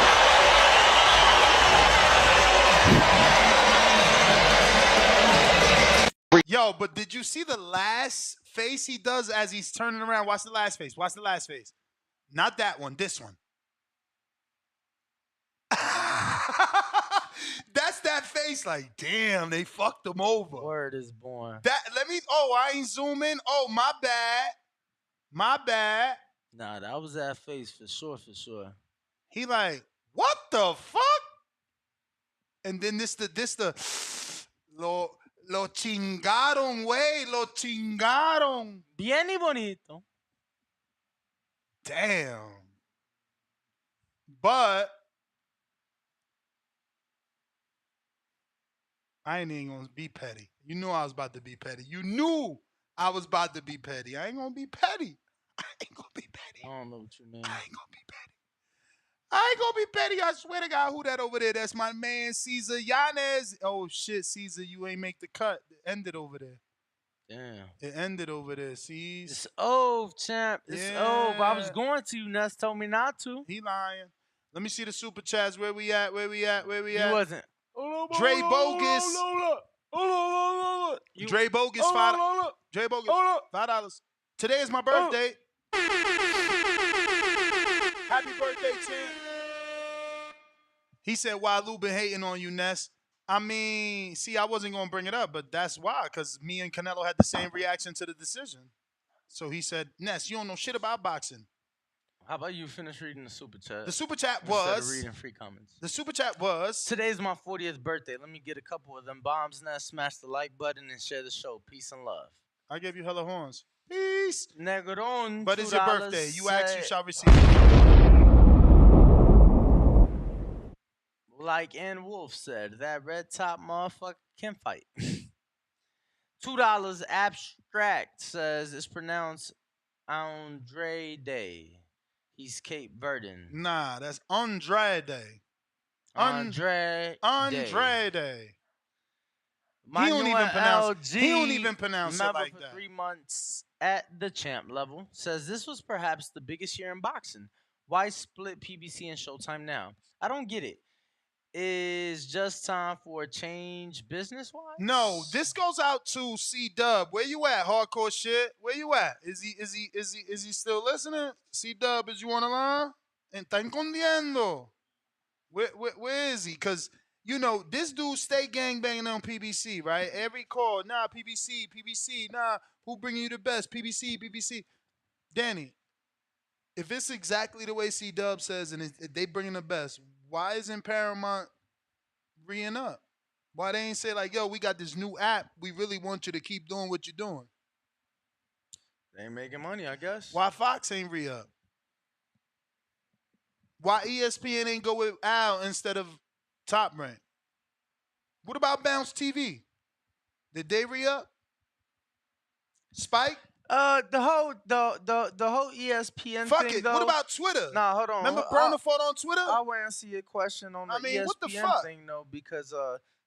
Yo, but did you see the last face he does as he's turning around? Watch the last face. Not that one, this one. That's that face like, damn, they fucked him over. Word is born. I ain't zoom in. Oh, my bad. Nah, that was that face for sure. He like, what the fuck? And then this the lo chingaron, güey, lo chingaron. Bien y bonito. Damn. But I ain't even gonna be petty. You knew I was about to be petty. I ain't gonna be petty. I don't know what you mean. I ain't gonna be petty. I swear to God, who that over there? That's my man, Caesar Yanez. Oh shit, Caesar, you ain't make the cut. It ended over there. Damn. It ended over there. See, it's over, champ. It's over. I was going to. Ness told me not to. He lying. Let me see the super chats. Where we at? He wasn't. Dre Bogus. Dre Bogus. $5. Dre Bogus. $5. Today is my birthday. Happy birthday, champ. He said, why Lou been hating on you, Ness? I mean, see, I wasn't going to bring it up, but that's why, because me and Canelo had the same reaction to the decision. So he said, Ness, you don't know shit about boxing. How about you finish reading the super chat? The super chat instead of reading free comments. The super chat was. Today's my 40th birthday. Let me get a couple of them bombs now. Smash the like button and share the show. Peace and love. I gave you hella horns. Peace. Negron. But it's your birthday. You ask, you shall receive. Like Ann Wolf said, that red top motherfucker can fight. $2 abstract says it's pronounced Andre Day. He's Cape Verdean. Nah, that's Andrade. Andrade. He don't even pronounce it like for that. 3 months at the champ level says this was perhaps the biggest year in boxing. Why split PBC and Showtime now? I don't get it. Is just time for a change business-wise? No, this goes out to C-Dub. Where you at, hardcore shit? Where you at? Is he still listening? C-Dub, is you on the line? Está escondiendo. Where is he? Because, you know, this dude stay gangbanging on PBC, right? Every call, nah, PBC, nah, who bringing you the best? PBC. Danny, if it's exactly the way C-Dub says and they bringing the best, why isn't Paramount re-ing up? Why they ain't say like, yo, we got this new app. We really want you to keep doing what you're doing. They ain't making money, I guess. Why Fox ain't re-up? Why ESPN ain't go with Al instead of Top Rank? What about Bounce TV? Did they re-up? Spike? The whole ESPN Fuck thing it. though. What about Twitter? Nah, hold on. Remember Burner fought on Twitter? I'll wait and see a question on the ESPN what the fuck? thing though, because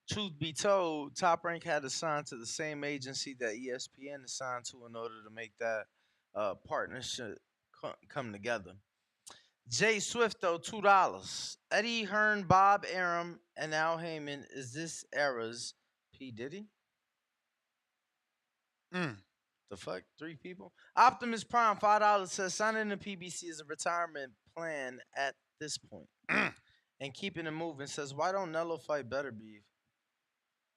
truth be told, Top Rank had to sign to the same agency that ESPN is signed to in order to make that partnership come together. Jay Swift though, $2. Eddie Hearn, Bob Arum, and Al Heyman. Is this era's P Diddy? The fuck? 3 people? Optimus Prime, $5 says signing the PBC is a retirement plan at this point. And keeping it moving says, why don't Nello fight Better Beef?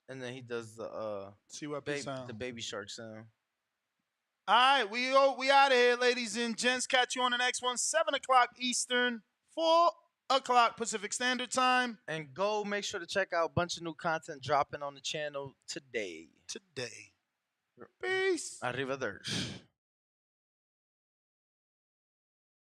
And then he does the see what sound. The Baby Shark sound. All right, we out of here, ladies and gents. Catch you on the next one, 7 o'clock Eastern, 4 o'clock Pacific Standard Time. And go make sure to check out a bunch of new content dropping on the channel today. Peace. Arrivederci.